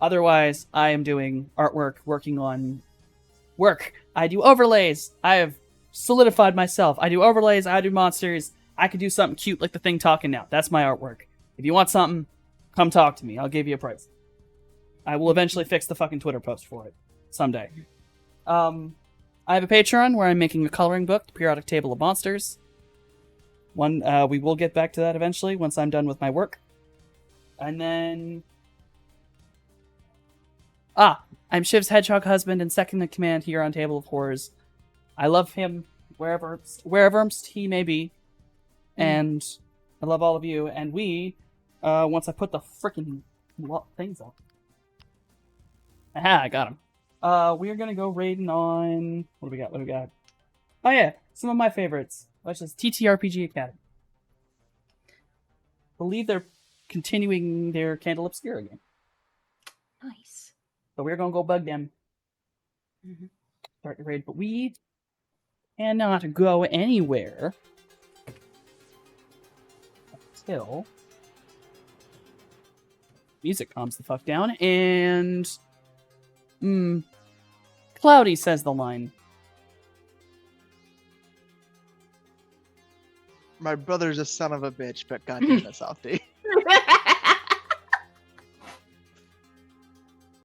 Otherwise, I am doing artwork, working on work. I do overlays. I have solidified myself. I do overlays. I do monsters. I could do something cute like the thing talking now. That's my artwork. If you want something, come talk to me. I'll give you a price. I will eventually fix the fucking Twitter post for it someday. I have a Patreon where I'm making a coloring book, The Periodic Table of Monsters. We will get back to that eventually once I'm done with my work. And then... I'm Shiv's hedgehog husband and second in command here on Table of Horrors. I love him wherever he may be. And I love all of you. And we, once I put the freaking things up. Aha, I got him. We are gonna go raiding on... What do we got? Oh yeah, some of my favorites. Which is TTRPG Academy. I believe they're continuing their Candle Obscura game. Nice. So we're gonna go bug them. Start the raid, but we cannot go anywhere until music calms the fuck down and Cloudy says the line. My brother's a son of a bitch, but goddamn it, Softy.